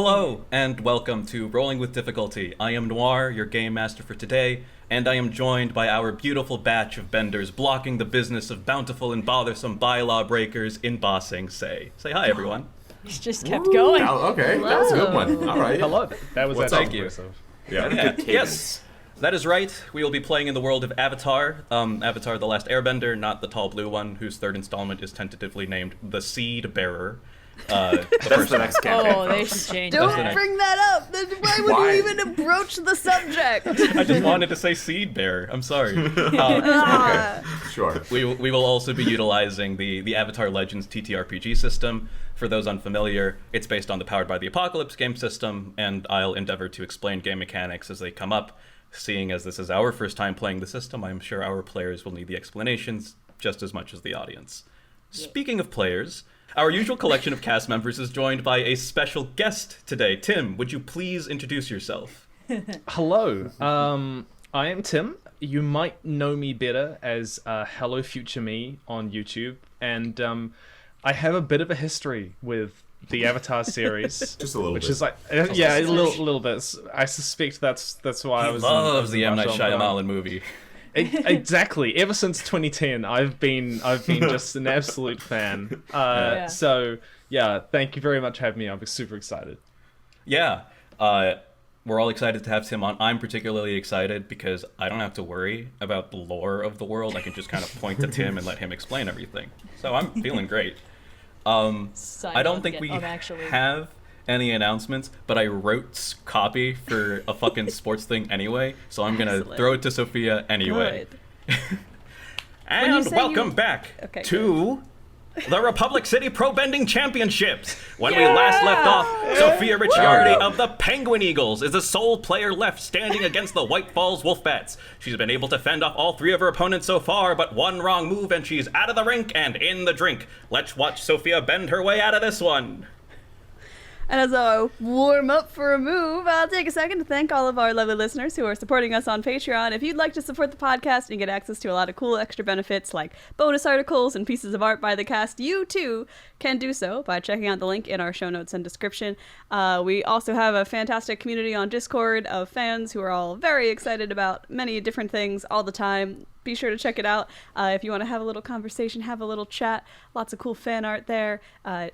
Hello, and welcome to Rolling with Difficulty. I am Noir, your game master for today, and I am joined by our beautiful batch of benders blocking the business of bountiful and bothersome bylaw breakers in Bossing Say. Say hi, everyone. He's just kept going. Okay, Hello. that was a good one. All right. Hello. That was Thank you. Yeah, Yeah, good yes, that is right. We will be playing in the world of Avatar. Avatar The Last Airbender, not the tall blue one, whose third installment is tentatively named The Seed Bearer. That's the next campaign. Oh, they should change Don't that. bring that up. Why would Why? you even broach the subject? I just wanted to say Seed Bearer. I'm sorry. Sure. We will also be utilizing the Avatar Legends TTRPG system. For those unfamiliar, it's based on the Powered by the Apocalypse game system, and I'll endeavor to explain game mechanics as they come up. Seeing as this is our first time playing the system, I'm sure our players will need the explanations just as much as the audience. Speaking of players, our usual collection of cast members is joined by a special guest today. Tim, would you please introduce yourself? Hello. I am Tim. You might know me better as Hello Future Me on YouTube, and I have a bit of a history with the Avatar series. Just a little which bit. is like, yeah, a little bit. I suspect that's why I was. Loves the M. Night Shyamalan movie. Exactly. Ever since 2010, I've been just an absolute fan. So yeah, thank you very much for having me. I'm super excited. Yeah, we're all excited to have Tim on. I'm particularly excited because I don't have to worry about the lore of the world. I can just kind of point to Tim and let him explain everything. So I'm feeling great. I don't think we have any announcements, but I wrote copy for a fucking sports thing anyway, so I'm gonna throw it to Sophia anyway. And welcome back to the Republic City Pro Bending Championships. When we last left off, Sophia Ricciardi of the Penguin Eagles is the sole player left standing against the White Falls Wolfbats. She's been able to fend off all three of her opponents so far, but one wrong move and she's out of the rink and in the drink. Let's watch Sophia bend her way out of this one. And as I warm up for a move, I'll take a second to thank all of our lovely listeners who are supporting us on Patreon. If you'd like to support the podcast and get access to a lot of cool extra benefits like bonus articles and pieces of art by the cast, you too can do so by checking out the link in our show notes and description. We also have a fantastic community on Discord of fans who are all very excited about many different things all the time. Be sure to check it out if you want to have a little conversation, have a little chat. Lots of cool fan art there.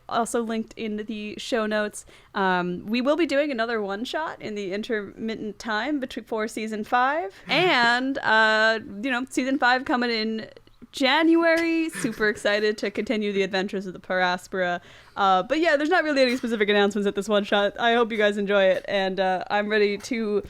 Also linked in the show notes. We will be doing another one-shot in the intermittent time before Season 5. And, Season 5 coming in January. Super excited to continue the adventures of the Per Aspera. But yeah, there's not really any specific announcements at this one-shot. I hope you guys enjoy it. And I'm ready to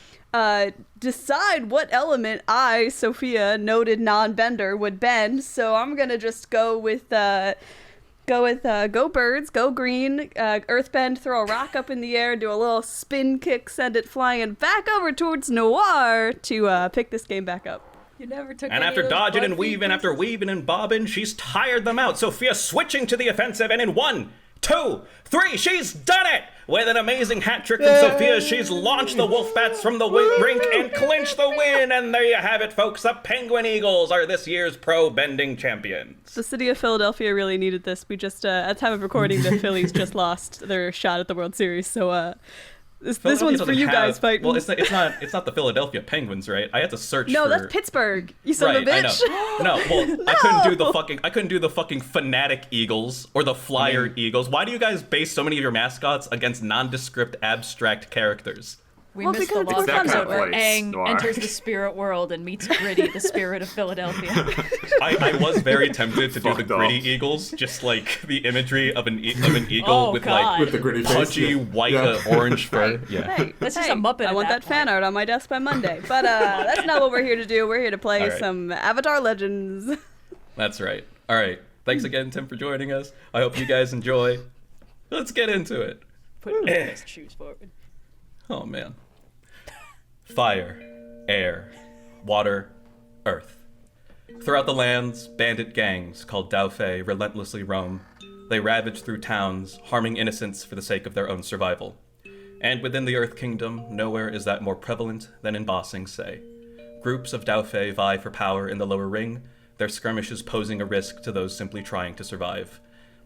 decide what element I, Sophia, noted non-bender, would bend. So I'm gonna just go with go birds, go green, earthbend, throw a rock up in the air, do a little spin kick, send it flying back over towards Noir to pick this game back up. You never took And after dodging and weaving, after weaving and bobbing, she's tired them out. Sophia switching to the offensive, and in 1, 2, 3, she's done it! With an amazing hat trick from Sophia, she's launched the Wolfbats from the rink and clinched the win. And there you have it, folks. The Penguin Eagles are this year's pro bending champions. The city of Philadelphia really needed this. We just, at the time of recording, the Phillies just lost their shot at the World Series. So, this one's for you guys fighting. Well, it's not the Philadelphia Penguins, right? I had to search. No, for... that's Pittsburgh. You son of a bitch. I know. No, well, No! I couldn't do the fucking Fanatic Eagles or the Flyer Eagles. Why do you guys base so many of your mascots against nondescript, abstract characters? We Well, missed the because it's log that kind episode of where place, Aang Noir. enters the spirit world and meets Gritty, the spirit of Philadelphia. I was very tempted to do the Fucked gritty off. eagles, just like the imagery of an eagle with God. like With the gritty face. pudgy yeah. white Yeah. Orange fur. Yeah. Hey, That's just a Muppet I at want that that fan point. art on my desk by Monday. But that's not what we're here to do. We're here to play All right. some Avatar Legends. That's right. All right. Thanks again, Tim, for joining us. I hope you guys enjoy. Let's get into it. Put your best shoes forward. Oh, man. Fire, air, water, earth. Throughout the lands, bandit gangs called Daufei relentlessly roam. They ravage through towns, harming innocents for the sake of their own survival. And within the Earth Kingdom, nowhere is that more prevalent than in Bossing Say. Groups of Daufei vie for power in the lower ring, their skirmishes posing a risk to those simply trying to survive.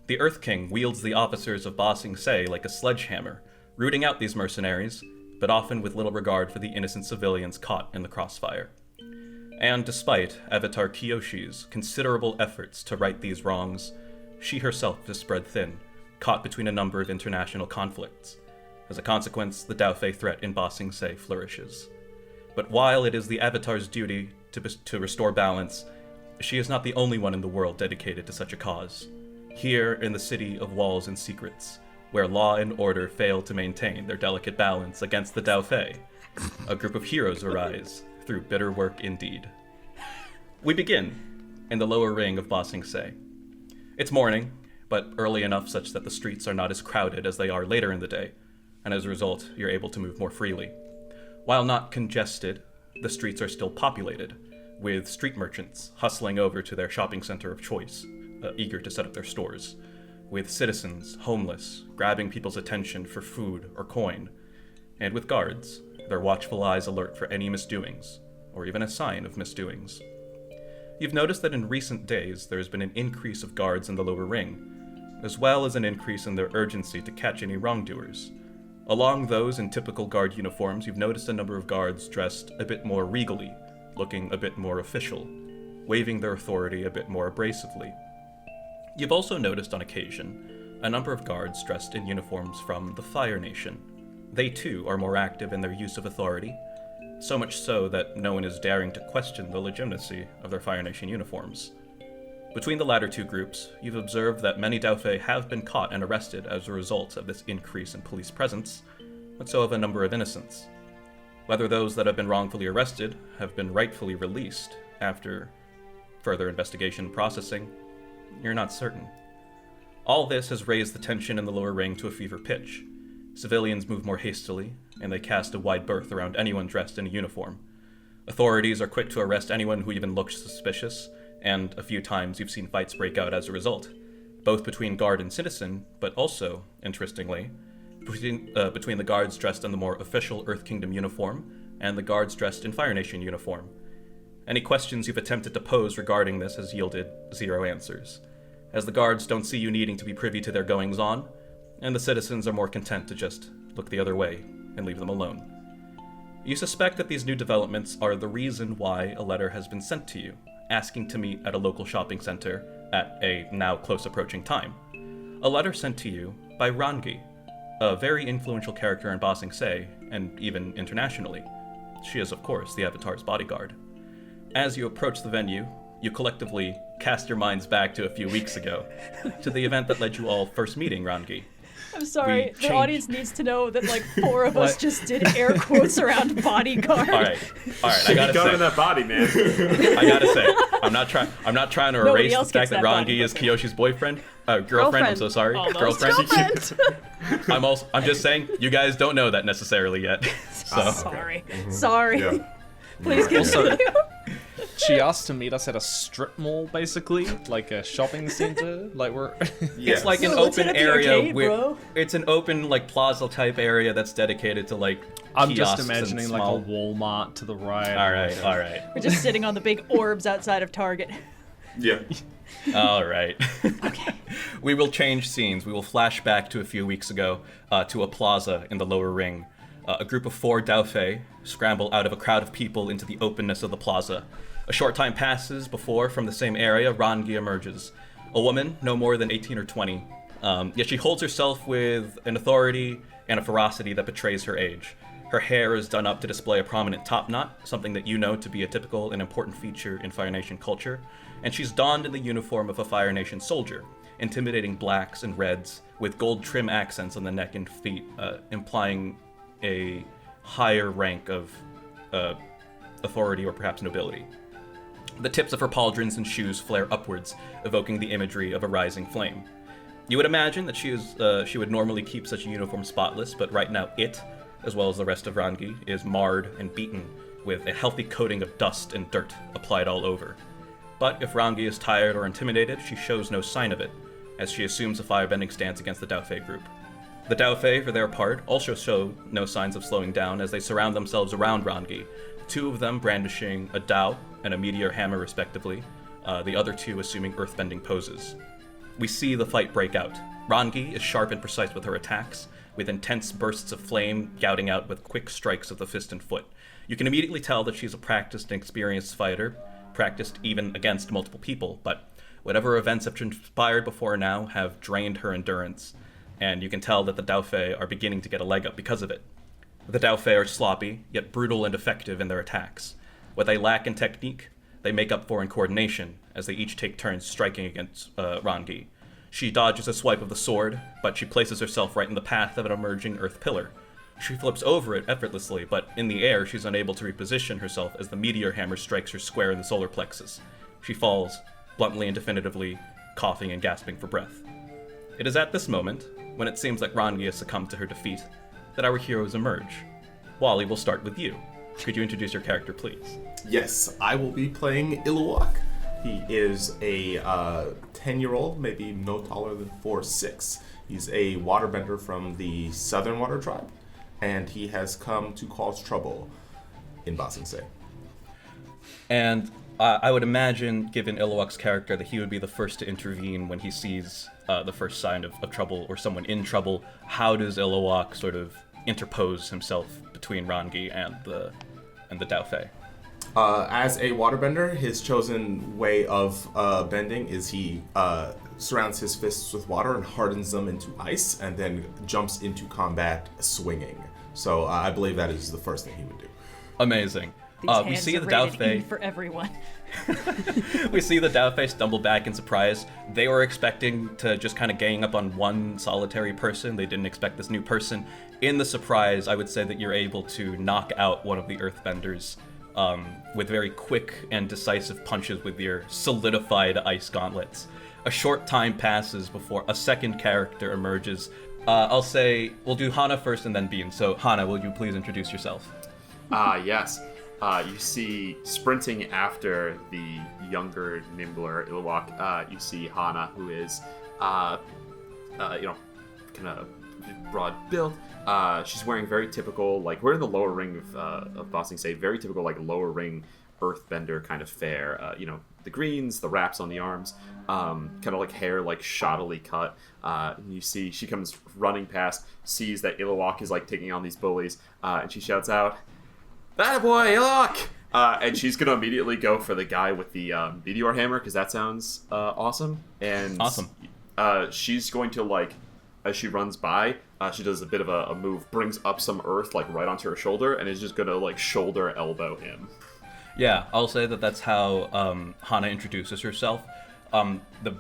The Earth King wields the officers of Bossing Say like a sledgehammer, rooting out these mercenaries, but often with little regard for the innocent civilians caught in the crossfire. And despite Avatar Kiyoshi's considerable efforts to right these wrongs, she herself is spread thin, caught between a number of international conflicts. As a consequence, the Daofei threat in Ba Sing Se flourishes. But while it is the Avatar's duty to restore balance, she is not the only one in the world dedicated to such a cause. Here in the city of walls and secrets, where law and order fail to maintain their delicate balance against the Daofei, a group of heroes arise through bitter work indeed. We begin in the lower ring of Ba Sing Se. It's morning, but early enough such that the streets are not as crowded as they are later in the day, and as a result, you're able to move more freely. While not congested, the streets are still populated, with street merchants hustling over to their shopping center of choice, eager to set up their stores, with citizens, homeless, grabbing people's attention for food or coin, and with guards, their watchful eyes alert for any misdoings, or even a sign of misdoings. You've noticed that in recent days there has been an increase of guards in the lower ring, as well as an increase in their urgency to catch any wrongdoers. Along those in typical guard uniforms, you've noticed a number of guards dressed a bit more regally, looking a bit more official, waving their authority a bit more abrasively. You've also noticed on occasion a number of guards dressed in uniforms from the Fire Nation. They too are more active in their use of authority, so much so that no one is daring to question the legitimacy of their Fire Nation uniforms. Between the latter two groups, you've observed that many Daofei have been caught and arrested as a result of this increase in police presence, but so have a number of innocents. Whether those that have been wrongfully arrested have been rightfully released after further investigation and processing, you're not certain. All this has raised the tension in the lower ring to a fever pitch. Civilians move more hastily, and they cast a wide berth around anyone dressed in a uniform. Authorities are quick to arrest anyone who even looks suspicious, and a few times you've seen fights break out as a result, both between guard and citizen, but also, interestingly, between the guards dressed in the more official Earth Kingdom uniform and the guards dressed in Fire Nation uniform. Any questions you've attempted to pose regarding this has yielded zero answers, as the guards don't see you needing to be privy to their goings-on, and the citizens are more content to just look the other way and leave them alone. You suspect that these new developments are the reason why a letter has been sent to you, asking to meet at a local shopping center at a now close approaching time. A letter sent to you by Rangi, a very influential character in Ba Sing Se, and even internationally. She is, of course, the Avatar's bodyguard. As you approach the venue, you collectively cast your minds back to a few weeks ago, to the event that led you all first meeting Rangi. I'm sorry, the audience needs to know that like four of us just did air quotes around bodyguard. All right, I gotta say, that body, man. I gotta say, I'm not trying to Nobody erase the else fact gets that that body, Rangi is okay. Kiyoshi's girlfriend. I'm so sorry, Almost. girlfriend. I'm just saying, you guys don't know that necessarily yet. So Sorry. Yeah. Please continue. She asked to meet us at a strip mall, basically, like a shopping center. Like we're. It's like an let's hit open up the area. arcade, bro. It's an open like plaza type area that's dedicated to like. I'm just kiosks imagining and like small... a Walmart to the right. All right. We're just sitting on the big orbs outside of Target. Yeah. All right. Okay. We will change scenes. We will flash back to a few weeks ago to a plaza in the lower ring. A group of 4 Daofei scramble out of a crowd of people into the openness of the plaza. A short time passes before, from the same area, Rangi emerges. A woman, no more than 18 or 20. Yet she holds herself with an authority and a ferocity that betrays her age. Her hair is done up to display a prominent top knot, something that you know to be a typical and important feature in Fire Nation culture. And she's donned in the uniform of a Fire Nation soldier, intimidating blacks and reds, with gold trim accents on the neck and feet, implying a higher rank of authority or perhaps nobility. The tips of her pauldrons and shoes flare upwards, evoking the imagery of a rising flame. You would imagine that she would normally keep such a uniform spotless, but right now it, as well as the rest of Rangi, is marred and beaten with a healthy coating of dust and dirt applied all over. But if Rangi is tired or intimidated, she shows no sign of it, as she assumes a firebending stance against the Daofei group. The Daofei, for their part, also show no signs of slowing down as they surround themselves around Rangi, 2 of them brandishing a dao and a meteor hammer respectively, the other 2 assuming earthbending poses. We see the fight break out. Rangi is sharp and precise with her attacks, with intense bursts of flame gouting out with quick strikes of the fist and foot. You can immediately tell that she's a practiced and experienced fighter, practiced even against multiple people, but whatever events have transpired before now have drained her endurance, and you can tell that the Dauphe are beginning to get a leg up because of it. The Dauphe are sloppy, yet brutal and effective in their attacks. What they lack in technique, they make up for in coordination, as they each take turns striking against Rangi. She dodges a swipe of the sword, but she places herself right in the path of an emerging earth pillar. She flips over it effortlessly, but in the air she's unable to reposition herself as the meteor hammer strikes her square in the solar plexus. She falls, bluntly and definitively, coughing and gasping for breath. It is at this moment, when it seems like Rangi has succumbed to her defeat, that our heroes emerge. Wally, we'll start with you. Could you introduce your character, please? Yes, I will be playing Iluak. He is a 10-year-old, maybe no taller than 4'6". He's a waterbender from the Southern Water Tribe, and he has come to cause trouble in Ba Sing Se. And I would imagine, given Iluak's character, that he would be the first to intervene when he sees the first sign of trouble or someone in trouble. How does Iluak sort of interpose himself between Rangi and the Dauphe? As a waterbender, his chosen way of bending is he surrounds his fists with water and hardens them into ice, and then jumps into combat swinging. So I believe that is the first thing he would do. Amazing. These hands we see are the rated E Dauphe. for everyone. We see the Dauphe stumble back in surprise. They were expecting to just kind of gang up on one solitary person. They didn't expect this new person. In the surprise, I would say that you're able to knock out one of the earthbenders with very quick and decisive punches with your solidified ice gauntlets. A short time passes before a second character emerges. I'll say we'll do Hanna first and then Binh. So Hanna, will you please introduce yourself? Yes. You see, sprinting after the younger, nimbler Iluak, you see Hanna, who is, kind of broad built. She's wearing very typical, like, we're in the lower ring of Ba Sing Se, very typical, like, lower ring earthbender kind of fare. The greens, the wraps on the arms, kind of like hair, like, shoddily cut. And you see, she comes running past, sees that Iluak is, like, taking on these bullies, and she shouts out, "That boy, Iluak!" And she's going to immediately go for the guy with the meteor hammer, because that sounds awesome. And Awesome. She's going to, like, as she runs by, she does a bit of a move, brings up some earth, like, right onto her shoulder, and is just going to, like, shoulder elbow him. Yeah, I'll say that that's how Hanna introduces herself. The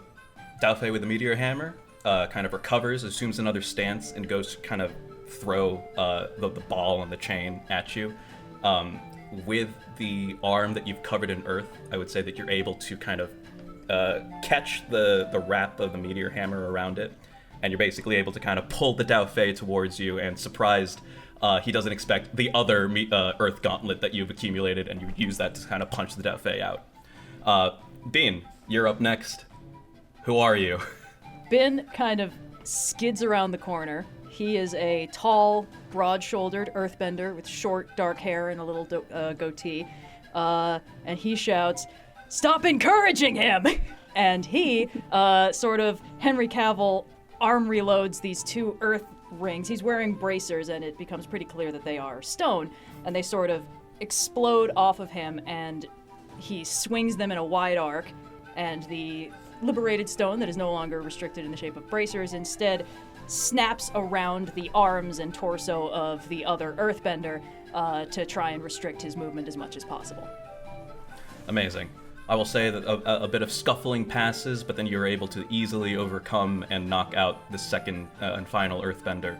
Dauphe with the meteor hammer kind of recovers, assumes another stance, and goes to kind of throw the ball and the chain at you. With the arm that you've covered in earth, I would say that you're able to kind of catch the wrap of the meteor hammer around it, and you're basically able to kind of pull the Dauphe towards you, and surprised, he doesn't expect the other earth gauntlet that you've accumulated, and you use that to kind of punch the Dauphe out. Binh, you're up next. Who are you? Binh kind of skids around the corner. He is a tall, broad-shouldered earthbender with short, dark hair and a little goatee. And he shouts, "Stop encouraging him!" And he, sort of Henry Cavill, arm reloads these two earth rings. He's wearing bracers, and it becomes pretty clear that they are stone. And they sort of explode off of him, and he swings them in a wide arc. And the liberated stone that is no longer restricted in the shape of bracers instead snaps around the arms and torso of the other earthbender to try and restrict his movement as much as possible. Amazing. I will say that a bit of scuffling passes, but then you're able to easily overcome and knock out the second and final earthbender.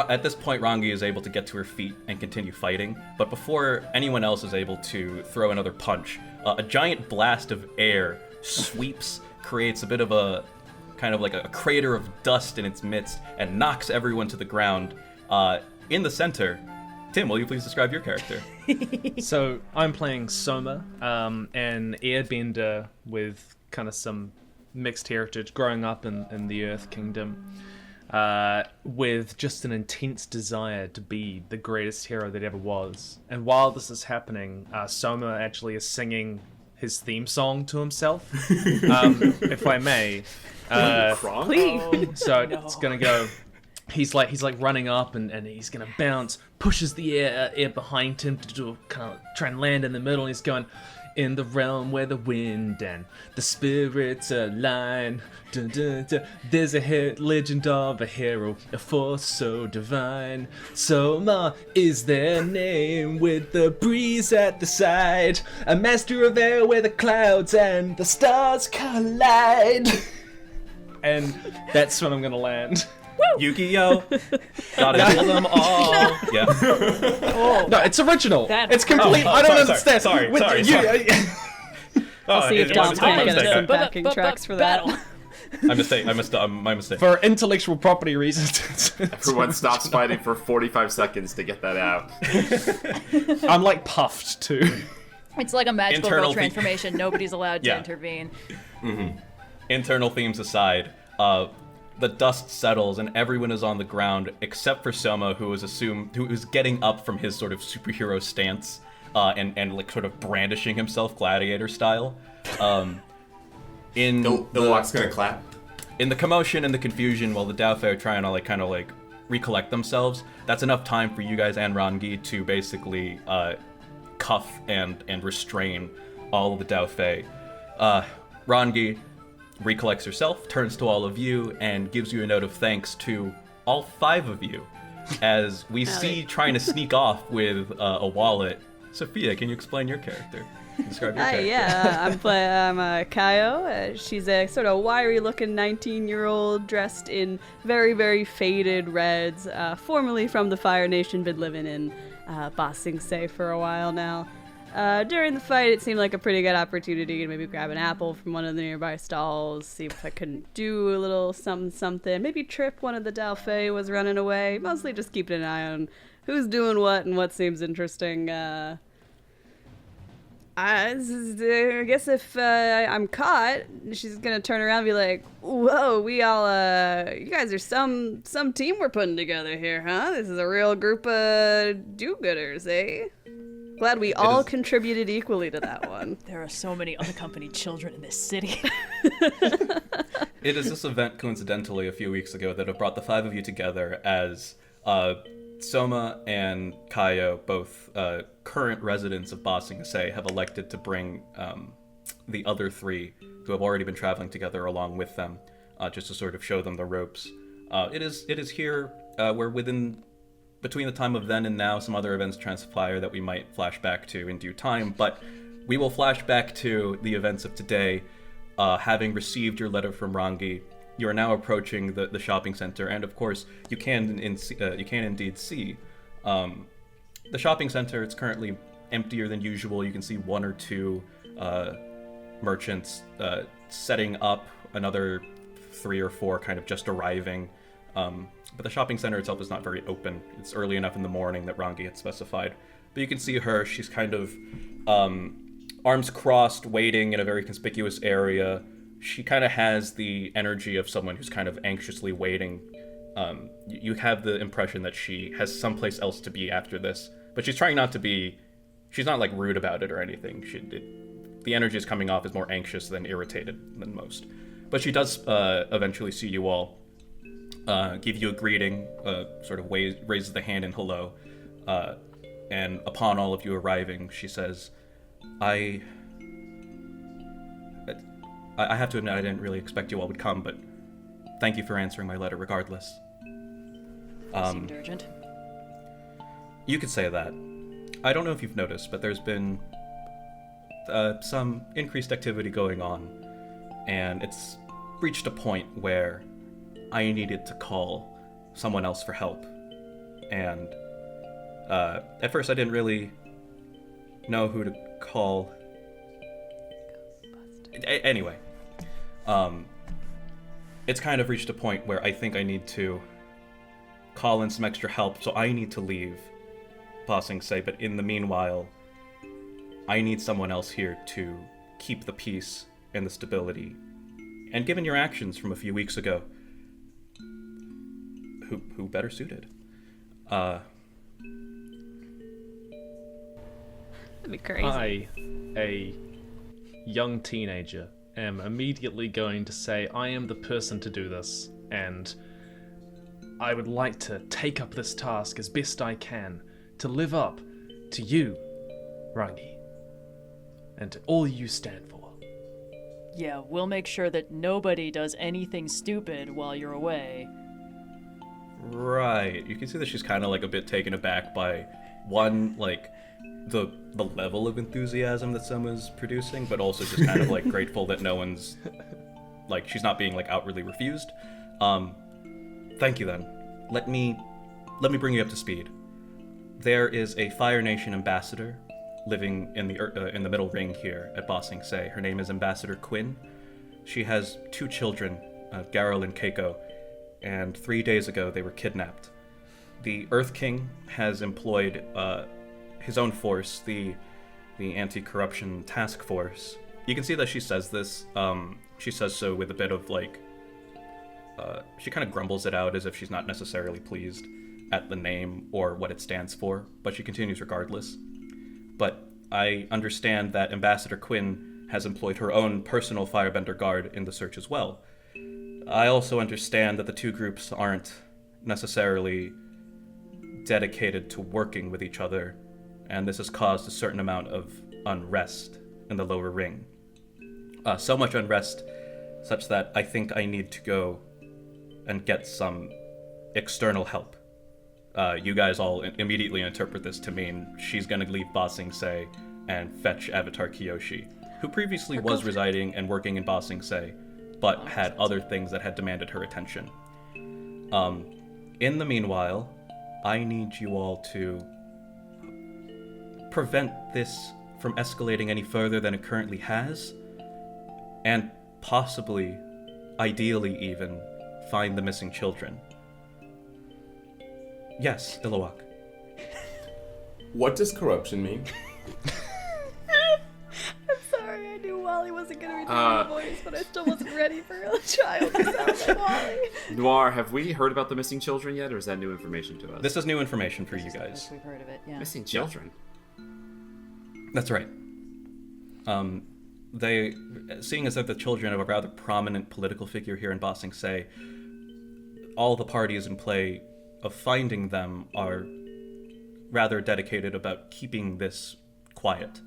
At this point, Rangi is able to get to her feet and continue fighting, but before anyone else is able to throw another punch, a giant blast of air sweeps, creates a bit of a kind of like a crater of dust in its midst, and knocks everyone to the ground. In the center, Tim, will you please describe your character? So I'm playing Soma, an airbender with kind of some mixed heritage, growing up in the Earth Kingdom, with just an intense desire to be the greatest hero that ever was. And while this is happening, Soma actually is singing his theme song to himself, if I may. Please. So it's gonna go, he's like running up and he's gonna bounce, pushes the air behind him to do kind of try and land in the middle. And he's going, in the realm where the wind and the spirits align, dun, dun, dun, there's a legend of a hero, a force so divine. Soma is their name, with the breeze at the side, a master of air where the clouds and the stars collide. And that's when I'm gonna land. Yu-Gi-Oh! Gotta kill them all. Yeah. No, it's original. That- It's complete. Oh, I don't sorry, understand. sorry. I'll see if Dom's my gonna mistake. get some backing tracks for that. Battle. My mistake. For intellectual property reasons. Everyone stops fighting for 45 seconds to get that out. I'm like puffed too. It's like a magical Internal girl transformation. Nobody's allowed to Yeah. intervene. Internal themes aside, the dust settles and everyone is on the ground except for Soma, who is getting up from his sort of superhero stance and like sort of brandishing himself gladiator style. Iluak's gonna clap. In the commotion and the confusion, while the Daofe are trying to kind of recollect themselves, that's enough time for you guys and Rangi to basically cuff and restrain all of the Daofe. Rangi recollects herself, turns to all of you, and gives you a note of thanks to all 5 of you, as we see trying to sneak off with a wallet. Sophia, can you explain your character? Describe your character. Yeah, I'm Kayo. She's a sort of wiry-looking 19-year-old dressed in very, very faded reds, formerly from the Fire Nation, been living in Ba Sing Se for a while now. During the fight, it seemed like a pretty good opportunity to maybe grab an apple from one of the nearby stalls, see if I couldn't do a little something, maybe trip one of the Daofe was running away, mostly just keeping an eye on who's doing what and what seems interesting. I guess if I'm caught, she's gonna turn around and be like, "Whoa, we all, you guys are some team we're putting together here, huh? This is a real group of do-gooders, eh? Glad we all contributed equally to that one." There are so many unaccompanied children in this city. It is this event, coincidentally, a few weeks ago that have brought the 5 of you together as Soma and Kayo, both current residents of Ba Sing Se, have elected to bring the other 3 who have already been traveling together along with them, just to sort of show them the ropes. It is here where between the time of then and now, some other events transpire that we might flash back to in due time, but we will flash back to the events of today. Having received your letter from Rangi, you are now approaching the shopping center, and of course, you can indeed see the shopping center. It's currently emptier than usual. You can see 1 or 2 merchants setting up, another 3 or 4 kind of just arriving. But the shopping center itself is not very open. It's early enough in the morning that Rangi had specified. But you can see her. She's kind of arms crossed, waiting in a very conspicuous area. She kind of has the energy of someone who's kind of anxiously waiting. You have the impression that she has someplace else to be after this. But she's trying not to be... She's not, rude about it or anything. The energy is coming off as more anxious than irritated than most. But she does eventually see you all. Give you a greeting, sort of raises the hand in hello, and upon all of you arriving, she says, I have to admit I didn't really expect you all would come, but thank you for answering my letter regardless. Seemed urgent. You could say that. I don't know if you've noticed, but there's been some increased activity going on, and it's reached a point where I needed to call someone else for help. And at first I didn't really know who to call. Anyway, it's kind of reached a point where I think I need to call in some extra help, so I need to leave Ba Sing Se, but in the meanwhile, I need someone else here to keep the peace and the stability. And given your actions from a few weeks ago, who better suited? That'd be crazy. I, a young teenager, am immediately going to say I am the person to do this, and I would like to take up this task as best I can to live up to you, Rangi, and to all you stand for. Yeah, we'll make sure that nobody does anything stupid while you're away. Right. You can see that she's kind of like a bit taken aback by one, like the level of enthusiasm that Soma's producing, but also just kind of like grateful that no one's like she's not being like outwardly refused. Thank you then. Let me bring you up to speed. There is a Fire Nation ambassador living in the middle ring here at Ba Sing Se. Her name is Ambassador Quinn. She has 2 children, Garel and Kayo, and 3 days ago they were kidnapped. The Earth King has employed his own force, the anti-corruption task force. You can see that she says this. She says so with a bit of like, she kind of grumbles it out as if she's not necessarily pleased at the name or what it stands for, but she continues regardless. But I understand that Ambassador Quinn has employed her own personal firebender guard in the search as well. I also understand that the 2 groups aren't necessarily dedicated to working with each other, and this has caused a certain amount of unrest in the lower ring. So much unrest, such that I think I need to go and get some external help. You guys all immediately interpret this to mean she's going to leave Ba Sing Se and fetch Avatar Kiyoshi, who previously was residing and working in Ba Sing Se, but had other things that had demanded her attention. In the meanwhile, I need you all to prevent this from escalating any further than it currently has, and possibly, ideally even, find the missing children. Yes, Iluak. What does corruption mean? I'm sorry, I knew Wally wasn't going to be doing the voice, but I still wasn't ready for a child to sound like Wally. Noir, have we heard about the missing children yet, or is that new information to us? This is new information for you guys. We've heard of it, yeah. Missing children? That's right. They, seeing as they're the children of a rather prominent political figure here in Ba Sing Se, all the parties in play of finding them are rather dedicated about keeping this quiet.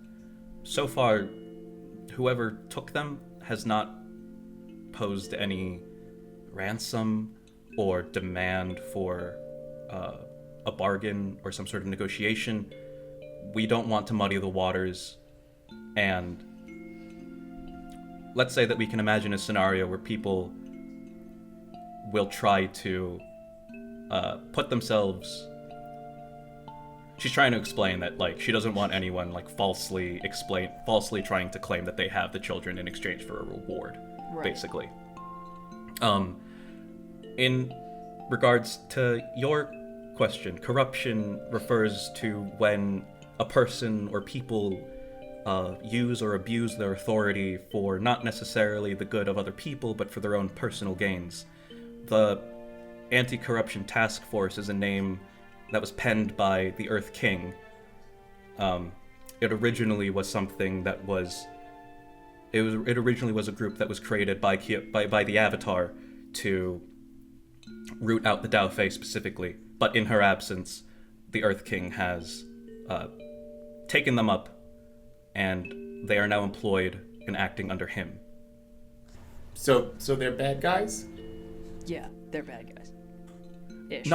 So far, whoever took them has not posed any ransom or demand for a bargain or some sort of negotiation. We don't want to muddy the waters, and let's say that we can imagine a scenario where people will try to put themselves... She's trying to explain that, like, she doesn't want anyone, like, falsely trying to claim that they have the children in exchange for a reward, basically. In regards to your question, corruption refers to when a person or people use or abuse their authority for not necessarily the good of other people, but for their own personal gains. The Anti-Corruption Task Force is a name that was penned by the Earth King. It originally was something that was... It originally was a group that was created by the Avatar to root out the Dao Fei specifically, but in her absence, the Earth King has taken them up, and they are now employed and acting under him. So they're bad guys? Yeah, they're bad guys. Ish.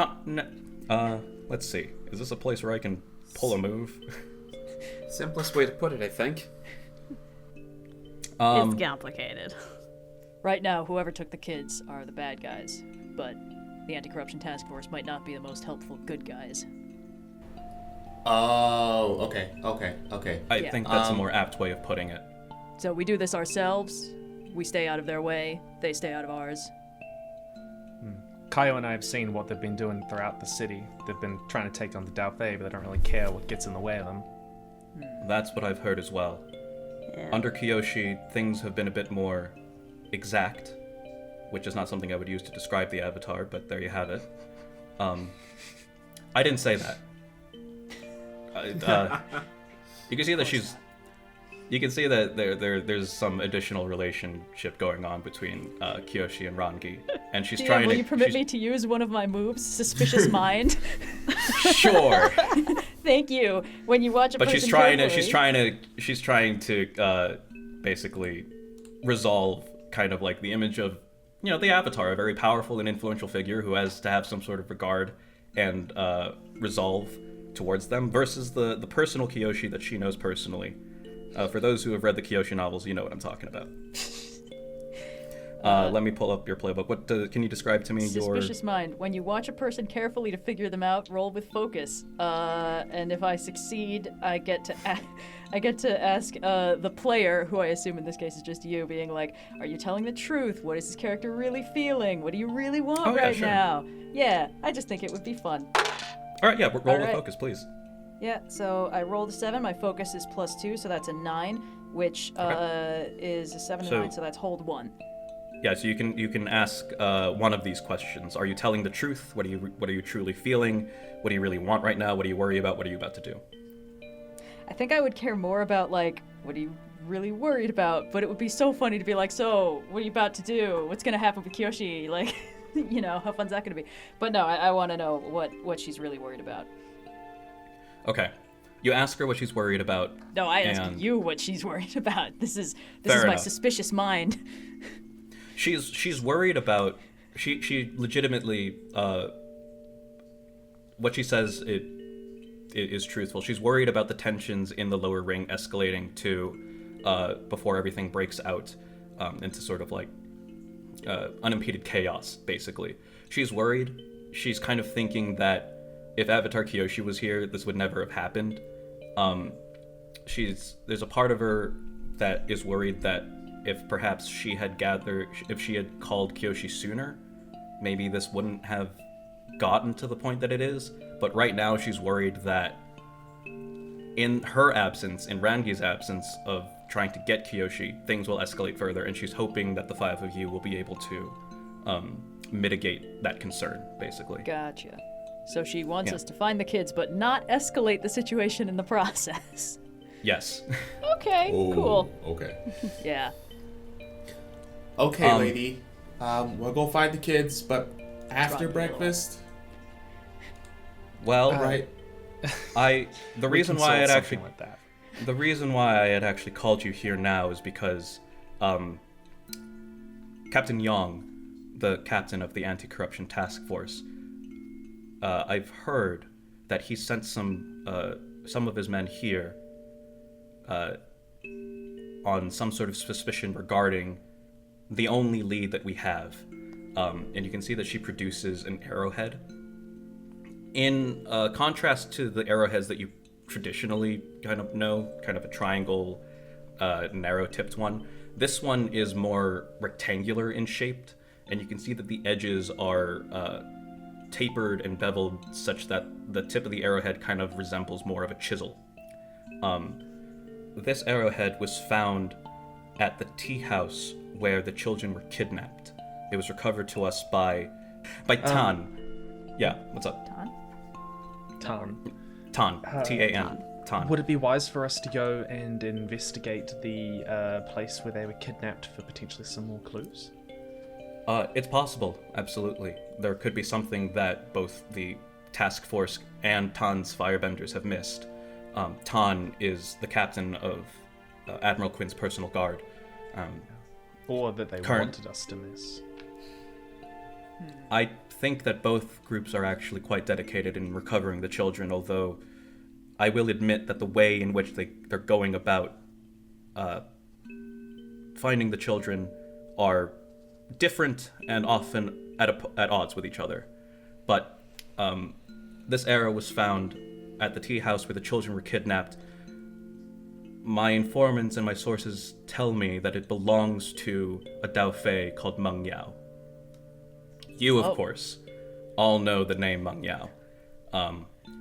Let's see. Is this a place where I can pull a move? Simplest way to put it, I think. It's complicated. Right now, whoever took the kids are the bad guys, but the Anti-Corruption Task Force might not be the most helpful good guys. Oh, okay. I think that's a more apt way of putting it. So we do this ourselves, we stay out of their way, they stay out of ours. Kayo and I have seen what they've been doing throughout the city. They've been trying to take down the Dao Fei, but they don't really care what gets in the way of them. That's what I've heard as well. Yeah. Under Kiyoshi, things have been a bit more exact, which is not something I would use to describe the Avatar, but there you have it. I didn't say that. You can see that You can see that there's some additional relationship going on between Kiyoshi and Rangi, and she's trying will to. you permit me to use one of my moves, Suspicious Mind? Sure. Thank you. When you watch a But person she's trying to basically resolve kind of like the image of, you know, the Avatar, a very powerful and influential figure who has to have some sort of regard and resolve towards them, versus the personal Kiyoshi that she knows personally. For those who have read the Kiyoshi novels, you know what I'm talking about. Let me pull up your playbook. What can you describe to me? Suspicious Mind. When you watch a person carefully to figure them out, roll with focus. And if I succeed, I get to ask the player, who I assume in this case is just you, being like, "Are you telling the truth? What is this character really feeling? What do you really want now?" Yeah, I just think it would be fun. All right, yeah, roll with focus, please. Yeah, so I rolled a 7. My focus is +2, so that's a 9, which is a 7 and 9, so that's hold 1. Yeah, so you can ask one of these questions. Are you telling the truth? What are you truly feeling? What do you really want right now? What do you worry about? What are you about to do? I think I would care more about, like, what are you really worried about? But it would be so funny to be like, so, what are you about to do? What's gonna happen with Kiyoshi? Like, you know, how fun's that gonna be? But no, I want to know what she's really worried about. Okay. You ask her what she's worried about. No, I ask you what she's worried about. This is Fair my enough. suspicious mind. She's worried about. She legitimately. What she says it is truthful. She's worried about the tensions in the lower ring escalating to before everything breaks out into sort of like unimpeded chaos. Basically, she's worried. She's kind of thinking that if Avatar Kiyoshi was here, this would never have happened. There's a part of her that is worried that if perhaps she had called Kiyoshi sooner, maybe this wouldn't have gotten to the point that it is. But right now she's worried that in her absence, in Rangi's absence of trying to get Kiyoshi, things will escalate further, and she's hoping that the five of you will be able to mitigate that concern, basically. Gotcha. So she wants us to find the kids, but not escalate the situation in the process. Yes. Okay, cool. Okay. Yeah. Okay, lady. We'll go find the kids, but after breakfast. Well, right. The reason why I had actually called you here now is because Captain Yong, the captain of the anti-corruption task force, I've heard that he sent some of his men here on some sort of suspicion regarding the only lead that we have. And you can see that she produces an arrowhead. In contrast to the arrowheads that you traditionally kind of know, kind of a triangle, narrow-tipped one, this one is more rectangular in shape, and you can see that the edges are tapered and beveled such that the tip of the arrowhead kind of resembles more of a chisel. This arrowhead was found at the teahouse where the children were kidnapped. It was recovered to us by Tan. Yeah, what's up? Tan. T-A-N. Tan. Would it be wise for us to go and investigate the place where they were kidnapped for potentially some more clues? It's possible, absolutely. There could be something that both the task force and Tan's firebenders have missed. Tan is the captain of Admiral Quinn's personal guard. Or that they wanted us to miss. I think that both groups are actually quite dedicated in recovering the children, although I will admit that the way in which they're going about finding the children are different and often at odds with each other. But this arrow was found at the tea house where the children were kidnapped. My informants and my sources tell me that it belongs to a Dao Fei called Meng Yao. You, of course, all know the name Meng Yao.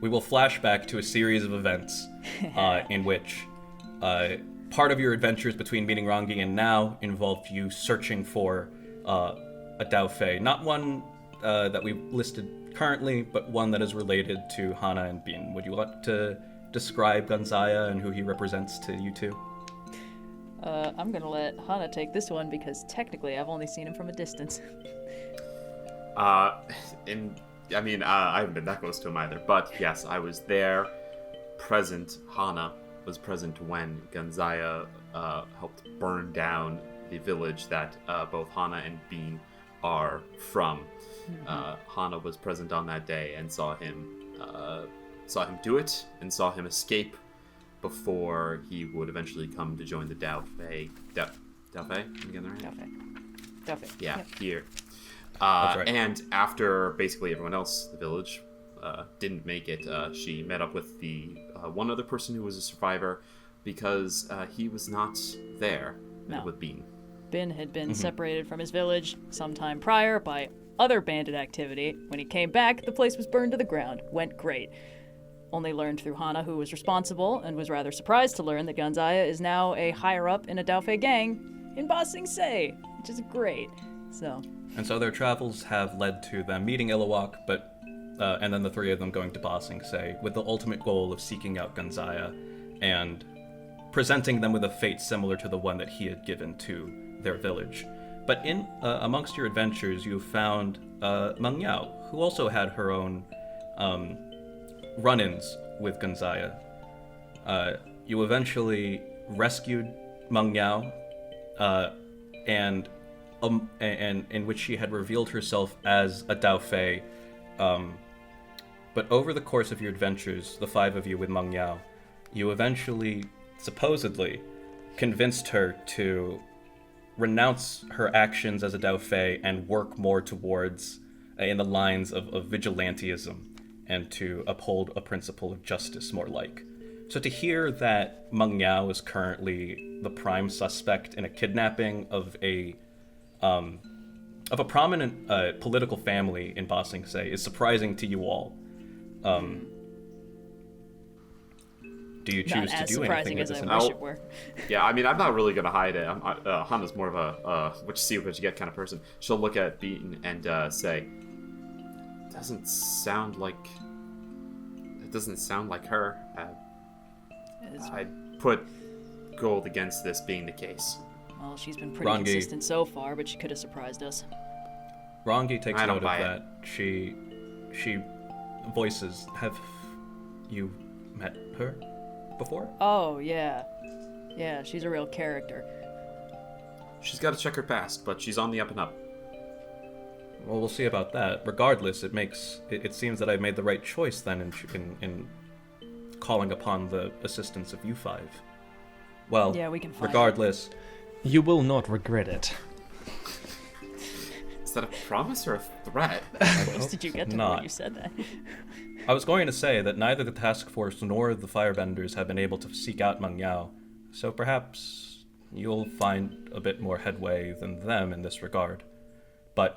We will flash back to a series of events in which part of your adventures between meeting Rangi and now involved you searching for a Dao Fei. Not one that we've listed currently, but one that is related to Hanna and Binh. Would you like to describe Gonzaya and who he represents to you two? I'm gonna let Hanna take this one because technically I've only seen him from a distance. I haven't been that close to him either, but yes, I was there, present. Hanna was present when Gonzaya helped burn down the village that both Hanna and Binh are from. Hanna was present on that day and saw him do it and saw him escape before he would eventually come to join the Dauphe. Dauphe? Am I getting that right? Dauphe. Yeah, Yep. here. That's right. And after basically everyone else, the village, didn't make it, she met up with the one other person who was a survivor because he was not there with Binh. Binh had been separated from his village sometime prior by other bandit activity. When he came back, the place was burned to the ground. Went great. Only learned through Hanna who was responsible, and was rather surprised to learn that Gonzaya is now a higher up in a Dauphe gang in Ba Sing Se, which is great. And so their travels have led to them meeting Iluak, and then the three of them going to Ba Sing Se with the ultimate goal of seeking out Gonzaya and presenting them with a fate similar to the one that he had given to their village. But in amongst your adventures, you found Meng Yao, who also had her own run-ins with Gonzaya. You eventually rescued Meng Yao, and in which she had revealed herself as a Dauphe. But over the course of your adventures, the five of you with Meng Yao, you eventually, supposedly, convinced her to renounce her actions as a Dauphe and work more towards, in the lines of vigilantism, and to uphold a principle of justice more like. So to hear that Meng Yao is currently the prime suspect in a kidnapping of a prominent political family in Ba Sing Se is surprising to you all. Do you choose to do anything with this? Not as surprising as I wish it were. Yeah, I mean, I'm not really gonna hide it. Hanna's more of a what you see, what you get kind of person. She'll look at Binh and say, "It doesn't sound like her." I'd put gold against this being the case. Well, she's been pretty Rangi. consistent so far, but she could have surprised us. Rangi takes I don't note of buy it. that. She voices, have you met her before? Oh, yeah. Yeah, she's a real character. She's got to check her past, but she's on the up and up. Well, we'll see about that. Regardless, it seems that I've made the right choice then in calling upon the assistance of you five. Well, Yeah, we can find regardless, You will not regret it. Is that a promise or a threat? How close did you get to not. when you said that? I was going to say that neither the task force nor the firebenders have been able to seek out Meng Yao, so perhaps you'll find a bit more headway than them in this regard. But,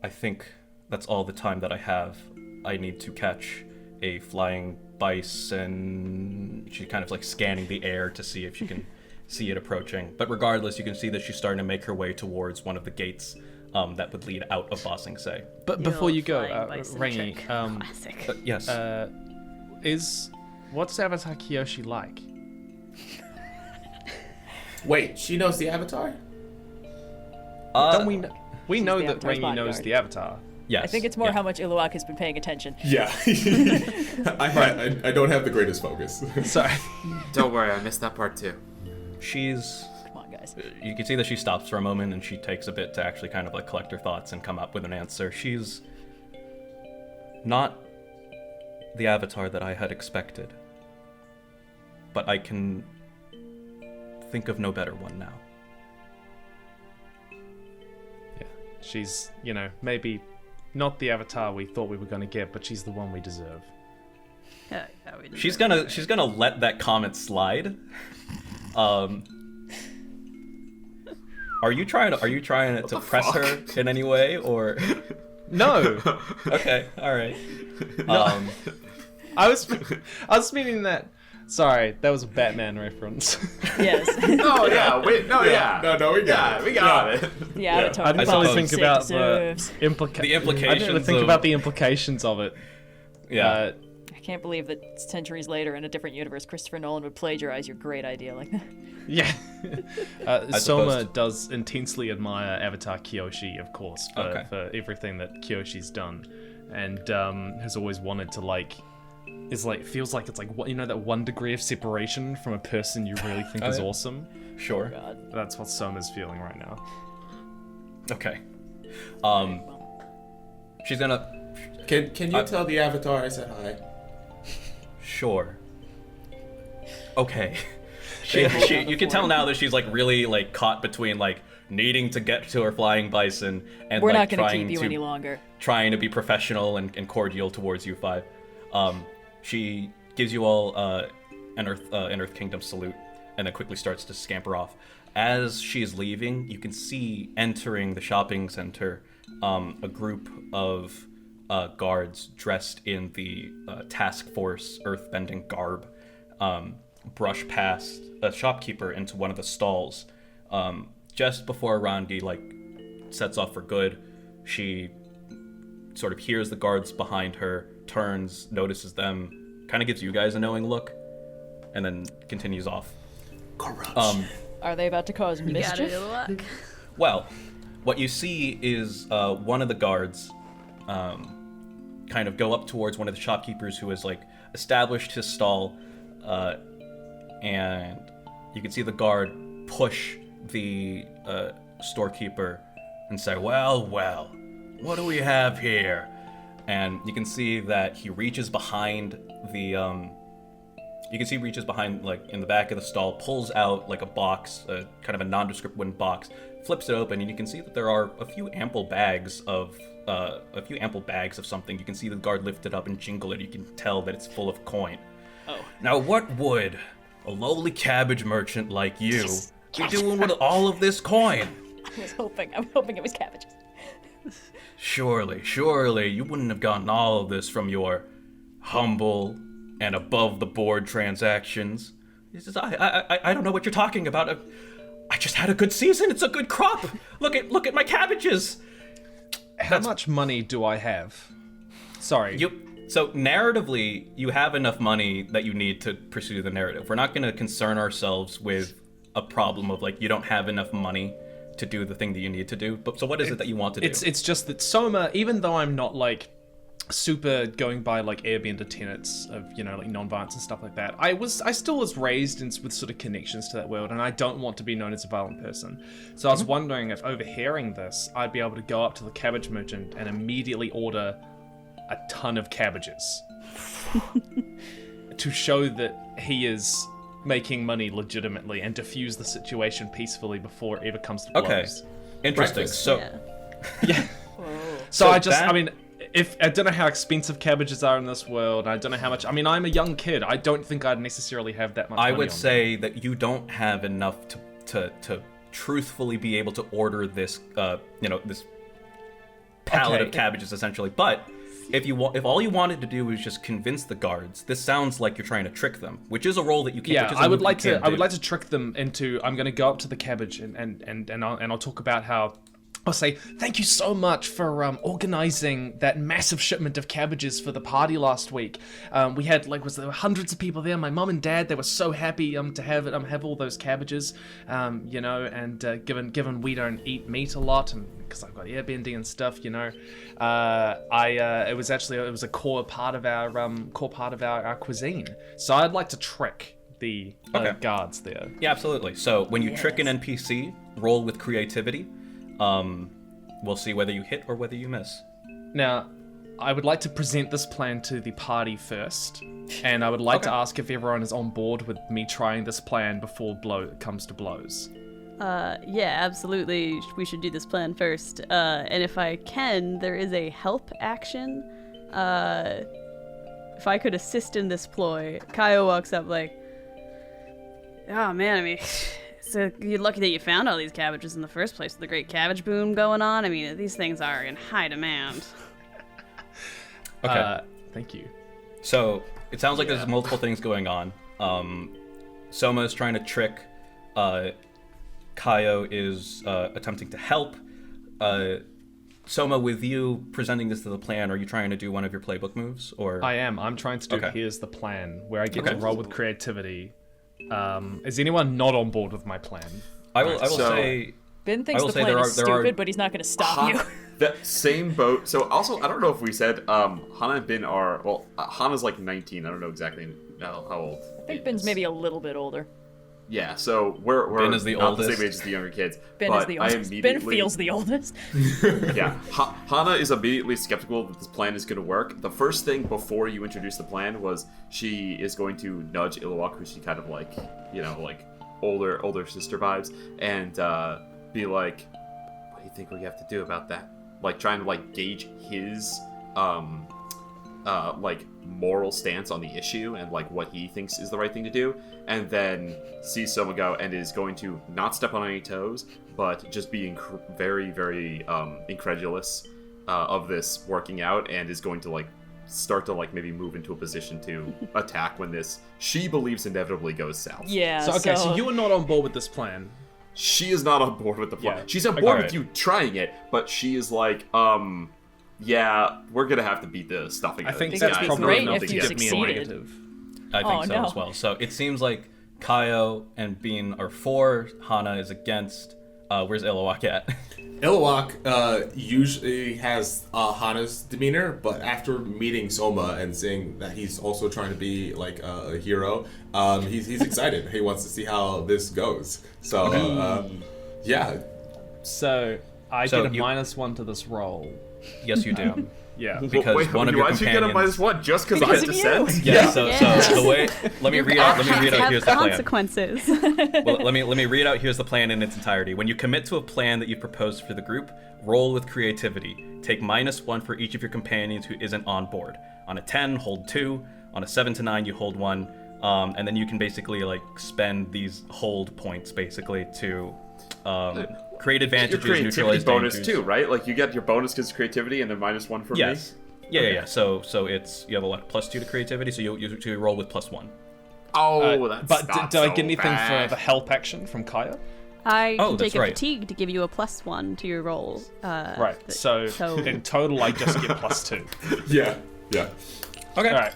I think that's all the time that I have. I need to catch a flying bison. She's kind of like scanning the air to see if she can see it approaching. But regardless, you can see that she's starting to make her way towards one of the gates that would lead out of Ba Sing Se. But before you go, Flying bison Rangi, trick. Classic. Yes. what's Avatar Kyoshi like? Wait, she knows the Avatar? Don't we know the that Avatar's Rangi knows bodyguard. the Avatar. Yes. I think it's more yeah. how much Iluak has been paying attention. Yeah. I don't have the greatest focus. Sorry. Don't worry, I missed that part too. She's... Come on, guys. You can see that she stops for a moment and she takes a bit to actually kind of like collect her thoughts and come up with an answer. She's not the Avatar that I had expected, but I can think of no better one now. Yeah, she's, maybe not the Avatar we thought we were going to get, but she's the one we deserve. Yeah, we deserve She's it. gonna let that comment slide. Are you trying to press her in any way, or? No, Okay, all right. I was meaning that. Sorry, that was a Batman reference. Yes. Oh yeah, wait, no, yeah. No, we got it. we got it. The Avatar I didn't suppose really think about deserves. the The I didn't really implications think of- about the implications of it. Yeah. I can't believe that centuries later in a different universe, Christopher Nolan would plagiarize your great idea like that. Yeah. suppose- Soma does intensely admire Avatar Kyoshi, of course, for everything that Kyoshi's done, and has always wanted to feels like it's like that 1 degree of separation from a person you really think is awesome. Sure. God. That's what Soma's feeling right now. Okay. She's gonna. Can you tell the Avatar I said hi? Sure. Okay. You can tell now that she's like really like caught between like needing to get to her flying bison and We're like not going to trying keep you any longer. trying to be professional and cordial towards you five. She gives you all an Earth Kingdom salute and then quickly starts to scamper off. As she is leaving, you can see entering the shopping center a group of guards dressed in the task force earthbending garb brush past a shopkeeper into one of the stalls. Just before Randi sets off for good, she sort of hears the guards behind her, turns, notices them, kind of gives you guys a knowing look, and then continues off. Corruption. Are they about to cause You got it, mischief? Iluak. Well, what you see is one of the guards kind of go up towards one of the shopkeepers who has established his stall, and you can see the guard push the storekeeper and say, well, what do we have here? And you can see that he reaches behind the in the back of the stall, pulls out a box, kind of a nondescript wooden box, flips it open, and you can see that there are a few ample bags of something. You can see the guard lift it up and jingle it. You can tell that it's full of coin. Oh. Now, what would a lowly cabbage merchant like you be doing with all of this coin? I'm hoping it was cabbages. Surely, you wouldn't have gotten all of this from your humble and above-the-board transactions. He says, I don't know what you're talking about. I just had a good season. It's a good crop. Look at my cabbages. How much money do I have? Sorry. So narratively, you have enough money that you need to pursue the narrative. We're not going to concern ourselves with a problem of you don't have enough money to do the thing that you need to do. But so what is it that you want to do? It's just that Soma, even though I'm not super going by Airbender tenets of non-violence and stuff like that, I still was raised with sort of connections to that world, and I don't want to be known as a violent person. So I was wondering if overhearing this, I'd be able to go up to the cabbage merchant and immediately order a ton of cabbages to show that he is making money legitimately and diffuse the situation peacefully before it ever comes to blows. Okay, interesting. Breakfast. So Yeah. So I don't know how expensive cabbages are in this world. I don't know how much. I'm a young kid. I don't think I'd necessarily have that much. I money would on say that you don't have enough to truthfully be able to order this this pallet of cabbages essentially. But if all you wanted to do was just convince the guards, this sounds like you're trying to trick them, which is a role that you can't. Yeah, I would like to trick them into. I'm going to go up to the cabbage and I'll talk about how. I'll say, thank you so much for organizing that massive shipment of cabbages for the party last week. We had there were hundreds of people there. My mom and dad, they were so happy to have all those cabbages, and given we don't eat meat a lot, and because I've got airbending and stuff, it was a core part of our cuisine. So I'd like to trick the guards there. Yeah, absolutely. So when you trick an NPC, roll with creativity. We'll see whether you hit or whether you miss. Now, I would like to present this plan to the party first, and I would like to ask if everyone is on board with me trying this plan before it comes to blows. Yeah, absolutely. We should do this plan first. And if I can, there is a help action. If I could assist in this ploy, Kayo walks up oh man, so you're lucky that you found all these cabbages in the first place with the great cabbage boom going on. These things are in high demand. Okay. Thank you. So it sounds like there's multiple things going on. Soma is trying to trick. Kayo is attempting to help. Soma, with you presenting this to the plan, are you trying to do one of your playbook moves, or? I am. I'm trying to do Okay. here's the plan, where I get to Okay. roll with creativity. Is anyone not on board with my plan? I will So- say. Ben thinks I will the say plan there is are- there are- stupid, but he's not going to stop you. That same boat. So also, I don't know if we said Hanna and Binh are Hanna's like 19. I don't know exactly how old. I think Ben's maybe a little bit older. Yeah, so we're Binh is the not oldest. the same age as the younger kids. Ben but is the I oldest. Ben immediately- feels the oldest. Yeah, Hanna is immediately skeptical that this plan is going to work. The first thing before you introduce the plan was she is going to nudge Iluak, who she kind of like, like older sister vibes, and be like, "What do you think we have to do about that?" Like trying to like gauge his like moral stance on the issue and like what he thinks is the right thing to do, and then sees Soma go and is going to not step on any toes, but just be very, very incredulous of this working out, and is going to like start to like maybe move into a position to attack when this she believes inevitably goes south. Yeah. So you are not on board with this plan. She is not on board with the plan. Yeah. She's on board Alright. with you trying it, but she is like, yeah, we're gonna have to beat the stuffing. I out of think these that's guys. great probably if enough to you give me a succeeded. negative. I think Oh, so no. as well. So it seems like Kayo and Binh are for. Hanna is against. Where's Iluak at? Iluak usually has Hanna's demeanor, but after meeting Soma and seeing that he's also trying to be like a hero, he's excited. He wants to see how this goes. So yeah, So I So get a you- -1 to this roll. Yes, you do. Yeah. Because Wait, one of your why'd you get a companions. -1 just because I Because of you. descent? Yeah. So Yeah. the way. Let me read out. Let me read out. Have Here's the plan. consequences. Well, let me read out. Here's the plan in its entirety. When you commit to a plan that you proposed for the group, roll with creativity. Take -1 for each of your companions who isn't on board. On a 10, hold 2. On a 7 to 9, you hold 1. And then you can basically like spend these hold points basically to create Your advantages, creativity neutralize bonus dangers. too, right? Like you get your bonus because creativity and then -1 for Yes. me. Yeah. So it's you have a what, +2 to creativity, so you roll with +1. Oh, that's But not do I so get anything bad. for the help action from Kayo? I Oh, can that's take a right. fatigue to give you a +1 to your roll. Right. So so- in total, I just get +2. yeah. Okay. All right.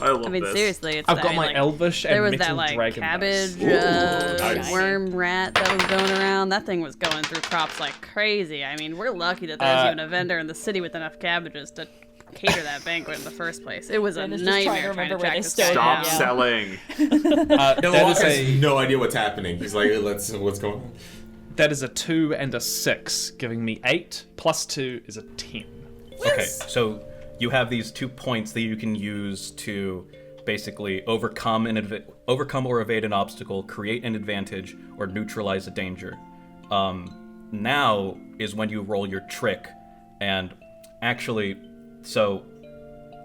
I love I mean, this. seriously, it's I've that, got my like, Elvish there and was Metal that like Dragon cabbage dice. nice. worm rat that was going around. That thing was going through crops like crazy. I mean, we're lucky that there's even a vendor in the city with enough cabbages to cater that banquet in the first place. It was a Ben is just trying to nightmare trying to remember where track they this stowed guy it Stop down. Yeah. selling. That Iluak is has a no idea what's happening. He's like, what's going on? that is a 2 and a 6, giving me 8. +2 is a 10. Okay, so you have these 2 points that you can use to basically overcome or evade an obstacle, create an advantage, or neutralize a danger. Now is when you roll your trick, and actually, so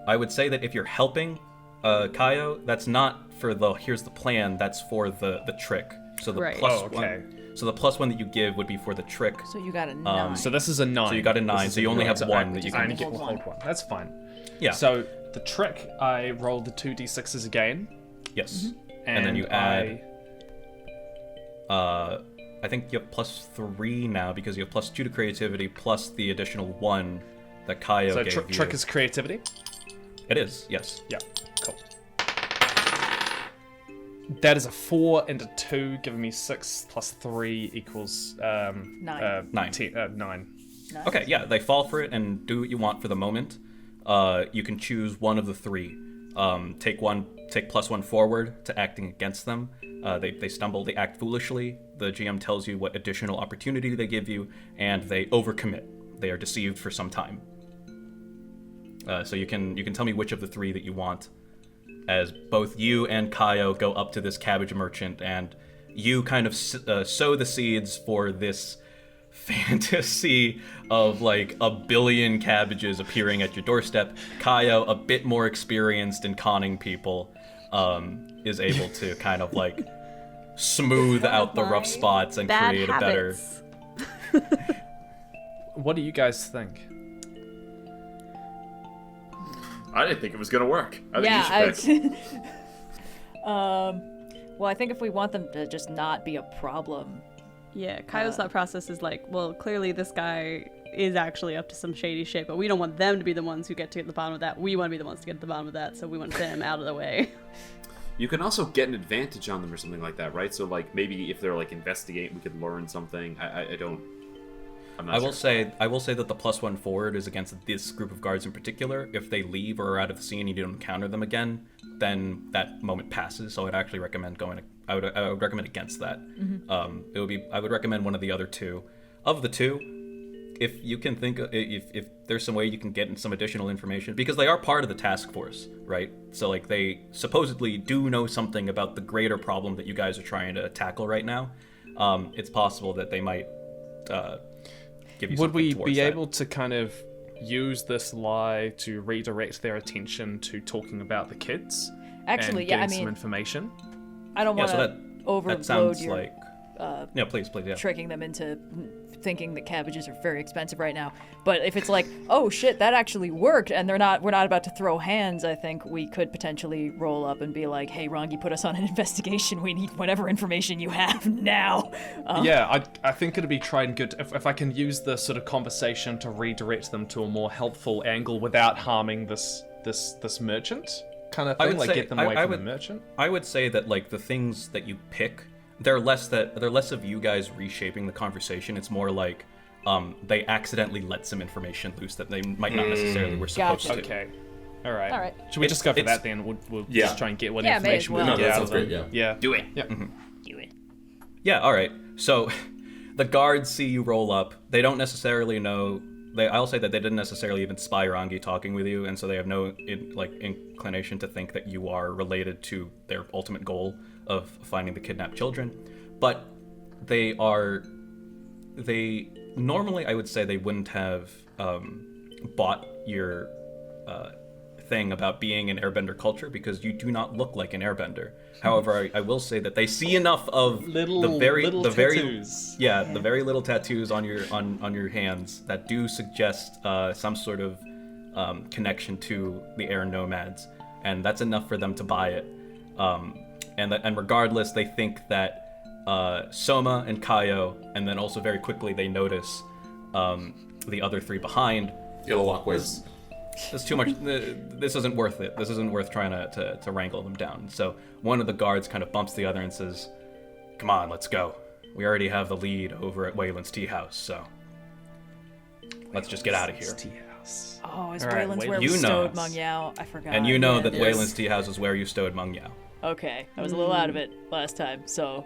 I would say that if you're helping Kayo, that's not for the here's the plan, that's for the trick. So the Right. plus Oh, okay. one. So the +1 that you give would be for the trick. So you got a 9. So this is a 9. So you got a 9, This is so you a only nine. have So one I that you I can only get hold hold one. That's fine. Yeah. So the trick, I rolled the 2d6s again, Yes. and, then you add. I think you have +3 now because you have +2 to creativity plus the additional 1 that Kayo So gave you. trick is creativity. It is, yes. Yeah, cool. That is a 4 and a 2, giving me 6 plus 3 equals 9. 9. 9. Nice. Okay, yeah, they fall for it and do what you want for the moment. You can choose one of the 3. Take +1 forward to acting against them. They stumble, they act foolishly. The GM tells you what additional opportunity they give you, and they overcommit. They are deceived for some time. So you can tell me which of the 3 that you want, as both you and Kayo go up to this cabbage merchant, and you kind of sow the seeds for this fantasy of like a billion cabbages appearing at your doorstep. Kayo, a bit more experienced in conning people, is able to kind of like smooth out the rough spots and Bad create a better. habits. What do you guys think? I didn't think it was gonna work. I think Yeah. you should pick. Well, I think if we want them to just not be a problem. Yeah, Kayo's thought process is like, well, clearly this guy is actually up to some shady shit, but we don't want them to be the ones who get to the bottom of that. We want to be the ones to get to the bottom of that, so we want them out of the way. You can also get an advantage on them or something like that, right? So, like, maybe if they're, like, investigating, we could learn something. I'm not sure. I will say that the +1 forward is against this group of guards in particular. If they leave or are out of the scene and you don't encounter them again, then that moment passes. So I'd actually recommend I would recommend against that. I would recommend one of the other two. Of the two, if you can think, if there's some way you can get some additional information, because they are part of the task force, right? So like they supposedly do know something about the greater problem that you guys are trying to tackle right now. It's possible that they might give you. Would we something be towards that. able to kind of use this lie to redirect their attention to talking about the kids? Actually, and yeah, getting I mean, some information. I don't Yeah, want so to that overload sounds your like. Yeah, please, yeah. tricking them into thinking that cabbages are very expensive right now. But if it's like, oh shit, that actually worked, and we're not about to throw hands, I think we could potentially roll up and be like, hey, Rongi, put us on an investigation. We need whatever information you have now. Yeah, I think it'd be tried and good if I can use the sort of conversation to redirect them to a more helpful angle without harming this merchant kind of I thing, would like say- get them away I from would- the merchant. I would say that like the things that you pick, they're less of you guys reshaping the conversation. It's more like they accidentally let some information loose that they might not necessarily were supposed Gotcha. to. Okay. All right. All right. Should we just go for It's- that then? We'll Yeah. just try and get what Yeah, may as information we well. can No, get that out sounds of them. great, yeah. Yeah. Do it. Yeah. Do it. Yeah, all right. So the guards see you roll up. They don't necessarily know. I'll say that they didn't necessarily even spy Rangi talking with you, and so they have no inclination to think that you are related to their ultimate goal of finding the kidnapped children. But they normally, I would say, they wouldn't have bought your thing about being an airbender culture because you do not look like an airbender. However, I will say that they see enough of Little tattoos. the very little tattoos on your hands that do suggest some sort of connection to the air nomads, and that's enough for them to buy it. And regardless, they think that Soma and Kayo, and then also very quickly they notice the other three behind. Iluak waits. There's too much. This isn't worth it. This isn't worth trying to wrangle them down. So one of the guards kind of bumps the other and says, "Come on, let's go. We already have the lead over at Wayland's teahouse, so let's just get out of here." Teahouse. Oh, is All right, Wayland's wait, where we you know stowed us. Meng Yao? I forgot. And you know that Yeah. Wayland's teahouse is where you stowed Meng Yao. Okay, I was a little out of it last time, so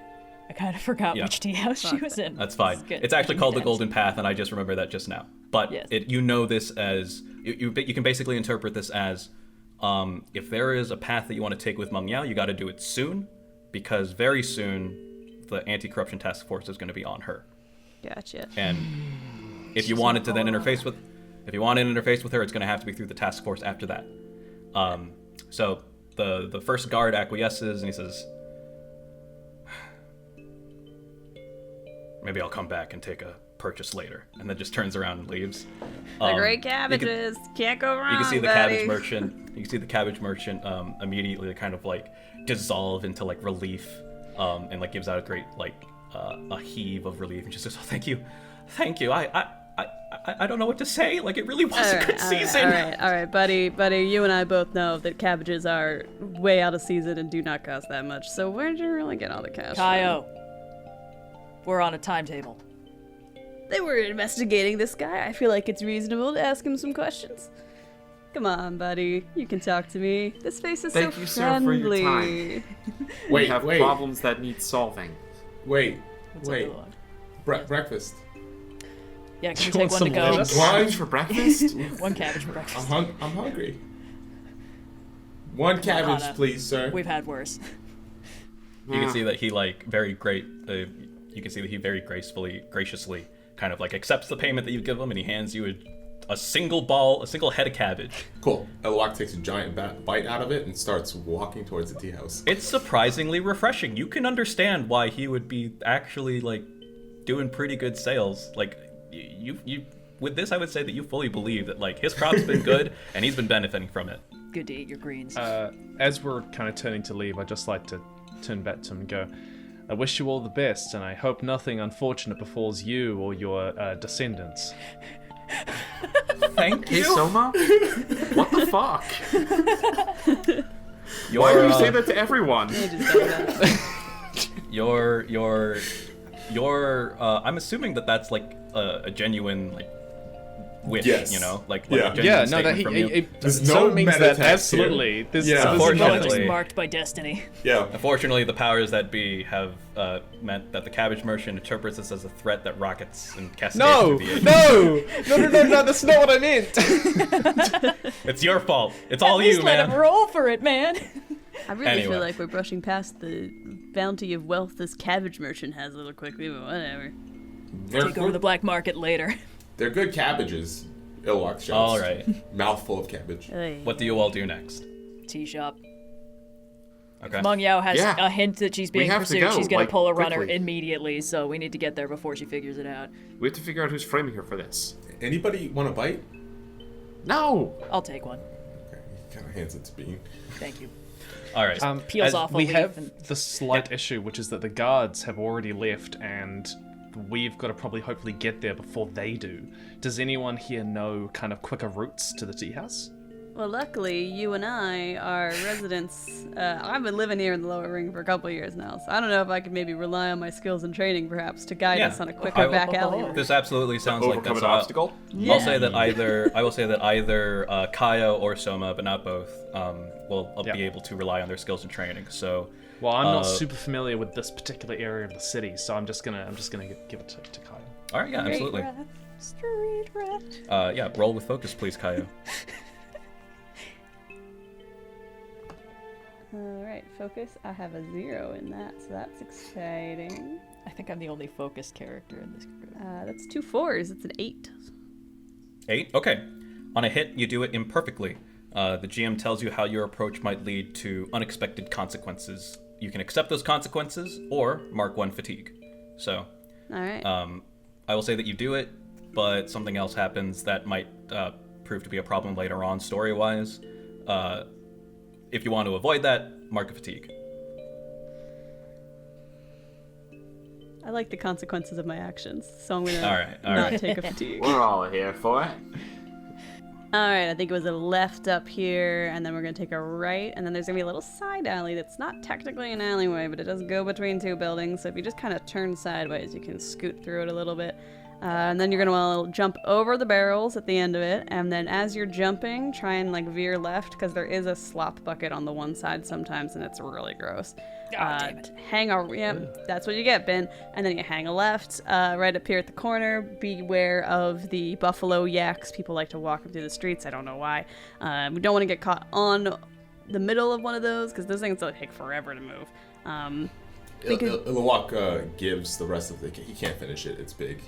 I kind of forgot Yeah. which tea house she was in. That's fine. good. It's actually Good called the times. Golden Path, and I just remember that just now. But Yes. you know this as you can basically interpret this as if there is a path that you want to take with Meng Yao, you got to do it soon, because very soon the anti-corruption task force is going to be on her. Gotcha. And if you wanted to then interface with her, it's going to have to be through the task force after that. So the first guard acquiesces and he says, "Maybe I'll come back and take a purchase later," and then just turns around and leaves. The great you can- cabbages. Can't go wrong, You can see the buddy. cabbage merchant. You can see the cabbage merchant immediately kind of like dissolve into like relief, and like gives out a great like a heave of relief, and just says, "Oh, thank you. I don't know what to say. Like it really was a good season." All right, buddy. You and I both know that cabbages are way out of season and do not cost that much. So where did you really get all the cash? Kayo, we're on a timetable. They were investigating this guy. I feel like it's reasonable to ask him some questions. Come on, buddy. You can talk to me. This face is Thank so you, sir, for your friendly. time. We Wait, have wait, problems that need solving. wait, What's wait. up, Iluak? Breakfast. Yeah, can You we want take one to some go? lettuce? Cabbage for breakfast? One cabbage for breakfast. I'm hungry. One cabbage, Hanna. please, sir. We've had worse. You can see that he like very great. You can see that he very graciously kind of like accepts the payment that you give him, and he hands you a single head of cabbage. Cool. Iluak takes a giant bite out of it and starts walking towards the tea house. It's surprisingly refreshing. You can understand why he would be actually like doing pretty good sales. Like you with this, I would say that you fully believe that like his crop's been good and he's been benefiting from it. Good to eat your greens. As we're kind of turning to leave, I'd just like to turn back to him and go, "I wish you all the best, and I hope nothing unfortunate befalls you or your descendants." Thank Hey, you. Soma? What the fuck? Your, Why do you say that to everyone? You just say that. your I'm assuming that that's like a genuine like wish, Yes. you know, like Yeah. a genuine Yeah, no, statement that from you. There's so no means meta that text here. absolutely. This, Yeah. this is Unfortunately. Just nothing. marked by destiny. Yeah. Unfortunately, the powers that be have meant that the cabbage merchant interprets this as a threat that rockets and cascades No, through the air. no, that's not what I meant. It's your fault. It's At all least you, let man. him roll for it, man. I really Anyway. feel like we're brushing past the bounty of wealth this cabbage merchant has a little quickly, but whatever. They're Take over the black market later. They're good cabbages. Iluak shouts. All right. Mouthful of cabbage. Hey. What do you all do next? Tea shop. Okay. Meng Yao has Yeah. a hint that she's We being have to pursued. go, She's gonna like, pull a runner quickly. immediately, so we need to get there before she figures it out. We have to figure out who's framing her for this. Anybody want a bite? No! I'll take one. Okay, he kind of hands it to Bean. Thank you. All right. Peels as off a we leaf have and- the slight issue, which is that the guards have already left, and we've got to probably hopefully get there before they do. Does anyone here know kind of quicker routes to the tea house? Well, luckily, you and I are residents. I've been living here in the lower ring for a couple of years now, so I don't know if I could maybe rely on my skills and training, perhaps, to guide Yeah. us on a quicker back alley. This absolutely sounds like Overcome that's an obstacle? I'll say that either Kayo or Soma, but not both, will Yeah. be able to rely on their skills and training. So, Well, I'm not Uh, super familiar with this particular area of the city, so I'm just gonna give it to Kayo. all right, yeah, absolutely. Street rat. Yeah, roll with focus, please, Kayo. Alright, focus. I have a 0 in that, so that's exciting. I think I'm the only focused character in this group. That's 2 4s. It's an 8. 8. Okay. On a hit, you do it imperfectly. The GM tells you how your approach might lead to unexpected consequences. You can accept those consequences or mark 1 fatigue. So, Alright. I will say that you do it, but something else happens that might prove to be a problem later on story-wise. If you want to avoid that, mark a fatigue. I like the consequences of my actions, so I'm gonna All not right. take a fatigue. We're all here for it. Alright, I think it was a left up here, and then we're gonna take a right, and then there's gonna be a little side alley that's not technically an alleyway, but it does go between 2 buildings, so if you just kind of turn sideways, you can scoot through it a little bit. And then you're gonna want to jump over the barrels at the end of it, and then as you're jumping, try and like veer left, because there is a slop bucket on the one side sometimes, and it's really gross. Damn it. Hang a that's what you get, Binh. And then you hang a left, right up here at the corner. Beware of the buffalo yaks. People like to walk them through the streets. I don't know why. We don't want to get caught on the middle of one of those, because those things will take forever to move. Iluak gives the rest of the... He can't finish it. It's big.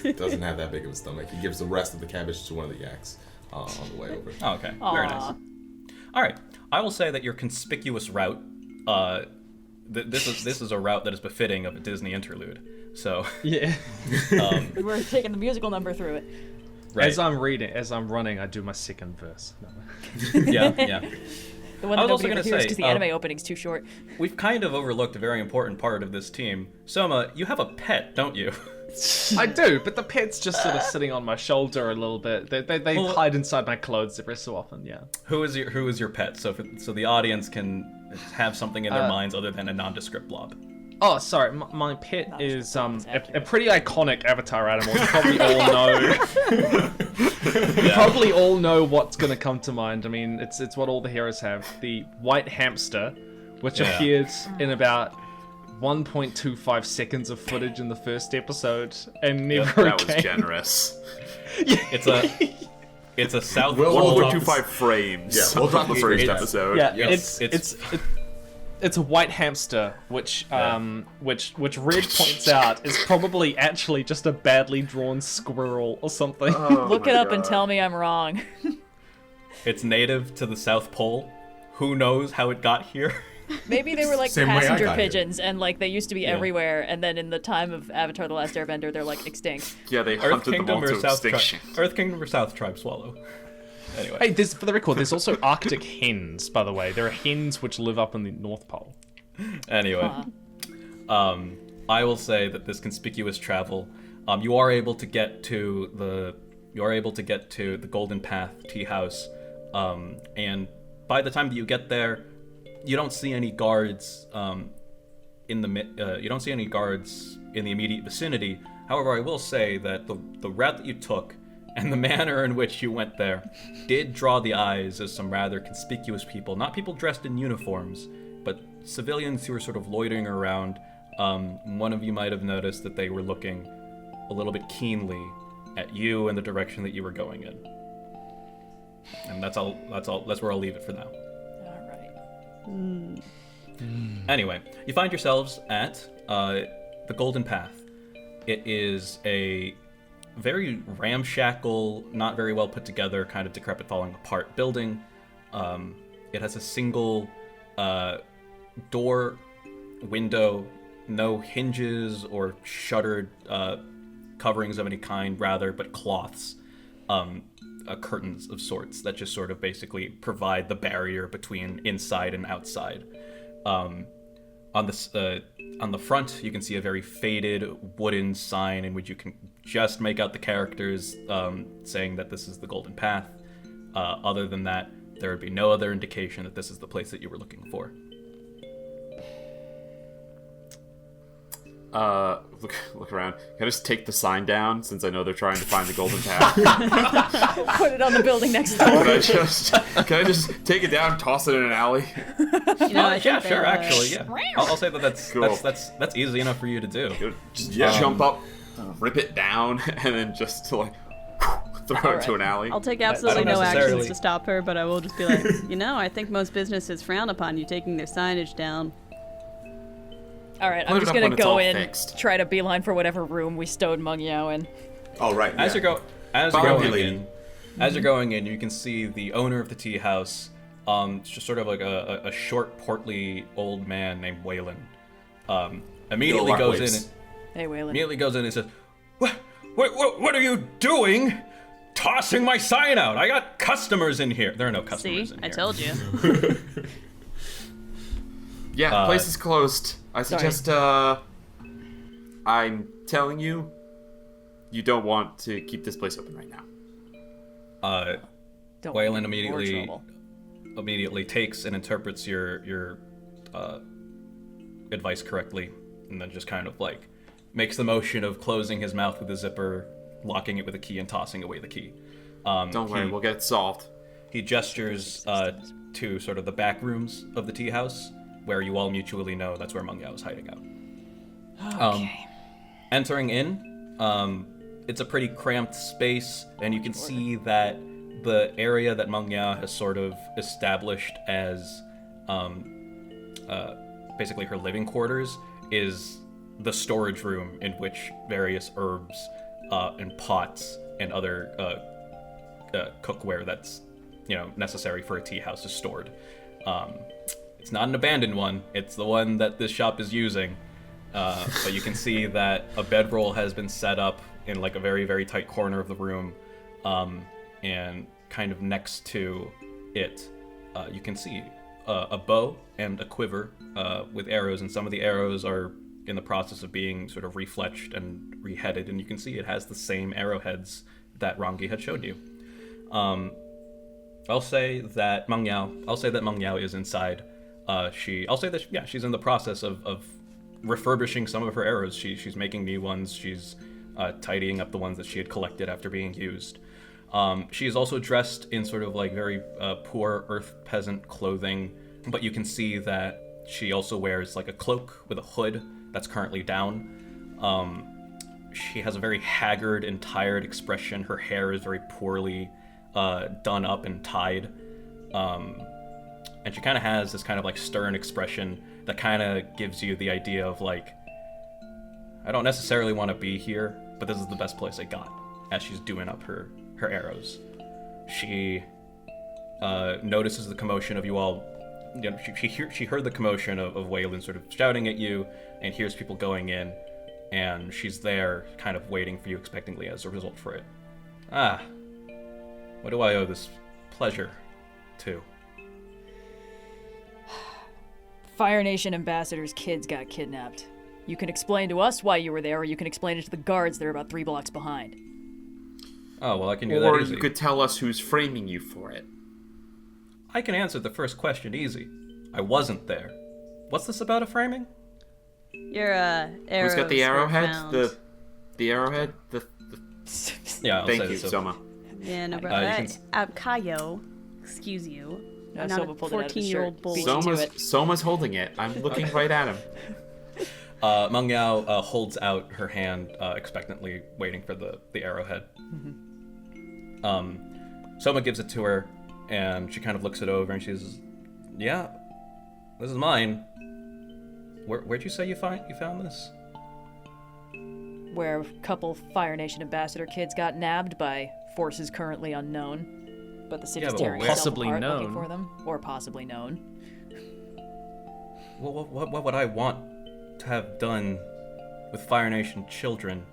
He doesn't have that big of a stomach. He gives the rest of the cabbage to one of the yaks on the way over. Oh, okay. Very nice. Aw. All right. I will say that your conspicuous route, this is a route that is befitting of a Disney interlude. So, Yeah. We're taking the musical number through it. right. As I'm running, I do my second verse. yeah, yeah. The one I that was also nobody gonna ever hears say, because the anime opening's too short. We've kind of overlooked a very important part of this team. Soma, you have a pet, don't you? I do, but the pet's just sort of sitting on my shoulder a little bit. They Well, hide inside my clothes every so often. Yeah. Who is your pet? So the audience can have something in their minds other than a nondescript blob. Oh, sorry. My pet Not is just a pretty iconic Avatar animal. You probably all know. You probably all know what's gonna come to mind. I mean, it's what all the heroes have. The white hamster, which Yeah. appeared in about 1.25 seconds of footage in the first episode, and never That was again. generous. It's a South We'll Pole. drop 1.25 frames. Yeah, we'll drop the the first grades. episode. Yeah, Yes, it's a white hamster, which Red points out is probably actually just a badly drawn squirrel or something. Look it up and tell me I'm wrong. It's native to the South Pole. Who knows how it got here? Maybe they were like Same way I passenger got here. pigeons, and like they used to be everywhere, and then in the time of Avatar: The Last Airbender, they're like extinct. Yeah, they Earth hunted them Kingdom all or to South Tribe? extinction. Earth Kingdom or South Tribe Swallow? Anyway. Hey, for the record, there's also Arctic hens, by the way. There are hens which live up in the North Pole. Anyway, I will say that this conspicuous travel, you are able to get to you're able to get to the Golden Path teahouse, and by the time that you get there, you don't see any guards in the immediate vicinity. However, I will say that the route that you took and the manner in which you went there did draw the eyes of some rather conspicuous people. Not people dressed in uniforms, but civilians who were sort of loitering around. One of you might have noticed that they were looking a little bit keenly at you and the direction that you were going in. And that's where I'll leave it for now. All right. Anyway, you find yourselves at the Golden Path. It is a very ramshackle, not very well put together, kind of decrepit, falling apart building. It has a single door, window, no hinges or shuttered coverings of any kind, rather, but cloths, curtains of sorts that just sort of basically provide the barrier between inside and outside. On the front, you can see a very faded wooden sign in which you can just make out the characters saying that this is the Golden Path. Other than that, there would be no other indication that this is the place that you were looking for. Look around. Can I just take the sign down since I know they're trying to find the Golden Path? Put it on the building next door. Can I just take it down, toss it in an alley? Yeah, sure. Actually, yeah. I'll say that that's Cool. that's easy enough for you to do. Just jump up, rip it down, and then just like throw it to an alley. I'll take absolutely no necessarily- actions to stop her, but I will just be like, I think most businesses frown upon you taking their signage down. All right, Put I'm it just up gonna when it's go all in, fixed. try to beeline for whatever room we stowed Meng Yao in. Oh, right. As yeah. you're going in, you can see the owner of the tea house. It's just sort of like a short, portly old man named Waylon. Immediately Iluak goes waves. in. Hey, Waylon. Immediately goes in and says, "What are you doing? Tossing my sign out! I got customers in here. There are no customers See, in I here." told you. Yeah, place is closed. I suggest, I'm telling you, you don't want to keep this place open right now. Don't Waylon want any more trouble. immediately takes and interprets your advice correctly, and then just kind of like makes the motion of closing his mouth with a zipper, locking it with a key, and tossing away the key. Don't worry, we'll get it solved. He gestures to sort of the back rooms of the tea house, where you all mutually know that's where Meng Yao is hiding out. Okay. Entering in, it's a pretty cramped space, and you can see that the area that Meng Yao has sort of established as basically her living quarters is the storage room in which various herbs and pots and other cookware that's necessary for a tea house is stored. It's not an abandoned one. It's the one that this shop is using. But you can see that a bedroll has been set up in like a very, very tight corner of the room. And kind of next to it, you can see a bow and a quiver with arrows. And some of the arrows are in the process of being sort of refletched and reheaded. And you can see it has the same arrowheads that Rangi had showed you. I'll say that Meng Yao is inside. She's in the process of refurbishing some of her arrows. She's making new ones. She's tidying up the ones that she had collected after being used. She is also dressed in sort of like very poor earth peasant clothing, but you can see that she also wears like a cloak with a hood that's currently down. She has a very haggard and tired expression. Her hair is very poorly done up and tied. And she kind of has this kind of like stern expression that kind of gives you the idea of like, I don't necessarily want to be here, but this is the best place I got, as she's doing up her arrows. She notices the commotion of you all. She heard the commotion of Waylon sort of shouting at you, and hears people going in, and she's there kind of waiting for you expectantly as a result for it. What do I owe this pleasure to? Fire Nation ambassador's kids got kidnapped. You can explain to us why you were there, or you can explain it to the guards that are about 3 blocks behind. Oh, well, I can do that Or easy. you could tell us who's framing you for it. I can answer the first question easy. I wasn't there. What's this about a framing? Your arrows Who's got the were arrowhead? found. The arrowhead? Yeah, I'll Thank say you, so. Soma. Yeah, no you problem. can Kayo, excuse you. No, I'm not Soma a pulled it out of his 14-year-old shirt. bull. Beat you to it. Soma's holding it. I'm looking right at him. Meng Yao holds out her hand, expectantly waiting for the arrowhead. Soma gives it to her, and she kind of looks it over, and she says, "Yeah, this is mine. Where'd you say you found this?" Where a couple Fire Nation ambassador kids got nabbed by forces currently unknown, but the city's Yeah, but tearing where- itself Possibly apart known. looking for them, or possibly known. Well, what would I want to have done with Fire Nation children?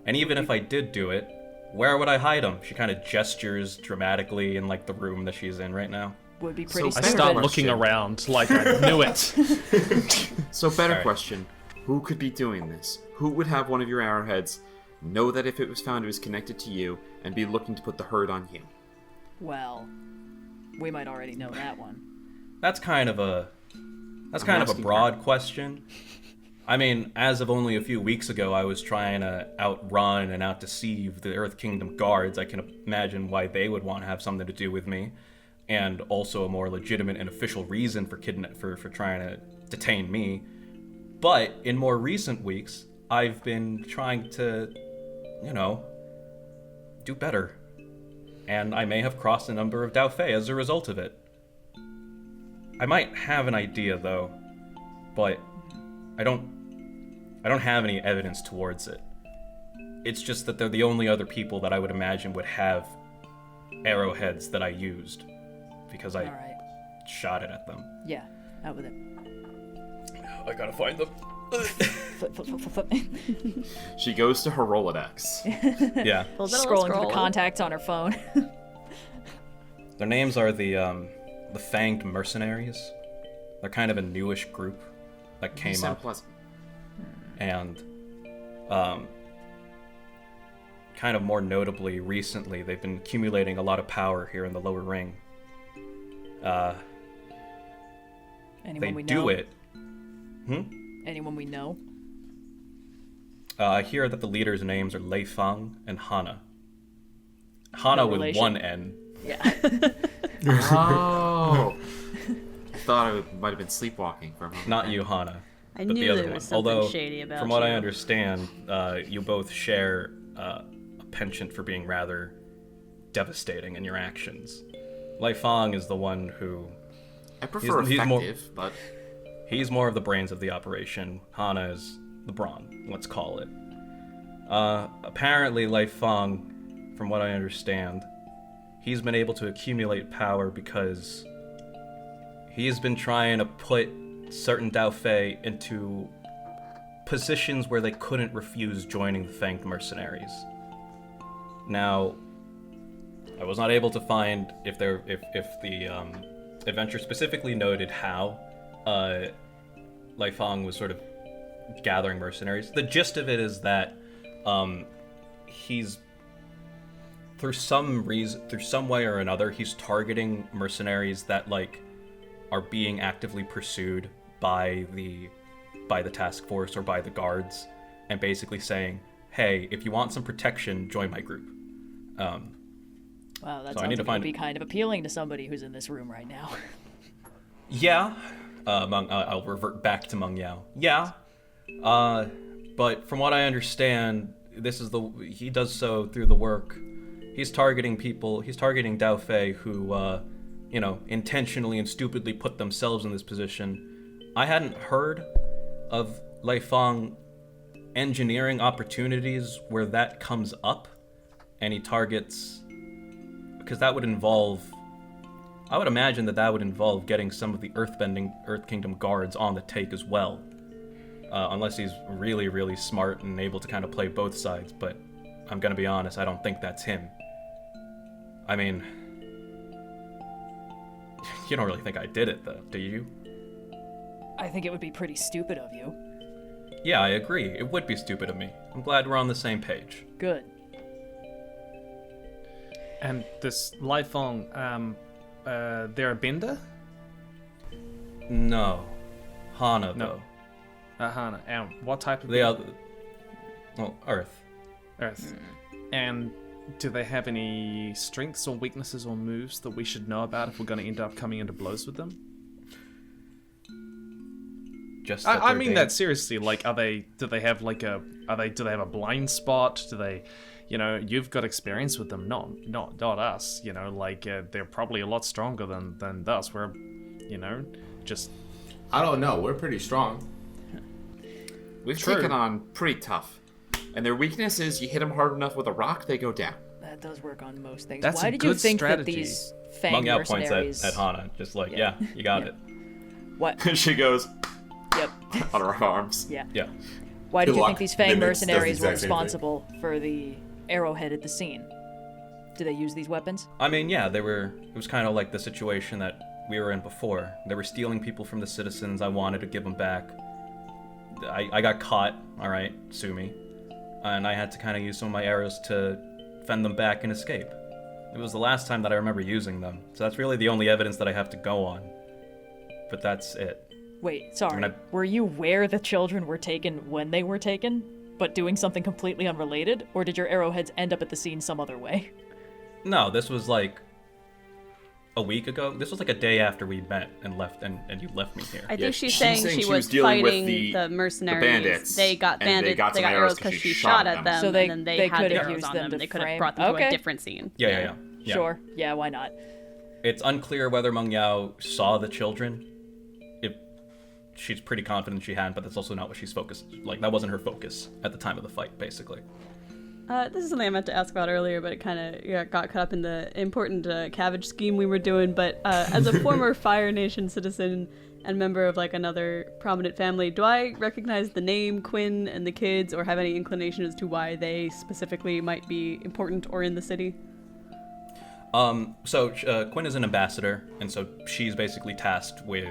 And even if I did do it, where would I hide them? She kind of gestures dramatically in like the room that she's in right now. Would be pretty So I Better stupid. start question. looking around like I knew it. So, better Alright. question. Who could be doing this? Who would have one of your arrowheads, know that if it was found it was connected to you, and be looking to put the hurt on you? Well, we might already know that one. That's kind of a asking broad question. I mean, as of only a few weeks ago, I was trying to outrun and outdeceive the Earth Kingdom guards. I can imagine why they would want to have something to do with me, and also a more legitimate and official reason for trying to detain me. But in more recent weeks, I've been trying to, do better. And I may have crossed a number of Dao Fei as a result of it. I might have an idea, though, but I don't have any evidence towards it. It's just that they're the only other people that I would imagine would have arrowheads that I used, because I Alright. shot it at them. Yeah, out with it. I gotta find them. Flip, flip, flip, flip, flip. She goes to her Rolodex. Yeah. Pulls out a Scrolling scroll. through the contacts on her phone. Their names are the Fanged Mercenaries. They're kind of a newish group that came Sound up, pleasant. and kind of more notably recently, they've been accumulating a lot of power here in the lower ring. Anyone They we do know? it. Anyone we know? I hear that the leaders' names are Lei Fang and Hanna. Hanna No with relation? one N. Yeah. Oh! I thought it might have been sleepwalking for a moment. Not you, Hanna. I but knew the other there one. was something Although, shady about from what I you. understand, you both share a penchant for being rather devastating in your actions. Lei Fang is the one who... I prefer he's more- effective, but He's more of the brains of the operation. Hanna is the brawn, let's call it. Apparently, Lei Fang, from what I understand, he's been able to accumulate power because he's been trying to put certain Dao Fei into positions where they couldn't refuse joining the Fanged Mercenaries. Now, I was not able to find if the adventure specifically noted how Lei Fang was sort of gathering mercenaries. The gist of it is that he's through some way or another, he's targeting mercenaries that are being actively pursued by the task force or by the guards, and basically saying, "Hey, if you want some protection, join my group." Wow, that So I sounds need to like it would find- be kind of appealing to somebody who's in this room right now. Yeah. I'll revert back to Meng Yao. Yeah. But from what I understand, he does so through the work. He's targeting people, he's targeting Dao Fei who, intentionally and stupidly put themselves in this position. I hadn't heard of Lei Fang engineering opportunities where that comes up, and he targets... Because that would involve... I would imagine that would involve getting some of the Earth Kingdom guards on the take as well. Unless he's really, really smart and able to kind of play both sides, but I'm gonna be honest, I don't think that's him. I mean... You don't really think I did it, though, do you? I think it would be pretty stupid of you. Yeah, I agree. It would be stupid of me. I'm glad we're on the same page. Good. And this lifelong, they're a bender? No. Hanna, No. though. Hanna. And what type of They are... Well, Earth. Earth? And do they have any strengths or weaknesses or moves that we should know about if we're going to end up coming into blows with them? Just I mean that seriously. Like, do they have like do they have a blind spot? Do they, you've got experience with them, not us. They're probably a lot stronger than us. We're, just. I don't know. We're pretty strong. We've True. taken on pretty tough. And their weakness is you hit them hard enough with a rock, they go down. That does work on most things. That's Why a did you good think strategy. that these Fang Mung Yao points mercenaries... at Hanna, just like, yeah, you got Yeah. it. What? She goes Yep. on her arms. Yeah. Yeah. Why did you Iluak think these Fang mimics, does the mercenaries were exact same thing. responsible for the arrowhead at the scene? Do they use these weapons? I mean, yeah, it was kind of like the situation that we were in before. They were stealing people from the citizens. I wanted to give them back. I got caught, all right, sue me. And I had to kind of use some of my arrows to fend them back and escape. It was the last time that I remember using them. So that's really the only evidence that I have to go on. But that's it. Wait, sorry. I mean, Were you where the children were taken when they were taken, but doing something completely unrelated? Or did your arrowheads end up at the scene some other way? No, this was like a week ago. This was like a day after we met and left, and you left me here. I think Yeah, she's she's saying saying she she was was dealing with fighting the mercenaries. bandits, They got and they bandits. got They some got arrows arrows 'cause because she she shot shot at them. them, So and then they had could the have arrows used on them them. to They could have frame- brought them to okay. a different scene. Yeah. Sure. Yeah, why not? It's unclear whether Meng Yao saw the children. She's pretty confident she hadn't, but that's also not what she's focused. Like, that wasn't her focus at the time of the fight, basically. This is something I meant to ask about earlier, but it kind of got caught up in the important cabbage scheme we were doing. But as a former Fire Nation citizen and member of like another prominent family, do I recognize the name Quinn and the kids, or have any inclination as to why they specifically might be important or in the city? Quinn is an ambassador, and so she's basically tasked with,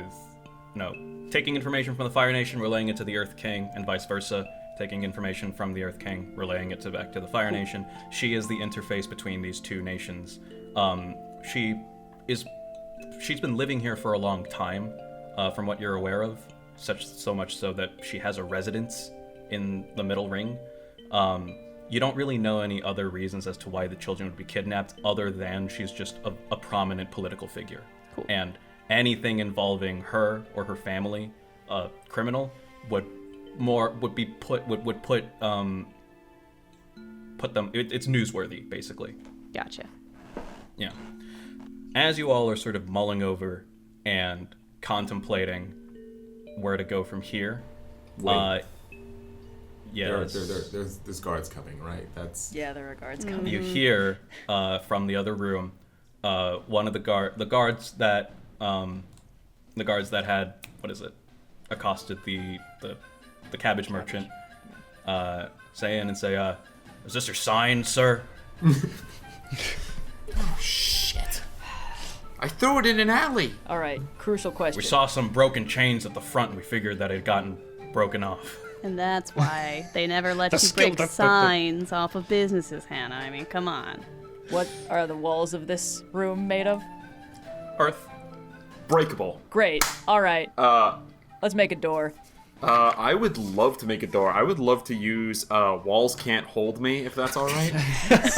taking information from the Fire Nation, relaying it to the Earth King, and vice versa. Taking information from the Earth King, relaying it back to the Fire Nation. She is the interface between these two nations. She's been living here for a long time, from what you're aware of. So much so that she has a residence in the Middle Ring. You don't really know any other reasons as to why the children would be kidnapped, other than she's just a prominent political figure. Cool. And anything involving her or her family, criminal, would put them. It's newsworthy, basically. Gotcha. Yeah. As you all are sort of mulling over and contemplating where to go from here, Wait. yes, There's guards coming, right? That's Yeah, there are guards coming. you hear from the other room, one of the guards that had, what is it, accosted the cabbage merchant, say in and say, is this your sign, sir? Oh, shit. I threw it in an alley. All right, crucial question. We saw some broken chains at the front, and we figured that it had gotten broken off. And that's why they never let you break signs off of businesses, Hannah. I mean, come on. What are the walls of this room made of? Earth. Breakable. Great. All right. Let's make a door. I would love to make a door. I would love to use walls can't hold me, if that's all right.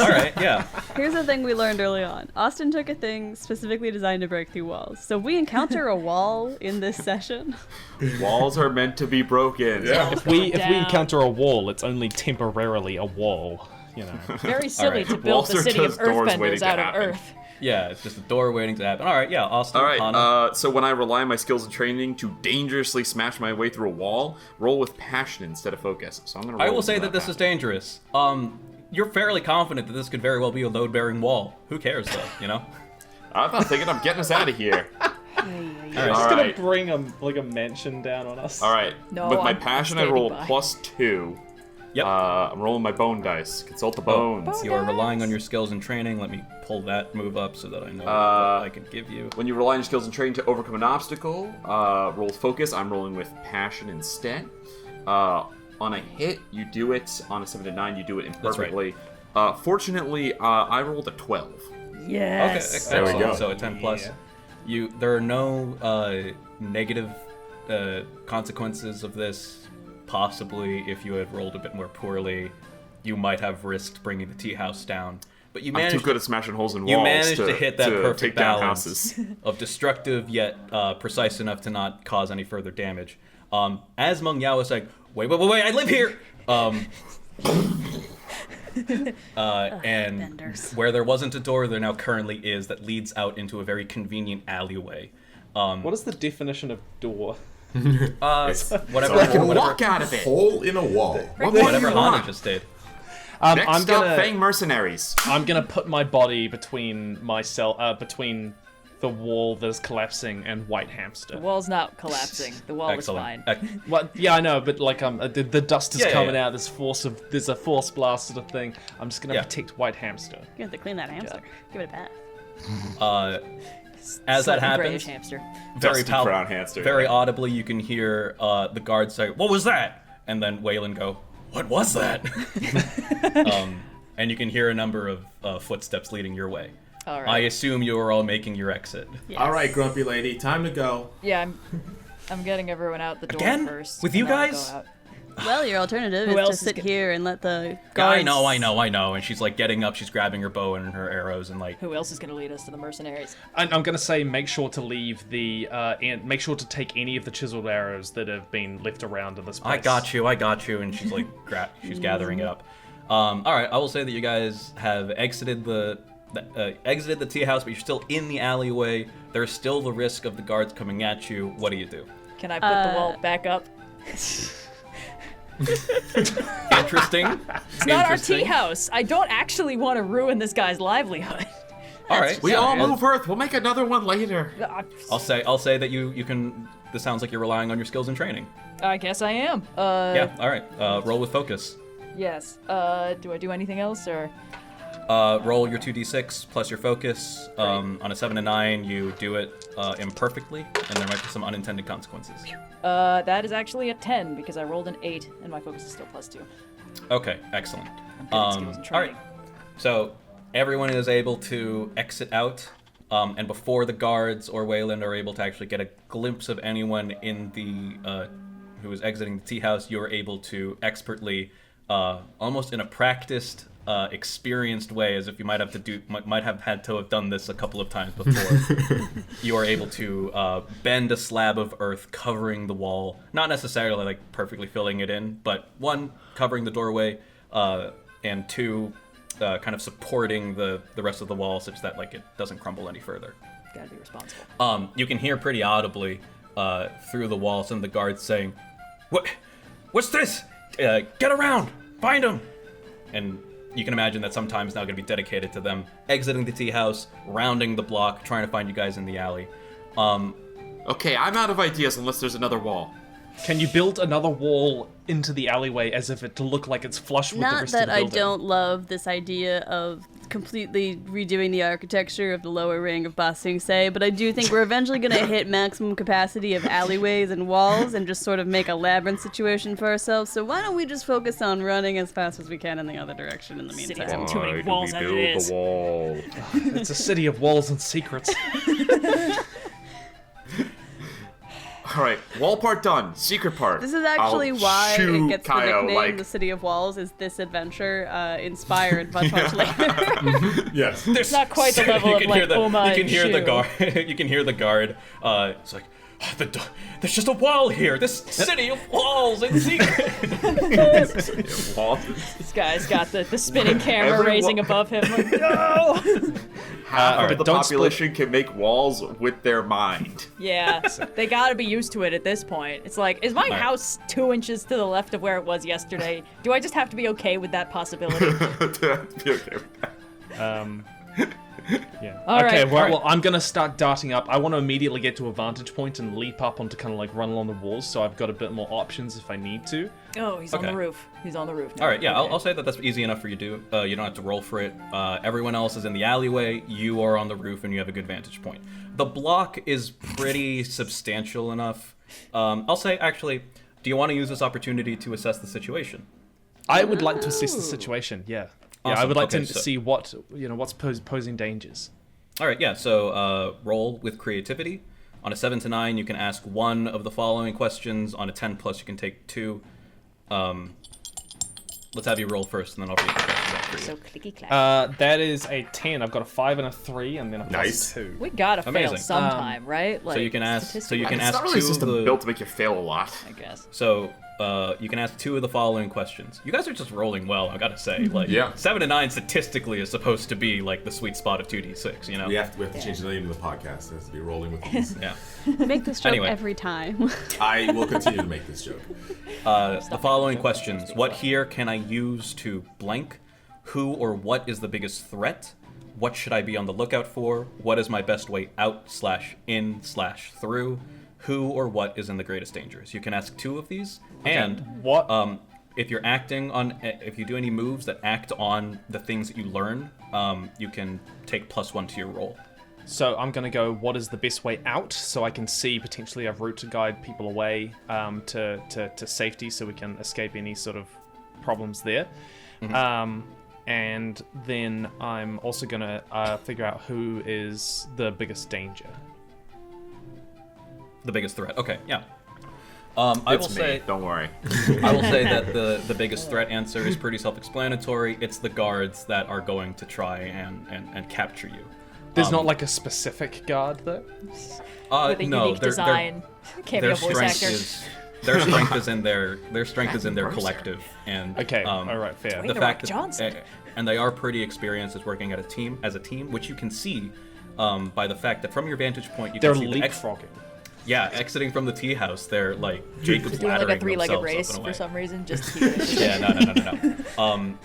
All right, yeah. Here's the thing we learned early on. Austin took a thing specifically designed to break through walls. So if we encounter a wall in this session, Walls are meant to be broken. Yeah. If we down. encounter a wall, it's only temporarily a wall. Very silly right. to build the Walls are city of just doors waiting Earthbenders to out of happen. Earth. Yeah, it's just a door waiting to happen. All right, yeah, Austin, All right, Hanna. so when I rely on my skills and training to dangerously smash my way through a wall, roll with passion instead of focus. So I'm gonna. I roll will say with that this is passion. dangerous. You're fairly confident that this could very well be a load-bearing wall. Who cares, though, I'm not thinking I'm getting us out of here. All It's right. All gonna right. bring a mansion down on us. All right. No, with my I'm passion, I standing roll by. +2. Yep. I'm rolling my bone dice. Consult the bones. You are relying on your skills and training. Let me pull that move up so that I know what I can give you. When you rely on your skills and training to overcome an obstacle, roll with focus. I'm rolling with passion instead. On a hit, you do it. On a 7 to 9, you do it That's right. imperfectly. Fortunately, I rolled a 12. Yes. Okay, There we excellent. go. So a 10 plus. There are no negative consequences of this. Possibly, if you had rolled a bit more poorly, you might have risked bringing the tea house down. But you I'm managed. too good at smashing holes in walls. You managed to hit that perfect take down balance houses. of destructive yet precise enough to not cause any further damage. As Meng Yao was like, wait, I live here! And benders. where there wasn't a door, there now currently is that leads out into a very convenient alleyway. What is the definition of door? Whatever, Walk out of it. Hole in a wall. What more do whatever you Hanna want? just did. Next I'm up, gonna Fang mercenaries. I'm gonna put my body between between the wall that is collapsing and White Hamster. The wall's not collapsing. The wall Excellent. is fine. Well, yeah, I know, but like the dust is Yeah, coming yeah. out. There's a force blast sort of thing. I'm just gonna Yeah. protect White Hamster. You have to clean that hamster. Give it a bath. As that Slightly happens, grayish hamster. very Dusty brown hamster, very yeah. audibly, you can hear the guard say, "What was that?" And then Waylon go, "What was that?" And you can hear a number of footsteps leading your way. All right. I assume you are all making your exit. Yes. All right, grumpy lady, time to go. Yeah, I'm getting everyone out the door Again? first. With and you then I'll guys? go out. Well, your alternative Who is else to is sit gonna- here and let the Yeah, guards... I know. And she's like getting up, she's grabbing her bow and her arrows and like, Who else is going to lead us to the mercenaries? I'm gonna say make sure to leave the and make sure to take any of the chiseled arrows that have been left around in this place. I got you. And she's like, she's gathering it up. All right, I will say that you guys have exited the tea house, but you're still in the alleyway. There's still the risk of the guards coming at you. What do you do? Can I put the wall back up? Interesting. It's not our tea house. I don't actually want to ruin this guy's livelihood. All right. We yeah, all yeah. move Earth. We'll make another one later. I'll say that you can. This sounds like you're relying on your skills and training. I guess I am. Yeah. All right. Roll with focus. Yes. Do I do anything else or? Roll your 2d6 plus your focus. On a 7 to 9, you do it imperfectly, and there might be some unintended consequences. That is actually a 10 because I rolled an 8 and my focus is still +2. Okay. Excellent. Good at skills and All training. right. So everyone is able to exit out, and before the guards or Wayland are able to actually get a glimpse of anyone in the who is exiting the tea house, you are able to expertly, almost in a practiced, experienced way, as if you might have had to have done this a couple of times before. You are able to bend a slab of earth covering the wall, not necessarily like perfectly filling it in, but one, covering the doorway, and two, kind of supporting the rest of the wall such that like it doesn't crumble any further. Gotta be responsible. You can hear pretty audibly through the wall some of the guards saying, What's this? Get around! Find him!" And you can imagine that some time is now going to be dedicated to them exiting the tea house, rounding the block, trying to find you guys in the alley. Okay, I'm out of ideas unless there's another wall. Can you build another wall into the alleyway as if it to look like it's flush with the Not rest that of the I building? don't love this idea of completely redoing the architecture of the lower ring of Ba Sing Se, but I do think we're eventually going to hit maximum capacity of alleyways and walls and just sort of make a labyrinth situation for ourselves. So why don't we just focus on running as fast as we can in the other direction in the Cities meantime? have too many walls as it is. wall? It's a city of walls and secrets. All right, wall part done. Secret part. This is actually I'll why it shoo gets the Kayo, nickname like, the City of Walls, is this adventure inspired much later. Yes. It's not quite the level of like Oma you can and hear the Shu. guard. You can hear the guard. It's like, there's just a wall here. This city of walls and secret. wall. This guy's got the spinning camera Every raising wa- above him. Like, no! Half alright, of the don't population can make walls with their mind. Yeah, they gotta be used to it at this point. It's like, is my Alright. house 2 inches to the left of where it was yesterday? Do I just have to be okay with that possibility? To be okay with that. Yeah. All okay, right. well, I'm gonna start darting up. I want to immediately get to a vantage point and leap up onto kind of like run along the walls, so I've got a bit more options if I need to. Oh, he's on the Okay. roof. He's on the roof now. All right, yeah, Okay. I'll say that that's easy enough for you to do. You don't have to roll for it. Everyone else is in the alleyway. You are on the roof, and you have a good vantage point. The block is pretty substantial enough. I'll say, actually, do you want to use this opportunity to assess the situation? I would like to assess the situation. Yeah. Yeah, I Awesome. would like Okay, to so- see what's posing dangers. All right, yeah. So roll with creativity. On a 7 to 9, you can ask one of the following questions. On a 10 plus, you can take two. Let's have you roll first, and then I'll read the questions out for you. So clicky clack. That is a 10. I've got a 5 and a 3, and then a Nice. +2. We gotta fail Amazing. sometime, right? Like, so you can ask. So you can It's ask not really a two of system the. built to make you fail a lot. I guess. So you can ask two of the following questions. You guys are just rolling well, I gotta say. Like Yeah. 7 to 9 statistically is supposed to be like the sweet spot of 2d6. You know. We have to change the name of the podcast. It has to be Rolling with These. Yeah. Make this joke Anyway. every time. I will continue to make this joke. The following questions: what here can I use to blank? Who or what is the biggest threat? What should I be on the lookout for? What is my best way out/in/through? Who or what is in the greatest dangers? You can ask two of these, and What? if you're acting on, if you do any moves that act on the things that you learn, you can take +1 to your roll. So I'm going to go, what is the best way out, so I can see potentially a route to guide people away to safety, so we can escape any sort of problems there. And then I'm also going to figure out who is the biggest danger. The biggest threat. Okay, yeah. I will It's me. say. Don't worry. I will say that the biggest threat answer is pretty self-explanatory. It's the guards that are going to try and capture you. There's not like a specific guard, though? With a No, unique design. Cameo their voice strength actor. is their strength is in their collective and Okay, alright, fair. the Dwayne fact The that Rock Johnson. and they are pretty experienced as working as a team, which you can see by the fact that from your vantage point you They're can see the leapfrogging. exiting from the teahouse. They're like Jacob's Doing like a laddering three-legged themselves race up and for away. some reason. Just to keep it. Yeah, no.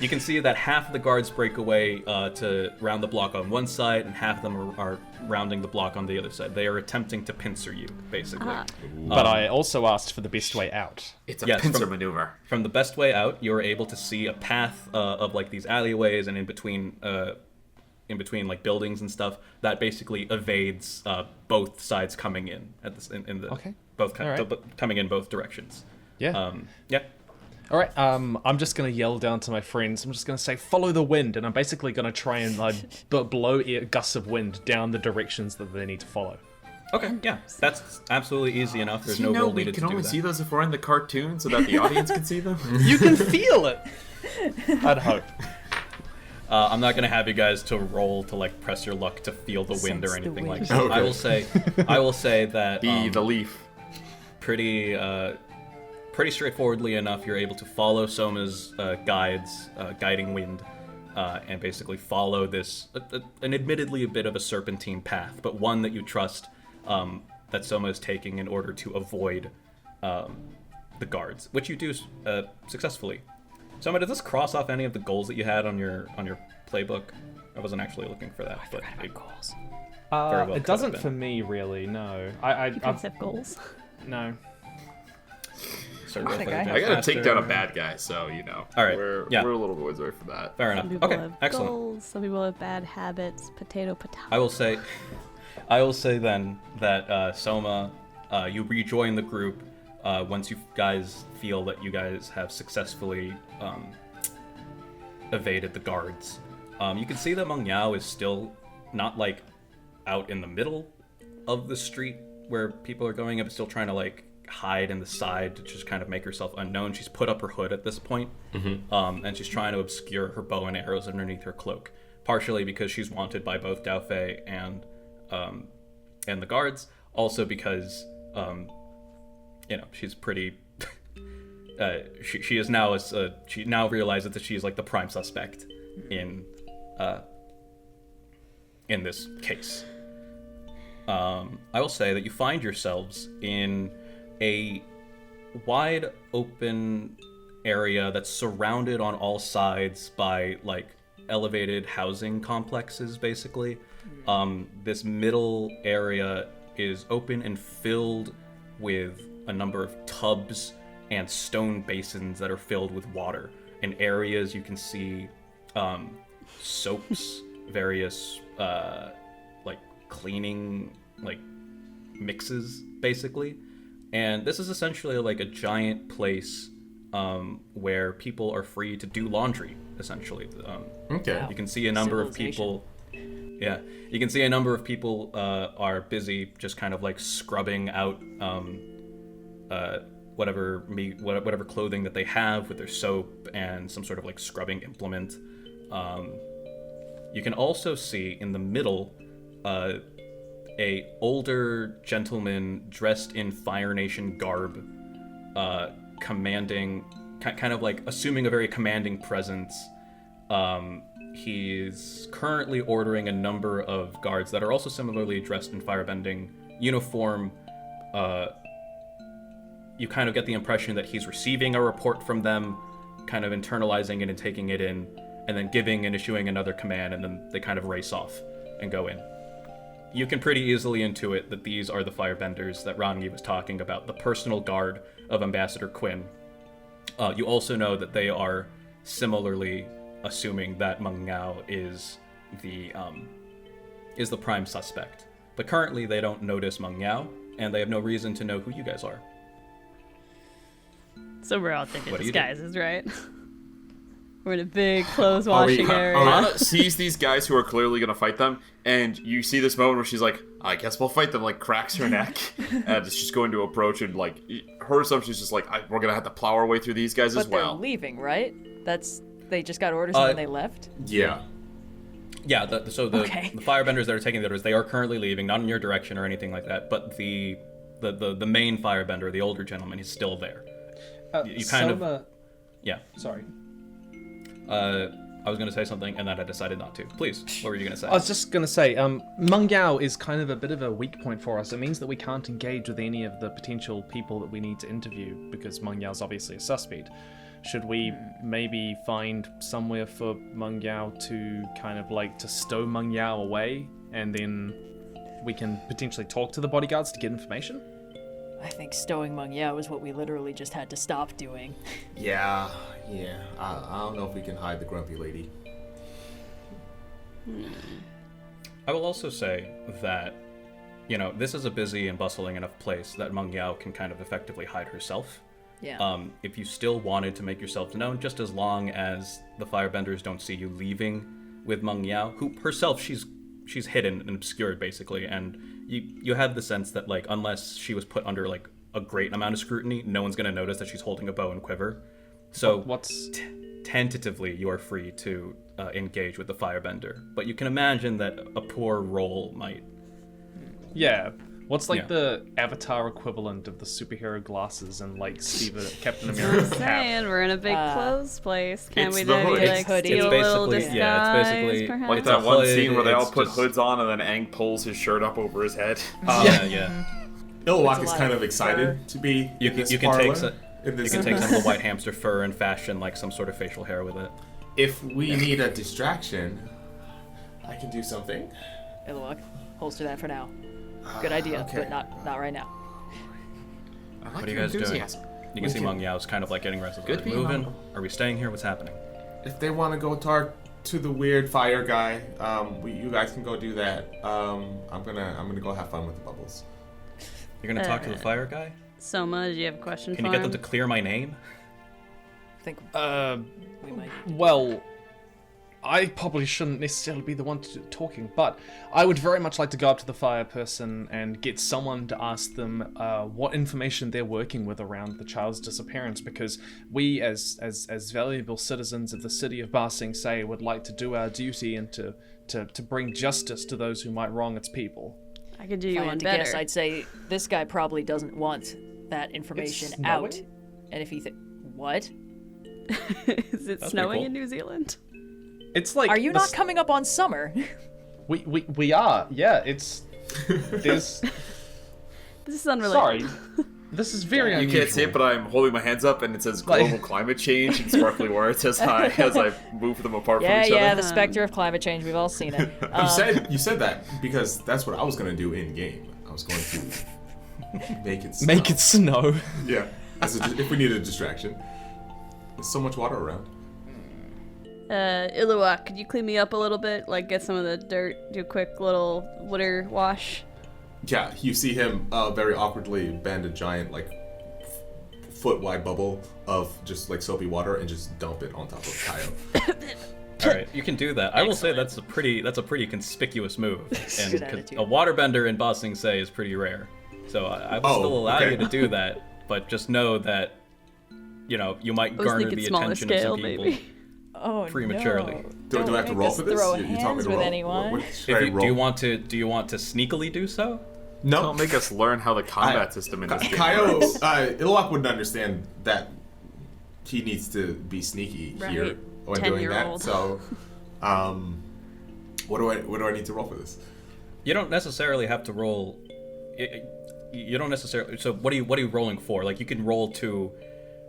You can see that half of the guards break away to round the block on one side, and half of them are rounding the block on the other side. They are attempting to pincer you, basically. But I also asked for the best way out. It's a Yes, pincer from- maneuver. From the best way out, you're able to see a path of like these alleyways and in between like buildings and stuff that basically evades both sides coming in at this in the Okay. both Alright. coming in both directions. Yeah. Yeah. All right. I'm just gonna yell down to my friends. I'm just gonna say, "Follow the wind," and I'm basically gonna try and blow gusts of wind down the directions that they need to follow. Okay. Yeah. That's absolutely easy enough. There's You no know roll we needed can to do only that. see those if we're in the cartoon so that the audience can see them. You can feel it. I'd hope. I'm not gonna have you guys to roll to like press your luck to feel the wind or Sense the anything like wind. that. Okay. I will say that The leaf. pretty straightforwardly enough, you're able to follow Soma's guiding wind, and basically follow this an admittedly a bit of a serpentine path, but one that you trust that Soma is taking in order to avoid the guards, which you do successfully. Soma, does this cross off any of the goals that you had on your playbook? I wasn't actually looking for that, but it, Goals. Very well It could doesn't have for been. me, really. No. You guys have goals. No. started I think rolling I down have. I gotta take down a faster. bad guy, so All right, we're yeah. a little bit away from that. Fair Some enough. people Okay, have excellent. goals. Some people have bad habits. Potato. I will say then that Soma, you rejoin the group once you guys feel that you guys have successfully evaded the guards. You can see that Meng Yao is still not like out in the middle of the street where people are going, but still trying to like hide in the side to just kind of make herself unknown. She's put up her hood at this point, and she's trying to obscure her bow and arrows underneath her cloak. Partially because she's wanted by both Dao Fei and the guards. Also because she's pretty. She is now she now realizes that she is like the prime suspect in this case. I will say that you find yourselves in a wide open area that's surrounded on all sides by like elevated housing complexes, basically. This middle area is open and filled with a number of tubs and stone basins that are filled with water. In areas you can see soaps, various like cleaning like mixes, basically. And this is essentially like a giant place where people are free to do laundry, essentially. Okay. You can see a number of people. Yeah, you can see a number of people are busy just kind of like scrubbing out whatever clothing that they have with their soap and some sort of like scrubbing implement. You can also see in the middle a older gentleman dressed in Fire Nation garb, commanding, kind of like assuming a very commanding presence. He's currently ordering a number of guards that are also similarly dressed in firebending uniform. You kind of get the impression that he's receiving a report from them, kind of internalizing it and taking it in, and then giving and issuing another command, and then they kind of race off and go in. You can pretty easily intuit that these are the firebenders that Rangi was talking about, the personal guard of Ambassador Quinn. You also know that they are similarly assuming that Meng Yao is the prime suspect. But currently they don't notice Meng Yao, and they have no reason to know who you guys are. So we're all thinking What do you disguises, right? We're in a big clothes washing area. Hanna sees these guys who are clearly going to fight them, and you see this moment where she's like, I guess we'll fight them, like cracks her neck, and she's going to approach, and like, her assumption is just like, we're going to have to plow our way through these guys as well. But they're leaving, right? They just got orders and then they left? Yeah. Yeah, the firebenders that are taking the orders, they are currently leaving, not in your direction or anything like that, but the main firebender, the older gentleman, is still there. You kind Soma... Yeah. Sorry. I was going to say something, and then I decided not to. Please, what were you going to say? I was just going to say, Meng Yao is kind of a bit of a weak point for us. It means that we can't engage with any of the potential people that we need to interview, because Meng Yao's obviously a suspect. Should we maybe find somewhere for Meng Yao to kind of like to stow Meng Yao away, and then we can potentially talk to the bodyguards to get information? I think stowing Meng Yao is what we literally just had to stop doing. Yeah. I don't know if we can hide the grumpy lady. I will also say that, this is a busy and bustling enough place that Meng Yao can kind of effectively hide herself. Yeah. If you still wanted to make yourself known, just as long as the firebenders don't see you leaving with Meng Yao, who herself, she's hidden and obscured basically, and you have the sense that like unless she was put under like a great amount of scrutiny, no one's going to notice that she's holding a bow and quiver. So tentatively you are free to engage with the firebender, but you can imagine that a poor roll might. Yeah. What's like the Avatar equivalent of the superhero glasses and like Captain America I'm saying we're in a big clothes place. Can It's we the hood. maybe like It's steal a little basically- disguise? yeah, it's basically- perhaps? Like that one hood, scene where they all it's put just- hoods on, and then Aang pulls his shirt up over his head. Yeah. Iluak It's is a kind lot of of excited fur. to be You in can this take parlor, some. in You this can take some of the white hamster fur and fashion like some sort of facial hair with it. If we need a distraction, I can do something. Iluak, holster that for now. Good idea, okay. but not right now. What are you guys doing? You can see Meng Yao's kind of like getting restless. Are we moving? Are we staying here? What's happening? If they want to go talk to the weird fire guy, you guys can go do that. I'm gonna go have fun with the bubbles. You're gonna talk to the fire guy? Soma, did you have a question Can for you get him? them to clear my name? I think we might. Well, I probably shouldn't necessarily be the one talking, but I would very much like to go up to the fire person and get someone to ask them what information they're working with around the child's disappearance, because we, as valuable citizens of the city of Ba Sing Se, would like to do our duty and to bring justice to those who might wrong its people. I could do If you I one had to better. guess, I'd say this guy probably doesn't want that information It's out. snowing? And if he what? Is it That's snowing pretty cool. in New Zealand? It's like Are you not coming up on summer? We are. Yeah, it's there's. This is unrelated. Sorry, this is very You unusual. can't see it, but I'm holding my hands up, and it says global climate change in sparkly words as I move them apart from each yeah, other. the specter of climate change. We've all seen it. You said that because that's what I was gonna do in game. I was going to make it snow. Make it snow. Yeah. If we need a distraction. There's so much water around. Iluak, could you clean me up a little bit? Like, get some of the dirt, do a quick little water wash? Yeah, you see him very awkwardly bend a giant, like, foot wide bubble of just like soapy water and just dump it on top of Kayo. All right, you can do that. I will say that's a pretty conspicuous move, and Good 'cause attitude. a waterbender in Ba Sing Se is pretty rare. So I will still allow okay. you to do that, but just know that you might I was garner thinking the smaller attention scale, of some people. maybe. Oh Do Prematurely. no! I Don't have to make roll us for this? Throw You taught me hands to with roll. anyone. What should I Do roll? you want to sneakily do so? No. Don't make us learn how the combat system in this game Kayo, works. Iluak wouldn't understand that he needs to be sneaky here Right. when doing that. 10-year-old. So, what do I need to roll for this? You don't necessarily have to roll. You don't necessarily. So what are you rolling for? Like you can roll to,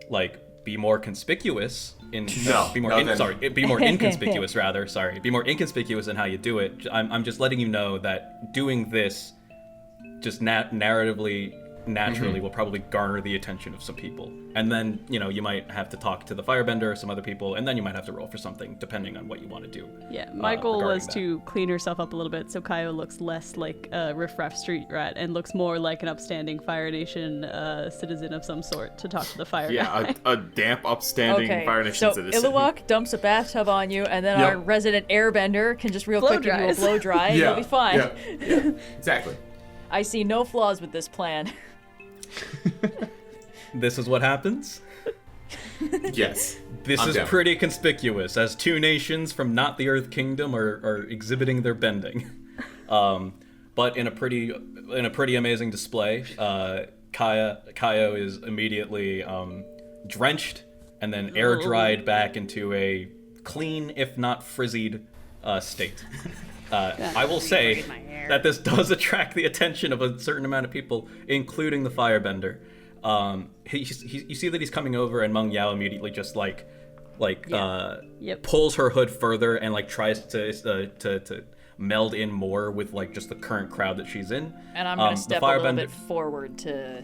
like, be more conspicuous in. No, be more. no, then- Be more inconspicuous rather. Sorry, be more inconspicuous in how you do it. I'm just letting you know that doing this, just narratively. Naturally will probably garner the attention of some people, and then you might have to talk to the firebender or some other people, and then you might have to roll for something depending on what you want to do. Yeah, my goal regarding was that. to clean herself up a little bit so Kayo looks less like a riffraff street rat and looks more like an upstanding Fire Nation citizen of some sort to talk to the fire guy. Yeah, a damp, upstanding Okay, Fire Nation so citizen. Iluak dumps a bathtub on you, and then Yep. our resident airbender can just real Blow quick give you a dries. blow dry, and you'll be fine. Yeah, exactly. I see no flaws with this plan. This is what happens. Yes. This I'm is down. pretty conspicuous as two nations from not the Earth Kingdom are exhibiting their bending. But in a pretty amazing display, Kayo is immediately drenched and then air dried back into a clean, if not frizzied, state. I will say that this does attract the attention of a certain amount of people, including the firebender. You see that he's coming over, and Meng Yao immediately just Yep. pulls her hood further and like tries to meld in more with like just the current crowd that she's in. And I'm gonna The step a little firebender- bit forward to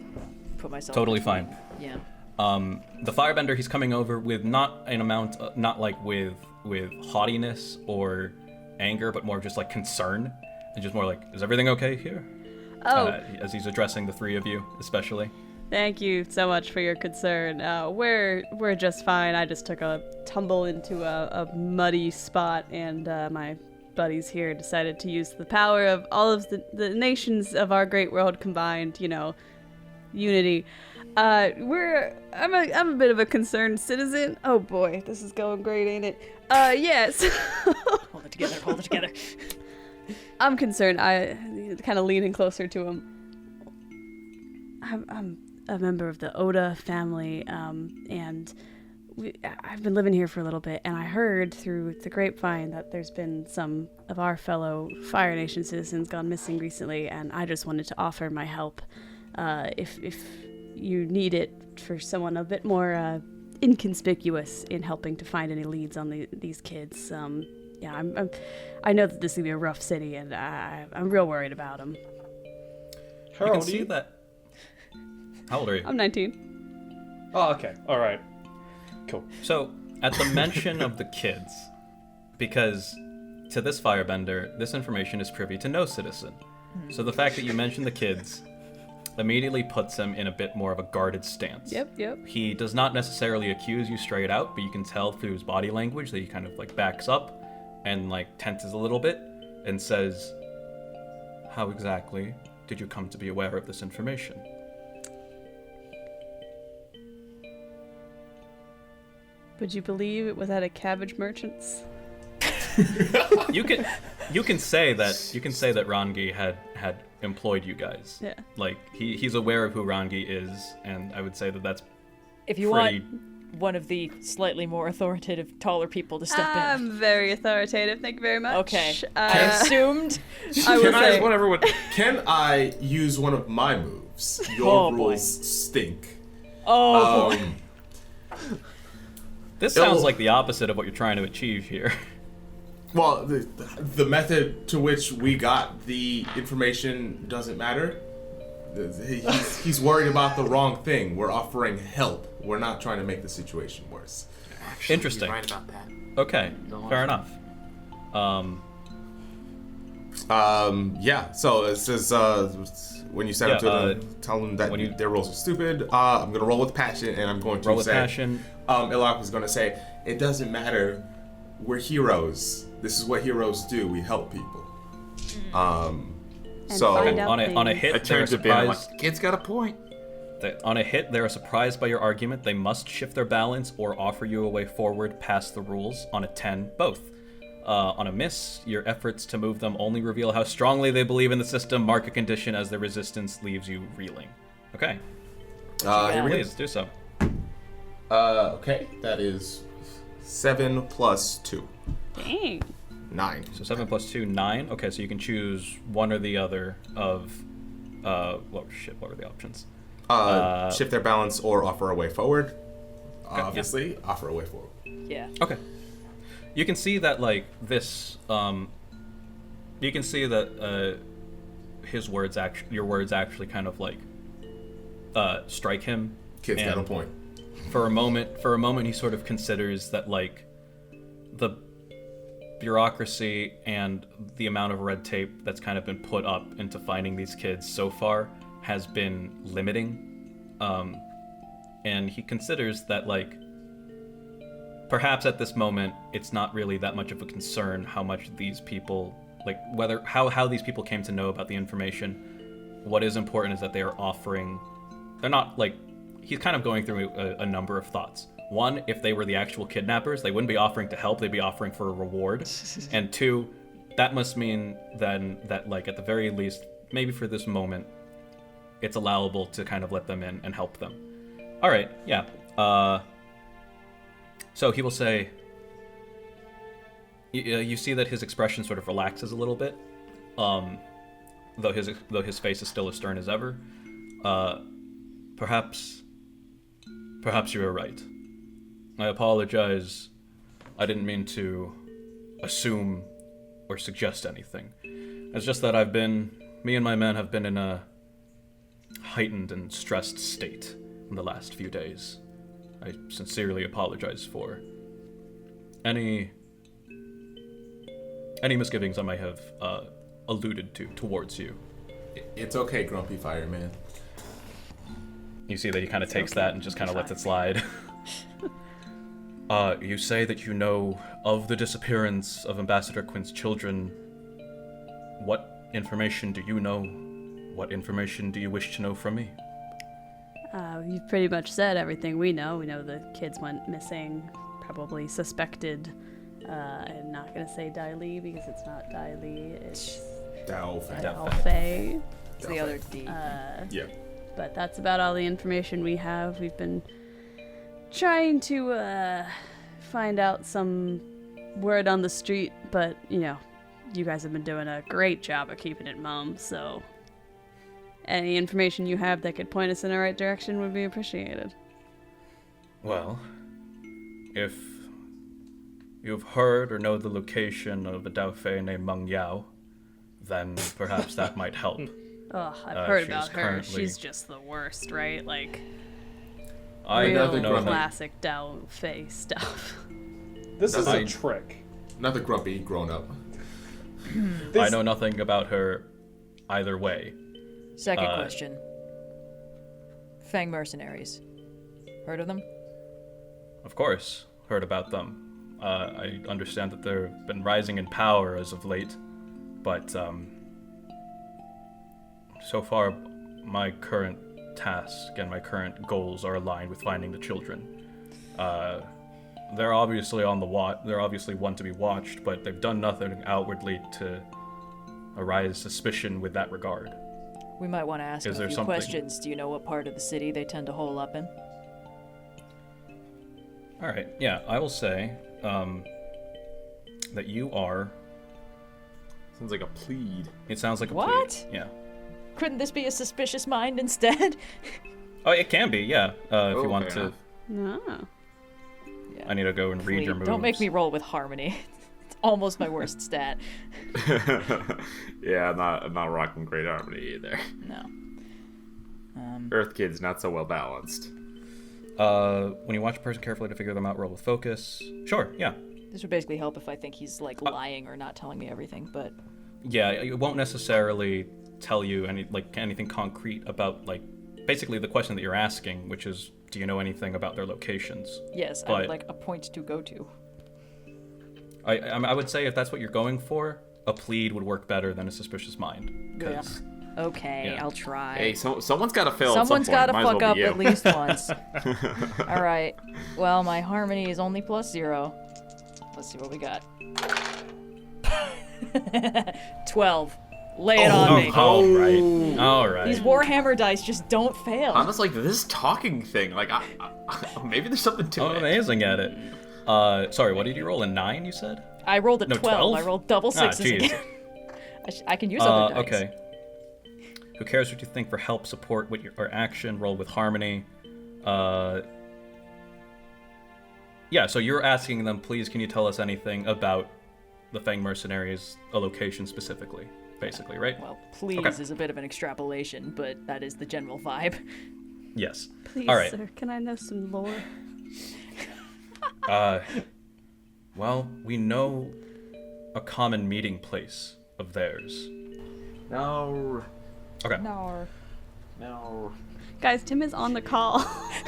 put myself. Totally fine. Yeah. The firebender, he's coming over with not an amount, not like with haughtiness or anger, but more just like concern, and just more like, is everything okay here? Oh, As he's addressing the three of you, especially. thank you so much for your concern. We're just fine. I just took a tumble into a muddy spot, and my buddies here decided to use the power of all of the nations of our great world combined. Unity. I'm a bit of a concerned citizen. Oh boy, this is going great, ain't it? Yes. Hold it together. Hold it together. I'm concerned. I kind of leaning closer to him. I'm a member of the Oda family, and I've been living here for a little bit, and I heard through the grapevine that there's been some of our fellow Fire Nation citizens gone missing recently, and I just wanted to offer my help. If you need it for someone a bit more inconspicuous in helping to find any leads on these kids. Yeah, I know that this is gonna be a rough city, and I'm real worried about them. How You can old are see you? that. How old are you? I'm 19. Oh, okay. All right. Cool. So, at the mention of the kids, because to this firebender, this information is privy to no citizen. So the fact that you mention the kids immediately puts him in a bit more of a guarded stance. Yep. He does not necessarily accuse you straight out, but you can tell through his body language that he kind of like backs up and like tenses a little bit and says, "How exactly did you come to be aware of this information?" Would you believe it was at a cabbage merchant's? You can say that Rangi had employed you guys. Yeah. Like he's aware of who Rangi is, and I would say that that's If you pretty. want one of the slightly more authoritative, taller people to step in. I'm very authoritative. Thank you very much. Okay. I assumed. I will Can I- say. Whatever would. Can I use one of my moves? Your Oh, boy. rules stink. Oh boy. This sounds It'll- like the opposite of what you're trying to achieve here. Well, the method to which we got the information doesn't matter. He's worried about the wrong thing. We're offering help. We're not trying to make the situation worse. Actually, Interesting. You're right about that. Okay, fair enough. Yeah. So it says, when you send Yeah, them to them, tell them that their rolls are stupid. I'm gonna roll with passion, and I'm going to Roll with say, passion. Iluak was gonna say, it doesn't matter. We're heroes. This is what heroes do. We help people. So find out on a things. hit, I they're turned to Binh. I'm like, surprised. kid's got a point. On a hit, they are surprised by your argument. They must shift their balance or offer you a way forward past the rules. On a 10, both. On a miss, your efforts to move them only reveal how strongly they believe in the system. Mark a condition as their resistance leaves you reeling. Okay. here we go. Please do so. Okay, that is 7 plus 2. Dang. 9. So 7 plus 2, 9. Okay, so you can choose one or the other of. What were the options? Shift their balance or offer a way forward. Obviously, offer a way forward. Yeah. Okay. You can see that, like, this. You can see that your words actually kind of like strike him. Kid's got a and point. For a moment, he sort of considers that, like, the bureaucracy and the amount of red tape that's kind of been put up into finding these kids so far has been limiting. And he considers that, like, perhaps at this moment it's not really that much of a concern how much these people, like, how these people came to know about the information. What is important is that they are offering. They're not, like, he's kind of going through a number of thoughts. One, if they were the actual kidnappers, they wouldn't be offering to help, they'd be offering for a reward. And two, that must mean then that, like, at the very least, maybe for this moment, it's allowable to kind of let them in and help them. All right, yeah. So he will say, you see that his expression sort of relaxes a little bit, though his face is still as stern as ever. Perhaps you are right. I apologize. I didn't mean to assume or suggest anything. It's just that me and my men have been in a heightened and stressed state in the last few days. I sincerely apologize for any misgivings I may have alluded towards you. It's okay, Grumpy Fireman. You see that he kind of takes that and just kind of lets it slide. You say that you know of the disappearance of Ambassador Quint's children. What information do you know? What information do you wish to know from me? You've pretty much said everything we know. We know the kids went missing, probably suspected. I'm not going to say Dai Li because it's not Dai Li, it's Dao Fei. It's the other D. Yeah. But that's about all the information we have. We've been trying to find out some word on the street, but, you guys have been doing a great job of keeping it mum, so any information you have that could point us in the right direction would be appreciated. Well, if you've heard or know the location of a Dao Fei named Meng Yao, then perhaps that might help. Oh, I've heard she's about her. currently- She's just the worst, right? Like, I real know that. classic Dao Fei stuff. This is a I- trick. Not the grumpy grown up. I know nothing about her either way. Second question. Fang mercenaries. Heard of them? Of course, heard about them. I understand that they've been rising in power as of late, but so far my current task and my current goals are aligned with finding the children. They're obviously on the watch. They're obviously one to be watched, but they've done nothing outwardly to arise suspicion with that regard. We might want to ask Is them a there few something- questions. Do you know what part of the city they tend to hole up in? All right, yeah, I will say that you are. Sounds like a plead. It sounds like a What? plead. Yeah. Couldn't this be a suspicious mind instead? Oh, it can be. Yeah. If you want fair to, enough. No. Yeah. I need to go and read your Please, moves. don't make me roll with harmony. It's almost my worst stat. Yeah, I'm not rocking great harmony either. No. Earth Kid's not so well balanced. When you watch a person carefully to figure them out, roll with focus. Sure. Yeah. This would basically help if I think he's like lying or not telling me everything, but Yeah. It won't necessarily tell you anything concrete about basically the question that you're asking, which is, do you know anything about their locations? Yes, I would like a point to go to. I would say if that's what you're going for, a plead would work better than a suspicious mind. Yeah. Okay, Yeah. I'll try. Hey, someone's got to fail. Someone's got to fuck up at least once. All right. Well, my harmony is only +0. Let's see what we got. 12. Lay it on me. All right. These Warhammer dice just don't fail. I'm just like, this talking thing. Like, maybe there's something to it. Amazing at it. Sorry, what did you roll? A 9, you said? I rolled a 12. 12? I rolled double sixes geez. again. I can use other dice. Okay. Who cares what you think for help, support, or action? Roll with harmony. Yeah, so you're asking them, please, can you tell us anything about the Fang Mercenaries, a location specifically, basically, right? Well, please Okay. is a bit of an extrapolation, but that is the general vibe. Yes. Please, All right. sir, can I know some lore? Well, we know a common meeting place of theirs. No. Okay. No. Guys, Tim is on the call.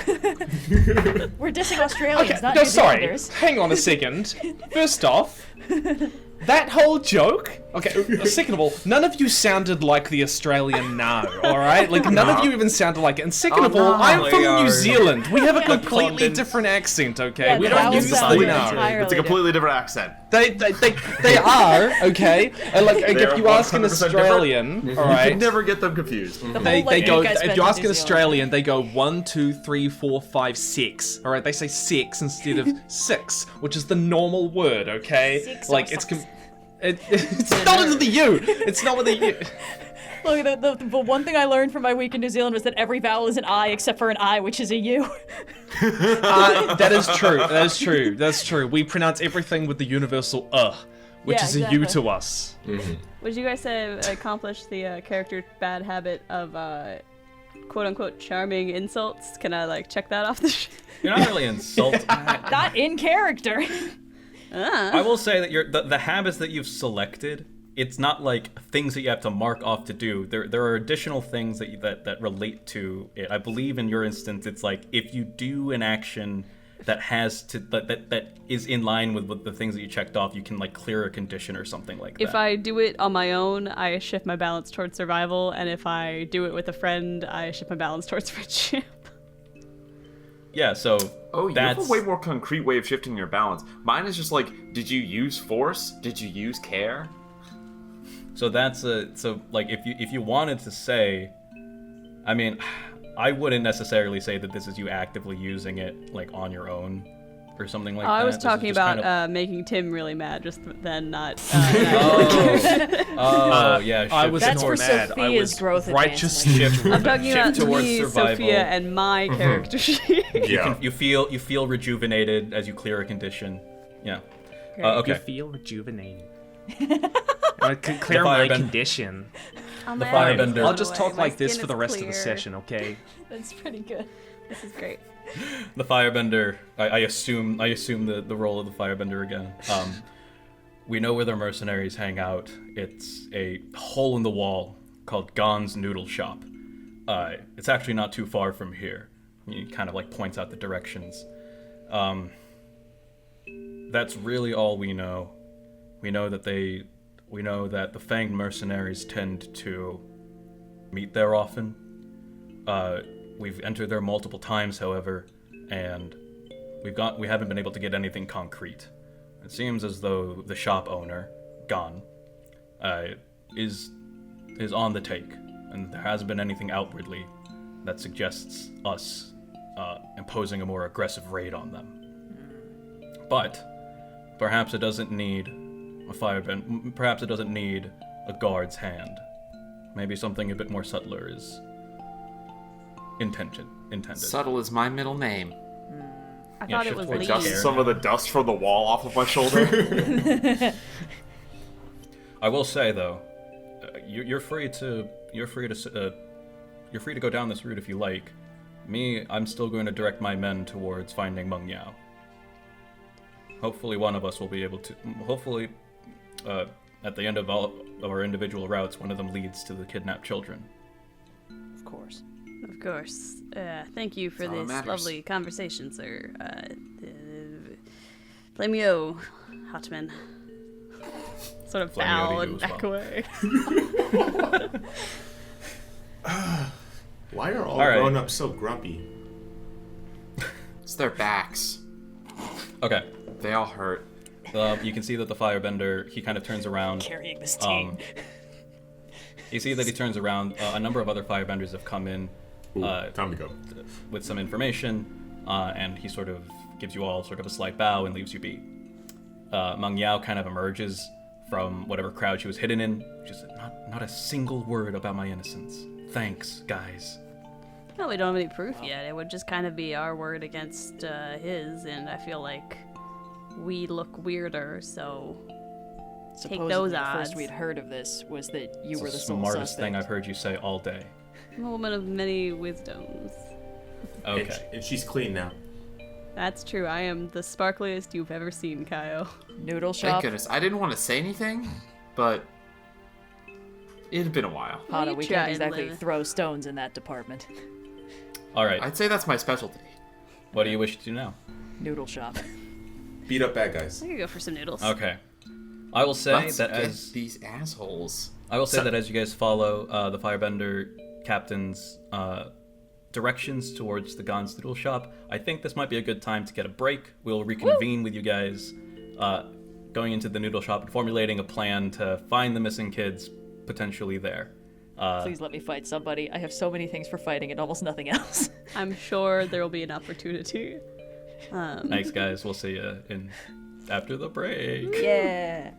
We're dissing Australians, Okay, not no, New sorry. Zealanders. Hang on a second. First off, that whole joke. Okay, second of all, none of you sounded like the Australian no, alright? Like, none of you even sounded like it. And second of all, I'm from New Zealand. We have a completely different accent, okay? Yeah, we the don't vowels use the sound no. entirely It's a completely different accent. They are, okay? And like, if They're you ask an 100% Australian, You alright? can never get them confused. They go, you guys spent if you in ask New an Zealand. Australian, they go 1, 2, 3, 4, 5, 6. All right, they say 6 instead of 6, which is the normal word. Okay, Six like or it's six. it's not with the U. It's not with the U. Look, the one thing I learned from my week in New Zealand was that every vowel is an I except for an I, which is a U. That is true. That is true. That's true. We pronounce everything with the universal which Yeah, is a U exactly. to us. Would you guys say accomplish the character bad habit of quote-unquote charming insults? Can I check that off the You're not really insulting. Not in character. I will say that the habits that you've selected, it's not like things that you have to mark off to do. There are additional things that relate to it. I believe in your instance, it's like if you do an action that has to that is in line with the things that you checked off, you can clear a condition or something like that. If I do it on my own, I shift my balance towards survival, and if I do it with a friend, I shift my balance towards friendship. Yeah, so Oh, you have that's a way more concrete way of shifting your balance. Mine is just like, did you use force? Did you use care? so that's if you wanted to say, I mean, I wouldn't necessarily say that this is you actively using it on your own or something like that. I was This is talking just about kind of- making Tim really mad, just then not. Yeah. I was That's not for mad. I Sophia's was growth righteous advancement. shift. I'm talking about towards me, survival. Sophia, and my character sheet. Yeah. You feel rejuvenated as you clear a condition. Yeah. Okay. You feel rejuvenated. I can clear The my firebend- condition. The firebender. I'll just talk My like this skin for the is rest of the clear. session, okay? That's pretty good. This is great. The firebender. I assume the role of the firebender again. We know where their mercenaries hang out. It's a hole in the wall called Gon's Noodle Shop. It's actually not too far from here. He kind of points out the directions. That's really all we know. We know that the Fanged mercenaries tend to meet there often. We've entered there multiple times, however, and we haven't been able to get anything concrete. It seems as though the shop owner, Gon, is on the take, and there hasn't been anything outwardly that suggests us imposing a more aggressive raid on them. But perhaps it doesn't need a firebend. Perhaps it doesn't need a guard's hand. Maybe something a bit more subtler is intended. Subtle is my middle name. I Yeah, thought it shift was towards Lee. care. Just some of the dust from the wall off of my shoulder. I will say though, you're free to go down this route if you like. Me, I'm still going to direct my men towards finding Meng Yao. Hopefully, one of us will be able to. Hopefully, at the end of all of our individual routes, one of them leads to the kidnapped children. Of course. Of course. Thank you for That's all that this matters. lovely conversation, sir. Play me oh, Hotman. Sort of Play me bow to you and as back well. away. Why are all right. grown-ups so grumpy? It's their backs. Okay. They all hurt. You can see that the firebender, he kind of turns around. Carrying this team. You see that he turns around. A number of other firebenders have come in Ooh, time to go. with some information, and he sort of gives you all sort of a slight bow and leaves you be. Meng Yao kind of emerges from whatever crowd she was hidden in. Just not a single word about my innocence. Thanks, guys. No, we don't have any proof yet. It would just kind of be our word against his, and I feel like we look weirder, so Supposedly, those the odds. first we'd heard of this was that you It's were the the sole smartest suspect. thing I've heard you say all day. I'm a woman of many wisdoms. Okay. And she's clean now. That's true. I am the sparkliest you've ever seen, Kayo. Noodle Thank shop. goodness. I didn't want to say anything, but it had been a while. Hana, You we try can't and exactly live. throw stones in that department. All right. I'd say that's my specialty. What do you wish to do now? Noodle shop. Beat up bad guys. I could go for some noodles. Okay. I will say Let's that get as these assholes. you guys follow the firebender captain's directions towards the Gon's Noodle Shop, I think this might be a good time to get a break. We'll reconvene with you guys, going into the noodle shop and formulating a plan to find the missing kids potentially there. Please let me fight somebody. I have so many things for fighting and almost nothing else. I'm sure there will be an opportunity. Thanks, guys. We'll see you in after the break. Yeah.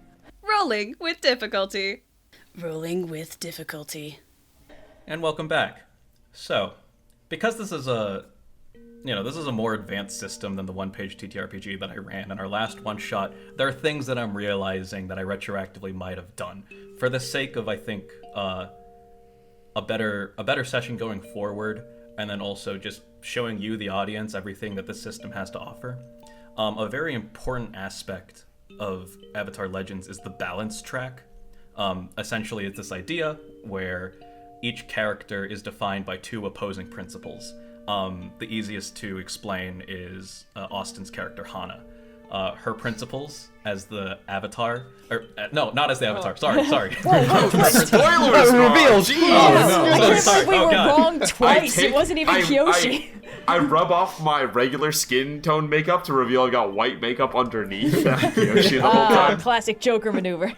Rolling with difficulty. Rolling with difficulty. And welcome back. So, because this is a more advanced system than the one-page TTRPG that I ran in our last one-shot, there are things that I'm realizing that I retroactively might have done. For the sake of, I think, a better session going forward, and then also just showing you, the audience, everything that this system has to offer. A very important aspect of Avatar Legends is the balance track. Essentially, it's this idea where each character is defined by two opposing principles. The easiest to explain is Austin's character, Hanna. Her principles as the Avatar, no, not as the Avatar. Sorry. Spoilers! Reveal. Jeez! Oh, I no. can't Sorry. believe we Oh, were God. wrong twice. It wasn't even Kyoshi. I rub off my regular skin tone makeup to reveal I got white makeup underneath. Yoshi the whole time. Classic Joker maneuver.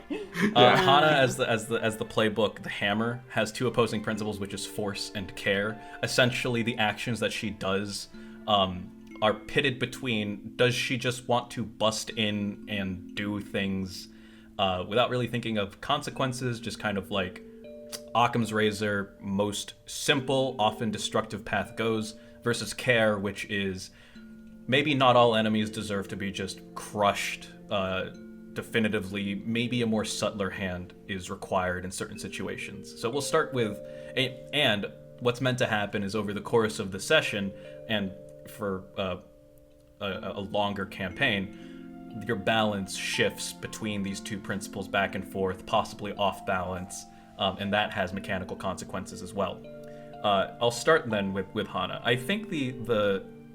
Hanna, as the playbook, the hammer, has two opposing principles, which is force and care. Essentially, the actions that she does are pitted between, does she just want to bust in and do things without really thinking of consequences, just kind of like Occam's razor, most simple, often destructive path goes, versus care, which is maybe not all enemies deserve to be just crushed definitively. Maybe a more subtler hand is required in certain situations. So we'll start with, and what's meant to happen is over the course of the session, and for a longer campaign, your balance shifts between these two principles back and forth, possibly off balance, and that has mechanical consequences as well. I'll start then with Hanna. I think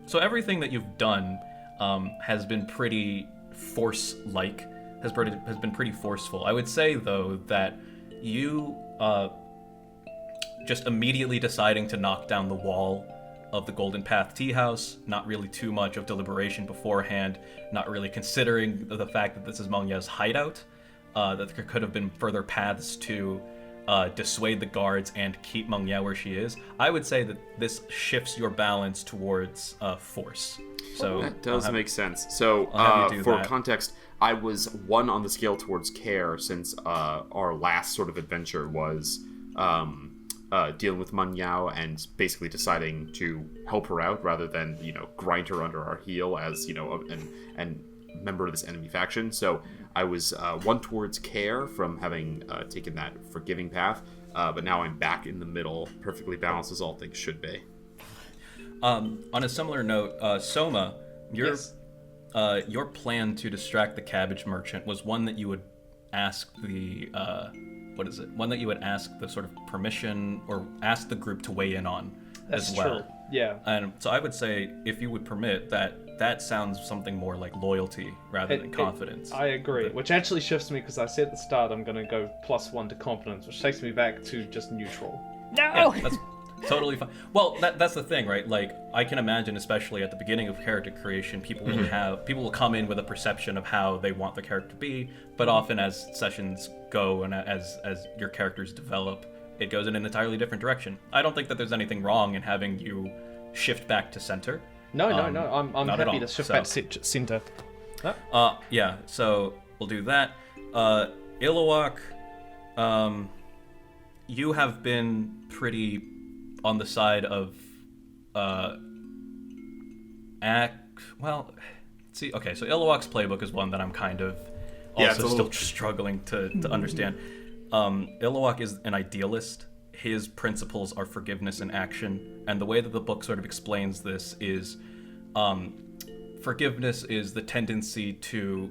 so everything that you've done has been pretty force-like, has been pretty forceful. I would say though that you just immediately deciding to knock down the wall of the Golden Path teahouse, not really too much of deliberation beforehand, not really considering the fact that this is Meng Yao's hideout, that there could have been further paths to dissuade the guards and keep Meng Yao where she is. I would say that this shifts your balance towards force. So That does make sense. So, I'll have you do for that. context, I was 1 on the scale towards care since our last sort of adventure was dealing with Meng Yao and basically deciding to help her out rather than, grind her under our heel as, and member of this enemy faction. So I was 1 towards care from having taken that forgiving path, but now I'm back in the middle, perfectly balanced as all things should be. On a similar note, Soma, Yes. your plan to distract the cabbage merchant was one that you would ask the one that you would ask the sort of permission or ask the group to weigh in on as well. True. Yeah. And so I would say, if you would permit, that sounds something more like loyalty rather than confidence. I agree, which actually shifts me because I said at the start I'm going to go +1 to confidence, which takes me back to just neutral. No! Yeah, that's totally fine. Well, that's the thing, right? Like, I can imagine, especially at the beginning of character creation, people will come in with a perception of how they want their character to be, but often as sessions go and as your characters develop, it goes in an entirely different direction. I don't think that there's anything wrong in having you shift back to center. No. I'm happy to shift back to center. Yeah, so we'll do that. Iluak, you have been pretty on the side of so Iluak's playbook is one that I'm kind of also still struggling to understand. Iluak is an idealist. His principles are forgiveness and action, and the way that the book sort of explains this is forgiveness is the tendency to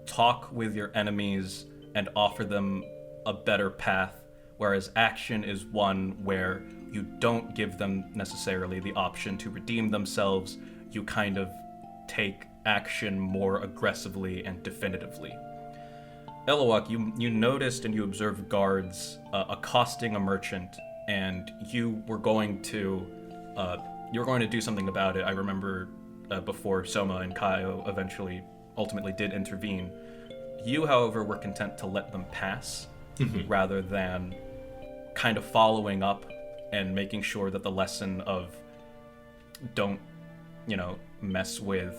talk with your enemies and offer them a better path, whereas action is one where you don't give them necessarily the option to redeem themselves. You kind of take action more aggressively and definitively. Iluak, you noticed and you observed guards accosting a merchant, and you were going to do something about it. I remember before Soma and Kayo ultimately did intervene. You, however, were content to let them pass rather than kind of following up and making sure that the lesson of don't mess with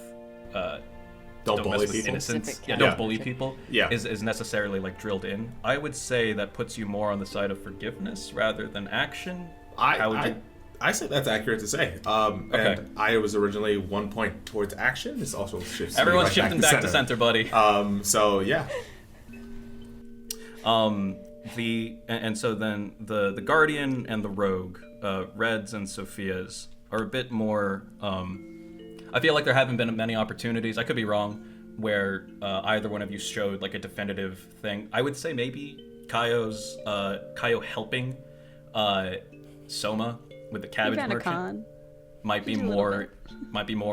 don't bully mess with people. innocence. Yeah. Don't bully people. Yeah. Is necessarily like drilled in. I would say that puts you more on the side of forgiveness rather than action. I say that's accurate to say. Okay. And I was originally 1 point towards action. This also shifts. me Everyone's right shifting back to center, buddy. So yeah. So then the Guardian and the Rogue, Reds and Sophia's, are a bit more. I feel like there haven't been many opportunities. I could be wrong, where either one of you showed like a definitive thing. I would say maybe Kayo helping Soma with the cabbage merchant Con. might be more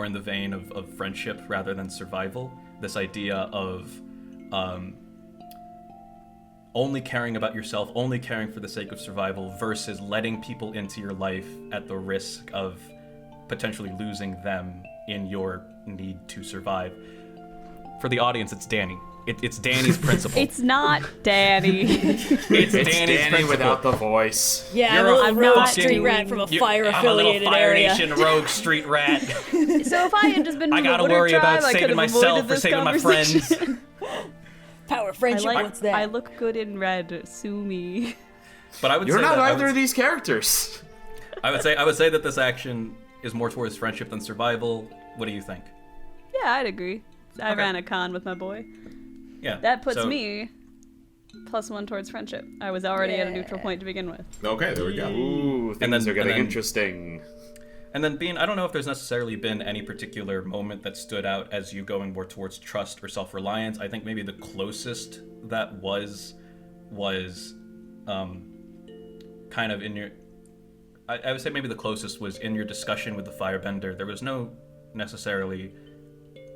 in the vein of friendship rather than survival. This idea of only caring about yourself, only caring for the sake of survival, versus letting people into your life at the risk of potentially losing them in your need to survive. For the audience, it's Danny. It's Danny's principle. It's not Danny. It's It's Danny's Danny principle. without the voice. Yeah, You're I'm a not rogue street doing- rat from a I'm a little fire-affiliated Fire area. Nation rogue street rat. So if I had just been I from the gotta Woodard worry tribe, about I could saving have myself avoided or this saving my conversation. friends. Power I friendship, like. what's that? I look good in red. Sue me. But I would You're say not that either of these characters. I would say that this action is more towards friendship than survival. What do you think? Yeah, I'd agree. I Okay. ran a con with my boy. Yeah. That puts so- me +1 towards friendship. I was already at a neutral point to begin with. Okay, there we go. Ooh, things then- are getting and then- interesting. And then Binh, I don't know if there's necessarily been any particular moment that stood out as you going more towards trust or self-reliance. I think maybe the closest that was kind of in your... I would say maybe the closest was in your discussion with the firebender. There was no necessarily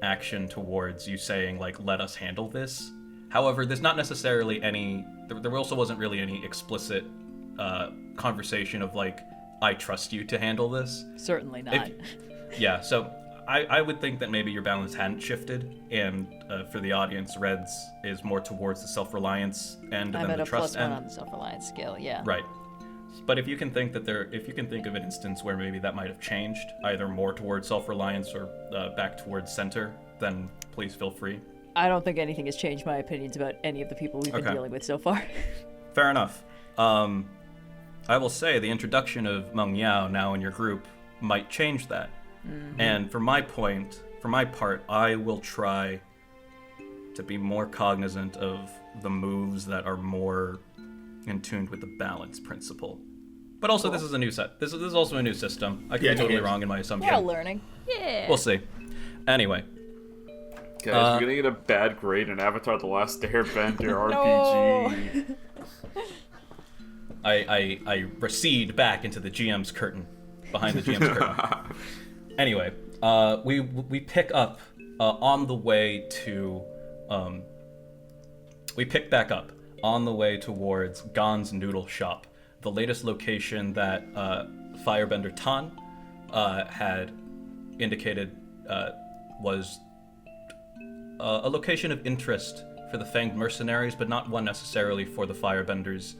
action towards you saying, like, let us handle this. However, there's not necessarily any... There also wasn't really any explicit conversation of, like, I trust you to handle this. Certainly not. Yeah, so I would think that maybe your balance hadn't shifted, and for the audience, Reds is more towards the self-reliance end I'm than at the a trust +1 end. on the self-reliance scale, yeah. Right. But if you can think of an instance where maybe that might have changed, either more towards self-reliance or back towards center, then please feel free. I don't think anything has changed my opinions about any of the people we've been Okay. dealing with so far. Fair enough. I will say the introduction of Meng Yao now in your group might change that. Mm-hmm. And for my part, I will try to be more cognizant of the moves that are more in tune with the balance principle. But also, this is a new set. This is also a new system. I could Yeah, be totally it is. wrong in my assumption. We're all learning. Yeah. We'll see. Anyway, Guys, we're gonna get a bad grade in Avatar: The Last Airbender No. RPG. I recede back into the GM's curtain, behind the GM's curtain. Anyway, we pick up on the way to we pick back up on the way towards Gon's Noodle Shop, the latest location that Firebender Tan had indicated was a location of interest for the Fanged Mercenaries, but not one necessarily for the Firebenders.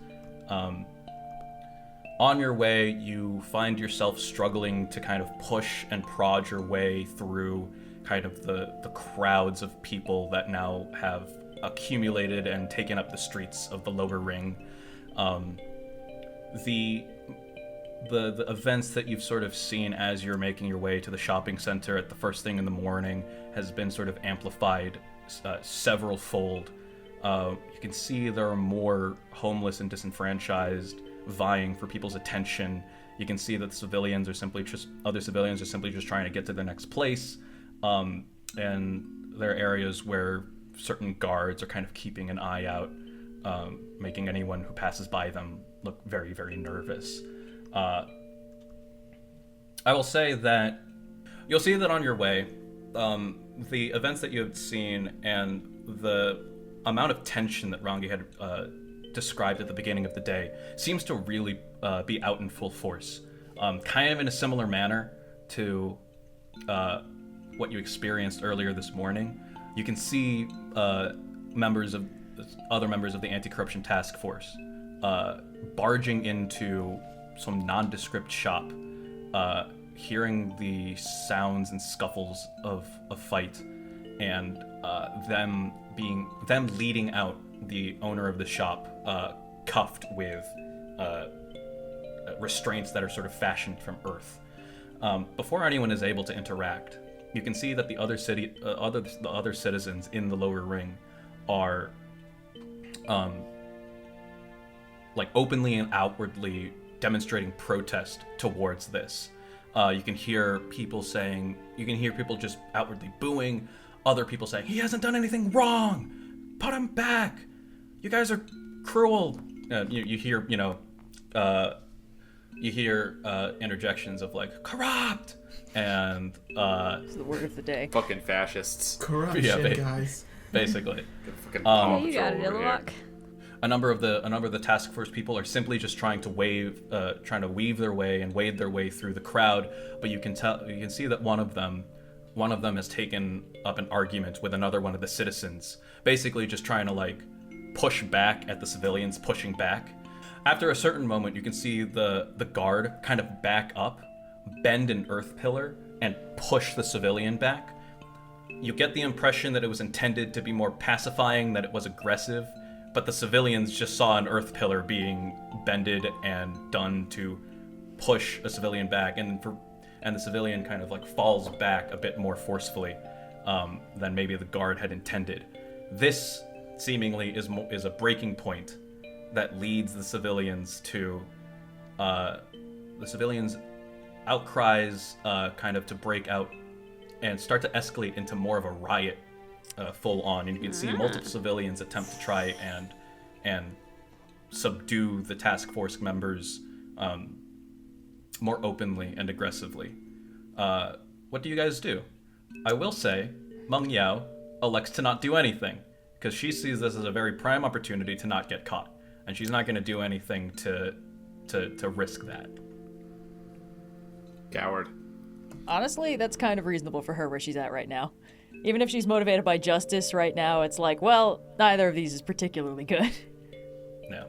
On your way, you find yourself struggling to kind of push and prod your way through kind of the crowds of people that now have accumulated and taken up the streets of the lower ring. The events that you've sort of seen as you're making your way to the shopping center at the first thing in the morning has been sort of amplified several fold. You can see there are more homeless and disenfranchised vying for people's attention. You can see that other civilians are simply just trying to get to their next place. And there are areas where certain guards are kind of keeping an eye out, making anyone who passes by them look very, very nervous. I will say that you'll see that on your way, the events that you have seen and the amount of tension that Rangi had described at the beginning of the day seems to really be out in full force. Kind of in a similar manner to what you experienced earlier this morning. You can see other members of the anti-corruption task force barging into some nondescript shop, hearing the sounds and scuffles of a fight, and them leading out the owner of the shop, cuffed with restraints that are sort of fashioned from earth. Before anyone is able to interact, you can see that the other citizens in the lower ring are like openly and outwardly demonstrating protest towards this. You can hear people just outwardly booing, other people saying, "He hasn't done anything wrong! Put him back! You guys are cruel!" You hear interjections of like, "corrupt!" And It's the word of the day. Fucking fascists. Corruption, guys. basically. Fucking Yeah, you got it, Iluak. A number of the task force people are simply just trying to weave their way and wade their way through the crowd. But you can see that one of them has taken up an argument with another one of the citizens, basically just trying to like push back at the civilians pushing back. After a certain moment, you can see the guard kind of back up, bend an earth pillar, and push the civilian back. You get the impression that it was intended to be more pacifying than it was aggressive, but the civilians just saw an earth pillar being bended and done to push a civilian back, and the civilian kind of like falls back a bit more forcefully than maybe the guard had intended. This seemingly is a breaking point that leads the civilians to outcries kind of to break out and start to escalate into more of a riot, full on. And you can see multiple civilians attempt to try and subdue the task force members more openly and aggressively. What do you guys do? I will say, Meng Yao elects to not do anything, because she sees this as a very prime opportunity to not get caught, and she's not going to do anything to risk that. Coward. Honestly, that's kind of reasonable for her where she's at right now. Even if she's motivated by justice right now, it's like, well, neither of these is particularly good. No.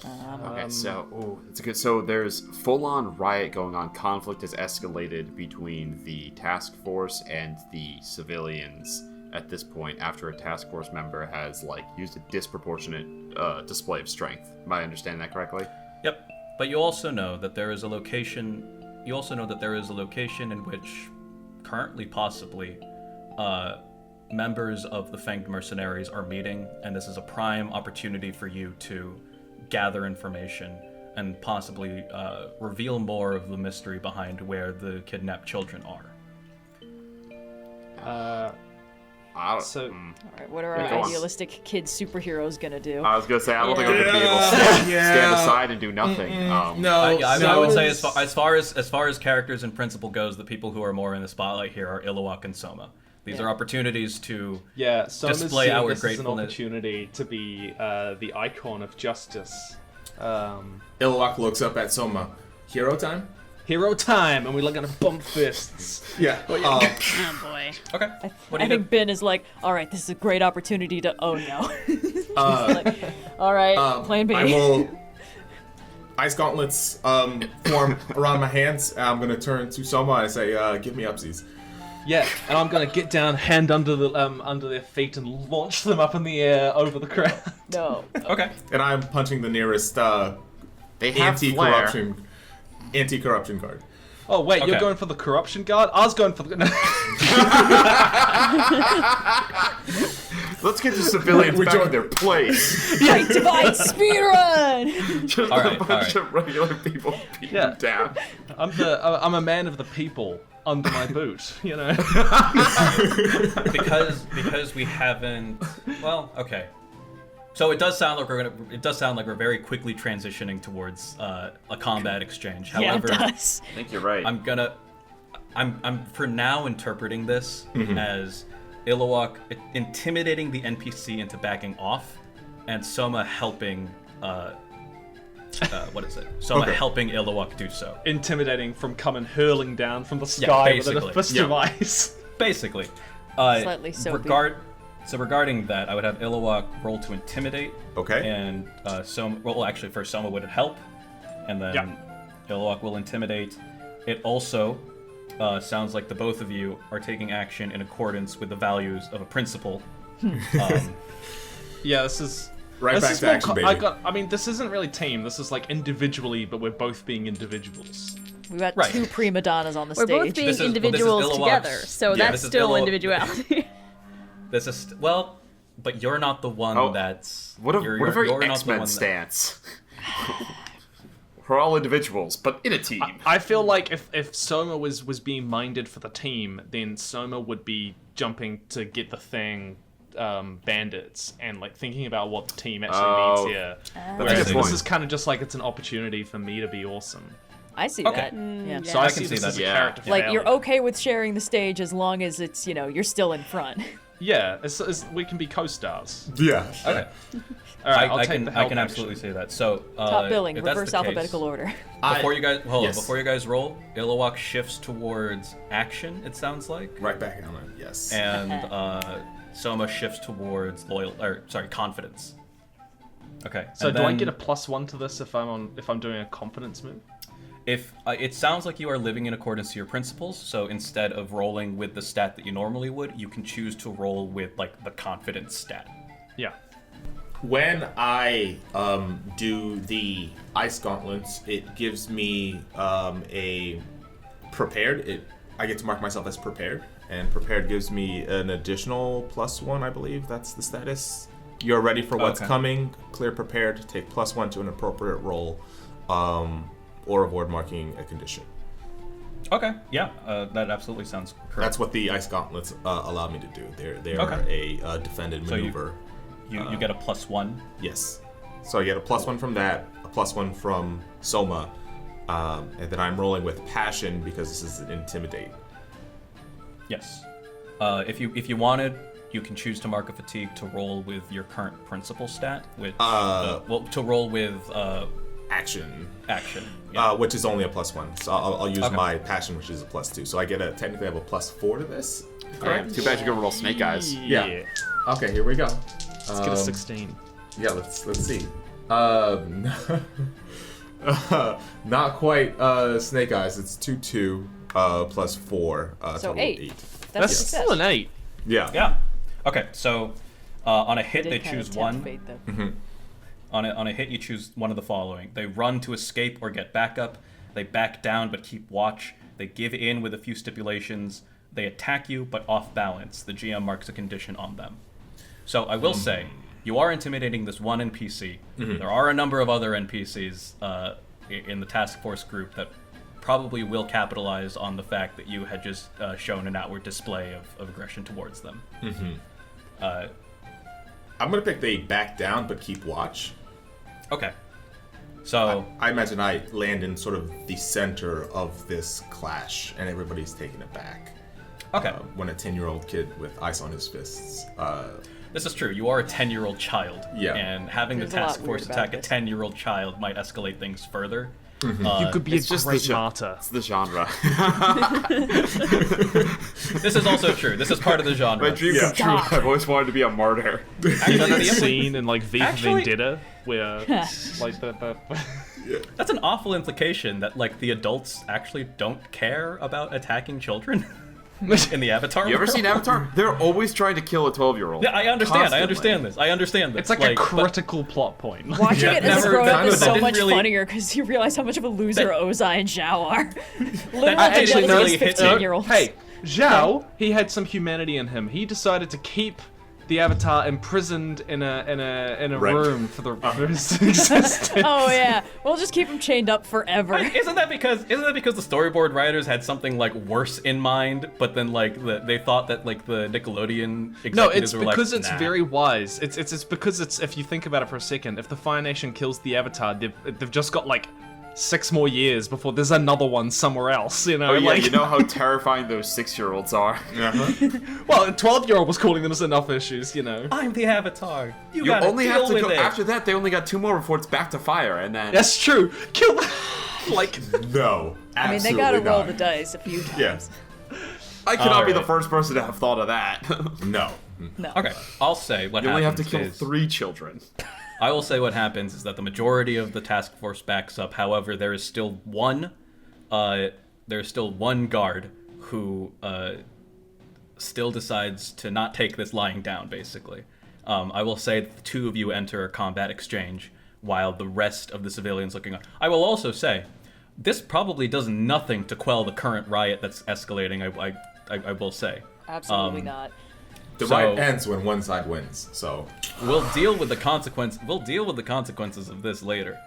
Okay, it's good. So there's full-on riot going on. Conflict has escalated between the task force and the civilians at this point, after a task force member has used a disproportionate display of strength. Am I understanding that correctly? Yep. But you also know that there is a location. You also know that there is a location in which, currently, possibly, members of the Fanged Mercenaries are meeting, and this is a prime opportunity for you to gather information and possibly reveal more of the mystery behind where the kidnapped children are. So- All right, what are Yeah, our go on. idealistic kid superheroes gonna do? I was gonna say I don't think I'm gonna be able to stand aside and do nothing. I would say as far as characters and principle goes, the people who are more in the spotlight here are Iluak and Soma. These are opportunities to Soma's display seeing our this as an gratefulness. opportunity to be the icon of justice. Iluak looks up at Soma. Hero time? Hero time, and we're gonna bump fists. Yeah. Oh boy. Okay. What do I you do? think Ben is like, all right, this is a great opportunity to own now. Like, all right, plan B. I will. Ice gauntlets form around my hands. And I'm gonna turn to Soma and say, "Give me upsies." Yeah, and I'm gonna get down, hand under their feet, and launch them up in the air over the crowd. No. Okay. And I'm punching the nearest They have flair. anti-corruption guard. Oh wait, you're Okay. going for the corruption guard? I was going for the. Let's get the civilians We back joined- in their place. Great divine speedrun! Just All right, a bunch all of regular people beating Yeah. down. I'm a man of the people under my boot, you know. because we haven't. Well, okay. So it does sound like we're very quickly transitioning towards a combat exchange. Yeah, it However, does. I think you're right. I'm for now interpreting this as Iluak intimidating the NPC into backing off, and Soma helping. What is it? Soma Okay. helping Iluak do so. Intimidating from coming hurling down from the sky with a basically. fist of ice. Basically. Slightly soapy. Regarding that, I would have Iluak roll to intimidate. Okay. And Soma. Well, actually, first Soma would help, and then Iluak will intimidate. It also sounds like the both of you are taking action in accordance with the values of a principle. Yeah, this is. Right this back is to more action, co- baby. I mean, this isn't really team. This is like individually, but we're both being individuals. We've got Right. two prima donnas on the We're stage. both being This is individuals Iluak's- together, so yeah, that's this is still Iluak- individuality. This is but you're not the one Oh, that's. What a you're very not the X-Men one that- stance. We're all individuals, but in a team. I feel like if Soma was being minded for the team, then Soma would be jumping to get the thing, bandits, and like thinking about what the team actually needs here. That's a Whereas good This point. is kind of just like it's an opportunity for me to be awesome. I see Okay. that. Yeah. So I, I see can see this that. as a Yeah. character Like, you're failure. okay with sharing the stage as long as it's, you're still in front. Yeah, we can be co-stars. Yeah. Okay. All right, I'll I take can the help I can absolutely action. say that. So Top billing, if that's reverse the alphabetical case, order. Before you guys hold yes. on, before you guys roll, Iluak shifts towards action. It sounds like, Right back at him. Yes. and Soma shifts towards confidence. Okay. So and do I then get a +1 to this if I'm doing a confidence move? If it sounds like you are living in accordance to your principles, so instead of rolling with the stat that you normally would, you can choose to roll with like the confidence stat. Yeah. When I do the ice gauntlets, it gives me a prepared. I get to mark myself as prepared, and prepared gives me an additional +1. I believe that's the status. You're ready for what's Okay. coming. Clear prepared. Take +1 to an appropriate roll, or avoid marking a condition. Okay. Yeah. That absolutely sounds correct. That's what the ice gauntlets allow me to do. They are Okay. a defended So you- maneuver. You get a +1. Yes. So I get a +1 from that, a +1 from Soma, and then I'm rolling with passion because this is an intimidate. Yes. If you wanted, you can choose to mark a fatigue to roll with your current principal stat, which to roll with Action, action. Yeah. which is only a +1. So I'll use Okay. my passion, which is a +2. So I get technically have a +4 to this. Damn, too bad you're gonna roll snake eyes. Yeah. Okay, here we go. Let's get a 16. Yeah, let's see. Not quite snake eyes. It's 2/2 +4. So total 8. That's That's a success. still an 8. Yeah. Yeah. Okay. So on a hit, Did they kind of choose tempt one. fate, though. On a hit, you choose one of the following: they run to escape or get back up, they back down but keep watch, they give in with a few stipulations, they attack you but off balance. The GM marks a condition on them. So I will say, you are intimidating this one NPC. There are a number of other NPCs in the task force group that probably will capitalize on the fact that you had just shown an outward display of aggression towards them. I'm gonna pick the back down but keep watch. Okay. So I imagine I land in sort of the center of this clash, and everybody's taking it back. okay. When a 10-year-old kid with ice on his fists. This is true. You are a 10-year-old child. Yeah. And having There's the a lot task force weird about attack a this. 10-year-old child might escalate things further. You could be a It's just great the martyr. It's the genre. This is also true. This is part of the genre. My dream Yeah. come true. I've always wanted to be a martyr. Actually, That the scene in like V for Actually- Vendetta where like the That's an awful implication that like the adults actually don't care about attacking children in the Avatar You ever world. seen Avatar? They're always trying to kill a 12-year-old. Yeah, I understand. Constantly. I understand this. I understand this. it's like a but- critical plot point. Watching Yeah, it as a never- grown up that- is that so didn't much really- funnier because you realize how much of a loser That- Ozai and Zhao are. Literally, actually they're really these hit me. 15-year-olds. Hey, Zhao, he had some humanity in him. He decided to keep the Avatar imprisoned in a Right. room for the for his existence. Oh yeah, we'll just keep him chained up forever. Isn't that because the storyboard writers had something like worse in mind, but then like they thought that like the Nickelodeon executives No, it's were like, because it's nah. very wise. It's because it's if you think about it for a second, if the Fire Nation kills the Avatar, they've just got like 6 more years before there's another one somewhere else. You know, Oh yeah, like you know how terrifying those 6-year-olds are. well, a 12-year-old was calling them as enough issues. You know, I'm the Avatar. You, You gotta only deal have to with go it. after that. They only got 2 more before it's back to fire, and then that's true. Kill them. Like No, I mean, absolutely they gotta roll not. the dice a few times. Yes. I cannot be the Alright. first person to have thought of that. No. No. Okay, I'll say what You only have to happens kill is- 3 children. I will say what happens is that the majority of the task force backs up. However, there is still one guard who still decides to not take this lying down. Basically, I will say that the 2 of you enter a combat exchange while the rest of the civilians looking on. I will also say this probably does nothing to quell the current riot that's escalating. I will say. Absolutely not. The So- riot ends when one side wins. So We'll deal with the consequences of this later.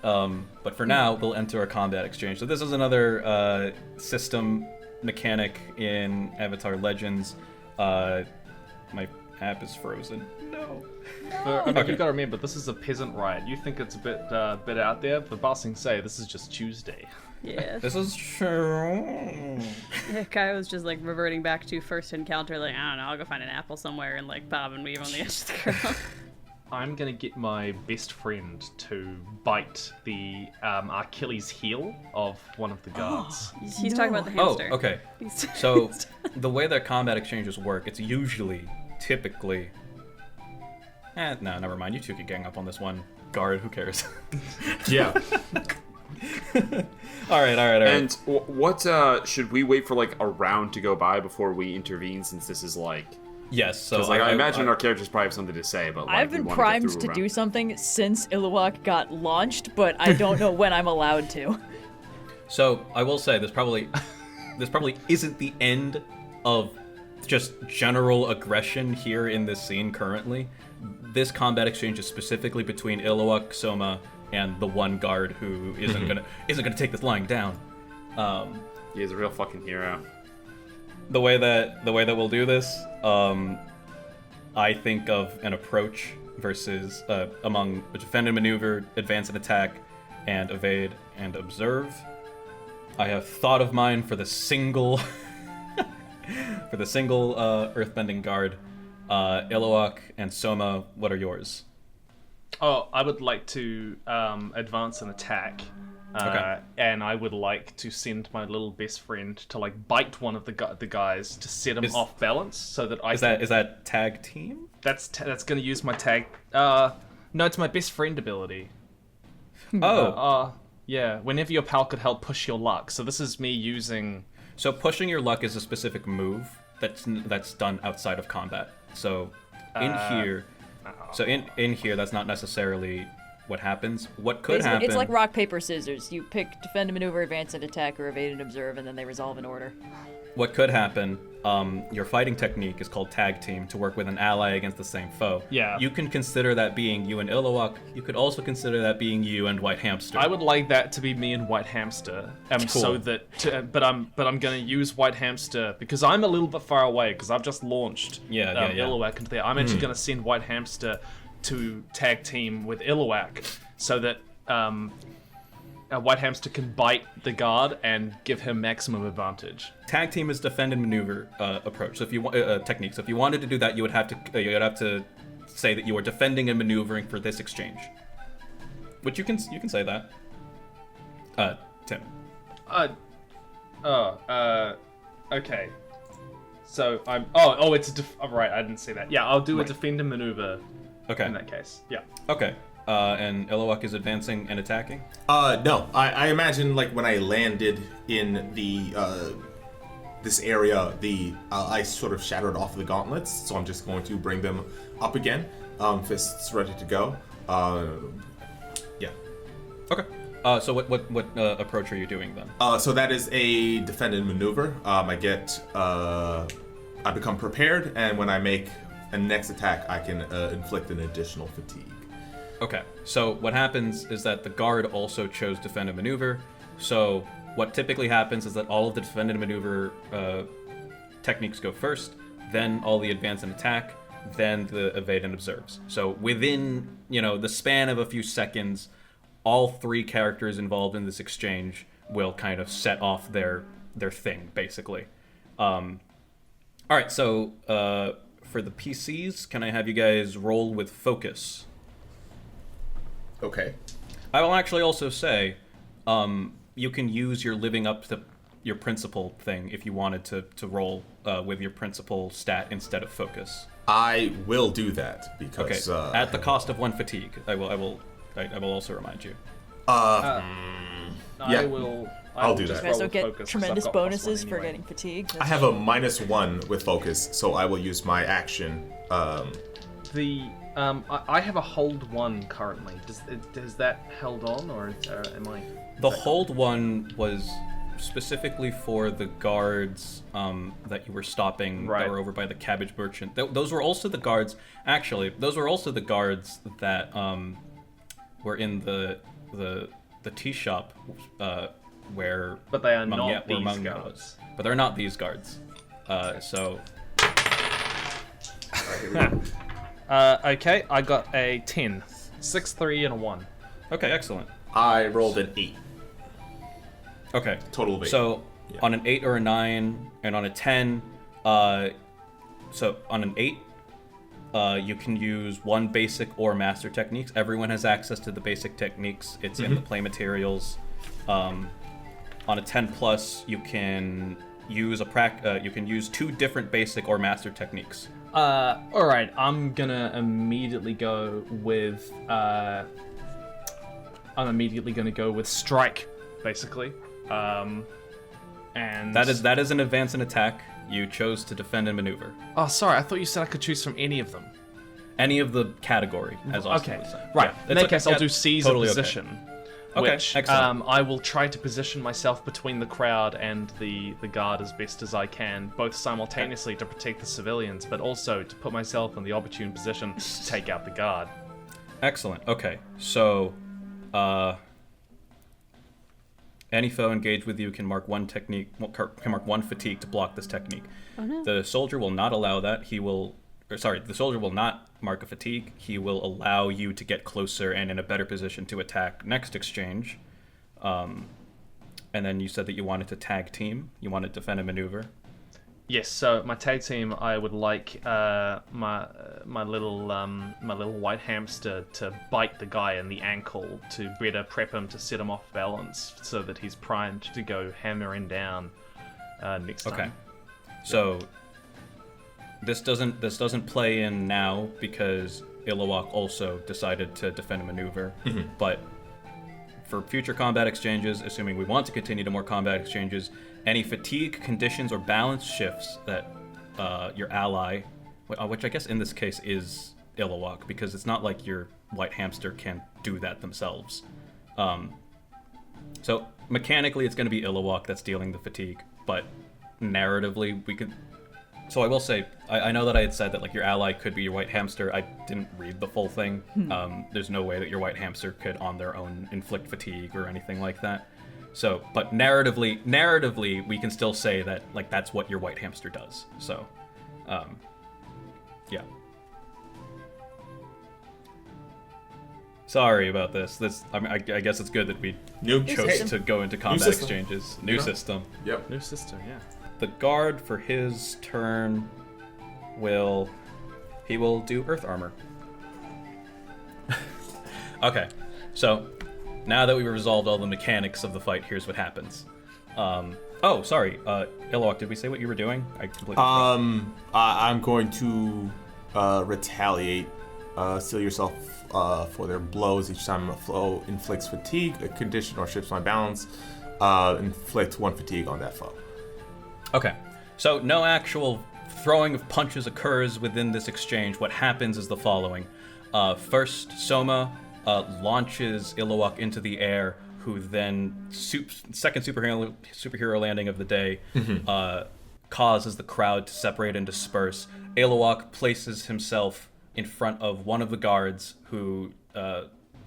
But for now, we'll enter a combat exchange. So this is another system mechanic in Avatar Legends. My app is frozen. No. I mean, Okay. you gotta remember, this is a peasant riot. You think it's a bit out there, but Bossing say this is just Tuesday. Yeah. This is true. Kayo was just like reverting back to first encounter, like, I don't know, I'll go find an apple somewhere and like bob and weave on the edge of the ground. I'm gonna get my best friend to bite the Achilles heel of one of the guards. He's talking about the Oh, hamster. okay. He's- So the way that combat exchanges work, it's typically. No, never mind. You 2 can gang up on this one guard. Who cares? yeah. All right. And what should we wait for like a round to go by before we intervene? Since this is like, Yes. So because like I imagine our characters probably have something to say, but like, I've we been wanna get primed through a to round. do something since Iluak got launched, but I don't know when I'm allowed to. So I will say this probably isn't the end of just general aggression here in this scene currently. This combat exchange is specifically between Iluak, Soma, and the one guard who isn't gonna take this lying down. He's a real fucking hero. The way that we'll do this, I think of an approach versus among defend and maneuver, advance and attack, and evade and observe. I have thought of mine for the single earthbending guard. Iluak and Soma, what are yours? Oh, I would like to advance an attack. Okay. And I would like to send my little best friend to like bite one of the guys to set him Is- off balance, so that I Is that tag team? that's gonna use my tag. No, it's my best friend ability. Oh, Yeah. Whenever your pal could help push your luck. So this is me using. so pushing your luck is a specific move that's done outside of combat. So in here, that's not necessarily what happens. What could happen? It's like rock, paper, scissors. You pick defend, maneuver, advance, and attack, or evade and observe, and then they resolve in order. What could happen, your fighting technique is called tag team, to work with an ally against the same foe. Yeah. You can consider that being you and Iluak. You could also consider that being you and White Hamster. I would like that to be me and White Hamster, so that. But I'm gonna use White Hamster because I'm a little bit far away because I've just launched Iluak into there. I'm actually gonna send White Hamster to tag team with Iluak so that White Hamster can bite the guard and give him maximum advantage. Tag team is defend and maneuver approach. So if you want technique, so if you wanted to do that, you would have to say that you are defending and maneuvering for this exchange. Which you can say that. Tim. Okay. So I'm. It's right. I didn't see that. Yeah, I'll do a defend and maneuver. Okay. In that case, yeah. Okay. And Iluak is advancing and attacking? No. I imagine like when I landed in the this area, I sort of shattered off the gauntlets, so I'm just going to bring them up again. Fists ready to go. Yeah. Okay. So what approach are you doing then? So that is a defend and maneuver. I become prepared, and when I make a next attack, I can inflict an additional fatigue. Okay, so what happens is that the guard also chose defend and maneuver. So what typically happens is that all of the defend and maneuver techniques go first, then all the advance and attack, then the evade and observes. So within the span of a few seconds, all three characters involved in this exchange will kind of set off their thing, basically. All right, so for the PCs, can I have you guys roll with focus? Okay. I will actually also say, you can use your living up to your principal thing if you wanted to roll with your principal stat instead of focus. I will do that because at the cost of 1 fatigue. I will also remind you. Yeah. I'll do that. You guys don't get focus, tremendous I've got bonuses +1 for anyway. getting fatigue. I have a -1 with focus, so I will use my action. I have a hold 1 currently. Does that held on or am I? The hold 1 was specifically for the guards that you were stopping that were over by the cabbage merchant. Those were also the guards. Actually, those were also the guards that were in the tea shop where. But they are not where these Munga guards. was. But they're not these guards. So. Okay, I got a 10, 6, 3, and a 1. Okay, excellent. I rolled an 8. Okay. Total of 8. So on an 8 or a 9 and on a 10, so on an 8, you can use 1 basic or master techniques. Everyone has access to the basic techniques. It's in the play materials. On a 10 plus, you can use you can use 2 different basic or master techniques. All right, I'm gonna immediately go with strike, basically. And that is an advance and attack. You chose to defend and maneuver. Oh, sorry, I thought you said I could choose from any of them. Any of the category, as Austin Okay, was saying. right. Yeah, In that case, I'll do seize totally a okay. position. Okay, Which excellent. I will try to position myself between the crowd and the guard as best as I can, both simultaneously to protect the civilians, but also to put myself in the opportune position to take out the guard. Excellent. Okay, so any foe engaged with you can mark 1 fatigue to block this technique. Oh, no. The soldier will not allow that. The soldier will not mark a fatigue. He will allow you to get closer and in a better position to attack next exchange. And then you said that you wanted to tag team. You wanted to defend and maneuver. Yes, so my tag team, I would like my little white hamster to bite the guy in the ankle to better prep him to set him off balance, so that he's primed to go hammering down next time. Okay. So this doesn't play in now because Iluak also decided to defend and maneuver, but for future combat exchanges, assuming we want to continue to more combat exchanges, any fatigue conditions or balance shifts that your ally, which I guess in this case is Iluak, because it's not like you're white hamster can do that themselves. So mechanically, it's going to be Iluak that's dealing the fatigue, but narratively, we could. So I will say, I know that I had said that like your ally could be your white hamster. I didn't read the full thing. There's no way that your white hamster could on their own inflict fatigue or anything like that. So, but narratively, we can still say that like that's what your white hamster does. So, yeah. Sorry about this. I mean, I guess it's good that we chose to go into combat exchanges. New system. Yep. New system, yeah. The guard for his turn will do earth armor. Okay, so now that we've resolved all the mechanics of the fight, here's what happens. Oh, sorry, Iluak, did we say what you were doing? I completely forgot. I'm going to retaliate. Seal yourself for their blows each time a foe inflicts fatigue, a condition, or shifts my balance. Inflict 1 fatigue on that foe. Okay, so no actual throwing of punches occurs within this exchange. What happens is the following. First, Soma launches Iluak into the air, who then, second superhero landing of the day, causes the crowd to separate and disperse. Iluak places himself in front of one of the guards, who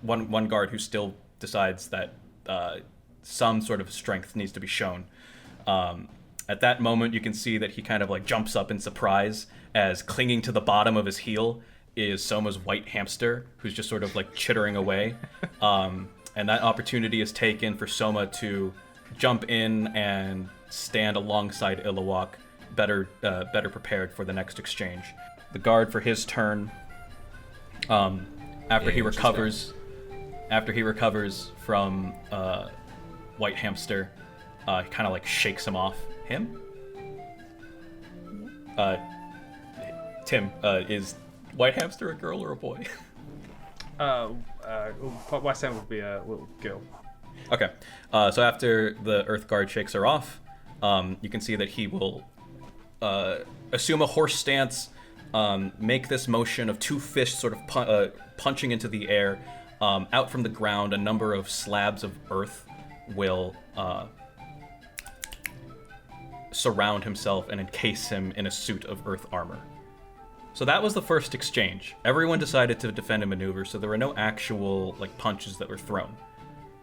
one guard who still decides that some sort of strength needs to be shown. At that moment, you can see that he kind of like jumps up in surprise, as clinging to the bottom of his heel is Soma's white hamster, who's just sort of like chittering away. And that opportunity is taken for Soma to jump in and stand alongside Iluak, better prepared for the next exchange. The guard for his turn, after he recovers from white hamster, he kind of like shakes him off. Him? Tim, is white hamster a girl or a boy? White Sam would be a little girl. Okay, so after the Earth Guard shakes her off, you can see that he will assume a horse stance, make this motion of two fists sort of punching into the air. Out from the ground, a number of slabs of earth will surround himself and encase him in a suit of earth armor. So that was the first exchange. Everyone decided to defend and maneuver, so there were no actual like punches that were thrown.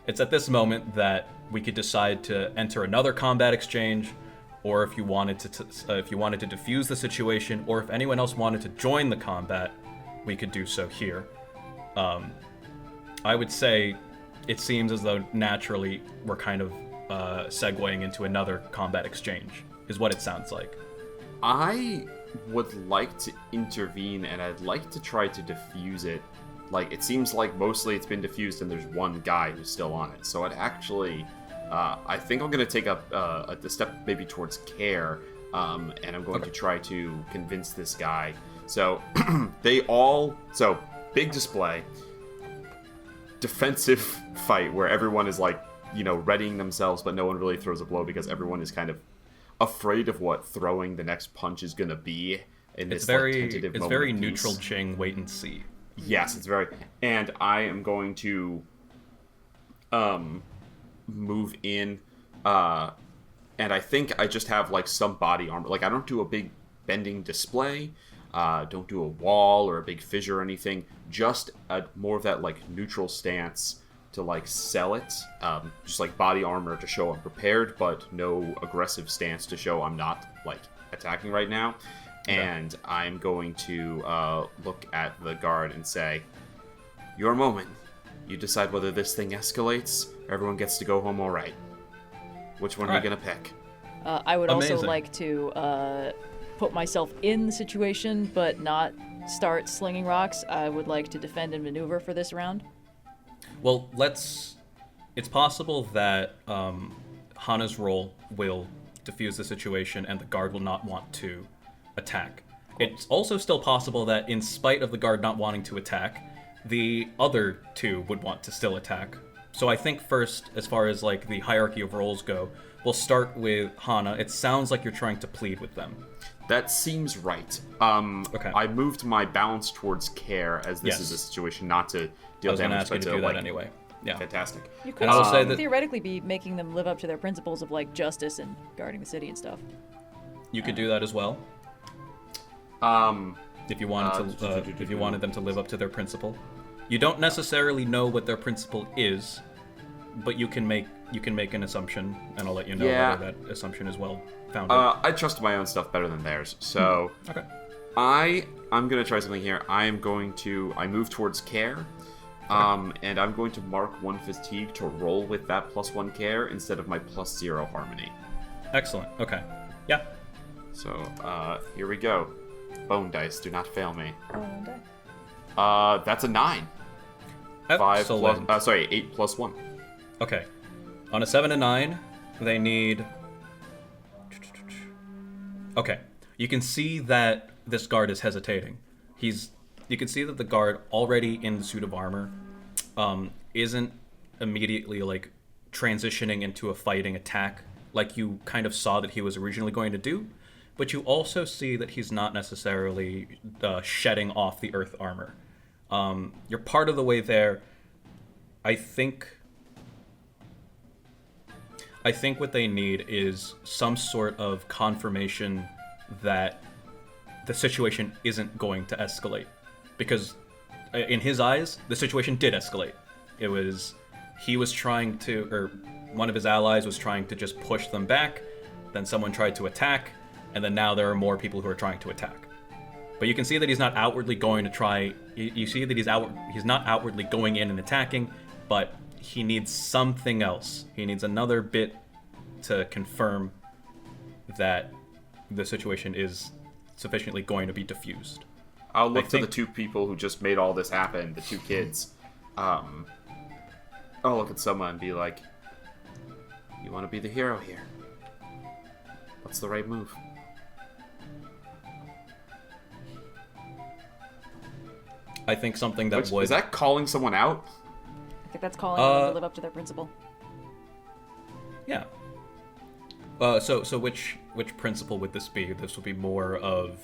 It's at this moment that we could decide to enter another combat exchange, or if you wanted to defuse the situation, or if anyone else wanted to join the combat, we could do so here. I would say it seems as though naturally we're kind of segueing into another combat exchange, is what it sounds like. I would like to intervene, and I'd like to try to defuse it. Like, it seems like mostly it's been defused and there's one guy who's still on it. So it actually, I think I'm going to take up a step maybe towards care, and I'm going to try to convince this guy. So so big display, defensive fight where everyone is like, readying themselves, but no one really throws a blow because everyone is kind of afraid of what throwing the next punch is going to be in this tentative moment. It's very neutral Ching, wait and see. Yes, it's very... And I am going to move in, and I think I just have, like, some body armor. Like, I don't do a big bending display, don't do a wall or a big fissure or anything, just more of that, like, neutral stance to, like, sell it. Just, like, body armor to show I'm prepared, but no aggressive stance to show I'm not, like, attacking right now. And I'm going to look at the guard and say, your moment. You decide whether this thing escalates, or everyone gets to go home all right. Which one are you going to pick? I would also like to put myself in the situation, but not start slinging rocks. I would like to defend and maneuver for this round. Well, it's possible that Hanna's role will defuse the situation and the guard will not want to attack. Cool. It's also still possible that in spite of the guard not wanting to attack, the other two would want to still attack. So I think first, as far as like the hierarchy of roles go, we'll start with Hanna. It sounds like you're trying to plead with them. That seems right. Okay. I moved my balance towards care, as this is a situation not to I deal was going to damage, ask you but to to do that like. anyway. Yeah. Fantastic. You could And I will say also that- theoretically be making them live up to their principles of like justice and guarding the city and stuff. You could do that as well if you wanted to. If you wanted them to live up to their principle. You don't necessarily know what their principle is, but you can make an assumption, and I'll let you know Yeah. whether that assumption is well founded. I trust my own stuff better than theirs, so Okay. I'm gonna try something here. I move towards care, and I'm going to mark 1 fatigue to roll with that +1 care instead of my +0 harmony. Excellent. Okay. Yeah. So here we go. Bone dice, do not fail me. That's a 9. excellent. 8 plus 1. Okay. On a 7 and 9, they need. Okay. You can see that this guard is hesitating. You can see that the guard, already in the suit of armor, isn't immediately like transitioning into a fighting attack like you kind of saw that he was originally going to do. But you also see that he's not necessarily shedding off the earth armor. You're part of the way there. I think what they need is some sort of confirmation that the situation isn't going to escalate. Because in his eyes, the situation did escalate. He was trying to, or one of his allies was trying to just push them back, then someone tried to attack, and then now there are more people who are trying to attack. But you can see that he's not outwardly going to try. You see that he's not outwardly going in and attacking, but he needs something else. He needs another bit to confirm that the situation is sufficiently going to be diffused. I'll look to think- the 2 people who just made all this happen, the 2 kids. I'll look at Soma and be like, you want to be the hero here. What's the right move? I think something that would. Is that calling someone out? I think that's calling them to live up to their principle. Yeah. So which principle would this be? This would be more of.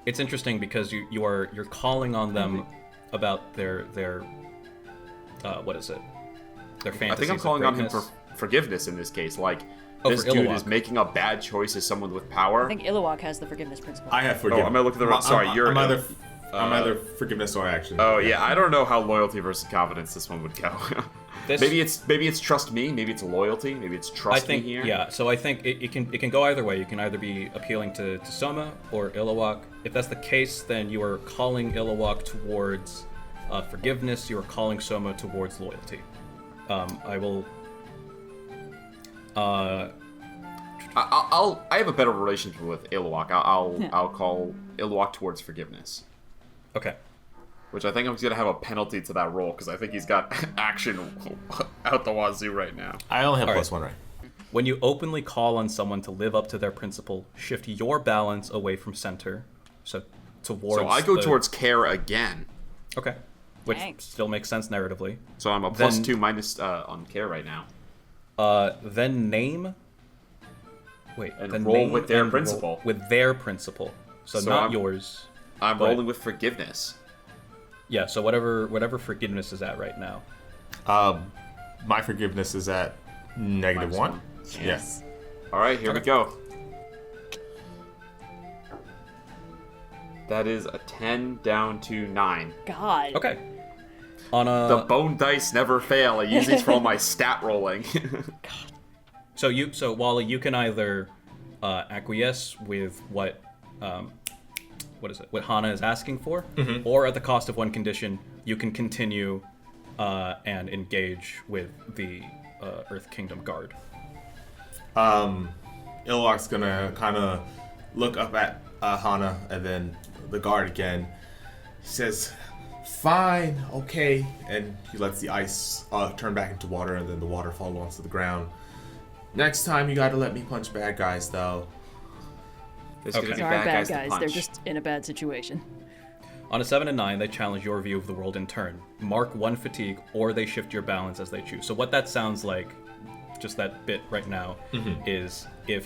It's interesting because you're calling on them about their what is it? Their fantasies. I think I'm of calling on him greatness. for forgiveness in this case. Like, Oh, this for dude Iluak. is making a bad choice as someone with power. I think Iluak has the forgiveness principle. I have forgiveness. I'm gonna look at the right. Sorry, you're. I'm either forgiveness or action. Oh yeah, I don't know how loyalty versus confidence this one would go. This- maybe it's trust me, maybe it's loyalty, maybe it's trust I think me here. yeah. So I think it can go either way. You can either be appealing to Soma or Iluak. If that's the case, then you are calling Iluak towards forgiveness. You are calling Soma towards loyalty. I will. I have a better relationship with Iluak. I'll call Iluak towards forgiveness, Okay. which I think I'm gonna have a penalty to that roll because I think he's got action out the wazoo right now. I only have All plus 1 right. When you openly call on someone to live up to their principle, shift your balance away from center, so towards. So I go the- towards care again. Okay. Which Thanks. still makes sense narratively. So I'm a Then- +2 minus on care right now. Then name. Wait. And then roll name with their and principle. roll with their principle. So not yours. I'm but- rolling with forgiveness. Yeah. So whatever forgiveness is at right now. My forgiveness is at -1. -1. Yes. All right, here we go. That is a 10 down to 9. God. Okay. On The a bone dice never fail. I use these for all my stat rolling. so Wally, you can either acquiesce with what is it? What Hanna is asking for, or at the cost of one condition, you can continue and engage with the Earth Kingdom Guard. Iluak's gonna kind of look up at Hanna and then the guard again. He says, "Fine, okay," and he lets the ice turn back into water, and then the water falls onto the ground. "Next time, you gotta let me punch bad guys, though." There's Okay. gonna be These aren't bad guys to guys. They're punch. just in a bad situation. On a 7 and 9, they challenge your view of the world in turn. Mark 1 fatigue, or they shift your balance as they choose. So what that sounds like, just that bit right now, is if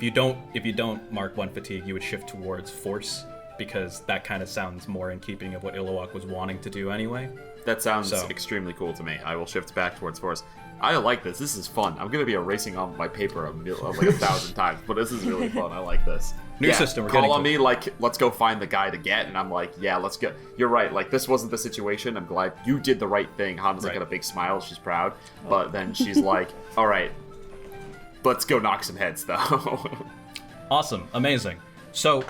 you don't mark 1 fatigue, you would shift towards force, because that kind of sounds more in keeping of what Iluak was wanting to do anyway. That sounds extremely cool to me. I will shift back towards force. I like this. This is fun. I'm going to be erasing on my paper like 1,000 times, but this is really fun. I like this. New system. We're call on me like, let's go find the guy to get, and I'm like, yeah, let's go. You're right. Like, this wasn't the situation. I'm glad you did the right thing. Hanna's like got a big smile. She's proud, but then she's like, all right, let's go knock some heads though. Awesome. Amazing. So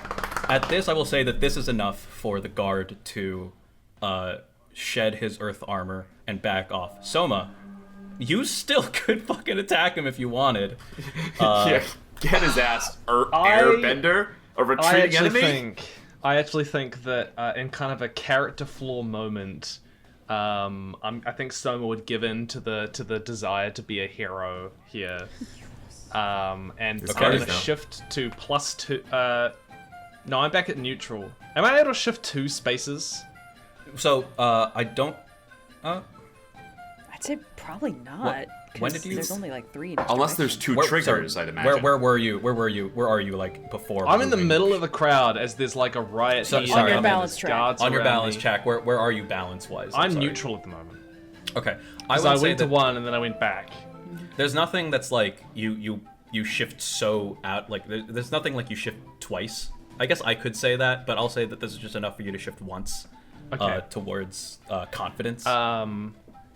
at this, I will say that this is enough for the guard to shed his earth armor and back off. Soma, you still could fucking attack him if you wanted. Yeah, get his ass, airbender, a retreating enemy. I actually think that in kind of a character flaw moment, I think Soma would give in to the desire to be a hero here. And I'm going to shift to +2. No, I'm back at neutral. Am I able to shift 2 spaces? So, I don't... I'd say probably not. When did you... There's only like 3. Unless there's 2 triggers, I'd imagine. Where were you? Where are you, like, before? I'm in the middle of the crowd as there's, like, a riot. On your balance track. On your balance track, where are you balance-wise? I'm neutral at the moment. Okay. I went to 1 and then I went back. There's nothing that's, like, you shift so out... Like, there's nothing like you shift twice. I guess I could say that, but I'll say that this is just enough for you to shift once towards confidence.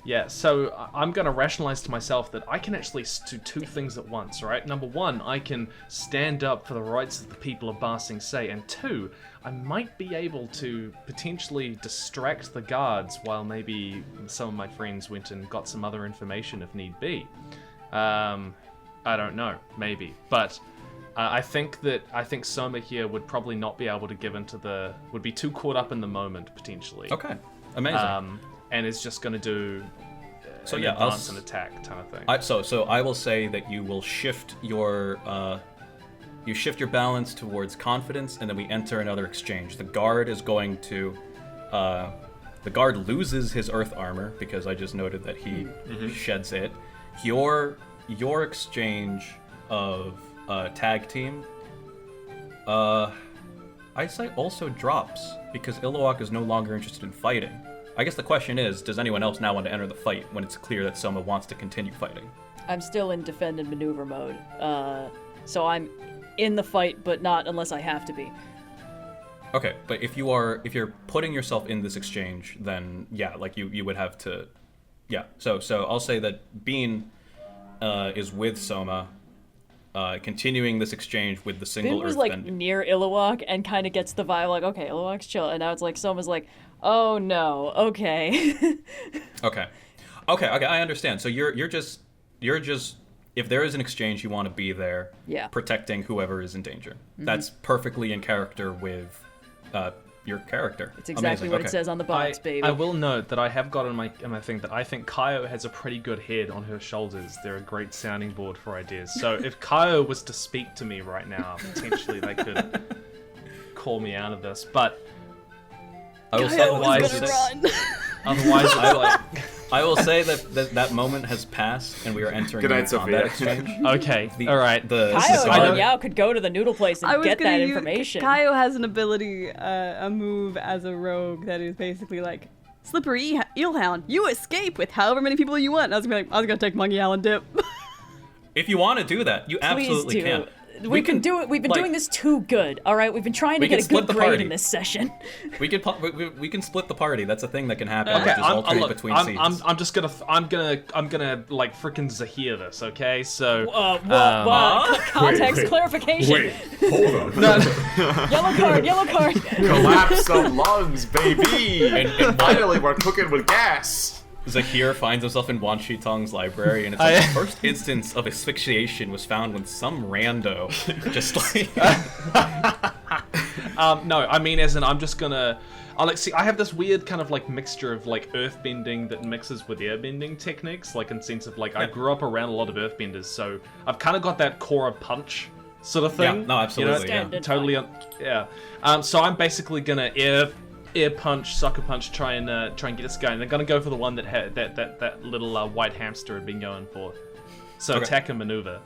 Yeah, so I'm going to rationalize to myself that I can actually do 2 things at once, right? Number 1, I can stand up for the rights of the people of Ba Sing Se, and 2, I might be able to potentially distract the guards while maybe some of my friends went and got some other information if need be. I don't know, maybe, but... I think Soma here would probably not be able to give into would be too caught up in the moment, potentially. Okay, amazing. And is just going to do advance and attack kind of thing. So I will say that you will shift your balance towards confidence, and then we enter another exchange. The guard is going to... the guard loses his earth armor, because I just noted that he sheds it. Your exchange of... tag team, eyesight also drops because Iluak is no longer interested in fighting. I guess the question is, does anyone else now want to enter the fight when it's clear that Soma wants to continue fighting? I'm still in defend and maneuver mode, so I'm in the fight, but not unless I have to be. Okay, but if you're putting yourself in this exchange, then yeah, like you would have to, yeah. So I'll say that Binh is with Soma. Continuing this exchange with the single Binh was earth like bending. near Iluak and kind of gets the vibe like, okay, Iluak's chill, and now it's like Soma's like, oh no, okay. Okay, I understand. So you're just if there is an exchange, you want to be there, protecting whoever is in danger. That's perfectly in character with your character. It's exactly what it says on the box, baby. I will note that I have got in my thing that I think Kayo has a pretty good head on her shoulders. They're a great sounding board for ideas. So if Kayo was to speak to me right now, potentially they could call me out of this. But otherwise, I will say that moment has passed and we are entering Good night, the combat Sophia. exchange. Okay, all right. Kayo and Yao could go to the noodle place and get that information. Kayo has an ability, a move as a rogue that is basically like, Slippery Eelhound, you escape with however many people you want. And I was gonna take Monkey Owl and dip. If you want to do that, you absolutely can. We can do it. We've been doing this too good. All right, we've been trying to get a good grade in this session. We can split the party. That's a thing that can happen. Okay, I'm just gonna like frickin' Zahir this. Okay, so context clarification. Wait, hold on. Yellow card. Collapse of lungs, baby. And finally, we're cooking with gas. Zahir finds himself in Wan Shi Tong's library, and it's like the first instance of asphyxiation was found when some rando just like... No, I mean as in I'm just gonna... I have this weird kind of like mixture of like earthbending that mixes with airbending techniques, like in sense of like I grew up around a lot of earthbenders, so I've kind of got that Korra punch sort of thing. Yeah, no, absolutely. Totally, yeah. So I'm basically gonna air punch, sucker punch, try and get this guy. And they're gonna go for the one that had that little white hamster had been going for. So Okay. attack and maneuver.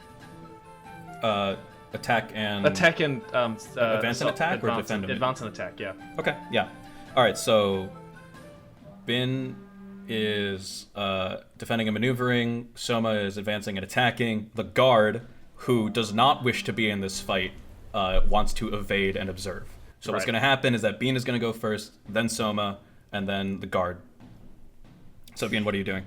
Attack and Attack and advance and attack or advance, defend and advance and attack. Yeah. Okay, yeah. All right, so Binh is defending and maneuvering. Soma is advancing and attacking. The guard, who does not wish to be in this fight, wants to evade and observe. So what's Right. going to happen is that Binh is going to go first, then Soma, and then the guard. So Binh, what are you doing?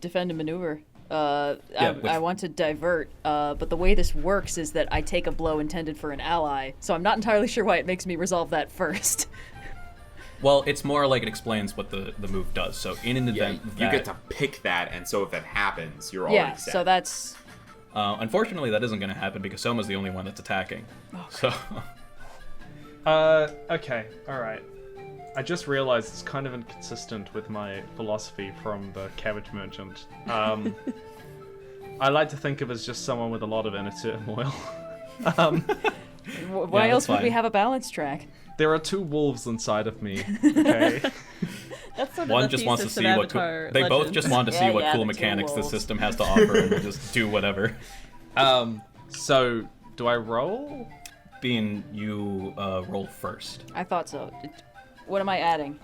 Defend and maneuver. which- I want to divert, but the way this works is that I take a blow intended for an ally, so I'm not entirely sure why it makes me resolve that first. Well, it's more like it explains what the move does. So in an Yeah, event you that, get to pick that, and so if it happens, you're Yeah, already set. so that's... unfortunately, that isn't going to happen because Soma's the only one that's attacking. So Okay, alright. I just realized it's kind of inconsistent with my philosophy from the Cabbage Merchant. I like to think of as just someone with a lot of inner turmoil. Why Yeah, else that's would we fine. have a balance track? There are two wolves inside of me, okay? That's sort of one the just wants to thesis see of what Avatar they both Legends. just want to see Yeah, what yeah, cool the two mechanics the wolves. system has to offer and will just do whatever. So, do I roll? Being you roll first. I thought so. What am I adding?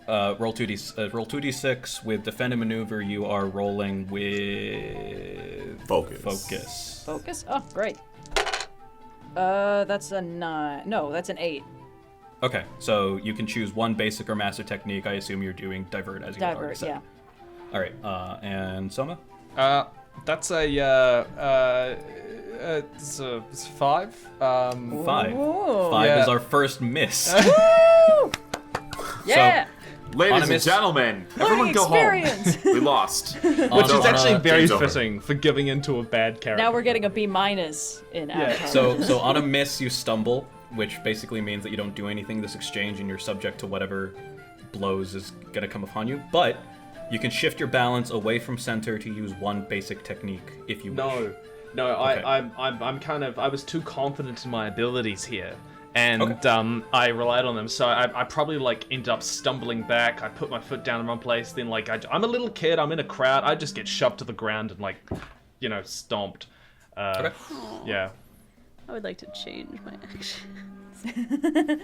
Roll 2d6 with defend and maneuver. You are rolling with Focus. Focus? Oh, great. That's a 9. No, that's an 8. Okay, so you can choose one basic or master technique. I assume you're doing divert as you already Divert, said. yeah. All right, and Soma. That's it's 5. 5. Ooh. 5 Yeah. is our first miss. Yeah! Ladies and Honest- gentlemen, everyone go home. experience! We lost. Which is On- actually very game's over. fitting for giving into a bad character. Now we're getting a B- in Avatar. So on a miss, you stumble, which basically means that you don't do anything this exchange, and you're subject to whatever blows is gonna come upon you. But you can shift your balance away from center to use one basic technique if you wish. No, Okay. I'm kind of, I was too confident in my abilities here, and Okay. I relied on them. So I probably like ended up stumbling back. I put my foot down in one place, then like I'm a little kid, I'm in a crowd, I just get shoved to the ground and like, stomped. Okay. Yeah. I would like to change my action.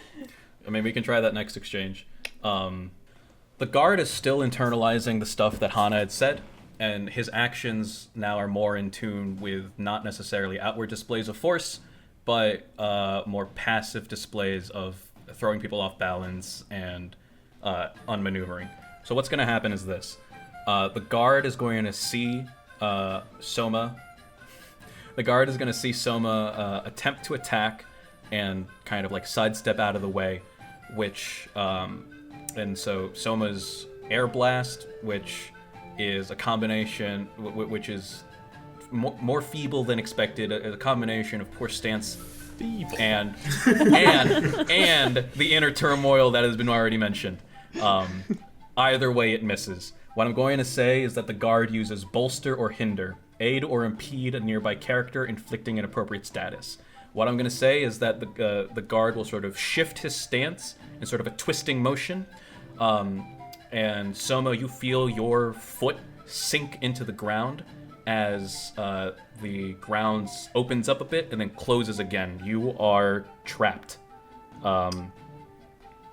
I mean, we can try that next exchange. The guard is still internalizing the stuff that Hanna had said, and his actions now are more in tune with not necessarily outward displays of force, but more passive displays of throwing people off balance and unmaneuvering. So what's going to happen is this. The guard is going to see Soma. The guard is going to see Soma attempt to attack and kind of like sidestep out of the way, which... and so Soma's Air Blast, which is a combination, which is more feeble than expected, a combination of poor stance and the inner turmoil that has been already mentioned. Either way, it misses. What I'm going to say is that the guard uses bolster or hinder, aid or impede a nearby character, inflicting an appropriate status. What I'm going to say is that the guard will sort of shift his stance in sort of a twisting motion. And Soma, you feel your foot sink into the ground as the ground opens up a bit and then closes again. You are trapped.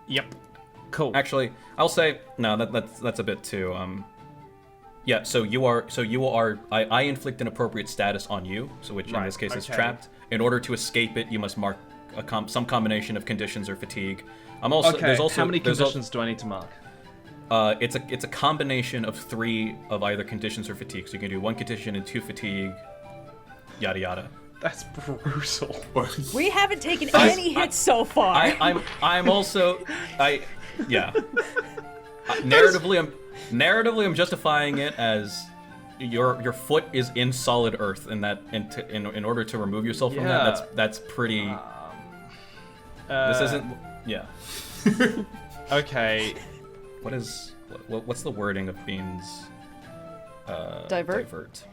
Yep. Cool. Actually, I'll say no. That's a bit too. Yeah. So you are. I inflict an appropriate status on you. So which in Right, this case is okay. trapped. In order to escape it, you must mark some combination of conditions or fatigue. I'm also. Okay, There's also how many there's al- conditions do I need to mark? It's a combination of 3 of either conditions or fatigue. So you can do 1 condition and 2 fatigue. Yada yada. That's brutal. We haven't taken any hits so far. I'm also yeah. Narratively, I'm justifying it as your foot is in solid earth, and that in order to remove yourself from Yeah. that, that's pretty. This isn't. Yeah. Okay. What's the wording of Bean's Divert?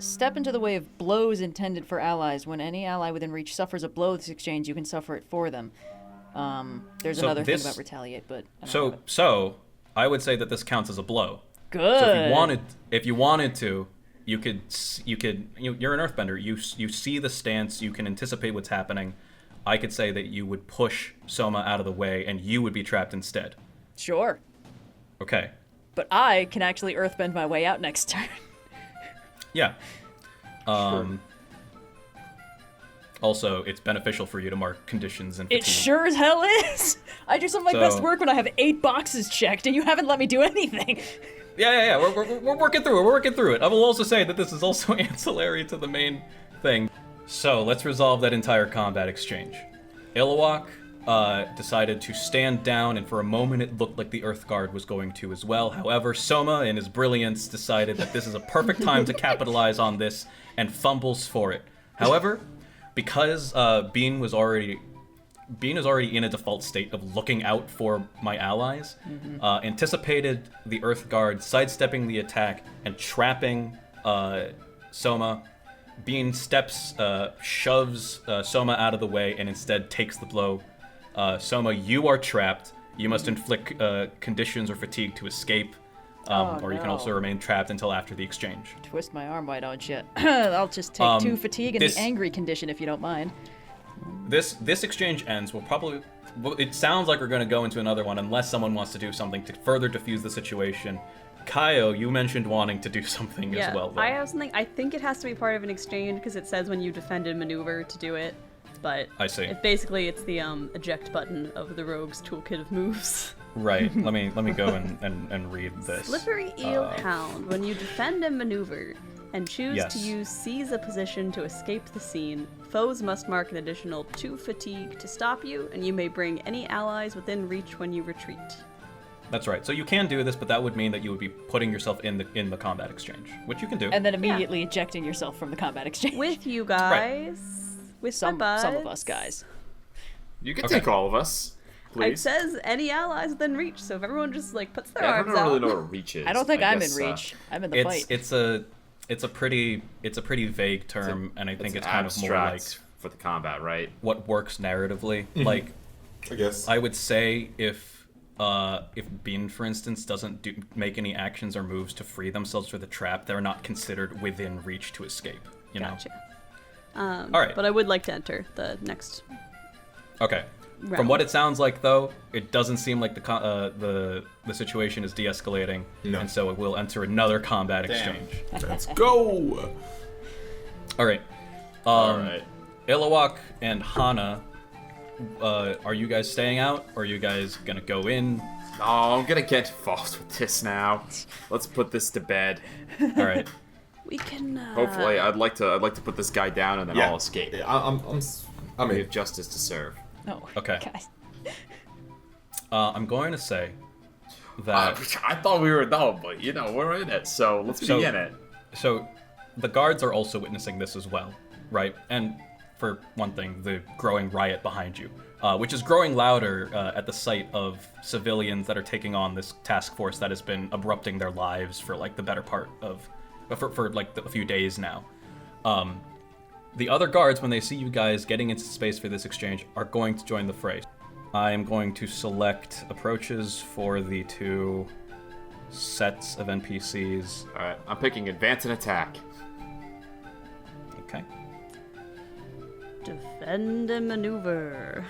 Step into the way of blows intended for allies. When any ally within reach suffers a blow this exchange, you can suffer it for them. There's So another thing this- about retaliate, but I don't know So I would say that this counts as a blow. good. So if you wanted to, you're an earthbender. You see the stance. You can anticipate what's happening. I could say that you would push Soma out of the way, and you would be trapped instead. Sure, Okay. but I can actually earthbend my way out next turn. Yeah. Also, it's beneficial for you to mark conditions and fatigue. It sure as hell is. I do some of my best So- work when I have 8 boxes checked, and you haven't let me do anything. Yeah. We're working through it. We're working through it. I will also say that this is also ancillary to the main thing. So let's resolve that entire combat exchange. Iluak decided to stand down, and for a moment it looked like the Earth Guard was going to as well. However, Soma, in his brilliance, decided that this is a perfect time to capitalize on this and fumbles for it. However, because Binh is already in a default state of looking out for my allies, anticipated the Earth Guard sidestepping the attack and trapping Soma. Binh shoves Soma out of the way and instead takes the blow. Soma, you are trapped. You must inflict conditions or fatigue to escape, or you can no. also remain trapped until after the exchange. Twist my arm, why don't you? I'll just take 2 fatigue and this- the angry condition if you don't mind. This exchange ends. It sounds like we're going to go into another one unless someone wants to do something to further diffuse the situation. Kayo, you mentioned wanting to do something Yeah, as well, though. I have something. I think it has to be part of an exchange because it says when you defend and maneuver to do it. But I see. Basically, it's the eject button of the rogue's toolkit of moves. Right. Let me go and read this. Slippery Eel Hound. When you defend and maneuver and choose Yes. to use seize a position to escape the scene, foes must mark an additional 2 fatigue to stop you, and you may bring any allies within reach when you retreat. That's right. So you can do this, but that would mean that you would be putting yourself in the combat exchange, which you can do. And then immediately ejecting yourself from the combat exchange. With you guys. With some my buds. of us guys. You can Okay. take all of us, It please. says any allies within reach, so if everyone just like puts their Yeah, I arms don't out. really know what reach is. I don't think I'm guess, in reach. I'm in the fight. it's a pretty vague term, and I think it's kind of more like abstract for the combat, right? what works narratively. Like, I guess. I would say if Binh, for instance, doesn't make any actions or moves to free themselves from the trap, they're not considered within reach to escape. You Gotcha. know. All right. But I would like to enter the next. Okay. Round. From what it sounds like, though, it doesn't seem like the situation is de-escalating, No. and so it will enter another combat Damn. exchange. Let's go. All right. All right. Iluak and Hanna, are you guys staying out, or are you guys gonna go in? Oh, I'm gonna get involved with this now. Let's put this to bed. All right. We can. Hopefully, I'd like to put this guy down and then Yeah. I'll escape. Yeah, I'm We in. have justice to serve. No. Okay. Guys. I'm going to say that. I thought we were no, but we're in it, so let's be in it. So, the guards are also witnessing this as well, right? And for one thing, the growing riot behind you, which is growing louder at the sight of civilians that are taking on this task force that has been abrupting their lives for like the better part of, for like a few days now. The other guards, when they see you guys getting into space for this exchange, are going to join the fray. I am going to select approaches for the 2 sets of NPCs. All right, I'm picking advance and attack. Okay. Defend and maneuver.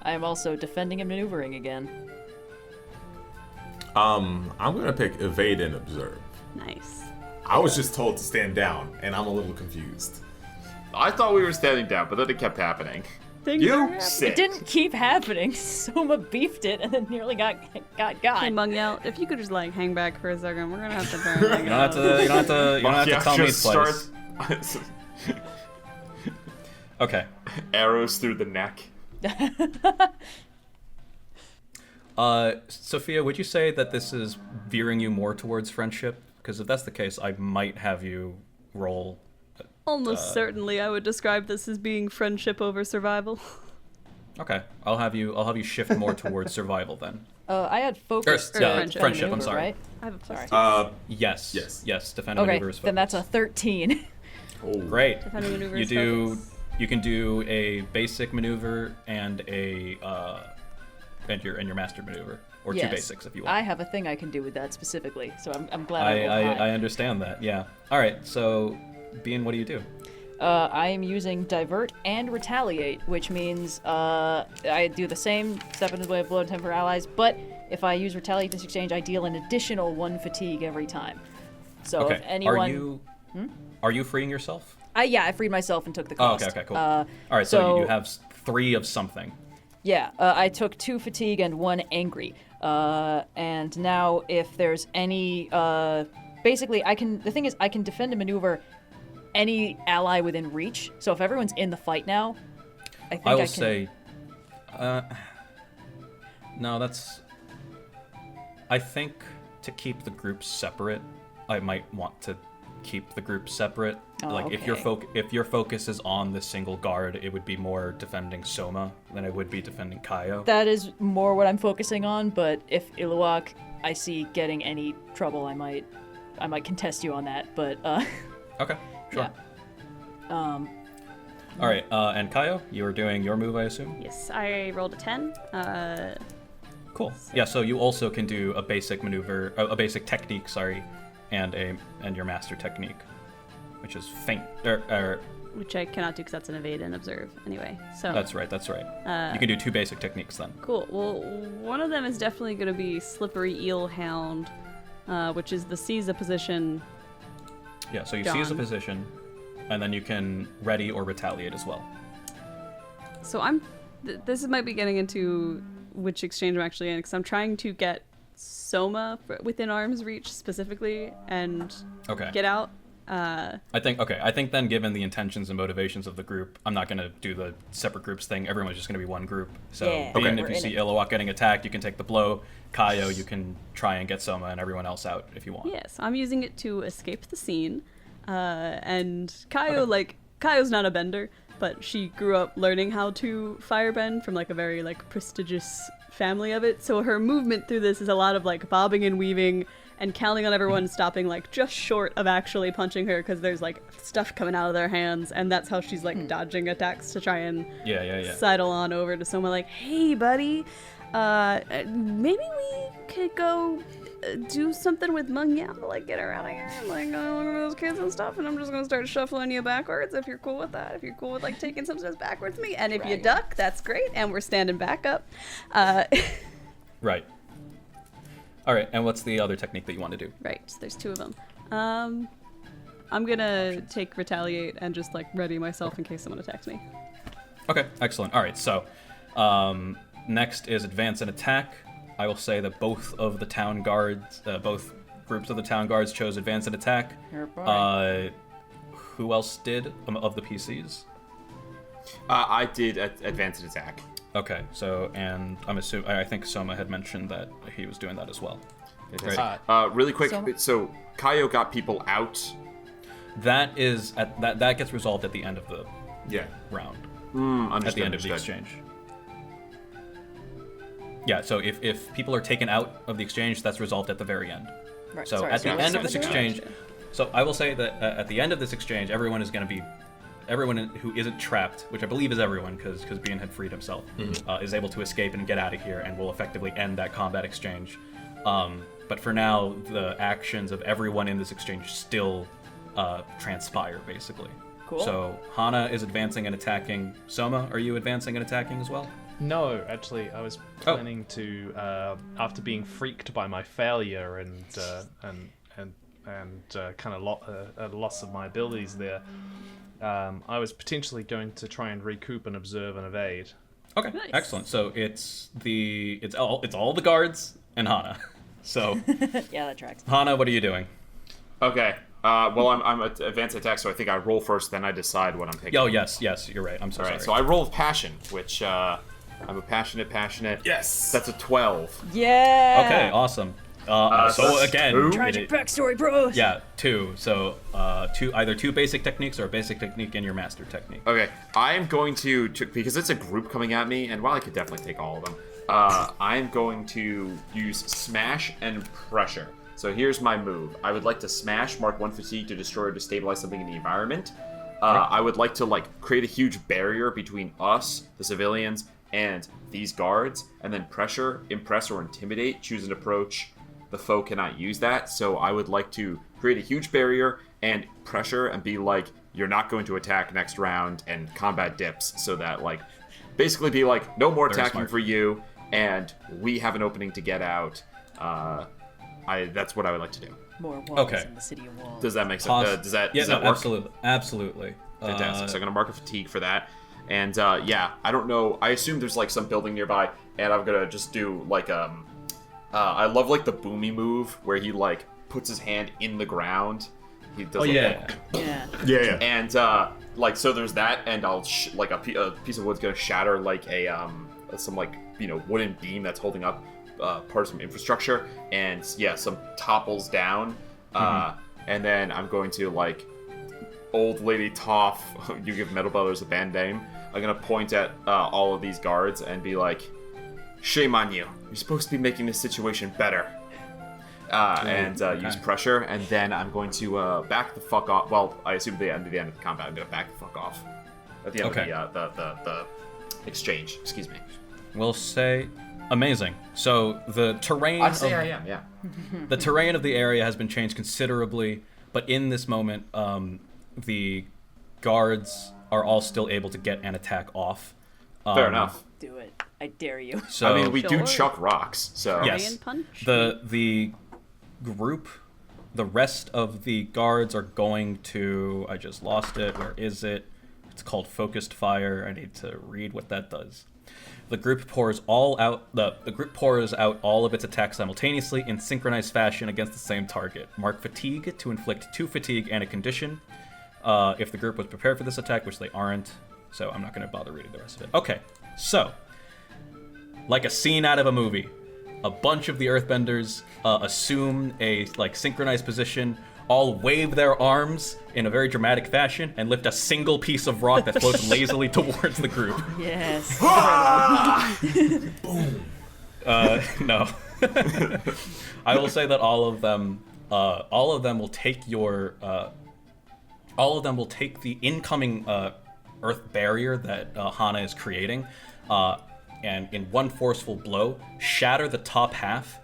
I am also defending and maneuvering again. I'm gonna pick evade and observe. Nice. I was just told to stand down, and I'm a little confused. I thought we were standing down, but then it kept happening. Things are You happening. sit. It didn't keep happening. Soma beefed it and then nearly got Hey, got. Mungyal, if you could just like hang back for a second, we're gonna have to try. You don't have to tell me Just twice. Okay. Arrows through the neck. Sophia, would you say that this is veering you more towards friendship? Because if that's the case, I might have you roll. Almost certainly, I would describe this as being friendship over survival. Okay, I'll have you shift more towards survival then. I had focus. Or, yeah, friendship. friendship, I'm maneuver, sorry. Right? I have a plus Sorry. two. Yes. Yes. Defend and Okay, maneuver is then that's a focus. 13. Great. Defend and maneuver You is do focus. You can do a basic maneuver and a and your master maneuver, or Yes. two basics if you want. I have a thing I can do with that specifically, so I'm glad I understand that. Yeah. All right. So, Binh, what do you do? I am using divert and retaliate, which means I do the same step in the way of blow and temper allies, but if I use retaliate this exchange, I deal an additional 1 fatigue every time. So Okay. if anyone, Are you freeing yourself? I freed myself and took the Oh, cost. okay, cool. All right, so you have 3 of something. Yeah, I took 2 fatigue and 1 angry. And now if there's any, basically the thing is I can defend and maneuver any ally within reach. So if everyone's in the fight now, I think I will can... say, no, I think to keep the groups separate, I might want to keep the groups separate. Oh, like if your focus is on the single guard, it would be more defending Soma than it would be defending Kayo. That is more what I'm focusing on, but if Iluak I see getting any trouble, I might contest you on that, but Okay, sure. yeah. All right, and Kayo, you are doing your move, I assume? Yes, I rolled a 10. Cool. Yeah, so you also can do a basic maneuver, a basic technique, sorry, and your master technique, which is feint. Which I cannot do because that's an evade and observe anyway. So That's right. You can do 2 basic techniques then. cool. Well, one of them is definitely going to be Slippery Eel Hound, which is the seize a position. Yeah, so you seize a Done. position, and then you can ready or retaliate as well. So this might be getting into which exchange I'm actually in, because I'm trying to get Soma within arm's reach specifically and Okay. get out. I think then, given the intentions and motivations of the group, I'm not going to do the separate groups thing. Everyone's just going to be one group. So, Yeah, Binh, we're if you in see it. Iluak getting attacked, you can take the blow. Kayo, you can try and get Soma and everyone else out if you want. Yes, I'm using it to escape the scene. And Kayo, Kayo's not a bender, but she grew up learning how to firebend from a very prestigious family of it. So her movement through this is a lot of bobbing and weaving and counting on everyone stopping just short of actually punching her because there's stuff coming out of their hands, and that's how she's dodging attacks to try and sidle on over to someone hey buddy, maybe we could go do something with Mung Yao to get her out of here and look at those kids and stuff, and I'm just gonna start shuffling you backwards if you're cool with that, if you're cool with taking some steps backwards with me, and if you duck, that's great, and we're standing back up. Right. All right, and what's the other technique that you want to do? Right, there's 2 of them. I'm gonna take retaliate and just ready myself in case someone attacks me. Okay, excellent. All right, so next is advance and attack. I will say that both of the town guards, both groups of the town guards chose advance and attack. Who else did of the PCs? I did advance and attack. Okay, so, and I think Soma had mentioned that he was doing that as well. Right. Really quick, so Kayo got people out. That gets resolved at the end of the round. Understood, at the end of the exchange. Yeah, so if people are taken out of the exchange, that's resolved at the very end. Right, So sorry, at the so end of this sorry. exchange, so I will say that at the end of this exchange, everyone who isn't trapped, which I believe is everyone, because Binh had freed himself, is able to escape and get out of here, and will effectively end that combat exchange. But for now, the actions of everyone in this exchange still transpire, basically. Cool. So Hanna is advancing and attacking. Soma, are you advancing and attacking as well? No, actually, I was planning to, after being freaked by my failure and kind of a loss of my abilities there, I was potentially going to try and recoup and observe and evade. Okay, Nice. excellent. So it's all the guards and Hanna. So Yeah, that tracks. Hanna, what are you doing? Okay. Well, I'm at advanced attack, so I think I roll first, then I decide what I'm picking. Oh, yes, you're right. I'm so All sorry. right, so I roll passion, which I'm a passionate. Yes. That's a 12. Yeah. Okay, awesome. So that's again, 2. Tragic backstory, bros. yeah, 2. So either 2 basic techniques or a basic technique and your master technique. Okay, I am going to because it's a group coming at me, and while I could definitely take all of them, I am going to use smash and pressure. So here's my move. I would like to smash, mark 1 fatigue to destroy or destabilize something in the environment. I would like to like create a huge barrier between us, the civilians, and these guards, and then pressure, impress, or intimidate. Choose an approach. The foe cannot use that, so I would like to create a huge barrier and pressure and be like, you're not going to attack next round, and combat dips, so that like, basically be like, no more Very attacking smart. for you, and we have an opening to get out. That's what I would like to do. More walls Okay. in the city of walls. Does that make sense? Does that work? Absolutely. Fantastic. So I'm gonna mark a fatigue for that. And yeah, I don't know. I assume there's like some building nearby, and I'm gonna just do like I love like the boomy move where he like puts his hand in the ground. He does. Yeah. Yeah. And like so there's that, and I'll like a piece of wood's gonna shatter like a some like wooden beam that's holding up part of some infrastructure, and yeah, some topples down. And then I'm going to like old lady Toph. You give Metal Brothers a band name. I'm gonna point at all of these guards and be like, "Shame on you! You're supposed to be making this situation better." And use pressure, and then I'm going to back the fuck off. Well, I assume at the end of the combat, I'm gonna back the fuck off at the end of the exchange. Excuse me. We'll say amazing. So the terrain. I'd say I am. Yeah. The terrain of the area has been changed considerably, but in this moment, the guards are all still able to get an attack off. Fair enough. Do it. I dare you. So I mean, we do Sure. chuck rocks, so Yes. Korean punch. the group, the rest of the guards are going to. I just lost it. Where is it? It's called focused fire. I need to read what that does. The group pours out all of its attacks simultaneously in synchronized fashion against the same target. Mark fatigue to inflict 2 fatigue and a condition. If the group was prepared for this attack, which they aren't, so I'm not going to bother reading the rest of it. Okay, so like a scene out of a movie, a bunch of the Earthbenders assume a synchronized position, all wave their arms in a very dramatic fashion, and lift a single piece of rock that floats lazily towards the group. Yes. No. I will say that all of them will take the incoming earth barrier that Hanna is creating, and in one forceful blow, shatter the top half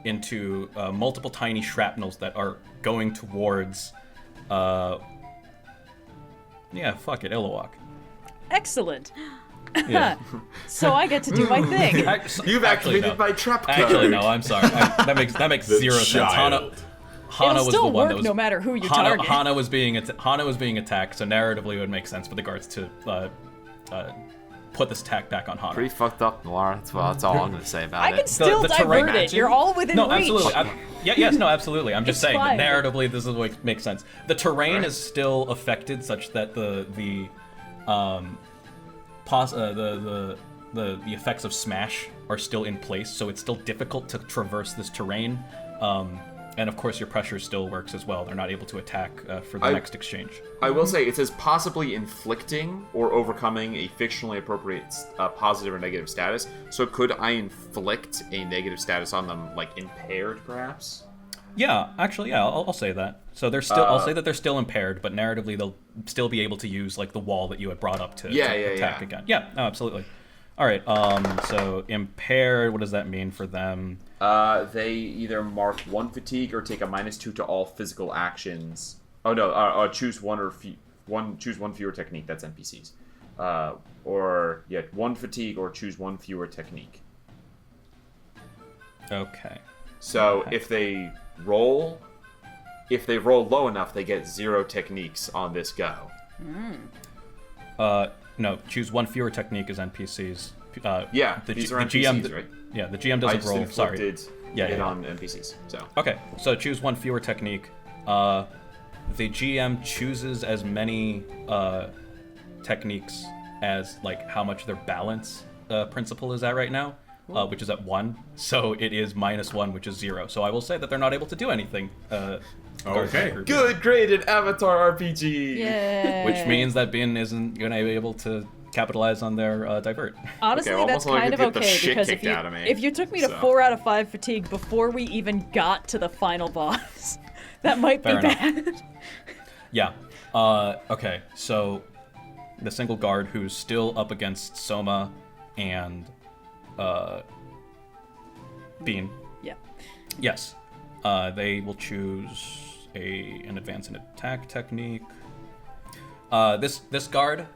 into multiple tiny shrapnels that are going towards, Iluak. Excellent. Yeah. So I get to do my thing. You've activated my trap code. Actually, no. I'm sorry. That makes zero sense. Hanna It'll was still the one work that was no matter who you target. Hanna was being attacked, so narratively it would make sense for the guards to put this attack back on Hanna. Pretty fucked up, Noir. That's all I'm gonna say about I it. can still the terrain- divert it. You're all within No, reach. absolutely. Absolutely. I'm just It's saying fine. that narratively this is what makes sense. The terrain is still affected such that the effects of smash are still in place, so it's still difficult to traverse this terrain. And of course, your pressure still works as well. They're not able to attack for the next exchange. I will say it says possibly inflicting or overcoming a fictionally appropriate positive or negative status. So could I inflict a negative status on them, like impaired, perhaps? Yeah, actually, yeah, I'll say that. So they're still. I'll say that they're still impaired, but narratively they'll still be able to use like the wall that you had brought up to attack again. Yeah, no, absolutely. All right. So impaired. What does that mean for them? They either mark 1 fatigue or take a -2 to all physical actions. Oh no, choose choose one fewer technique. That's NPCs. Or 1 fatigue or choose 1 fewer technique. Okay. So if they roll low enough, they get 0 techniques on this go. No, choose 1 fewer technique as NPCs. These are NPCs, right? Yeah, the GM I doesn't just roll. inflicted Sorry. it on NPCs. So Okay, so choose 1 fewer technique. The GM chooses as many techniques as like how much their balance principle is at right now, which is at 1. So it is -1, which is 0. So I will say that they're not able to do anything. Okay. good grade in Avatar RPG. Yeah. Which means that Binh isn't going to be able to capitalize on their divert. Honestly, Okay, that's almost like kind I of could get the okay shit because kicked out of me, if you took me to so. 4 out of 5 fatigue before we even got to the final boss, that might be Fair enough. bad. Yeah. Okay, so the single guard who's still up against Soma and Binh. Yeah. Yes. They will choose an advance in attack technique. This guard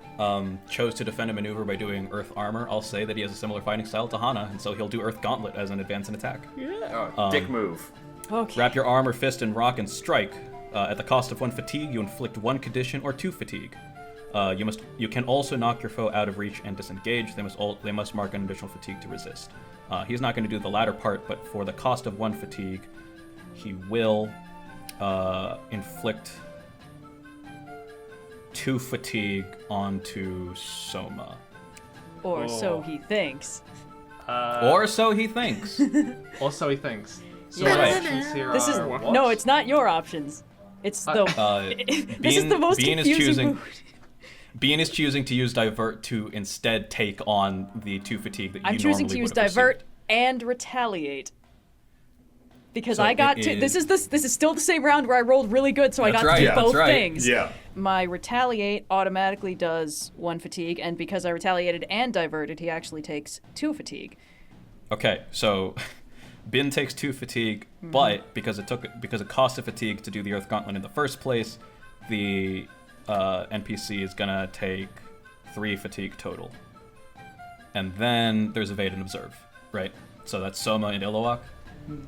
chose to defend a maneuver by doing Earth Armor. I'll say that he has a similar fighting style to Hanna, and so he'll do Earth Gauntlet as an advance in attack. Dick move. Okay. Wrap your arm or fist in rock and strike. At the cost of 1 fatigue, you inflict 1 condition or 2 fatigue. You can also knock your foe out of reach and disengage. They must mark an additional fatigue to resist. He's not going to do the latter part, but for the cost of 1 fatigue, he will inflict 2 fatigue onto Soma. Or so he thinks. Or so he thinks. Or so he thinks. So Yeah. the Right. options here This is are what? no, it's not your options. It's the. This is the most confusing mood. Binh is choosing to use divert to instead take on the 2 fatigue that you I'm choosing to normally use would have divert received. and retaliate. Because So I got it to. This is- is still the same round where I rolled really good, so I That's got right, to do yeah, both that's right. things. Yeah. My retaliate automatically does 1 fatigue, and because I retaliated and diverted, he actually takes 2 fatigue. Okay, so Binh takes 2 fatigue, but because it cost a fatigue to do the Earth Gauntlet in the first place, the NPC is gonna take 3 fatigue total. And then there's evade and observe, right? So that's Soma and Iluak.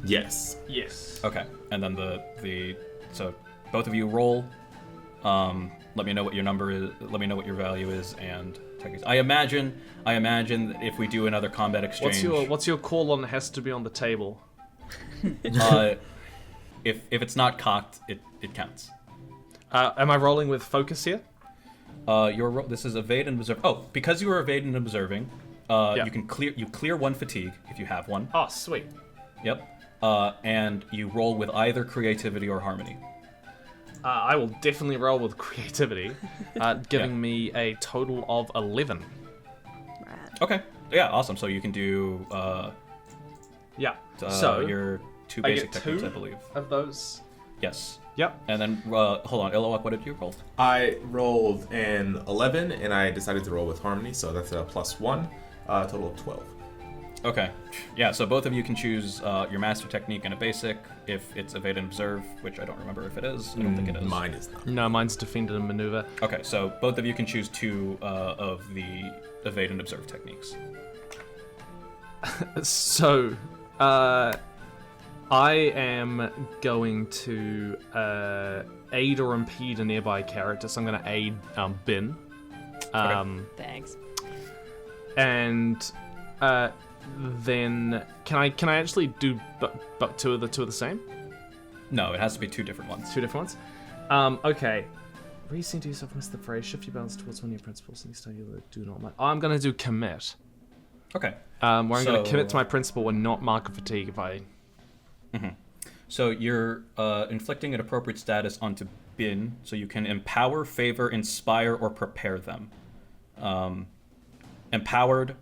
Yes. Yes. Okay, and then so both of you roll. Let me know what your number is. Let me know what your value is, and techniques. I imagine that if we do another combat exchange, What's your call on has to be on the table? if it's not cocked, it counts. Am I rolling with focus here? This is evade and observe. Oh, because you were evading and observing, Yeah. you clear 1 fatigue if you have one. Oh, sweet. Yep. And you roll with either creativity or harmony. I will definitely roll with creativity, giving me a total of 11. Rad. Okay. Yeah, awesome. So you can do Yeah. So your 2 I basic get techniques, 2 I believe. of those. Yes. Yep. And then hold on, Iluak, what did you roll? I rolled an 11, and I decided to roll with harmony, so that's a +1, total of 12. Okay. Yeah, so both of you can choose your master technique and a basic if it's evade and observe, which I don't remember if it is. I don't think it is. Mine is not. No, mine's defended and maneuver. Okay, so both of you can choose 2 of the evade and observe techniques. So, I am going to aid or impede a nearby character, so I'm going to aid Binh. Thanks. And then can I actually do but two of the same? No, it has to be 2 different ones. 2 different ones. Okay. Racing to yourself, miss the phrase. Shift your balance towards one of your principles and you start you do not mark. I'm going to do commit. Okay. Where I'm going So- to commit to my principle and not mark a fatigue if I. So you're inflicting an appropriate status onto Binh, so you can empower, favor, inspire, or prepare them. Empowered,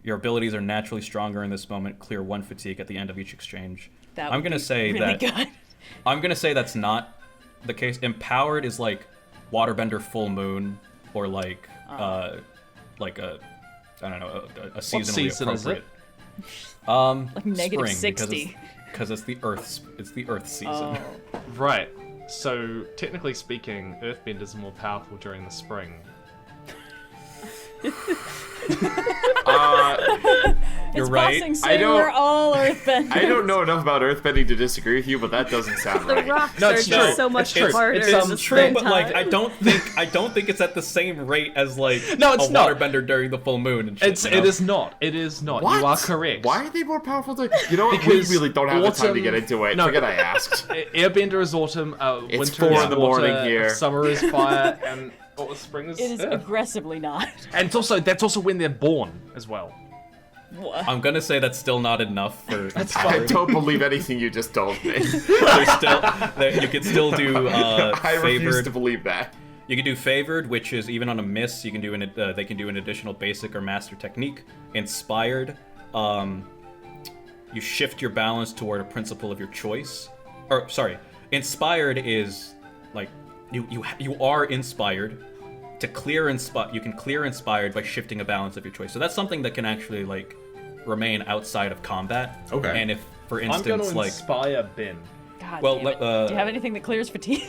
your abilities are naturally stronger in this moment. Clear 1 fatigue at the end of each exchange. That I'm would gonna be say really that. good. I'm gonna say that's not the case. Empowered is like Waterbender Full Moon, or like a I don't know a seasonally season is it? appropriate. Like negative spring, 60. because it's the Earth season. Oh. Right. So technically speaking, Earthbend is more powerful during the spring. You're It's right. Bossing I Say don't- we're all earthbenders. I don't know enough about earthbending to disagree with you, but that doesn't sound The right. rocks No, are it's just true. so much It's true. harder. It's, in the True, springtime. but like I don't think it's at the same rate as like No, it's a not. waterbender during the full moon and shit. It you know? is not. It is not. What? You are correct. Why are they more powerful? You know what? Because we really don't have the time to autumn- get into it. No. Forget I asked. Airbender is autumn. It's Winter 4 is in the water, morning here. Summer is fire, and spring is. It is earth. aggressively not. And that's also when they're born as well. What? I'm gonna say that's still not enough for. I don't believe anything you just told me. You could still do I refuse favored. to believe that. You can do favored, which is even on a miss. You can do they can do an additional basic or master technique. Inspired, you shift your balance toward a principle of your choice. Or sorry, inspired is like you are inspired. To clear you can clear inspired by shifting a balance of your choice. So that's something that can actually like remain outside of combat. Okay. And if, for I'm instance, going to like inspire Binh. God Well, damn it. Do you have anything that clears fatigue?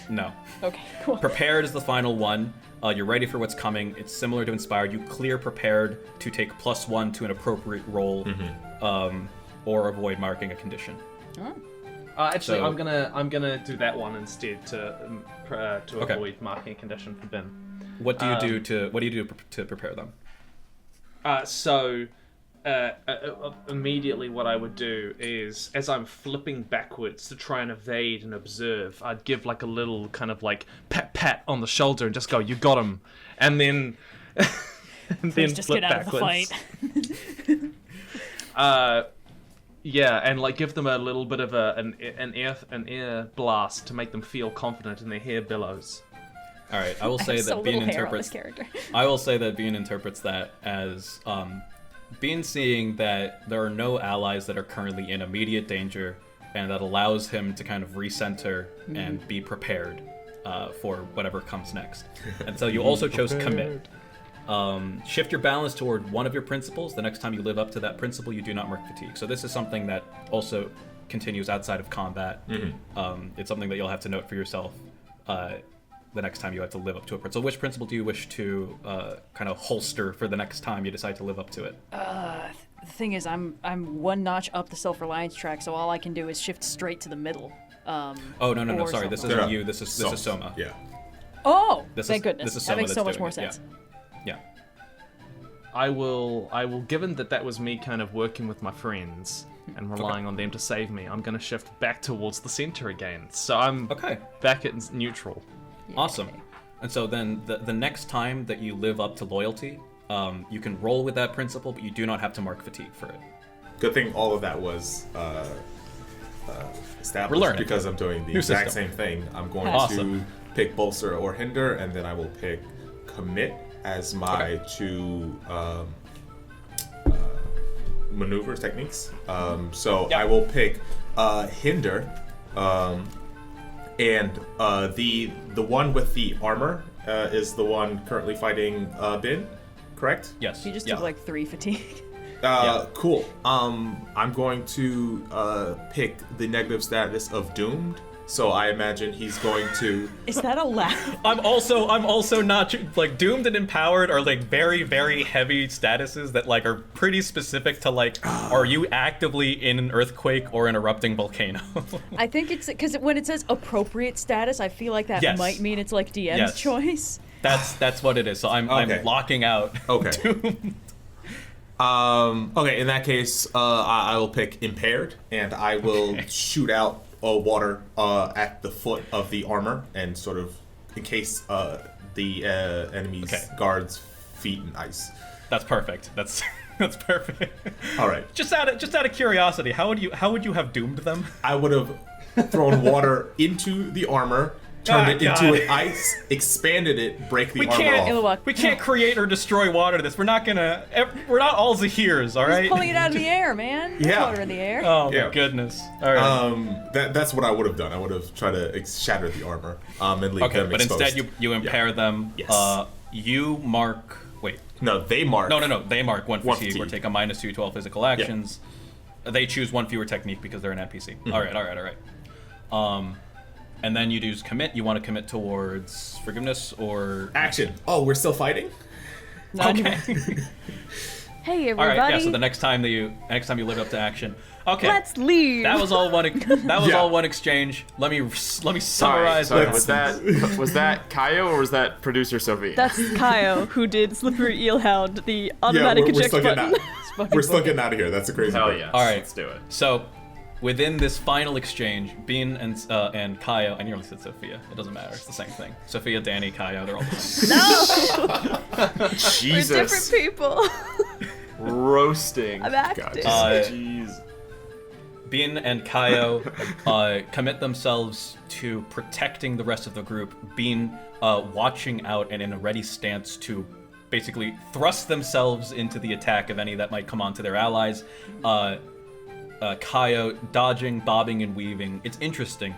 no. Okay, cool. Prepared is the final one. You're ready for what's coming. It's similar to inspired. You clear prepared to take +1 to an appropriate roll, or avoid marking a condition. Oh. Actually, So- I'm gonna do that one instead to Okay. avoid marking a condition for Binh. What do you do to prepare them? So immediately what I would do is, as I'm flipping backwards to try and evade and observe, I'd give like a little kind of like pat on the shoulder and just go, "You got him," and then Please just flip get out backwards. of the fight. Yeah, and like give them a little bit of an air blast to make them feel confident in their hair billows. All right, I will say so that little Binh hair on this interprets. character. I will say that Binh interprets that as Binh seeing that there are no allies that are currently in immediate danger, and that allows him to kind of recenter and be prepared for whatever comes next. And so you also chose commit. Shift your balance toward one of your principles. The next time you live up to that principle, you do not mark fatigue. So this is something that also continues outside of combat. It's something that you'll have to note for yourself the next time you have to live up to a principle. So which principle do you wish to kind of holster for the next time you decide to live up to it? The thing is, I'm one notch up the self-reliance track, so all I can do is shift straight to the middle. Oh, no, or sorry. This something. isn't you. This is Soma. Yeah. Oh, This thank is- goodness. this is That Soma makes so that's much doing more it, yeah. sense. Yeah. I will, given that was me kind of working with my friends and relying on them to save me, I'm going to shift back towards the center again. So I'm Okay. back at neutral. Awesome. And so then the next time that you live up to loyalty, you can roll with that principle, but you do not have to mark fatigue for it. Good thing all of that was established We're learning. because I'm doing the New exact system. same thing. I'm going Awesome. to pick bolster or hinder, and then I will pick commit as my two maneuvers techniques. So Yep. I will pick hinder, and the one with the armor is the one currently fighting Binh, correct? Yes. You just yeah. took like 3 fatigue. Cool. I'm going to pick the negative status of doomed. So I imagine he's going to. Is that allowed? I'm also not like doomed and empowered are like very, very heavy statuses that like are pretty specific to like are you actively in an earthquake or an erupting volcano? I think it's because when it says appropriate status, I feel like that Yes. might mean it's like DM's Yes. choice. That's what it is. So I'm Okay. locking out. Okay. Doomed. Okay. In that case, I will pick impaired, and I will shoot out water at the foot of the armor, and sort of encase the enemy's Okay. guards' feet in ice. That's perfect. That's perfect. All right. Just out of curiosity, how would you have doomed them? I would have thrown water into the armor, turned it God. into an ice, expanded it, break the We armor can't. off. Iluak. We can't create or destroy water to this. We're not gonna. We're not all Zahirs, all right? He's pulling it out of the air, man. There's Yeah. water in the air. Oh Yeah. my goodness. All right. That's what I would have done. I would have tried to shatter the armor and leave Okay, them but exposed. instead you impair them. Yes. You mark. Wait. No, they mark. No. They mark one One fatigue or fatigue. take a -2 to all physical actions. They choose one fewer technique because they're an NPC. Mm-hmm. All right. And then you do commit. You want to commit towards forgiveness or Action. Oh, we're still fighting? Okay. Hey, All right. everybody. Yeah. So the next time you live up to action. Okay. Let's leave. That was all one. Yeah. all one exchange. Let me Sorry, summarize. sorry, what was happened. that Kayo or was that producer Sophia? That's Kayo, who did Slippery Eelhound, the automatic we're eject still getting button. out. We're still getting out of here. That's a crazy Hell part. yes. All right. Let's do it. So, within this final exchange, Binh and Kayo, I nearly said Sophia. It doesn't matter. It's the same thing. Sophia, Danny, Kayo, they're all the same. No! Jesus. We're different people. Roasting. I'm acting. Jeez. Binh and Kayo commit themselves to protecting the rest of the group. Binh watching out and in a ready stance to basically thrust themselves into the attack of any that might come onto their allies. Kayo dodging, bobbing, and weaving. It's interesting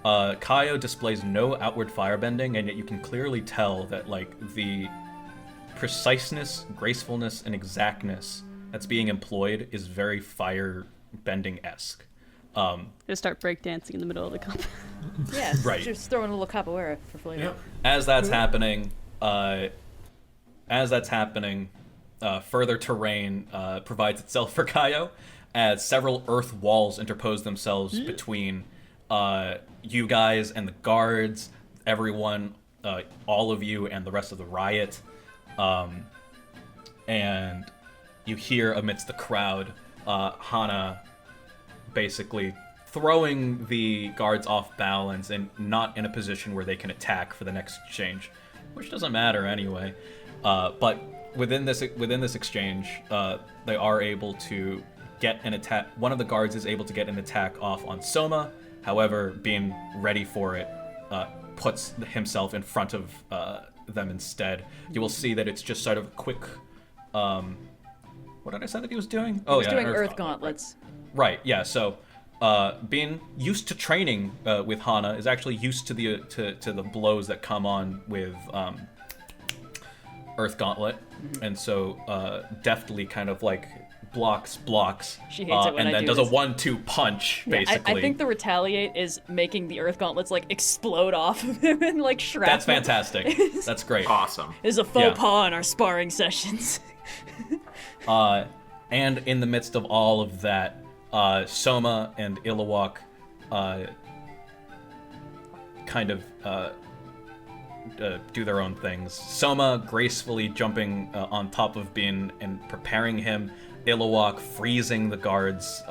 Kayo displays no outward firebending, and yet you can clearly tell that like the preciseness, gracefulness, and exactness that's being employed is very firebending-esque. Just start breakdancing in the middle of the combat. Yeah, Right. just throwing a little capoeira for flavor. Yep. As that's happening, further terrain provides itself for Kayo, as several earth walls interpose themselves between you guys and the guards, everyone, all of you, and the rest of the riot. And you hear amidst the crowd, Hanna basically throwing the guards off balance and not in a position where they can attack for the next exchange, which doesn't matter anyway. But within this exchange, they are able to get an attack. One of the guards is able to get an attack off on Soma. However, being ready for it, puts himself in front of them instead. You will see that it's just sort of a quick. What did I say that he was doing? He was doing Earth Gauntlets. Right. Yeah. So, being used to training with Hanna is actually used to the to the blows that come on with Earth Gauntlet, and so deftly kind of like blocks, She hates it when and I then do does this. a 1-2 punch Yeah, basically. I think the retaliate is making the Earth Gauntlets like explode off of him and like shrapnel. That's fantastic. That's great. Awesome. Is a faux Yeah. pas in our sparring sessions. And in the midst of all of that, Soma and Iluak kind of do their own things. Soma gracefully jumping on top of Binh and preparing him. Iluak freezing the guard's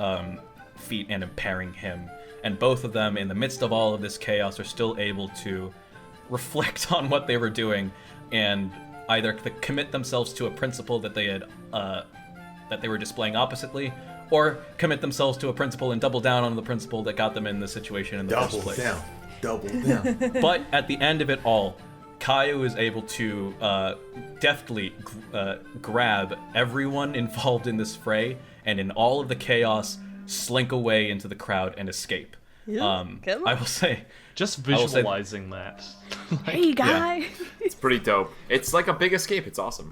feet and impairing him. And both of them, in the midst of all of this chaos, are still able to reflect on what they were doing and either commit themselves to a principle that they had that they were displaying oppositely, or commit themselves to a principle and double down on the principle that got them in the situation in the first place. Double down. But at the end of it all, Kayo is able to deftly grab everyone involved in this fray, and in all of the chaos, slink away into the crowd and escape. Come on. I will say, Just will say- visualizing that. Hey, guy. It's pretty dope. It's like a big escape. It's awesome.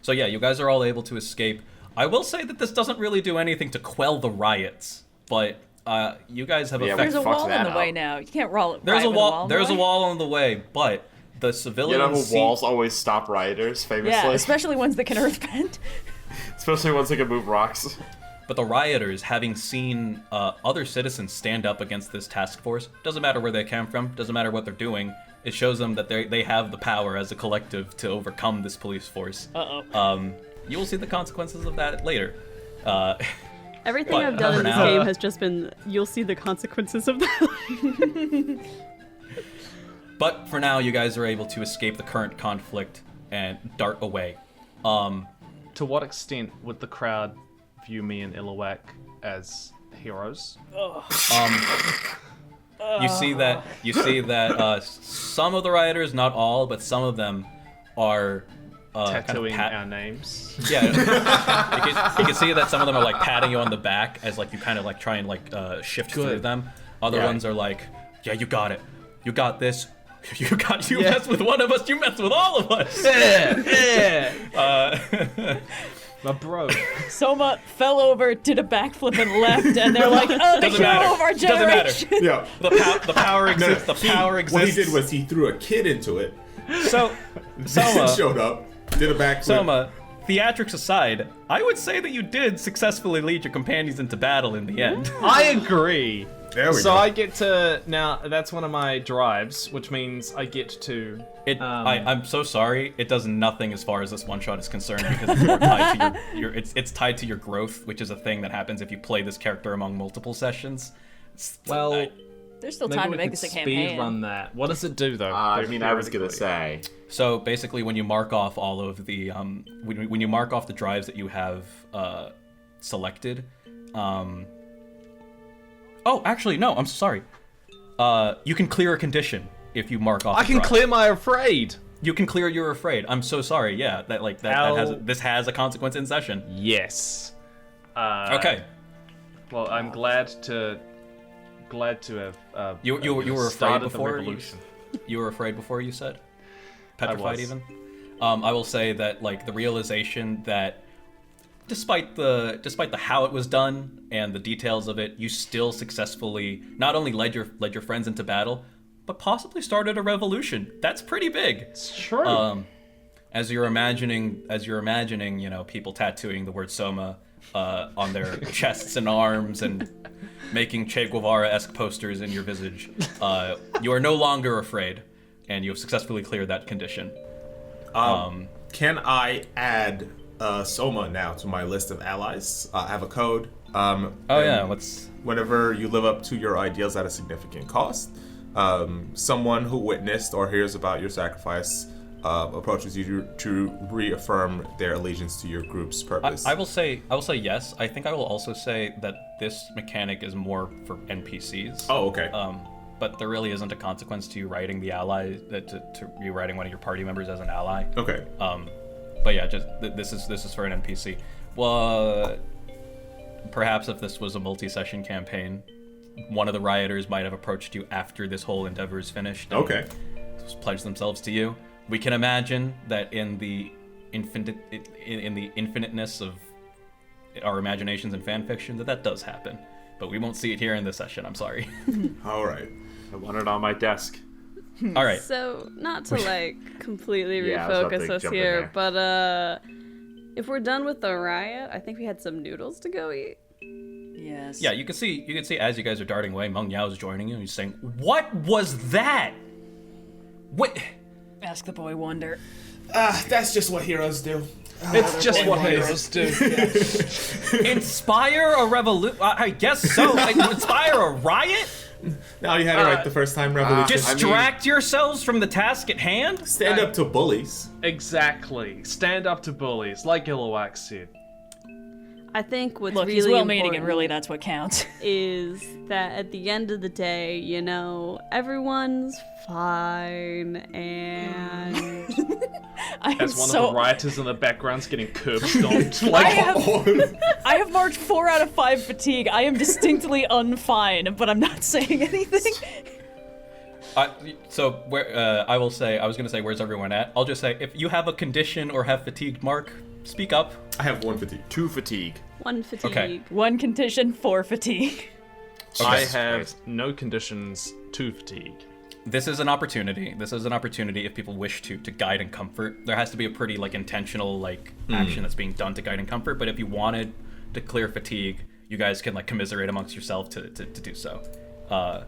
so yeah, you guys are all able to escape. I will say that this doesn't really do anything to quell the riots, but you guys have Yeah, effectively. There's a fucks wall in that the up. way now. You can't roll it. There's a riot with wall. in the There's a way. wall on the way, but the You civilians. know how see- walls always stop rioters, famously? Yeah, especially ones that can earthbend. Especially ones that can move rocks. But the rioters, having seen other citizens stand up against this task force, doesn't matter where they came from, doesn't matter what they're doing, it shows them that they have the power as a collective to overcome this police force. Uh-oh. You will see the consequences of that later. Everything But I've done in for this now- game has just been, you'll see the consequences of that. But for now, you guys are able to escape the current conflict and dart away. To what extent would the crowd view me and Iluak as heroes? You see that some of the rioters, not all, but some of them are Tattooing kind of our names. Yeah, you can see that some of them are like patting you on the back as like you kind of like try and like shift through Good. them. Other Yeah. ones are like, yeah, you got it, you got this, you mess with one of us, you mess with all of us. Yeah. My bro. Soma fell over, did a backflip, and left, and they're like, "Oh, the Doesn't hero matter. of our Doesn't matter. generation." Yeah. The power exists. The power exists. What he did was he threw a kid into it. So, Soma, Showed up, did a backflip. Soma, theatrics aside, I would say that you did successfully lead your companions into battle in the end. I agree. There we So go. I get to now. That's one of my drives, which means I get to. I'm so sorry. It does nothing as far as this one shot is concerned because it's more tied to it's tied to your growth, which is a thing that happens if you play this character among multiple sessions. Well, There's still maybe time we to make could this a speed campaign. run that. What does it do though? I mean, I was gonna say. So basically, when you mark off all of the when you mark off the drives that you have selected, oh, actually, no, I'm sorry. You can clear a condition if you mark off. I a can drive. clear my afraid. You can clear your afraid. I'm so sorry. Yeah, this has a consequence in session. Yes. Okay. Well, I'm glad to glad to have. You were afraid started the before. revolution. You were afraid before, you said? Petrified was. even? I will say that like the realization that despite the how it was done and the details of it, you still successfully not only led your friends into battle, but possibly started a revolution. That's pretty big. It's true. As you're imagining, people tattooing the word Soma on their chests and arms and making Che Guevara-esque posters in your visage, you are no longer afraid, and you have successfully cleared that condition. Can I add Soma now to my list of allies? I have a code. Whenever you live up to your ideals at a significant cost, someone who witnessed or hears about your sacrifice approaches you to reaffirm their allegiance to your group's purpose. I will say yes. I think I will also say that this mechanic is more for NPCs. Oh, okay. But there really isn't a consequence to you writing the ally to you writing one of your party members as an ally. Okay. But yeah, just this is for an NPC. Well, perhaps if this was a multi-session campaign, one of the rioters might have approached you after this whole endeavor is finished. Okay. Pledge themselves to you. We can imagine that in the infiniteness of our imaginations and fan fiction that does happen, but we won't see it here in this session. I'm sorry. All right. I want it on my desk. All right. So, not to like completely Yeah, I was about refocus to us jump in here, there. but if we're done with the riot, I think we had some noodles to go eat. Yes. Yeah, you can see as you guys are darting away, Meng Yao is joining you. He's saying, "What was that? What?" Ask the boy wonder. That's just what heroes do. It's just what heroes do. Inspire a revolution? I guess so. Like, inspire a riot? Now you had it right the first time, revolution. Distract yourselves from the task at hand? Stand up to bullies. Exactly. Stand up to bullies, like Iluak said. I think what's Look, really he's well-meaning, important and really that's what counts. is that at the end of the day, everyone's fine, and As one of the rioters in the background's getting curb stomped. I have marked 4 out of 5 fatigue. I am distinctly unfine, but I'm not saying anything. I was gonna say, where's everyone at? I'll just say, if you have a condition or have fatigue, Mark, speak up. I have 1 fatigue. 2 fatigue. 1 fatigue. Okay. 1 condition, 4 fatigue. I have no conditions, 2 fatigue. This is an opportunity. If people wish to guide and comfort. There has to be a pretty intentional action that's being done to guide and comfort. But if you wanted to clear fatigue, you guys can commiserate amongst yourself to do so. I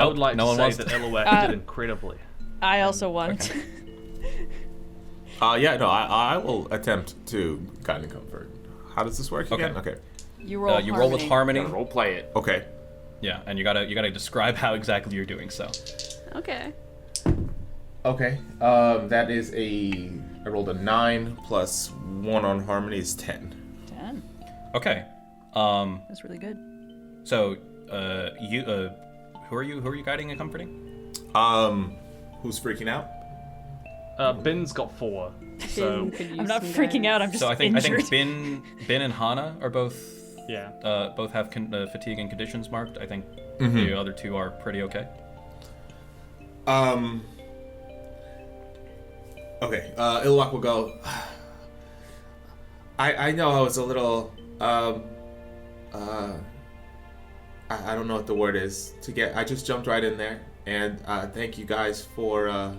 would like no to one say wants that to- Iluak did incredibly. I also want. I will attempt to guide and comfort. How does this work again? Okay. You roll. You roll with harmony. Gotta role play it. Okay. Yeah, and you gotta describe how exactly you're doing so. Okay. Okay. That is I rolled a 9 plus 1 on harmony is 10. 10. Okay. That's really good. So, who are you guiding and comforting? Who's freaking out? Binh's got 4. So Could use I'm not some freaking out. I'm guidance. just So I think injured. Binh and Hanna are both yeah. both have fatigue and conditions marked. I think Mm-hmm. the other 2 are pretty okay. Okay. Iluak will go. I know I was a little I don't know what the word is I just jumped right in there, and thank you guys for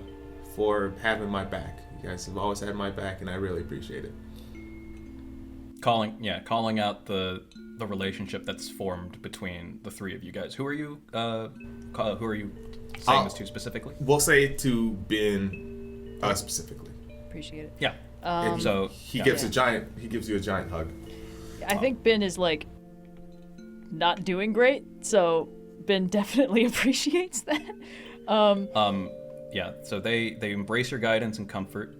having my back. You guys have always had my back, and I really appreciate it. Calling out the relationship that's formed between the 3 of you guys. Who are you saying this to specifically? We'll say to Binh specifically. Appreciate it. Yeah. And So he gives you a giant hug. I think Binh is not doing great, so Binh definitely appreciates that. Yeah, so they embrace your guidance and comfort.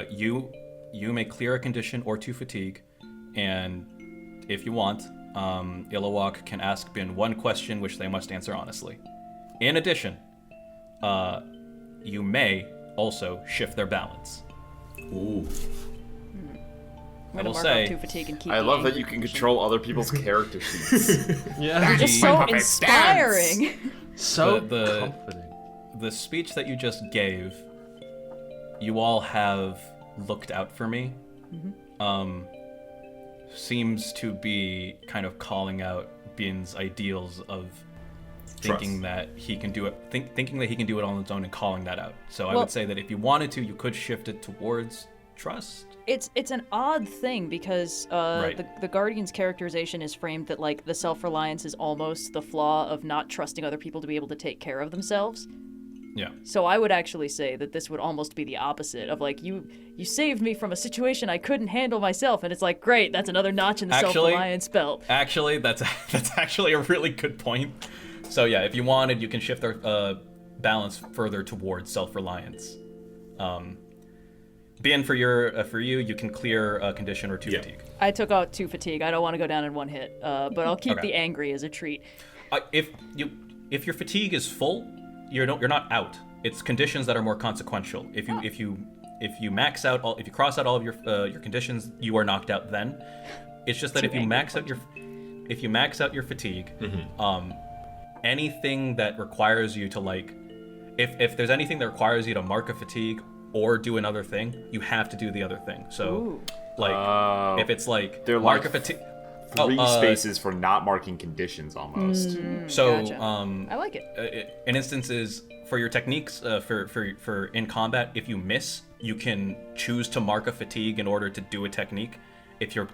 You may clear a condition or 2 fatigue, and if you want, Iluak can ask Binh 1 question which they must answer honestly. In addition, you may also shift their balance. Ooh. I'm gonna will mark say- off 2 fatigue and keep I the love that angry you can condition. control other people's character sheets. Yeah. You're just so Puppet inspiring. So The- comforting. The speech that you just gave, you all have looked out for me. Seems to be kind of calling out Binh's ideals of thinking that he can do it, thinking that he can do it on his own and calling that out. So I Well- would say that if you wanted to, you could shift it towards trust. It's an odd thing because Right. the Guardian's characterization is framed that like the self-reliance is almost the flaw of not trusting other people to be able to take care of themselves. Yeah. So I would actually say that this would almost be the opposite of like you saved me from a situation I couldn't handle myself, and it's like great, that's another notch in the Actually- self-reliance belt. Actually, that's actually a really good point. So yeah, if you wanted, you can shift our balance further towards self-reliance. Bien, for you, you can clear a condition or 2 Yeah. fatigue. I took out 2 fatigue. I don't want to go down in one hit, but I'll keep Okay. the angry as a treat. If your fatigue is full, you're not out. It's conditions that are more consequential. If you max out all, if you cross out all of your conditions, you are knocked out. Then it's just that Too if you max out your fatigue, anything that requires you to like, if there's anything that requires you to mark a fatigue or do another thing, you have to do the other thing. So Ooh. like if it's like They're mark like a fatigue. Three spaces for not marking conditions almost. So Gotcha. I like it. an instance is for your techniques for in combat. If you miss, you can choose to mark a fatigue in order to do a technique. If your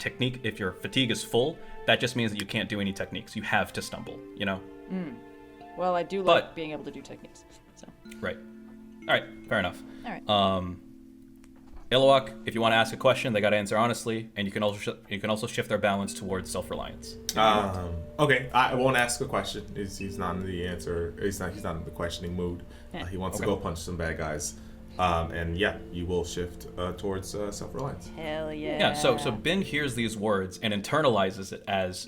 fatigue is full, that just means that you can't do any techniques. You have to stumble. You know. Well, I do like But- being able to do techniques. So Right. All right. Fair enough. all right. Iluak, if you want to ask a question, they got to answer honestly, and you can also shift their balance towards self-reliance. Okay, I won't ask a question. He's not in the answer. He's not in the questioning mood. He wants to go punch some bad guys. And yeah, you will shift towards self-reliance. Hell yeah. Yeah. So Binh hears these words and internalizes it as,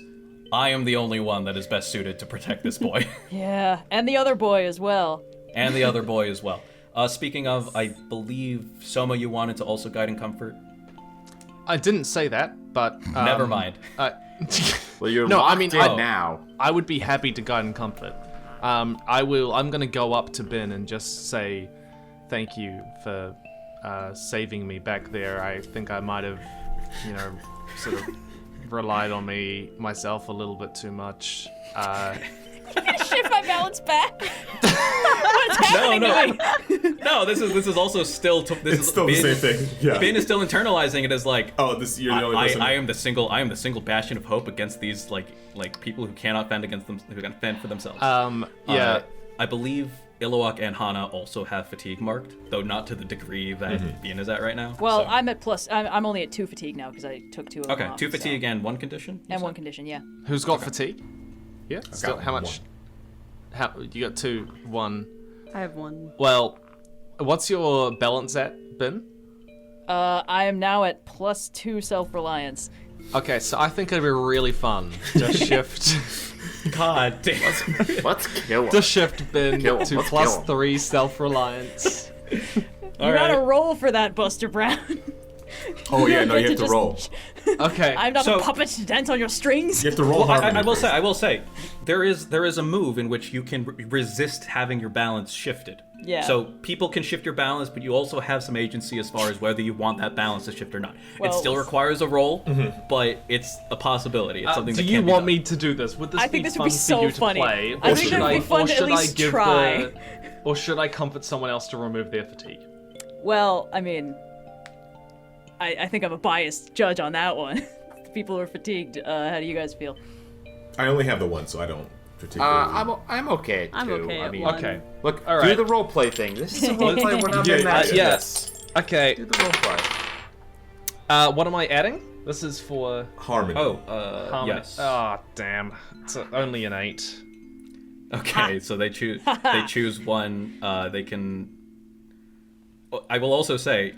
"I am the only one that is best suited to protect this boy." Yeah, and the other boy as well. And the other boy as well. Speaking of, I believe, Soma, you wanted to also guide and comfort? I didn't say that, but Never mind. Well, you're No, I locked mean, in I- now. I would be happy to guide and comfort. I'm gonna go up to Binh and just say thank you for saving me back there. I think I might have, sort of relied on myself a little bit too much. Shift my balance back. What's happening to me? No. This is also still. It's still the same thing. Yeah. Binh is still internalizing it as like, Oh, you're the only person. I am the single bastion of hope against these like people who cannot fend against them, who can fend for themselves. Yeah. I believe Iluak and Hanna also have fatigue marked, though not to the degree that Binh is at right now. Well, so. I'm at plus. I'm only at 2 fatigue now because I took 2 of them Okay, off, 2 fatigue so. and 1 condition. And 1 condition, yeah. Who's got fatigue? Yeah. Still, got how much? one. How you got 2, 1? I have 1. Well, what's your balance at, Binh? I am now at plus 2 self-reliance. Okay, so I think it'd be really fun to shift God damn. Let's kill him. to shift Binh Kill him, to let's plus kill him. 3 self-reliance. You right. gotta roll for that, Buster Brown. Oh yeah, no, you have Get to roll. Okay. I'm not So- a puppet to dance on your strings. You have to roll Well, harmony. I will say, there is a move in which you can resist having your balance shifted. Yeah. So people can shift your balance, but you also have some agency as far as whether you want that balance to shift or not. Well- it still requires a roll, but it's a possibility. It's something do that you can be want done. me to do this? Would this I be think this would fun be so for you to funny. play? I Or think should it would be fun or to at should I least give try. or should I comfort someone else to remove their fatigue? Well, I mean, I think I'm a biased judge on that one. People who are fatigued. How do you guys feel? I only have the 1, so I don't particularly. I'm okay too. I'm okay I at mean, 1. Okay. look, All do right. the role play thing. This is a role play. We're not Yeah, being mad at yes. this. Okay. Do the role play. What am I adding? This is for Harmony. Oh, harmony. yes. Oh, damn. It's only an 8. Okay, so they choose one. They can. I will also say,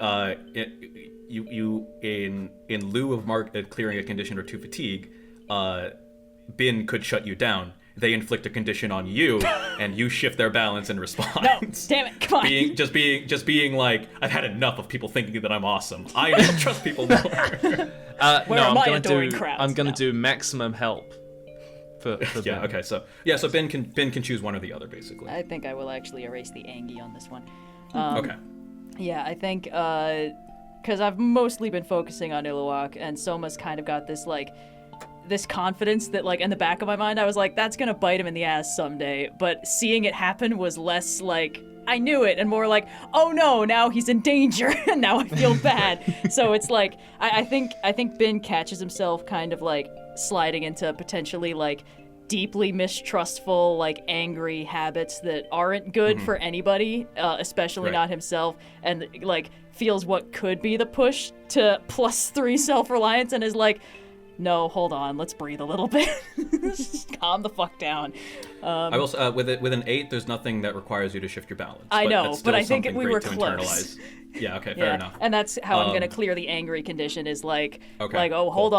you in lieu of clearing a condition or 2 fatigue, Binh could shut you down. they inflict a condition on you, and you shift their balance in response. Damn it! Come on. Just being like, I've had enough of people thinking that I'm awesome. I need to trust people more. Where no, are my I'm adoring crowds? I'm gonna No. do maximum help. For Yeah. Ben. Okay. So Ben can choose one or the other, basically. I think I will actually erase the Angie on this one. Okay. Yeah, I think because I've mostly been focusing on Iluak, and Soma's kind of got this confidence that, like, in the back of my mind, I was like, that's gonna bite him in the ass someday. But seeing it happen was less like, I knew it, and more like, oh no, now he's in danger, and now I feel bad. So it's like, I think Binh catches himself kind of like sliding into potentially like deeply mistrustful, like angry habits that aren't good for anybody, especially Right. not himself, and like feels what could be the push to +3 self-reliance, and is like, no, hold on, let's breathe a little bit. Just calm the fuck down. I will with an 8, there's nothing that requires you to shift your balance. I know, that's but still I think something we great were to close. internalize. Yeah. Okay. Fair enough. And that's how I'm gonna clear the angry condition. Is like, Okay, oh, cool. hold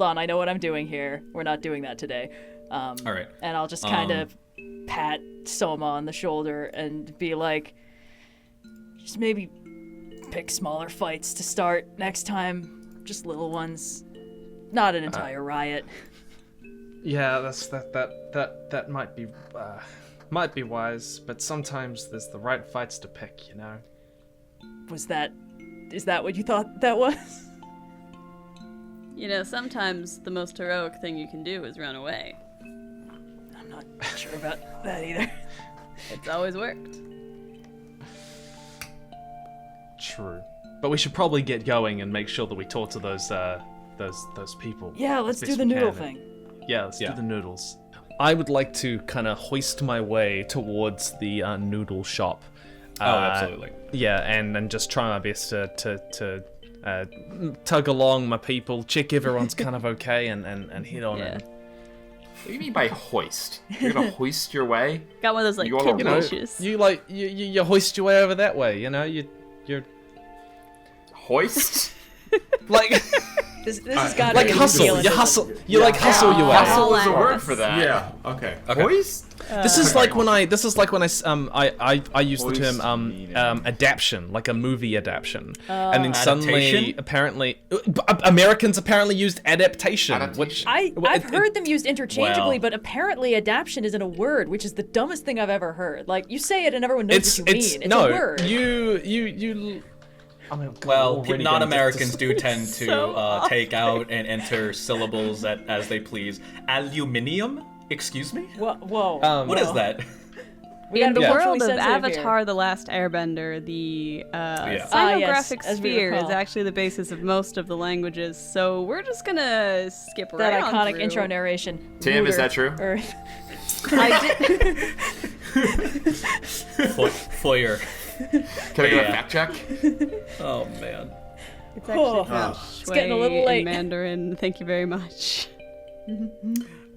on, I know what I'm doing here. We're not doing that today. All right. And I'll just kind of pat Soma on the shoulder and be like, just maybe pick smaller fights to start next time, just little ones, not an entire riot. Yeah, that might be wise, but sometimes there's the right fights to pick, you know. Is that what you thought that was? You know, sometimes the most heroic thing you can do is run away. I'm not sure about that either. It's always worked. True, but we should probably get going and make sure that we talk to those people. Yeah, let's as do best the we noodle can. thing. Yeah, let's Yeah. do the noodles. I would like to kind of hoist my way towards the noodle shop. Absolutely. Yeah, and just try my best to tug along my people, check everyone's kind of okay, and head on Yeah. in. What do you mean by hoist? You're gonna hoist your way? Got one of those like You kid wanna- You know, leashes. you hoist your way over that way. You know, you're Hoist? like This has got to like be a hustle. New You Zealand hustle. system. You like hustle your way. Hustle is a All word ass. for that. Yeah. Okay. Hoist? This is like when I use the term Hoist meaning. adaption, like a movie adaption, and then suddenly Adaptation? apparently Americans apparently used adaptation, which I've heard them used interchangeably, Well. but apparently adaptation isn't a word, which is the dumbest thing I've ever heard. Like, you say it and everyone knows it's what you it's mean. It's no a word. you. I mean, Well, already non-Americans getting do tend to So take out and enter syllables as they please. Aluminium? Excuse me? Whoa. What is that? We In gotta the be world culturally of sensitive Avatar: here. The Last Airbender, the yes, sinographic as we sphere is recall. actually the basis of most of the languages. So we're just gonna skip That right on iconic through. intro narration. Tim, is Luger, that true? Earth. I did. Foyer. Can I get Yeah. a fact check? Oh, man. It's actually Oh, pronounced it's getting a little Shui late. in Mandarin. Thank you very much.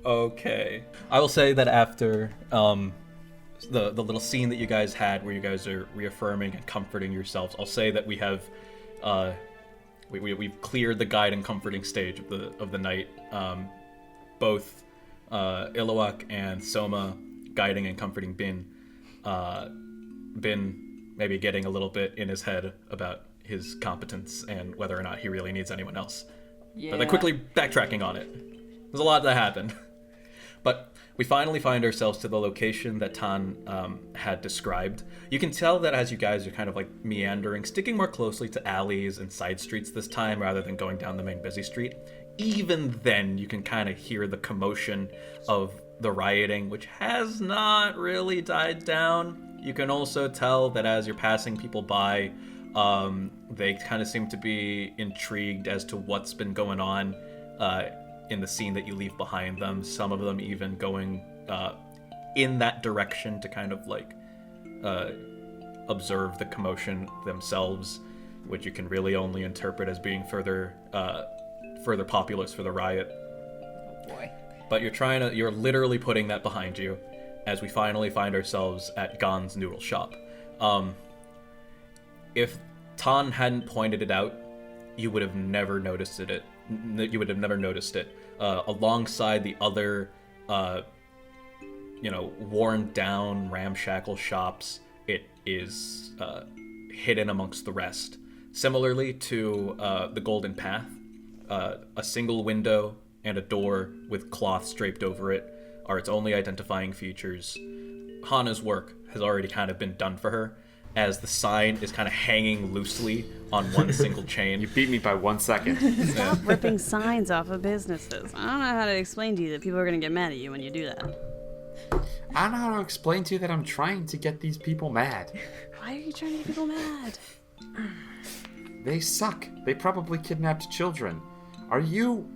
Okay. I will say that after the little scene that you guys had where you guys are reaffirming and comforting yourselves, I'll say that we have we've cleared the guide and comforting stage of the night. Both Iluak and Soma guiding and comforting Binh. Binh maybe getting a little bit in his head about his competence and whether or not he really needs anyone else. Yeah. But then quickly backtracking on it. There's a lot that happened. But we finally find ourselves to the location that Tan had described. You can tell that as you guys are kind of like meandering, sticking more closely to alleys and side streets this time rather than going down the main busy street. Even then, you can kind of hear the commotion of the rioting, which has not really died down. You can also tell that as you're passing people by, they kind of seem to be intrigued as to what's been going on in the scene that you leave behind them. Some of them even going in that direction to kind of like observe the commotion themselves, which you can really only interpret as being further populace for the riot. Boy. But you're literally putting that behind you as we finally find ourselves at Gon's noodle shop. If Tan hadn't pointed it out, you would have never noticed it. Alongside the other worn down, ramshackle shops. It is hidden amongst the rest. Similarly to the Golden Path, a single window and a door with cloth draped over it are its only identifying features. Hanna's work has already kind of been done for her, as the sign is kind of hanging loosely on one single chain. You beat me by 1 second. Stop ripping signs off of businesses. I don't know how to explain to you that people are going to get mad at you when you do that. I don't know how to explain to you that I'm trying to get these people mad. Why are you trying to get people mad? They suck. They probably kidnapped children. Are you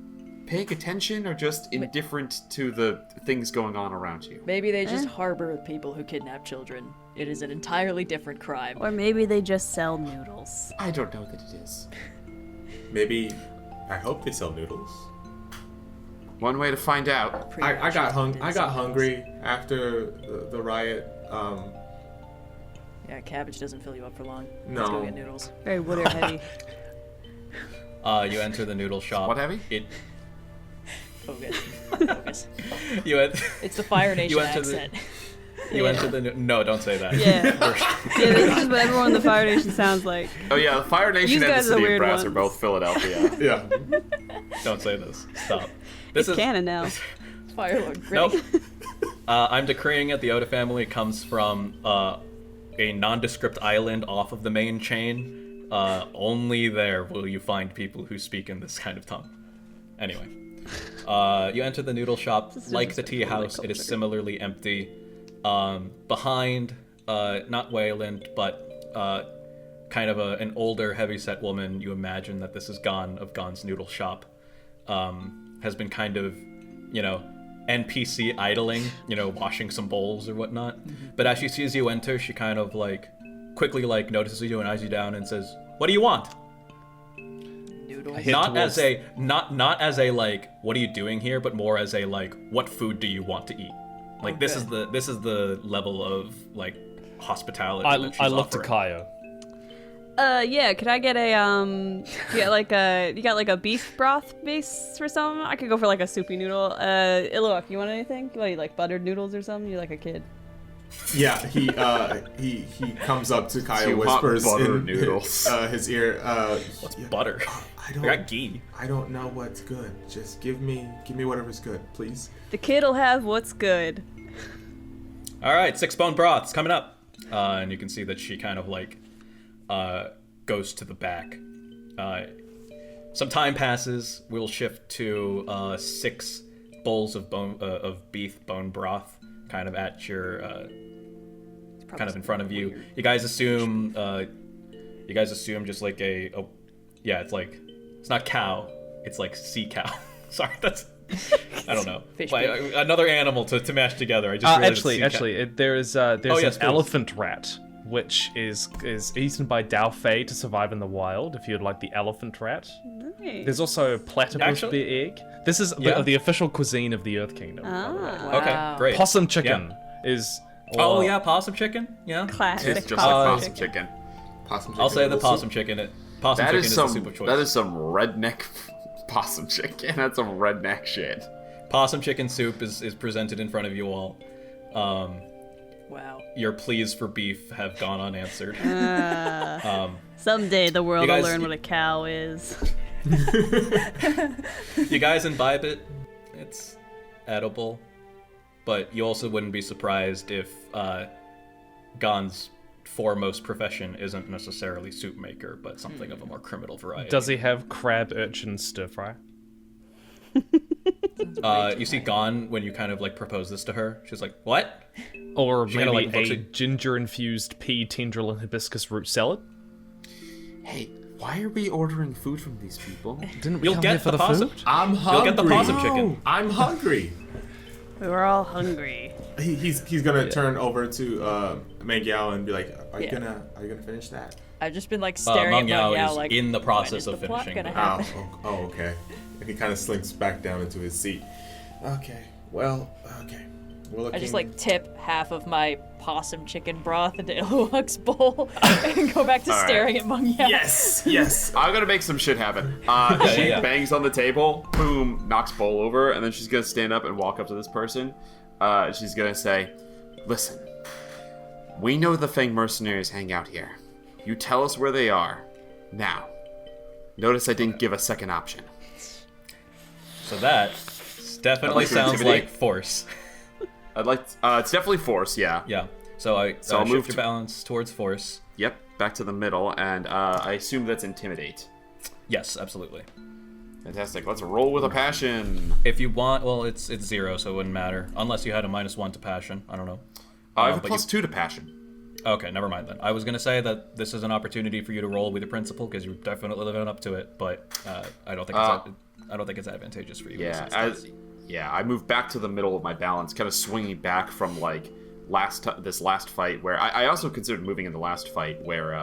paying attention or just indifferent to the things going on around you? Maybe they just harbor people who kidnap children. It is an entirely different crime. Or maybe they just sell noodles. I don't know that it is. Maybe, I hope they sell noodles. One way to find out. I got hungry after the riot. Yeah, cabbage doesn't fill you up for long. No. Let's go get noodles. Very wood or heavy. You enter the noodle shop. What heavy? Focus. Focus. It's the Fire Nation enter accent. You enter the... No, don't say that. Yeah. Yeah, this is what everyone in the Fire Nation sounds like. Oh yeah, the Fire Nation These and the guys are City of weird Brass ones. are both Philadelphia. Yeah. Don't say this. Stop. It's canon now. Firelord. Nope. I'm decreeing it. The Oda family comes from a nondescript island off of the main chain. Only there will you find people who speak in this kind of tongue. Anyway. You enter the noodle shop. Like the tea house, it is similarly empty. Behind, not Wayland, but kind of an older, heavyset woman, you imagine that this is Gon of Gon's Noodle Shop, has been kind of, NPC idling, washing some bowls or whatnot. But as she sees you enter, she kind of quickly notices you and eyes you down and says, "What do you want?" Noodles. Not as a what are you doing here, but more as a what food do you want to eat? This is the level of hospitality. that she's I look to offering. Kayo. Yeah, could I get you got a beef broth base or something? I could go for a soupy noodle. Iluak, you want anything? You want buttered noodles or something? You're like a kid. Yeah, he comes up to Kayo, You want whispers butter in noodles. his ear. What's butter? I I got ghee. I don't know what's good. Just give me whatever's good, please. The kid'll have what's good. All right, 6 bone broths coming up, and you can see that she kind of goes to the back. Some time passes. We'll shift to 6 bowls of beef bone broth, kind of at your, kind of in front of you. Weird. You guys assume just it's not cow, it's sea cow. Sorry, that's. I don't know. Fish Like, bake. another animal to mash together. I just realized it's sea cow. There's yes, an please. elephant rat, which is eaten by Dao Fei to survive in the wild, if you'd like the elephant rat. Nice. There's also platypus Actually- bear egg. This is Yeah. the official cuisine of the Earth Kingdom, by the way. Ah. Okay, Wow. great. Possum chicken is... Oh yeah, possum chicken. Yeah. Classic. It's just possum like possum chicken. Possum I'll chicken say the noodle possum soup. chicken. Possum That chicken is is some the super choice. that is some redneck possum chicken. That's some redneck shit. Possum chicken soup is presented in front of you all. Wow. Your pleas for beef have gone unanswered. Someday the world You guys- will learn what a cow is. You guys imbibe it. It's edible. But you also wouldn't be surprised if Gon's foremost profession isn't necessarily soup maker, but something of a more criminal variety. Does he have crab urchin stir fry? You see Gon when you kind of propose this to her. She's like, "What?" Or She kinda, maybe looks a at- ginger-infused pea, tendril, and hibiscus root salad? Hey, why are we ordering food from these people? Didn't we You'll come here get for the the possum. food? I'm hungry. You'll get the possum chicken. I'm hungry. We were all hungry. He's gonna turn over to Mangyao and be like, "Are you Yeah. gonna finish that?" I've just been staring at Meng Yao Meng Yao is in the process when is of the plot finishing gonna the- happen? Oh, okay. And he kind of slinks back down into his seat. Okay. Well, okay. We're looking... I just tip half of my possum chicken broth into Iluak's bowl and go back to All right. staring at Meng Yao. Yes. I'm gonna make some shit happen. She yeah. bangs on the table, boom, knocks bowl over, and then she's gonna stand up and walk up to this person. she's gonna say, "Listen, we know the Fang mercenaries hang out here. You tell us where they are. Now, notice I didn't give a second option." So that definitely to sounds intimidate. like force. it's definitely force, yeah. Yeah. So I I'll shift move your balance towards force. Yep, back to the middle, and I assume that's intimidate. Yes, absolutely. Fantastic. Let's roll with a passion. If you want, well, it's 0, so it wouldn't matter unless you had a -1 to passion. I don't know. I have a but +2 to passion. Okay, never mind then. I was gonna say that this is an opportunity for you to roll with your principal because you're definitely living up to it, but I don't think it's advantageous for you. in this Yeah, instance. I moved back to the middle of my balance, kind of swinging back from like this last fight where I also considered moving in the last fight where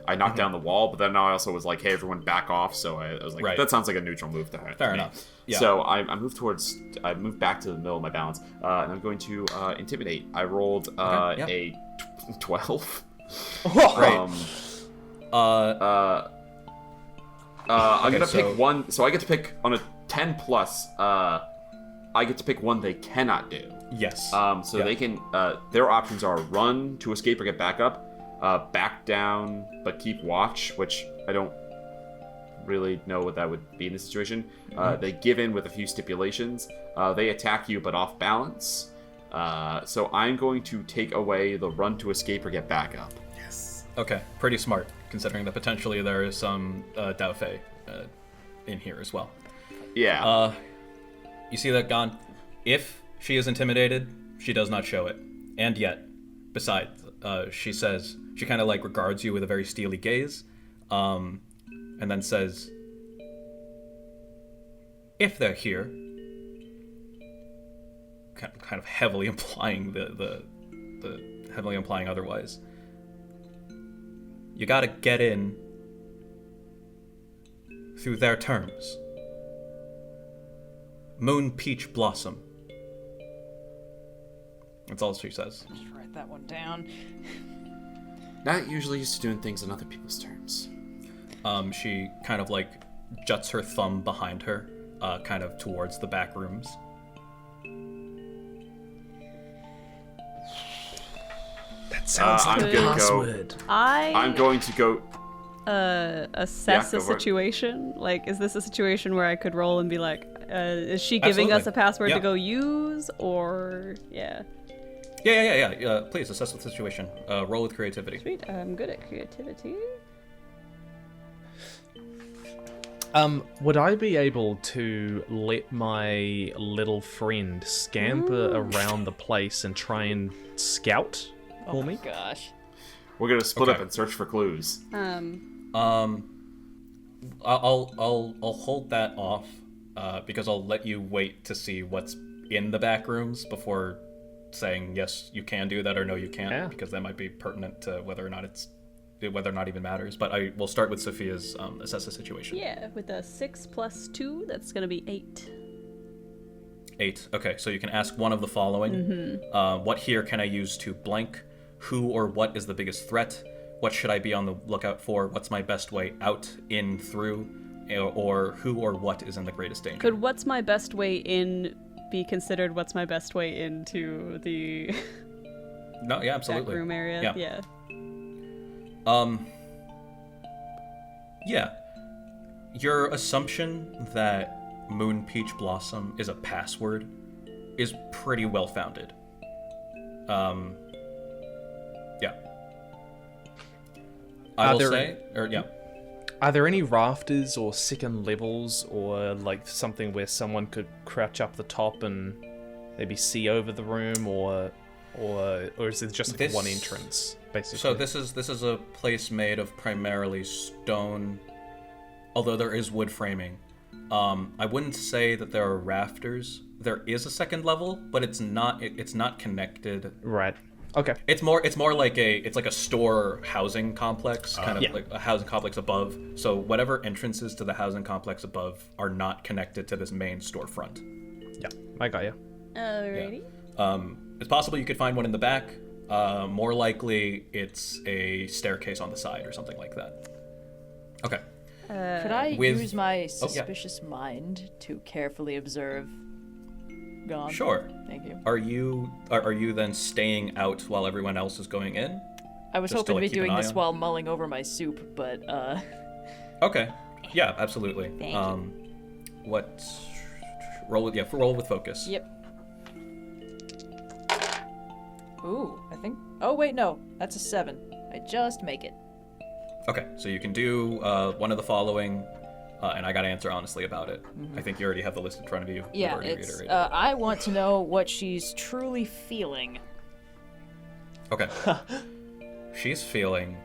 I knocked down the wall, but then I also was like, hey, everyone back off. So I was like, Right. that sounds like a neutral move to her. Fair enough. Yeah. So I moved back to the middle of my balance, and I'm going to intimidate. I rolled Okay, a 12. Great. I'm gonna so- pick one. So I get to pick on a 10 plus. I get to pick one they cannot do. Yes. So Yeah. they can. Their options are run to escape or get back up, back down but keep watch, which I don't really know what that would be in this situation. They give in with a few stipulations. They attack you but off balance. So I'm going to take away the run to escape or get back up. Okay, pretty smart, considering that potentially there is some Dao Fei in here as well. Yeah. You see that, Gon? If she is intimidated, she does not show it. And yet, besides, she says, she kind of like regards you with a very steely gaze, and then says, if they're here, kind of heavily implying the heavily implying otherwise. You gotta get in through their terms. Moon Peach Blossom. That's all she says. Just write that one down. Not usually used to doing things on other people's terms. She kind of like juts her thumb behind her, kind of towards the back rooms. That sounds like I'm a gonna password. I'm going to go. Assess Yeah, a go for it. situation. Like, is this a situation where I could roll and be like, is she giving us Absolutely. a password Yeah. to go use, or yeah? Yeah. Please assess the situation. Roll with creativity. Sweet. I'm good at creativity. Would I be able to let my little friend scamper around the place and try and scout for me? Gosh. We're gonna split Okay. up and search for clues. I'll hold that off because I'll let you wait to see what's in the back rooms before saying yes, you can do that or no, you can't, Yeah. because that might be pertinent to whether or not it even matters. But I will start with Sophia's assess the situation. Yeah, with a 6 + 2, that's gonna be 8. 8. Okay, so you can ask one of the following. What here can I use to blank? Who or what is the biggest threat? What should I be on the lookout for? What's my best way out, in, through? Or who or what is in the greatest danger? Could what's my best way in be considered what's my best way into the No, yeah, back absolutely. room area? Yeah. Yeah. Yeah. Your assumption that Moon Peach Blossom is a password is pretty well founded. Yeah. I Are will there- say, Are there any rafters or second levels or like something where someone could crouch up the top and maybe see over the room, or is it just like one This- entrance basically? So this is a place made of primarily stone, although there is wood framing. I wouldn't say that there are rafters. There is a second level, but it's not connected. Right. Okay. It's more like a store housing complex, kind of Yeah. like a housing complex above. So whatever entrances to the housing complex above are not connected to this main storefront. Yeah, I got you. Alrighty. It's possible you could find one in the back. More likely, it's a staircase on the side or something like that. Okay. Could I with- use my yeah. suspicious mind to carefully observe gone. Sure. Thank you. Are you then staying out while everyone else is going in? I was Just to, hoping to like, be keep an doing eye this on? while mulling over my soup, but Okay. Yeah, absolutely. Thank you. What? Roll with focus. Yep. Ooh, I think. Oh wait, no, that's a 7. I just make it. Okay, so you can do one of the following, and I gotta answer honestly about it. I think you already have the list in front of you. You've Yeah, already it's. reiterated. I want to know what she's truly feeling. Okay. She's feeling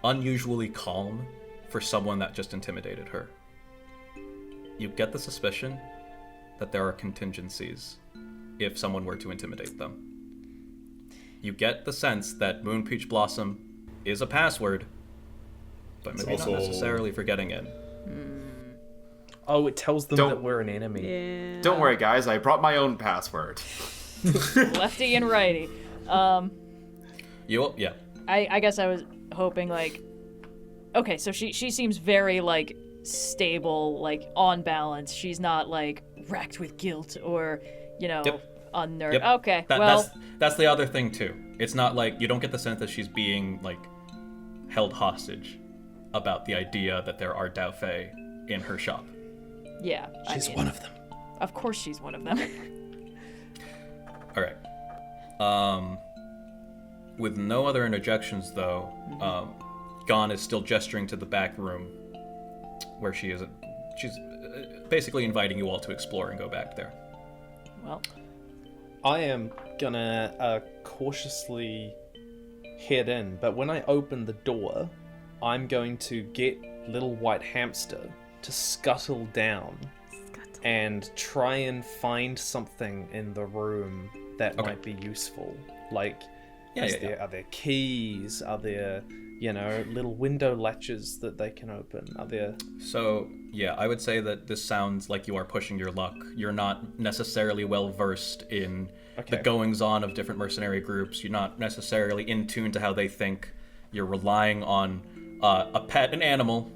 unusually calm for someone that just intimidated her. You get the suspicion that there are contingencies if someone were to intimidate them. You get the sense that Moon Peach Blossom is a password, but maybe also- not necessarily for getting in. Oh, it tells them Don't- that we're an enemy. Yeah. Don't worry, guys. I brought my own password. Lefty and righty. Yeah. I guess I was hoping like. Okay, so she seems very like stable, like on balance. She's not like racked with guilt or, Yep. unnerved. Yep. Okay, That's the other thing too. It's not like you don't get the sense that she's being like held hostage about the idea that there are Dao Fei in her shop. yeah. She's one of them. Of course, she's one of them. All right. With no other interjections though, Gon is still gesturing to the back room where she is. She's basically inviting you all to explore and go back there. Well, I am gonna cautiously head in, but when I open the door, I'm going to get little white hamster to scuttle down and try and find something in the room that Okay. might be useful. Like, Yeah, are there keys? Are there, little window latches that they can open? Are there... So, yeah, I would say that this sounds like you are pushing your luck. You're not necessarily well versed in the Okay. goings-on of different mercenary groups. You're not necessarily in tune to how they think. You're relying on a pet, an animal,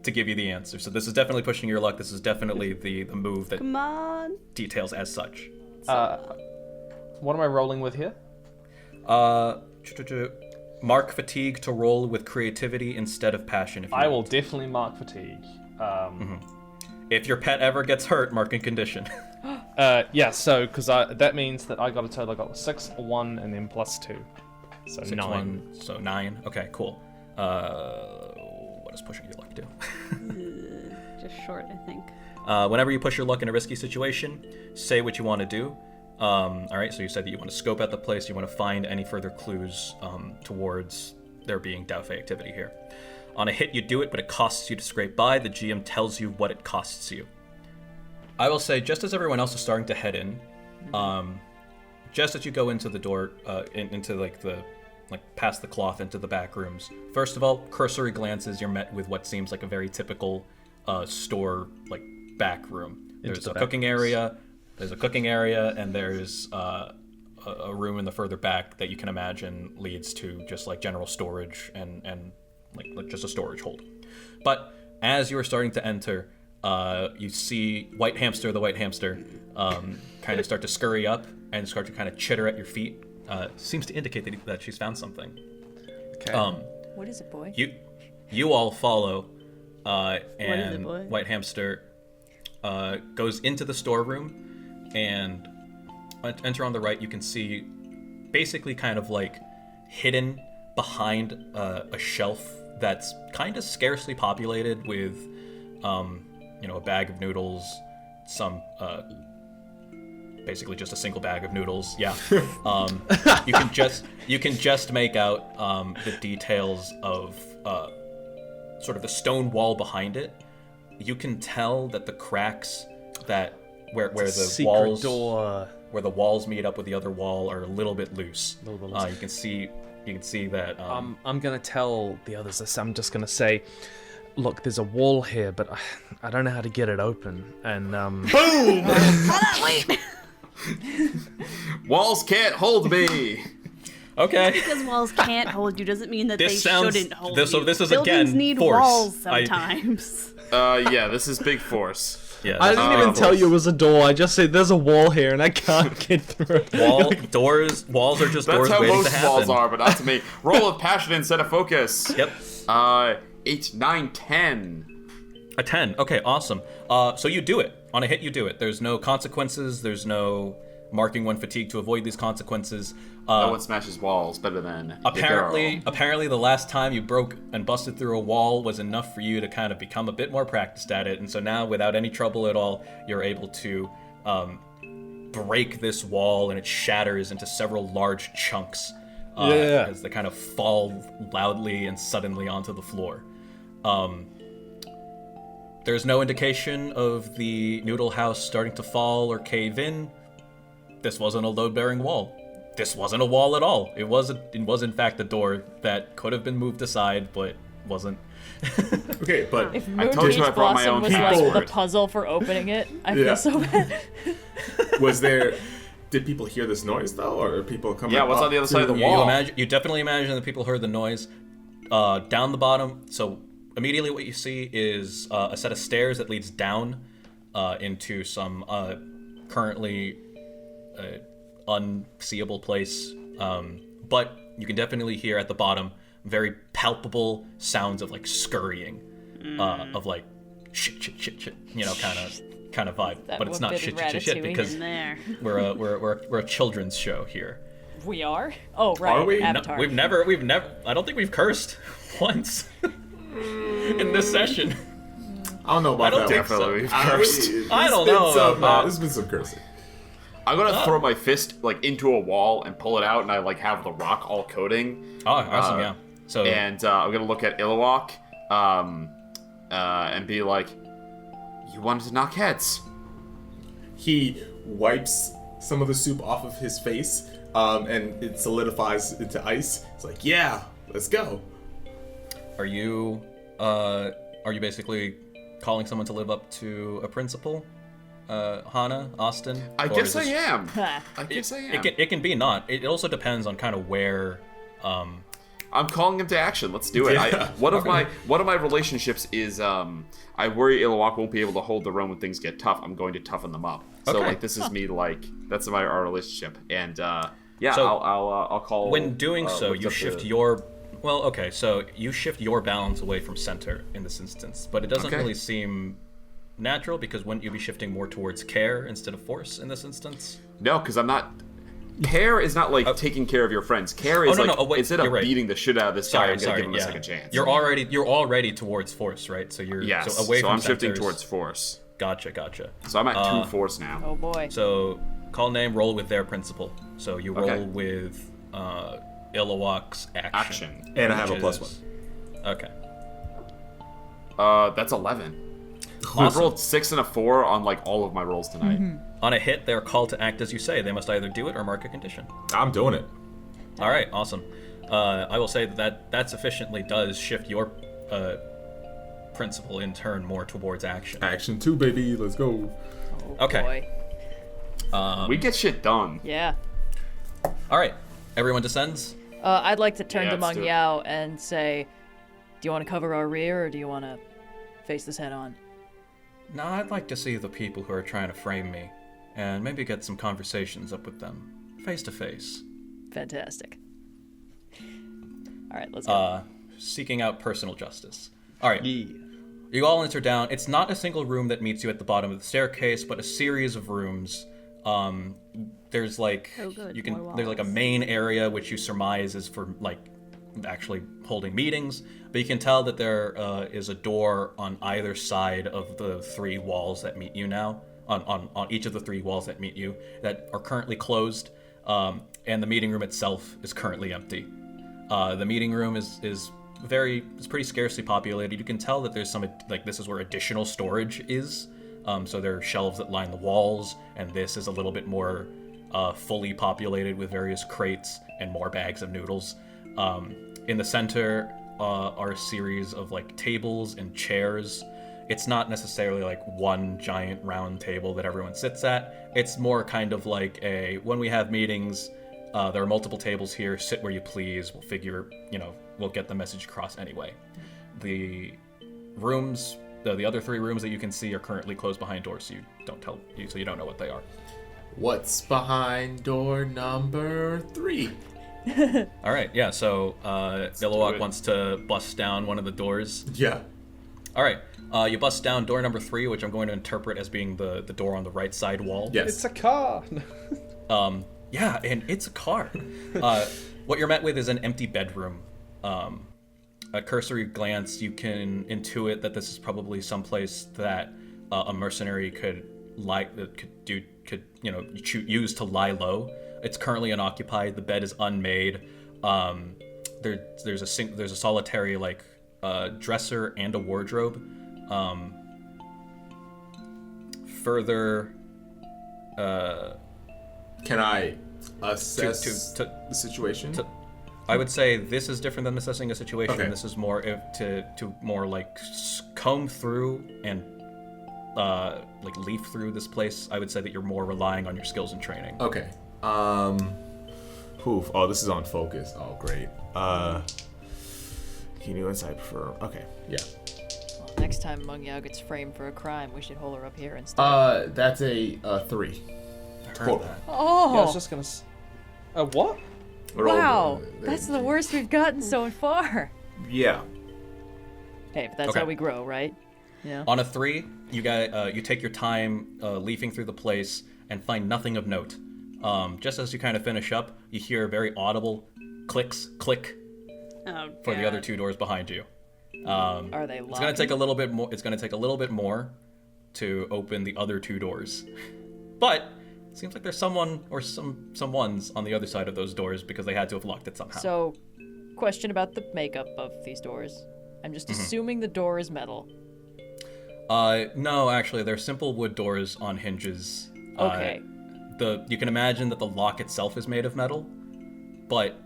to give you the answer. So this is definitely pushing your luck. This is definitely the move that Come on. details as such. What am I rolling with here? Mark fatigue to roll with creativity instead of passion. If you I will want. definitely mark fatigue. If your pet ever gets hurt, mark in condition. Yeah, so, because that means that I got a total, I got 6, 1, and then +2. So 6, 9. 1, so 9. Okay, cool. What does pushing your luck do? Just short, I think. Whenever you push your luck in a risky situation, say what you want to do. All right, so you said that you want to scope out the place, you want to find any further clues towards there being Dao Fei activity here. On a hit, you do it, but it costs you to scrape by. The GM tells you what it costs you. I will say, just as everyone else is starting to head in, just as you go into the door, into past the cloth into the back rooms, first of all, cursory glances, you're met with what seems like a very typical store, back room. There's a cooking area. There's a cooking area, and there's a room in the further back that you can imagine leads to just general storage and just a storage hold. But as you are starting to enter, you see the white hamster, kind of start to scurry up and start to kind of chitter at your feet. Seems to indicate that she's found something. Okay. what is it, boy? You all follow, is and it, boy? white hamster goes into the storeroom. And enter on the right, you can see basically kind of hidden behind a shelf that's kind of scarcely populated with, a bag of noodles, some, basically just a single bag of noodles. Yeah. You can just make out the details of sort of the stone wall behind it. You can tell that the cracks that where the Secret walls door. where the walls meet up with the other wall are a little bit loose. A little bit loose. You can see that. I'm gonna tell the others this. I'm just gonna say, look, there's a wall here, but I don't know how to get it open. And Wait! Walls can't hold me. Okay. Because walls can't hold you doesn't mean that This they sounds- shouldn't hold this- you. so this is Buildings again need force. walls sometimes. Yeah, this is big force. Yeah. I didn't even tell you it was a door. I just said there's a wall here and I can't get through. Walls are just That's doors how waiting to most happen. walls are, but not to me. Roll with passion instead of focus. Yep. 8, 9, 10. A 10. Okay, awesome. So you do it. On a hit, you do it. There's no consequences. There's no marking one fatigue to avoid these consequences. No one smashes walls better than Apparently, the last time you broke and busted through a wall was enough for you to kind of become a bit more practiced at it. And so now, without any trouble at all, you're able to break this wall, and it shatters into several large chunks as they kind of fall loudly and suddenly onto the floor. There's no indication of the noodle house starting to fall or cave in. This wasn't a load-bearing wall. This wasn't a wall at all. It was in fact a door that could have been moved aside, but wasn't. Okay, but If I Moon told you Beach I brought my Blossom own was like keyboard. the puzzle for opening it, I Yeah. feel so bad. was there? Did people hear this noise though, or are people coming? Yeah, what's on the other side of the to- wall? You definitely imagine that people heard the noise. Down the bottom, so immediately what you see is a set of stairs that leads down into some currently unseeable place. But you can definitely hear at the bottom very palpable sounds of like scurrying, of like shit, you know, kind of vibe. That But it's not shit, Ratatouille because In there. we're a children's show here. We are? Oh, right. Are we? No, Avatar. We've never. I don't think we've cursed once in this session. I don't know about I don't that. think so. Definitely cursed. I don't know. There's been some cursing. I'm gonna throw my fist like into a wall and pull it out, and I like have the rock all coating. Oh, awesome! Yeah. So And I'm gonna look at Iluak, and be like, "You wanted to knock heads." He wipes some of the soup off of his face, and it solidifies into ice. It's like, yeah, let's go. are you basically calling someone to live up to a principle, Hanna, Austin? I Or guess is I this- am. Ha. I guess I am. It can be not. It also depends on kind of where. I'm calling him to action. Let's do it. Yeah. One of my relationships is I worry Iluak won't be able to hold their own when things get tough. I'm going to toughen them up. So Okay. like this is me like that's our relationship. And yeah, So, I'll call. When doing so, what's you up shift to- your. Well, okay, so you shift your balance away from center in this instance, but it doesn't Okay. really seem natural because wouldn't you be shifting more towards care instead of force in this instance? No, because I'm not. Care is not like taking care of your friends. Care is no, like no, wait, instead of you're right. beating the shit out of this guy, I'm gonna give him a second chance. You're already towards force, right? So you're yes. so away from I'm shifting centers. towards force. Gotcha. So I'm at 2 force now. Oh, boy. So call name, roll with their principle. So you roll Okay. with Iluak's action. And I have a which plus is- Okay. That's 11. I've Awesome. rolled 6 and a 4 on like all of my rolls tonight. On a hit, they're called to act as you say. They must either do it or mark a condition. I'm doing it. All right, awesome. I will say that sufficiently does shift your principle in turn more towards action. Action 2, baby. Let's go. Oh, Okay. boy. We get shit done. Yeah. All right, everyone descends. I'd like to turn Yeah, to let's Meng do it. Yao and say, do you want to cover our rear or do you want to face this head on? Now, I'd like to see the people who are trying to frame me, and maybe get some conversations up with them, face to face. Fantastic. All right, let's go. Seeking out personal justice. All right. You all enter down. It's not a single room that meets you at the bottom of the staircase, but a series of rooms. There's like Oh, good. you can More there's like a walls. main area which you surmise is for like actually holding meetings, but you can tell that there is a door on either side of the 3 walls that meet you now. On each of the 3 walls that meet you that are currently closed, and the meeting room itself is currently empty. The meeting room is pretty scarcely populated. You can tell that there's some like this is where additional storage is. So there are shelves that line the walls, and this is a little bit more fully populated with various crates and more bags of noodles. In the center are a series of like tables and chairs. It's not necessarily like one giant round table that everyone sits at. It's more kind of like when we have meetings, there are multiple tables here, sit where you please. We'll get the message across anyway. The rooms the other 3 rooms that you can see are currently closed behind doors, so you don't know what they are. What's behind door number 3? All right, yeah. So Iluak it. wants to bust down one of the doors. Yeah. All right, you bust down door number 3, which I'm going to interpret as being the door on the right side wall. Yes. It's a car. Yeah, and it's a car. What you're met with is an empty bedroom. A cursory glance, you can intuit that this is probably someplace that a mercenary could use to lie low. It's currently unoccupied. The bed is unmade. There's a solitary dresser and a wardrobe. Further. Can I assess to the situation? I would say this is different than assessing a situation. Okay. This is more to more comb through and leaf through this place. I would say that you're more relying on your skills and training. Okay. Poof. Oh, this is on focus. Oh, great. Can you insight prefer? Okay. Yeah. Well, next time Meng Yao gets framed for a crime, we should hold her up here instead. That's a 3. Total. Oh, Yeah, I was just gonna. What? wow. That's the worst we've gotten so far. Yeah. Hey, but that's Okay. how we grow, right? Yeah. On a 3, you take your time leafing through the place and find nothing of note. Just as you kind of finish up, you hear very audible click Oh, for the God. other 2 doors behind you. Are they locked? It's gonna take a little bit more. It's gonna take a little bit more to open the other 2 doors, but it seems like there's someone or someone's on the other side of those doors because they had to have locked it somehow. So, question about the makeup of these doors. I'm just assuming the door is metal. No, actually, they're simple wood doors on hinges. Okay. You can imagine that the lock itself is made of metal, but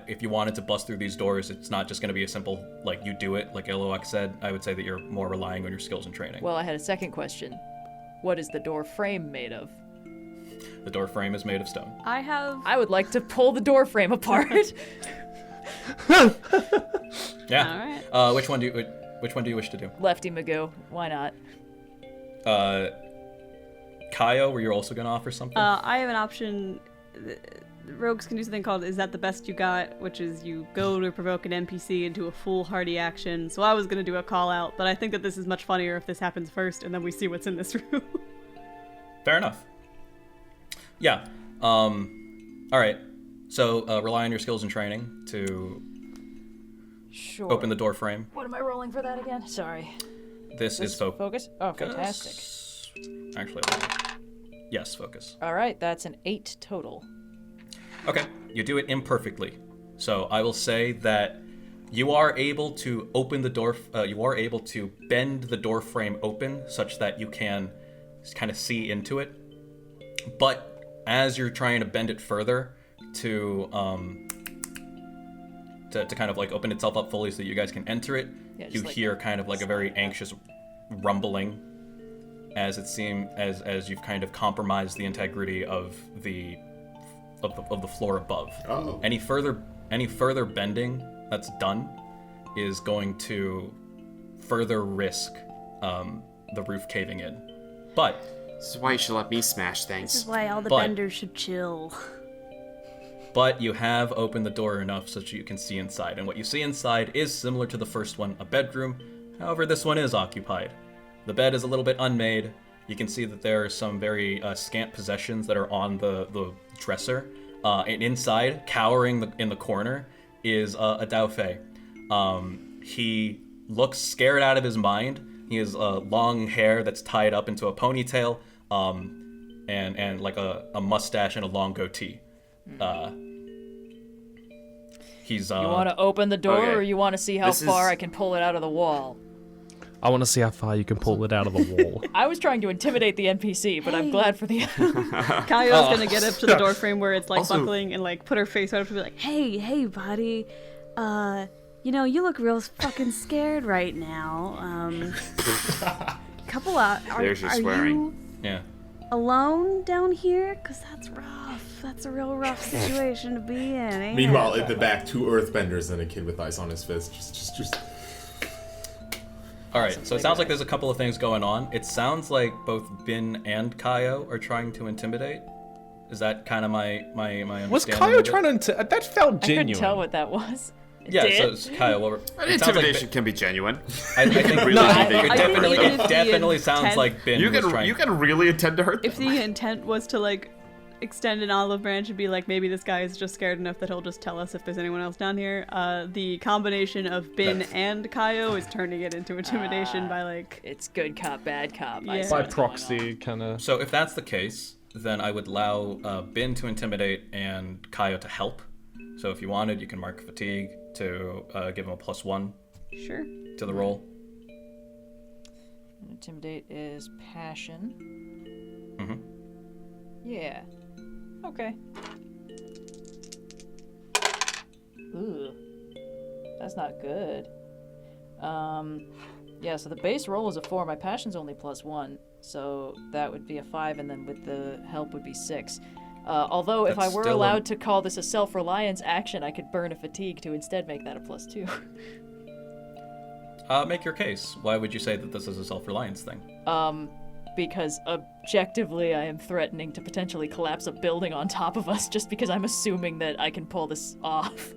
if you wanted to bust through these doors, it's not just going to be a simple you do it like Iluak said. I would say that you're more relying on your skills and training. Well, I had a second question. What is the door frame made of? The door frame is made of stone. I would like to pull the door frame apart. Yeah. All right. Which one do you wish to do? Lefty Magoo. Why not? Kayo, were you also going to offer something? I have an option. Rogues can do something called "Is that the best you got?" which is you go to provoke an NPC into a foolhardy action. So I was gonna do a call out, but I think that this is much funnier if this happens first and then we see what's in this room. Fair enough. Yeah. All right. So rely on your skills and training to Sure. open the door frame. What am I rolling for that again? Sorry. This is focus. Focus? Oh, fantastic. Actually, yes, focus. All right, that's an 8 total. Okay, you do it imperfectly. So I will say that you are able to open the door. You are able to bend the door frame open such that you can kind of see into it. But as you're trying to bend it further to kind of open itself up fully so that you guys can enter it, Yeah, you just hear kind of a very anxious rumbling as it seems as you've kind of compromised the integrity of the floor above. Uh-oh. Any further bending that's done is going to further risk the roof caving in. But This is why you should let me smash This is things. why all the But- benders should chill. you have opened the door enough so that you can see inside, and what you see inside is similar to the first one, a bedroom. However, this one is occupied. The bed is a little bit unmade. You can see that there are some very scant possessions that are on the dresser. And inside, cowering in the corner, is a Dao Fei. He looks scared out of his mind. He has long hair that's tied up into a ponytail, and like a mustache and a long goatee. He's You want to open the door, okay. or you want to see how This far is- I can pull it out of the wall? I want to see how far you can pull it out of the wall. I was trying to intimidate the NPC, but I'm glad for the. Kayo's gonna get up to the door frame where it's Also- buckling and put her face right up to be like, hey, buddy, you look real fucking scared right now. Couple out. There's your are swearing. you yeah. alone down here? Cause that's rough. That's a real rough situation to be in. Ain't Meanwhile, it? at the back, 2 earthbenders and a kid with ice on his fist. Just. All right, so it sounds like there's a couple of things going on. It sounds like both Binh and Kayo are trying to intimidate. Is that kind of my understanding? Was Kayo trying to? That felt genuine. I couldn't tell what that was. Yeah, so it's Kayo. Well, Intimidation can be genuine. I think Really it definitely sounds like Binh was trying. You can really intend to hurt them. If the intent was to like extend an olive branch and be like, maybe this guy is just scared enough that he'll just tell us if there's anyone else down here, the combination of Binh and Kayo is turning it into intimidation by like... It's good cop, bad cop. Yeah. By proxy, kind of. So if that's the case, then I would allow Binh to intimidate and Kayo to help. So if you wanted, you can mark fatigue to give him a +1 Sure. to the roll. Intimidate is passion. Mm-hmm. Yeah. Okay. Ooh. That's not good. Yeah, so the base roll is a 4. My passion's only +1. So that would be a 5, and then with the help would be 6. Although if I were allowed to call this a self-reliance action, I could burn a fatigue to instead make that a +2. Make your case. Why would you say that this is a self-reliance thing? Because objectively I am threatening to potentially collapse a building on top of us just because I'm assuming that I can pull this off.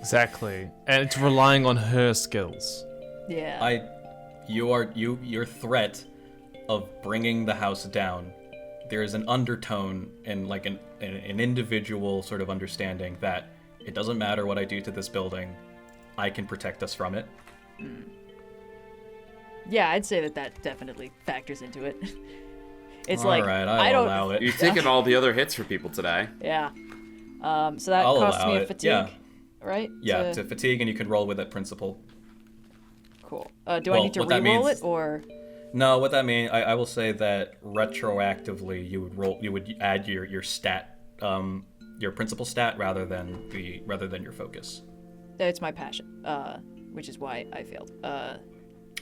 Exactly, and it's relying on her skills. Yeah. Your threat of bringing the house down, there is an undertone and like an individual sort of understanding that it doesn't matter what I do to this building, I can protect us from it. Yeah, I'd say that definitely factors into it. It's All like, right, I don't allow it. You've taken all the other hits for people today. Yeah. So that I'll costs allow me a it, fatigue, yeah. right? Yeah, to fatigue, and you can roll with it principle. Cool. Do I need to re-roll it, or? No, what that means, I will say that retroactively you would add your stat, your principal stat rather than your focus. It's my passion, which is why I failed.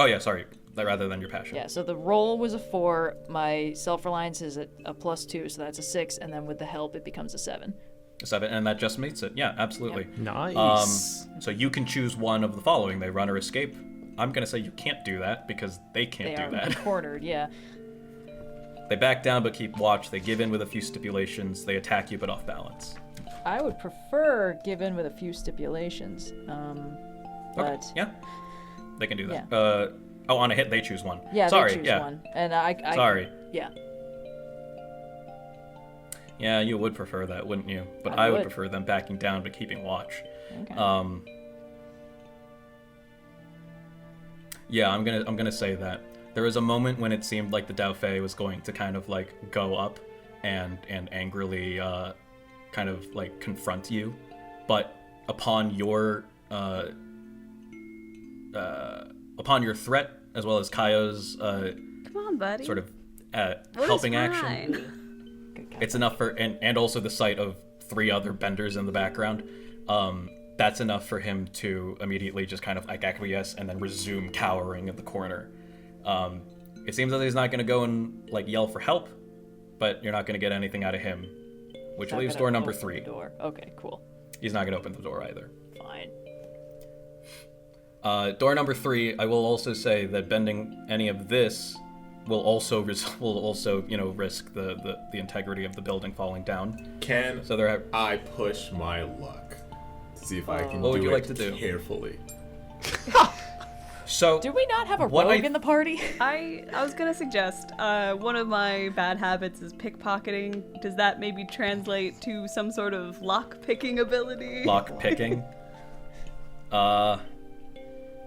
Oh yeah, sorry, rather than your passion. Yeah, so the roll was a 4, my self-reliance is a +2, so that's a 6, and then with the help it becomes a 7. A 7, and that just meets it. Yeah, absolutely. Yep. Nice. So you can choose one of the following: they run or escape. I'm gonna say you can't do that because they can't do that. They are cornered, yeah. They back down but keep watch. They give in with a few stipulations. They attack you but off balance. I would prefer give in with a few stipulations, but... Okay. Yeah, they can do that. Yeah. On a hit they choose one. Yeah, sorry, they choose yeah. one. And I Sorry. Yeah. Yeah, you would prefer that, wouldn't you? But I would prefer them backing down but keeping watch. Okay. Yeah, I'm gonna say that. There was a moment when it seemed like the Dauphin was going to kind of like go up and angrily kind of like confront you, but upon your threat as well as Kayo's Come on, buddy. sort of What helping is action, fine? it's enough for and also the sight of 3 other benders in the background. That's enough for him to immediately just kind of like acquiesce and then resume cowering in the corner. It seems that he's not going to go and like yell for help, but you're not going to get anything out of him, which leaves door number 3. Door. Okay, cool. He's not going to open the door either. Fine. Door number 3, I will also say that bending any of this will also risk the integrity of the building falling down. I push my luck to see if I can What would do you it like to do? carefully? So Do we not have a rogue in the party? I was gonna suggest one of my bad habits is pickpocketing. Does that maybe translate to some sort of lock picking ability? Lock picking.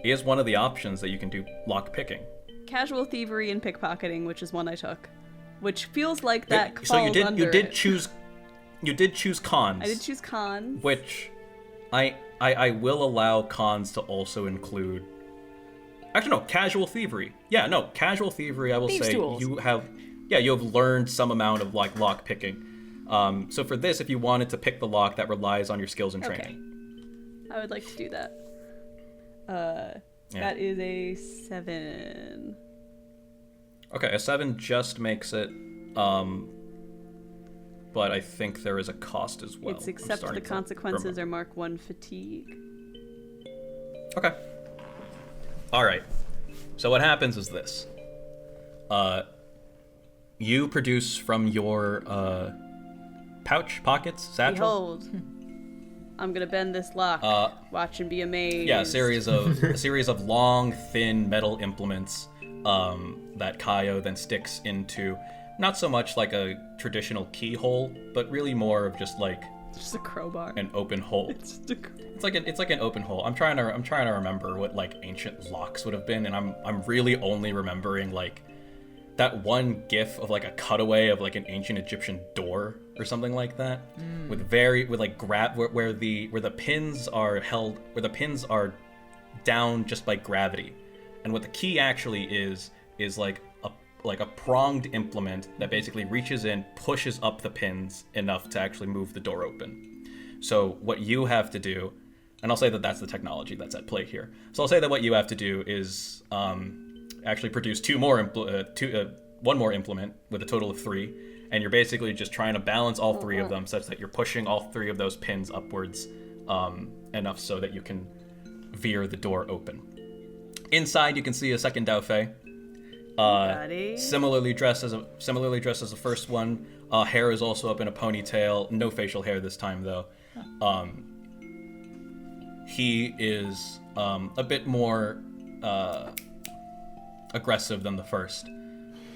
Is one of the options that you can do lock picking. Casual thievery and pickpocketing, which is one I took, which feels like that falls So you under did it. choose cons. I did choose cons. Which I will allow cons to also include. Actually, no, casual thievery. Yeah, no, casual thievery. I will Thieves' say tools. you have learned some amount of like lock picking. So for this, if you wanted to pick the lock, that relies on your skills and training. I would like to do that. That is a 7. Okay, a 7 just makes it. But I think there is a cost as well. It's accept the consequences or mark 1 fatigue. Okay. All right. So what happens is this. You produce from your pouch, pockets, satchel. Behold, I'm gonna bend this lock. Watch and be amazed. Yeah, a series of long, thin metal implements that Kayo then sticks into not so much like a traditional keyhole, but really more of just like Just a crowbar. an open hole. It's just a It's like an open hole. I'm trying to remember what like ancient locks would have been, and I'm really only remembering like that one gif of like a cutaway of like an ancient Egyptian door or something like that, with like grab where the pins are held, where the pins are down just by gravity, and what the key actually is like a pronged implement that basically reaches in, pushes up the pins enough to actually move the door open. So what you have to do, and I'll say that that's the technology that's at play here. So I'll say that what you have to do is actually produce one more implement with a total of 3, and you're basically just trying to balance all 3 of them such that you're pushing all 3 of those pins upwards enough so that you can veer the door open. Inside, you can see a second Daofei. Similarly dressed as the first one. Hair is also up in a ponytail. No facial hair this time, though. He is a bit more aggressive than the first,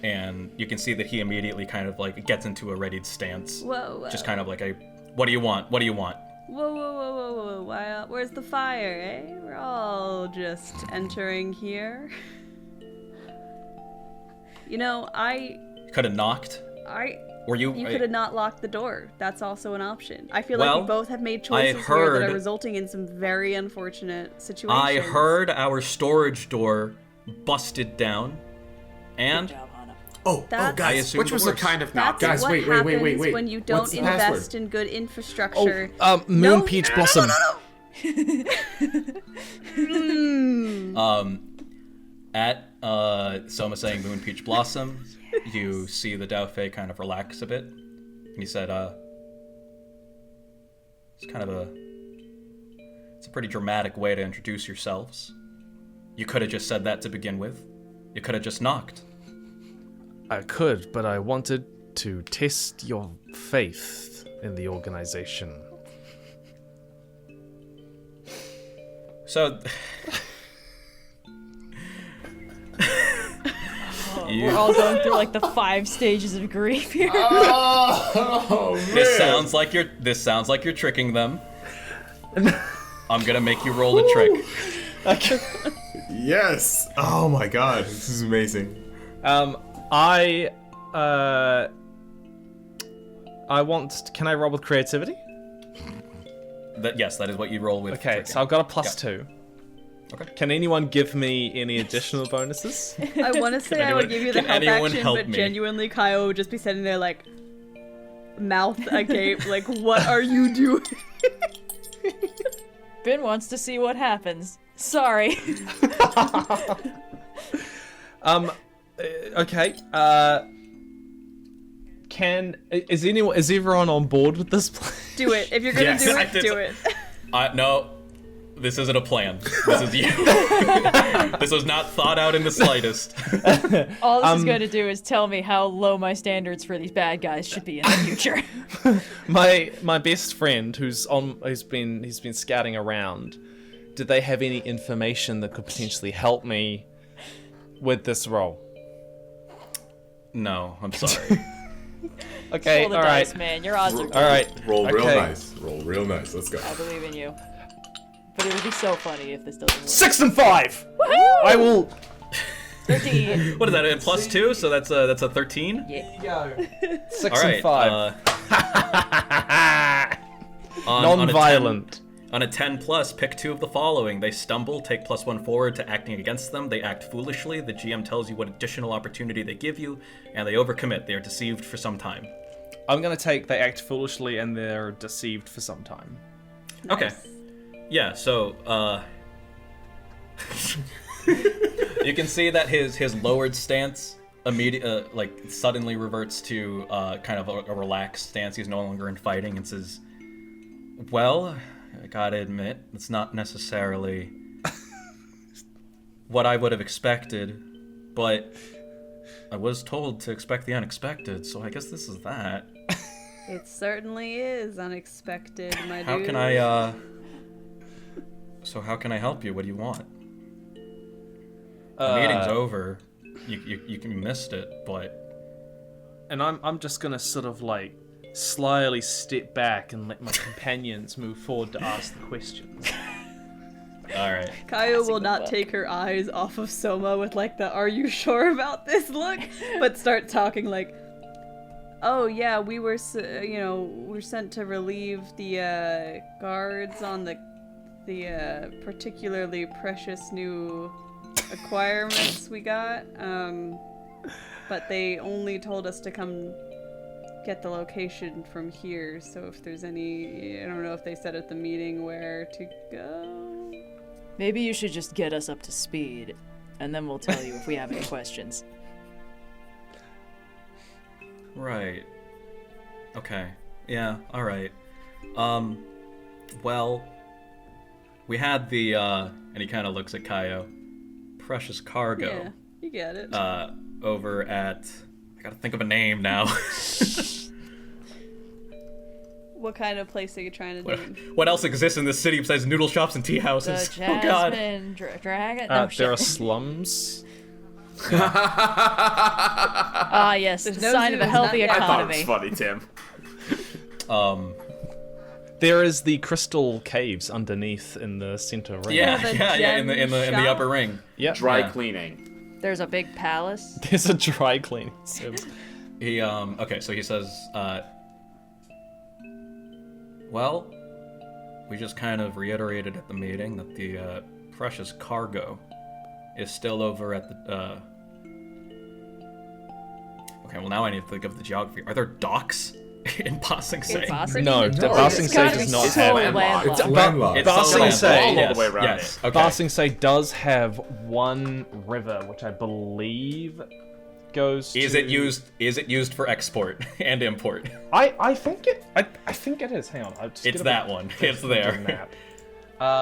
and you can see that he immediately kind of like gets into a readied stance. Whoa. Just kind of like a, what do you want? What do you want? Whoa. Where's the fire, eh? We're all just entering here. You know, Could have knocked. You could have not locked the door. That's also an option. I feel like we both have made choices here that are resulting in some very unfortunate situations. I heard our storage door busted down, and Good job, Hanna. Oh, guys. Which was a kind of knock. That's Guys, what wait. happens when you don't What's the invest password? in good infrastructure. Moon Peach Blossom. At Soma saying Moon Peach Blossom, you see the Daofei kind of relax a bit, and he said, it's a pretty dramatic way to introduce yourselves. You could have just said that to begin with. You could have just knocked. I could, but I wanted to test your faith in the organization. So... We're all going through like the 5 stages of grief here. Oh, man. This sounds like you're tricking them. I'm gonna make you roll a trick. Yes. Oh my god, this is amazing. Can I roll with creativity? Yes, that is what you roll with. Okay, tricking. so I've got a +2. Okay. Can anyone give me any additional bonuses? I want to say I would give you the can help anyone action, help but me? genuinely Kayo would just be sitting there like, mouth agape, like, what are you doing? Binh wants to see what happens. Sorry. Okay. Is everyone on board with this plan? Do it. If you're gonna Yes, do I it, did- do it. No, this isn't a plan. This is you. This was not thought out in the slightest. All this is going to do is tell me how low my standards for these bad guys should be in the future. My best friend he's been scouting around. Did they have any information that could potentially help me with this role? No, I'm sorry. Okay, Roll the all dice, right. man. Your odds are good. All right. Roll real Okay. nice. Roll real nice. Let's go. I believe in you. But it would be so funny if this doesn't work. 6 and 5. I will. 13. What is that? A +2, so that's a 13. Yeah. 6 All right. and 5. Non-violent. On a 10+, pick 2 of the following. They stumble, take +1 forward to acting against them. They act foolishly. The GM tells you what additional opportunity they give you, and they overcommit. They are deceived for some time. I'm gonna take they act foolishly and they're deceived for some time. Okay. Yeah, so, you can see that his lowered stance suddenly reverts to kind of a relaxed stance. He's no longer in fighting and says, well, I gotta admit, it's not necessarily what I would have expected, but I was told to expect the unexpected, so I guess this is that. It certainly is unexpected, my dude. How can I, So how can I help you? What do you want? The meeting's over. You missed it, but... And I'm just gonna sort of like slyly step back and let my companions move forward to ask the questions. Alright. Kayo will not take her eyes off of Soma with like the "Are you sure about this?" look, but start talking like, "Oh yeah, we were, we're sent to relieve the guards on the particularly precious new acquirements we got. But they only told us to come get the location from here. So if there's any, I don't know if they said at the meeting where to go." Maybe you should just get us up to speed, and then we'll tell you if we have any questions. Right. Okay. Yeah, alright. Well, we had the, and he kind of looks at Kayo, precious cargo. Yeah, you get it. Over at, I gotta think of a name now. What kind of place are you trying to do? What else exists in this city besides noodle shops and tea houses? The Oh god. Jasmine Dragon? There shit. are slums. Ah, yes, There's the no sign of a zoos, healthy not yet. I thought it economy. was funny, Tim. There is the crystal caves underneath in the center ring. Yeah, the yeah, in the gem upper shop? ring. Yeah. Dry Yeah. cleaning. There's a big palace. There's a dry cleaning service. He okay, so he says, well, we just kind of reiterated at the meeting that the precious cargo is still over at the okay, well now I need to think of the geography. Are there docks in Ba Sing Se? In Ba Sing No, Se? the Oh, Ba it's Sing Se gotta does be not so have landlocked. It's landlocked. landlocked. It's Ba so Sing landlocked. Se, all yes, the way around yes. it. Okay. Ba Sing Se does have one river, which I believe goes Is to... it used for export and import? I think it is. Hang on. I'll just It's get a that bit- one. It's there. map.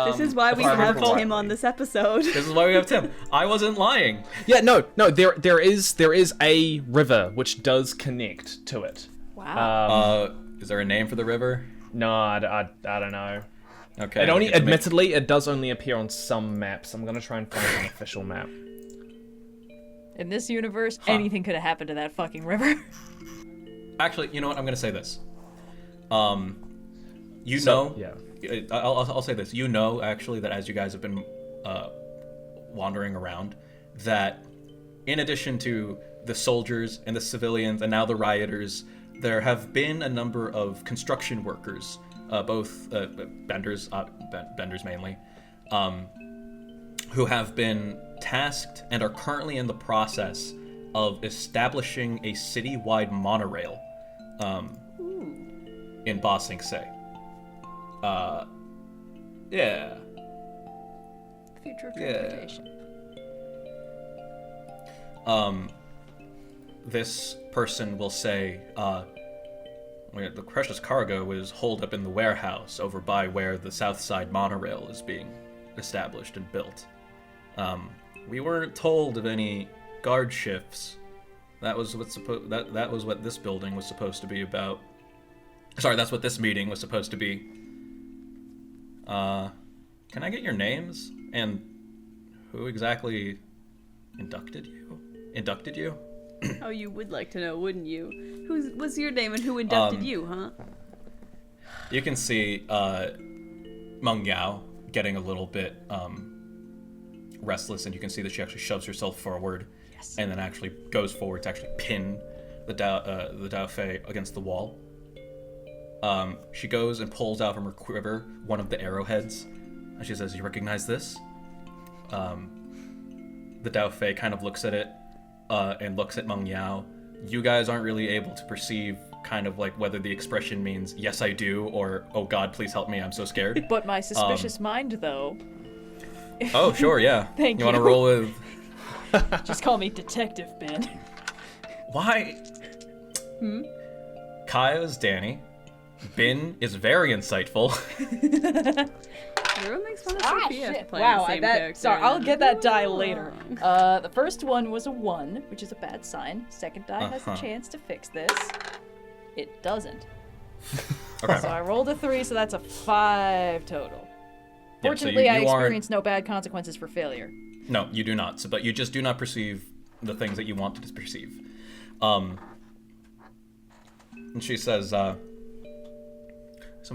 This is why we if I have remember Tim on this episode. This is why we have Tim. I wasn't lying. Yeah, no. There is a river which does connect to it. Wow. Is there a name for the river? No, I don't know. Okay. It only, get to make- admittedly, it does only appear on some maps. I'm gonna try and find an official map. In this universe, anything could have happened to that fucking river. Actually, you know what? I'm gonna say this. You So, know, yeah. I'll say this. You know, actually, that as you guys have been wandering around, that in addition to the soldiers and the civilians and now the rioters, there have been a number of construction workers, both benders mainly, who have been tasked and are currently in the process of establishing a city-wide monorail in Ba Sing Se. Yeah. Future of Yeah. transportation. This person will say, the precious cargo is holed up in the warehouse over by where the South Side monorail is being established and built. We weren't told of any guard shifts. That was that was what this building was supposed to be about. Sorry, that's what this meeting was supposed to be. Can I get your names and who exactly inducted you? Oh, you would like to know, wouldn't you? What's your name and who inducted you, huh? You can see Meng Yao getting a little bit restless, and you can see that she actually shoves herself forward, and then actually goes forward to actually pin the Dao Fei against the wall. She goes and pulls out from her quiver one of the arrowheads, and she says, "You recognize this?" The Dao Fei kind of looks at it and looks at Meng Yao. You guys aren't really able to perceive kind of like whether the expression means "yes, I do" or "oh God, please help me, I'm so scared." But my suspicious mind, though. Oh, sure, yeah. Thank You want to you. roll with... Just call me Detective Binh. Why? Kayo's Danny. Binh is very insightful. Everyone makes fun of Sophia for playing Wow, the same character. sorry, I'll get that die later. Wrong. The first one was a 1, which is a bad sign. Second die has a chance to fix this. It doesn't. Okay. So I rolled a 3, so that's a 5 total. Yeah, so Fortunately, I you aren't- experienced no bad consequences for failure. No, you do not. So, but you just do not perceive the things that you want to perceive. And she says, some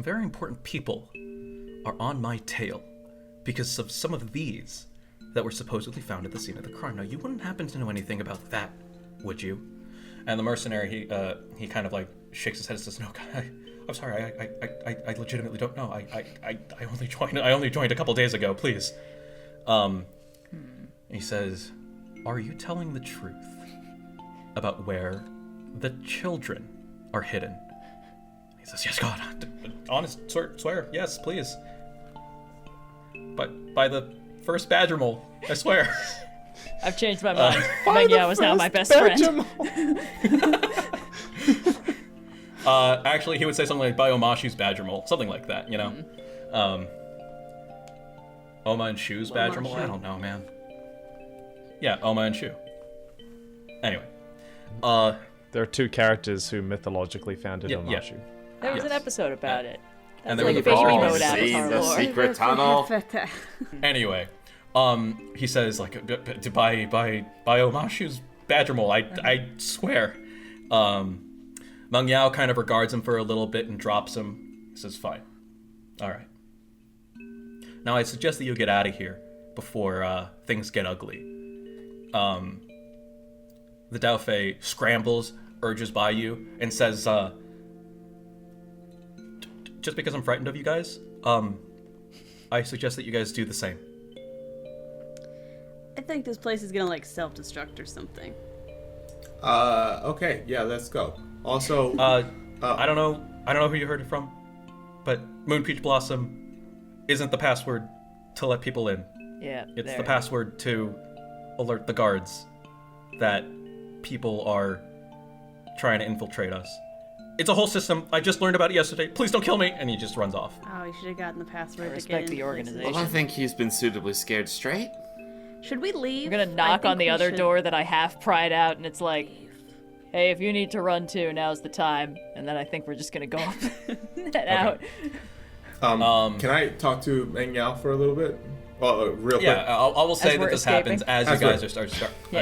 very important people are on my tail because of some of these that were supposedly found at the scene of the crime. Now, you wouldn't happen to know anything about that, would you? And the mercenary, he kind of like shakes his head and says, "No, I'm sorry. I legitimately don't know. I only joined a couple days ago. Please." He says, "Are you telling the truth about where the children are hidden?" He says, "Yes, God. Honest, swear. Yes, please. But by the first badger mole, I swear." I've changed my mind. Mengyao is now my best friend. Actually, he would say something like Biomashu's badger mole, something like that, you know? Oma and Shu's badger mole? I don't know, man. Yeah, Oma and Shu. Anyway. There are two characters who mythologically founded Yeah. Omashu. There was Yes. an episode about it. And That's there like was a baby ball. mode See Avatar the lore. secret tunnel. Anyway, he says, like, by Omashu's badger mole, I swear. Meng Yao kind of regards him for a little bit and drops him. He says, "Fine. All right. Now I suggest that you get out of here before things get ugly." The Dao Fei scrambles, urges by you, and says, just because I'm frightened of you guys, I suggest that you guys do the same. I think this place is gonna like self-destruct or something. Okay, yeah, let's go. Also, I don't know who you heard it from, but Moon Peach Blossom isn't the password to let people in. Yeah, It's there. the password to alert the guards that people are trying to infiltrate us. It's a whole system. I just learned about it yesterday. Please don't kill me. And he just runs off. Oh, you should have gotten the password I to respect get in the places. organization. Well, I think he's been suitably scared straight. Should we leave? I'm gonna knock on the other door that I half pried out, and it's like, "Hey, if you need to run too, now's the time." And then I think we're just gonna go up and head out. can I talk to Meng Yao for a little bit? Well, real Yeah, quick. I will say As that we're this happens escaping? as you As guys we're-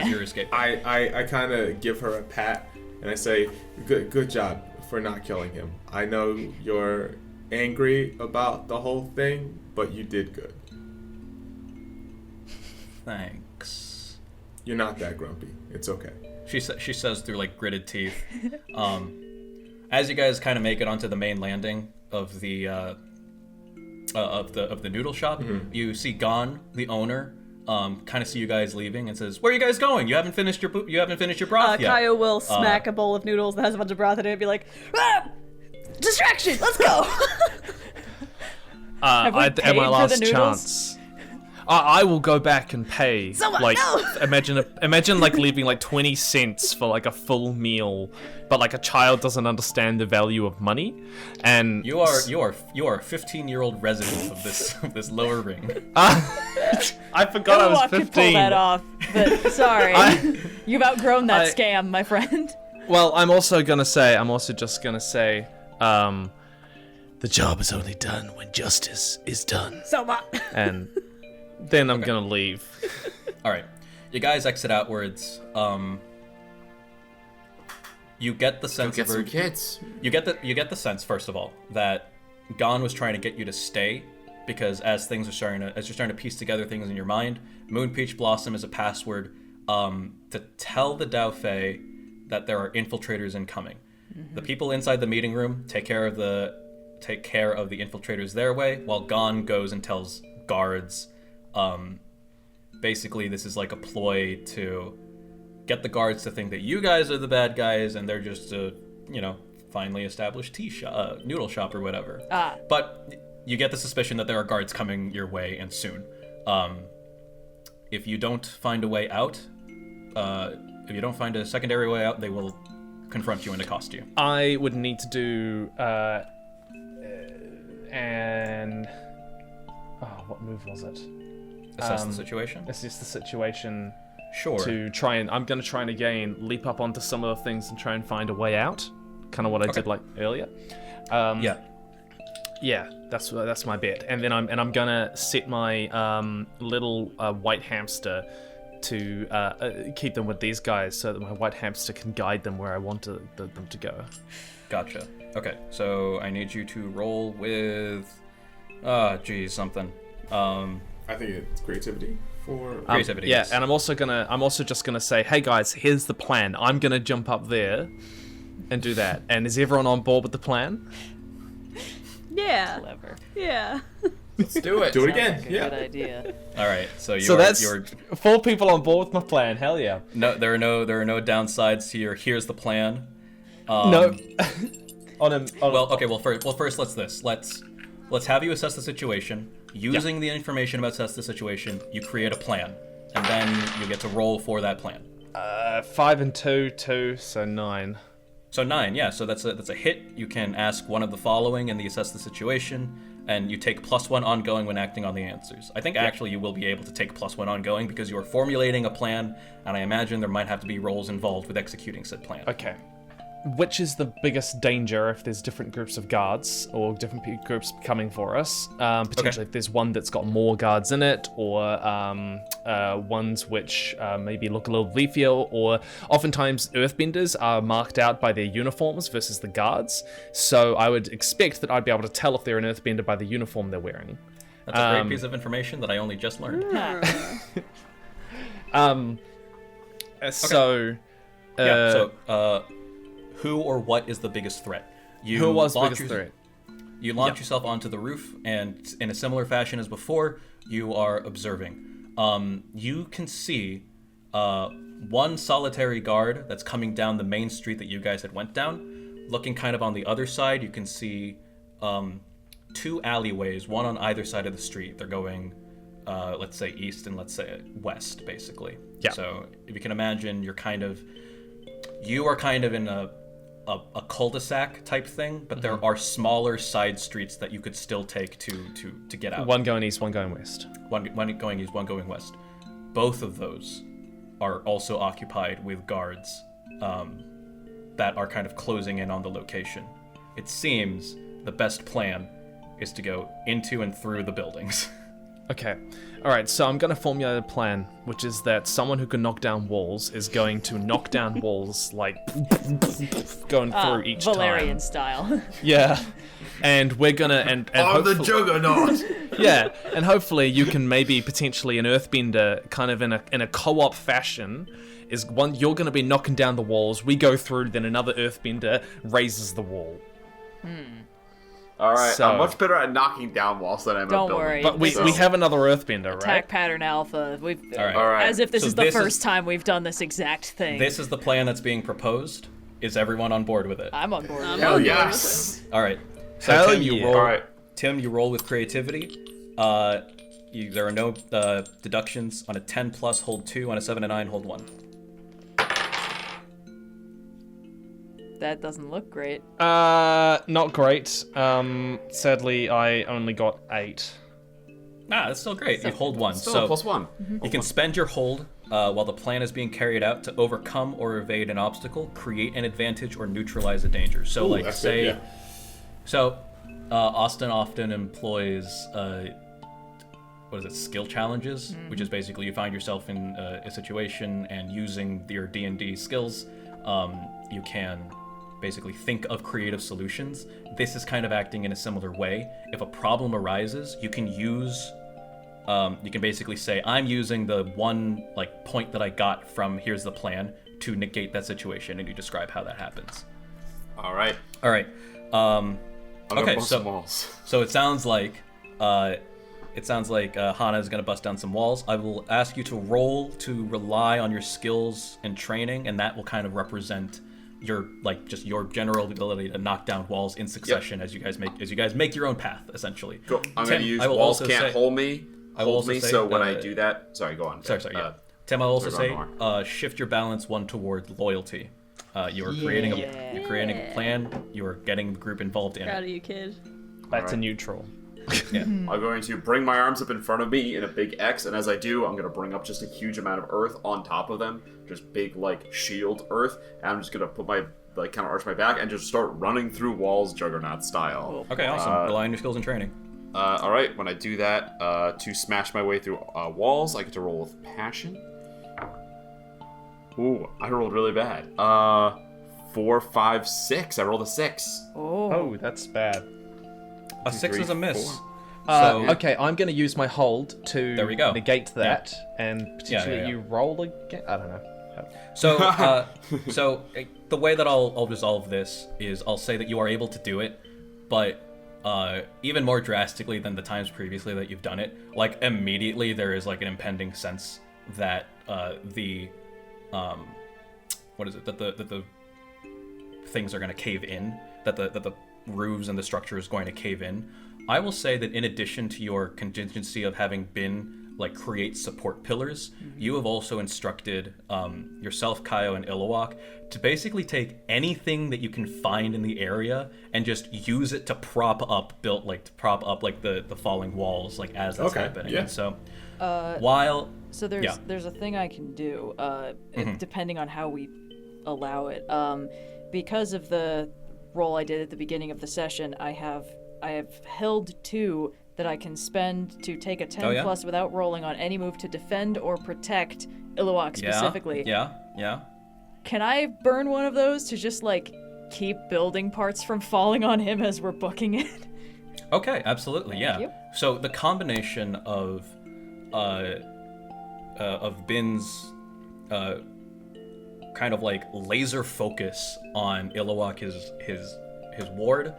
as you're escaping. I kind of give her a pat and I say, good job for not killing him. I know you're angry about the whole thing, but you did good. Thanks. You're not that grumpy. It's okay. She says through like gritted teeth. As you guys kind of make it onto the main landing of the noodle shop, you see Gon, the owner, kind of see you guys leaving and says, "Where are you guys going? You haven't finished your broth yet." Kayo will smack a bowl of noodles that has a bunch of broth in it and be like, "Ah! Distraction! Let's go!" Have we At paid my for last the noodles? chance. I will go back and pay. Someone, like, no! imagine like leaving like 20 cents for like a full meal, but like a child doesn't understand the value of money, and You are a 15-year-old resident of this lower ring. I forgot I was Iluak 15. could pull that off, but sorry, you've outgrown that scam, my friend. Well, I'm also just gonna say, the job is only done when justice is done. Soma. And then I'm gonna leave. All right, you guys exit outwards. You get the Go sense get of some kids. you get the sense, first of all, that Gon was trying to get you to stay because as you're starting to piece together things in your mind, Moon Peach Blossom is a password to tell the Dao Fei that there are infiltrators incoming. The people inside the meeting room take care of the infiltrators their way, while Gon goes and tells guards. Basically, this is like a ploy to get the guards to think that you guys are the bad guys, and they're just a, finally established noodle shop or whatever. But you get the suspicion that there are guards coming your way, and soon. If you don't find a way out, if you don't find a secondary way out, they will confront you and accost you. I would need to do what move was it? Assess the situation. Assess the situation. Sure. I'm going to try and again leap up onto some of the things and try and find a way out. Kind of what I did like earlier. Yeah, that's my bet. And then I'm gonna set my little white hamster to keep them with these guys, so that my white hamster can guide them where I want them to go. Gotcha. Okay, so I need you to roll with, something. I think it's creativity for Creativity. Yeah, yes. and I'm also just gonna say, hey guys, here's the plan. I'm gonna jump up there and do that. And is everyone on board with the plan? Yeah. Clever. Yeah. Let's do it. Do it Sounds again. like a Yeah. good idea. All right, so that's you're 4 people on board with my plan. Hell yeah. no, there are no downsides to here's the plan. No. First let's have you assess the situation. Using the information about assess the situation, you create a plan, and then you get to roll for that plan. 5 and 2, so 9. So 9, yeah. So that's a hit. You can ask one of the following in the assess the situation, and you take +1 ongoing when acting on the answers. I think actually you will be able to take +1 ongoing because you are formulating a plan, and I imagine there might have to be rolls involved with executing said plan. Okay. Which is the biggest danger if there's different groups of guards or different groups coming for us? Potentially if there's one that's got more guards in it, or ones which maybe look a little leafier, or oftentimes earthbenders are marked out by their uniforms versus the guards. So I would expect that I'd be able to tell if they're an earthbender by the uniform they're wearing. That's a great piece of information that I only just learned. Who or what is the biggest threat? Who was the biggest threat? You launch yourself onto the roof, and in a similar fashion as before, you are observing. You can see one solitary guard that's coming down the main street that you guys had went down. Looking kind of on the other side, you can see 2 alleyways, one on either side of the street. They're going, let's say east and let's say west, basically. Yeah. So if you can imagine, you are kind of in a cul-de-sac type thing, but there are smaller side streets that you could still take to get out. One going east, one going west. One going east, one going west. Both of those are also occupied with guards that are kind of closing in on the location. It seems the best plan is to go into and through the buildings. Okay. Alright, so I'm going to formulate a plan, which is that someone who can knock down walls is going to knock down walls, like, going through each Valerian time. style. Yeah. And we're going to... and I'm the hopefully- juggernaut. Yeah, and hopefully you can maybe potentially an earthbender kind of in a co-op fashion you're going to be knocking down the walls, we go through, then another earthbender raises the wall. All right, So- I'm much better at knocking down walls than I am at Don't building. worry. But we have another earthbender, right? Attack pattern alpha. All right. All right. As if this So is the this is- first time we've done this exact thing. This is the plan that's being proposed. Is everyone on board with it? I'm on board. with Hell it. yes! All right. So Hell Tim, you yeah. roll. All right. Tim, you roll with creativity. There are no deductions. On a 10 plus, hold 2. On a 7 and 9, hold 1. That doesn't look great. Not great. Sadly, I only got 8. That's still great. You hold 1. Still So +1. you can spend your hold while the plan is being carried out to overcome or evade an obstacle, create an advantage, or neutralize a danger. So, like, that's say, good, yeah. so Austin often employs skill challenges, which is basically you find yourself in a situation and using your D&D skills, you can basically think of creative solutions. This is kind of acting in a similar way. If a problem arises, you can use you can basically say, I'm using the one point that I got from here's the plan to negate that situation, and you describe how that happens. All right. Okay, Bust some walls. so it sounds like Hanna is going to bust down some walls. I will ask you to roll to rely on your skills and training, and that will kind of represent your just your general ability to knock down walls in succession as you guys make your own path, essentially. Cool. I'm Tim, going to use I will walls also can't say- hold me. I will Hold also me, say, so when I do that... Sorry, go on. Sorry, yeah. Tim, I'll also sorry, say, go on, shift your balance 1 toward loyalty. You are creating a plan. You are getting the group involved in Proud it. of you, kid. Back to Alright. neutral. Yeah. I'm going to bring my arms up in front of me in a big X, and as I do, I'm going to bring up just a huge amount of earth on top of them, just big, like, shield earth, and I'm just going to put my, like, kind of arch my back and just start running through walls Juggernaut style. Okay, awesome. Rely on your skills and training. Alright, when I do that, to smash my way through walls, I get to roll with passion. Ooh, I rolled really bad. 4, 5, 6. I rolled a 6. Oh, that's bad. A 6 is a miss. 4. So, Okay, I'm going to use my hold to There we go. negate that, and potentially yeah. you roll again. I don't know. So, the way that I'll resolve this is I'll say that you are able to do it, but even more drastically than the times previously that you've done it, like immediately there is like an impending sense that what is it? That the things are going to cave in, that the roofs and the structure is going to cave in. I will say that in addition to your contingency of having been like create support pillars, you have also instructed yourself, Kayo, and Iluak to basically take anything that you can find in the area and just use it to prop up the falling walls, like as that's happening. Yeah. And so So there's a thing I can do, depending on how we allow it. Because of the roll I did at the beginning of the session, I have held 2 that I can spend to take a 10 plus without rolling on any move to defend or protect Iluak specifically. Yeah. Can I burn one of those to just like keep building parts from falling on him as we're booking it? Okay, absolutely, yeah. Thank you. So the combination of Binh's kind of like laser focus on Iluak, his ward,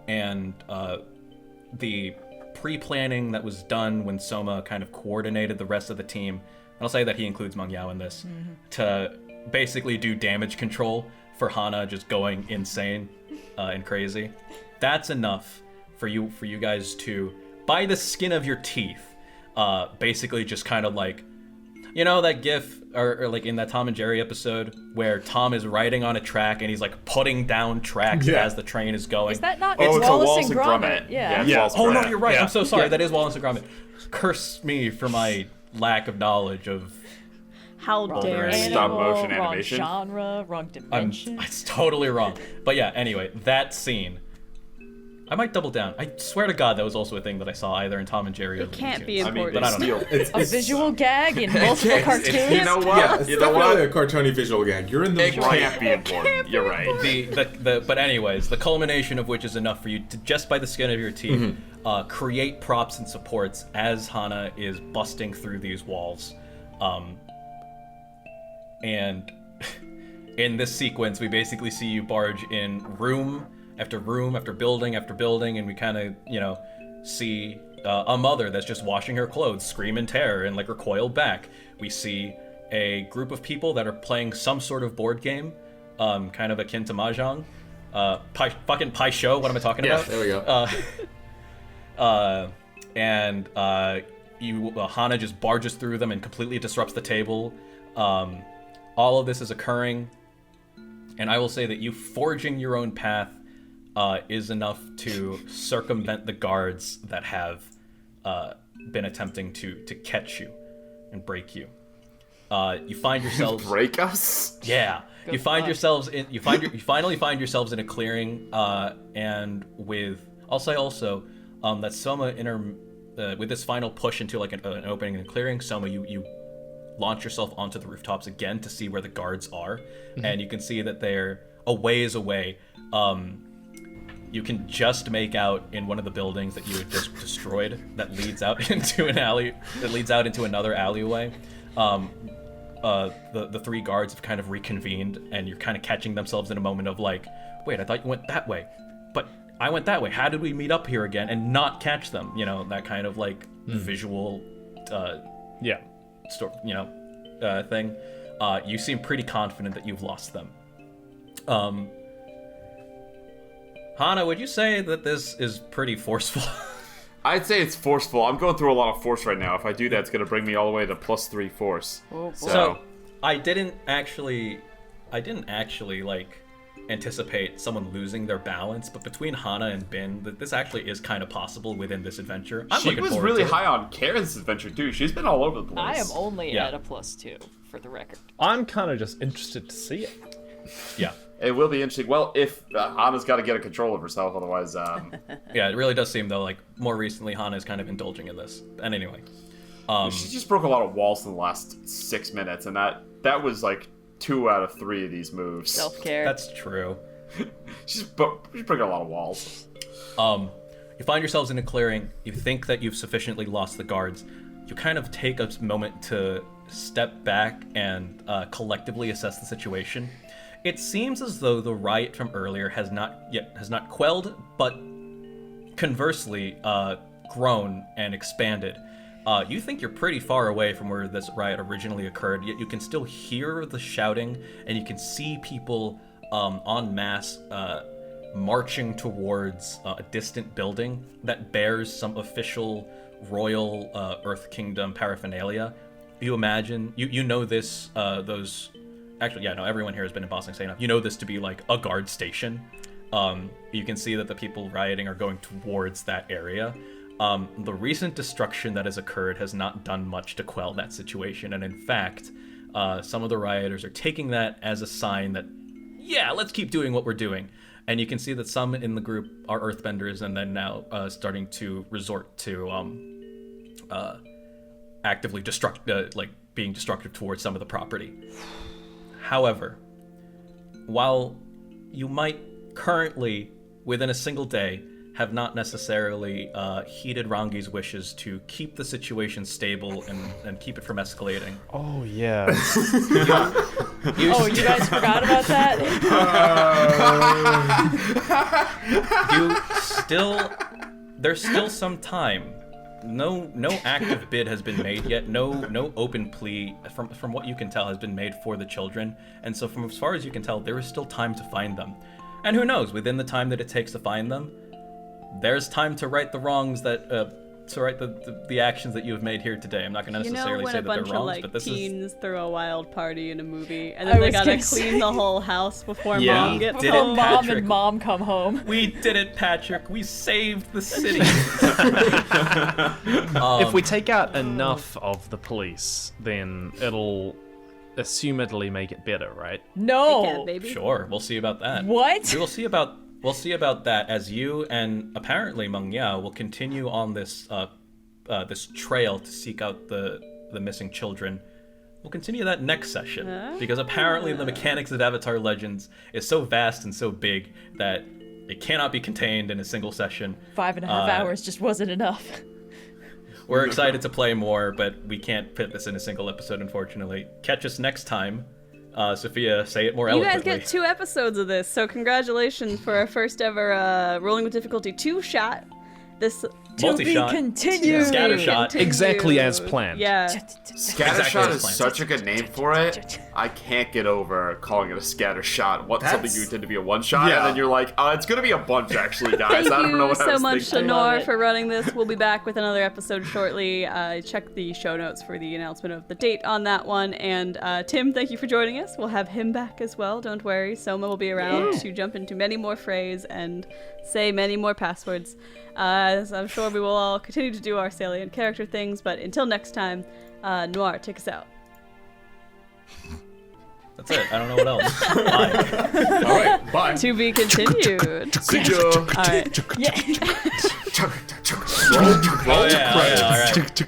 and the pre-planning that was done when Soma kind of coordinated the rest of the team, and I'll say that he includes Meng Yao in this, to basically do damage control for Hanna just going insane and crazy. That's enough for you guys to, by the skin of your teeth, basically just kind of like, you know that gif or like in that Tom and Jerry episode where Tom is riding on a track and he's like putting down tracks as the train is going. Is that not Oh, it's Wallace a and Wallace and Gromit? Gromit. Yeah. It's Wallace and Oh no, Gromit. you're right. Yeah. I'm so sorry. That is Wallace and Gromit. Curse me for my lack of knowledge of. How dare Animal, you? Stop motion wrong animation. genre, wrong dimension. It's totally wrong. But yeah. Anyway, that scene. I might double down. I swear to God, that was also a thing that I saw either in Tom and Jerry or It the can't be Looney Tunes. I mean, important. But I don't know. still, A visual gag in multiple cartoons. you know what? Yeah, it's you know definitely what? a cartoony visual gag. You're in the It can't be important. You're right. But anyways, the culmination of which is enough for you to, just by the skin of your teeth, create props and supports as Hanna is busting through these walls. And in this sequence, we basically see you barge in room after room after building, and we kind of, see a mother that's just washing her clothes, scream in terror, and like recoil back. We see a group of people that are playing some sort of board game, kind of akin to Mahjong. Fucking Pai Sho, what am I talking about? There we go. And Hanna just barges through them and completely disrupts the table. All of this is occurring, and I will say that you forging your own path is enough to circumvent the guards that have been attempting to catch you and break you. You find yourselves Break us? yeah. You find yourselves in. You finally find yourselves in a clearing, and with I'll say also that Soma with this final push into like an opening and clearing, Soma, you launch yourself onto the rooftops again to see where the guards are, and you can see that they're a ways away. You can just make out in one of the buildings that you had just destroyed that leads out into an alley. That leads out into another alleyway. The 3 guards have kind of reconvened, and you're kind of catching themselves in a moment of like, wait, I thought you went that way, but I went that way. How did we meet up here again and not catch them? That kind of like visual, thing. You seem pretty confident that you've lost them. Hanna, would you say that this is pretty forceful? I'd say it's forceful. I'm going through a lot of force right now. If I do that, it's going to bring me all the way to +3 force. Oh, boy. So I didn't actually like anticipate someone losing their balance, but between Hanna and Binh, this actually is kind of possible within this adventure. I'm She looking was forward really to it. high on Karen's adventure too. She's been all over the place. I am only Yeah. at a +2 for the record. I'm kind of just interested to see it. Yeah. It will be interesting. Well, if Hanna's got to get a control of herself, otherwise, Yeah, it really does seem, though, like, more recently, Hanna is kind of indulging in this. And anyway. she just broke a lot of walls in the last 6 minutes, and that was like 2 out of 3 of these moves. Self-care. That's true. She's breaking a lot of walls. You find yourselves in a clearing. You think that you've sufficiently lost the guards. You kind of take a moment to step back and collectively assess the situation. It seems as though the riot from earlier has not quelled, but conversely grown and expanded. You think you're pretty far away from where this riot originally occurred, yet you can still hear the shouting, and you can see people en masse marching towards a distant building that bears some official royal Earth Kingdom paraphernalia. You imagine, you know this, everyone here has been in Boston State enough. You know this to be like a guard station. You can see that the people rioting are going towards that area. The recent destruction that has occurred has not done much to quell that situation, and in fact, some of the rioters are taking that as a sign that, yeah, let's keep doing what we're doing. And you can see that some in the group are earthbenders, and then now starting to resort to actively being destructive towards some of the property. However, while you might currently, within a single day, have not necessarily heeded Rangi's wishes to keep the situation stable and keep it from escalating. Oh, yeah. Oh, you guys forgot about that? There's still some time. No active bid has been made yet. No open plea, from what you can tell, has been made for the children. And so from as far as you can tell, there is still time to find them. And who knows, within the time that it takes to find them, there's time to right the wrongs to right the actions that you have made here today. I'm not going to necessarily say that they're wrongs, but this teens is... throw a wild party in a movie, and then they gotta clean the whole house before mom gets did home. it, Mom Patrick. and mom come home. We did it, Patrick. We saved the city. If we take out enough of the police, then it'll assumedly make it better, right? No. Hey, cat baby. Sure, we'll see about that. What? We'll see about that as you and apparently Meng Yao will continue on this this trail to seek out the missing children. We'll continue that next session because apparently the mechanics of Avatar Legends is so vast and so big that it cannot be contained in a single session. 5.5 hours just wasn't enough. We're excited to play more, but we can't fit this in a single episode, unfortunately. Catch us next time. Sophia, say it more You guys eloquently. get 2 episodes of this, so congratulations for our first ever Rolling with Difficulty 2 shot. This Multi-shot. To be continued. Scatter shot. Exactly as planned. Yeah. Scattershot as is planned. such a good name for it. I can't get over calling it a scattershot. Something That's- you intend to be a one-shot, Yeah. and then you're like, it's going to be a bunch, actually, guys. Thank I don't know you what I so was much, thinking. Noir, for running this. We'll be back with another episode shortly. Check the show notes for the announcement of the date on that one. And Tim, thank you for joining us. We'll have him back as well. Don't worry. Soma will be around to jump into many more phrases and say many more passwords. So I'm sure we will all continue to do our salient character things. But until next time, Noir, take us out. That's it. I don't know what else. Bye. All right, bye. To be continued. See ya. All right. Yeah. Oh, yeah, all right.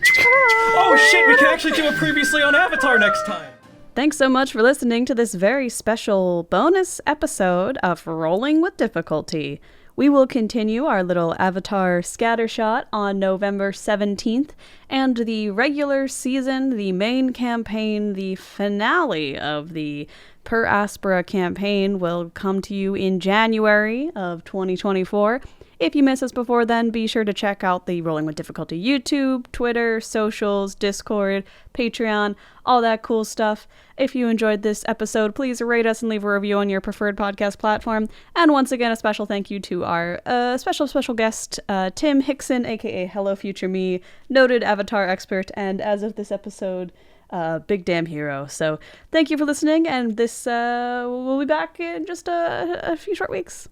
Oh, shit, we can actually do a previously on Avatar next time. Thanks so much for listening to this very special bonus episode of Rolling with Difficulty. We will continue our little Avatar scattershot on November 17th, and the regular season, the main campaign, the finale of the Per Aspera campaign will come to you in January of 2024. If you miss us before then, be sure to check out the Rolling with Difficulty YouTube, Twitter, socials, Discord, Patreon, all that cool stuff. If you enjoyed this episode, please rate us and leave a review on your preferred podcast platform. And once again, a special thank you to our special guest, Tim Hickson, aka Hello Future Me, noted Avatar expert, and as of this episode, big damn hero. So thank you for listening, and this we'll be back in just a few short weeks.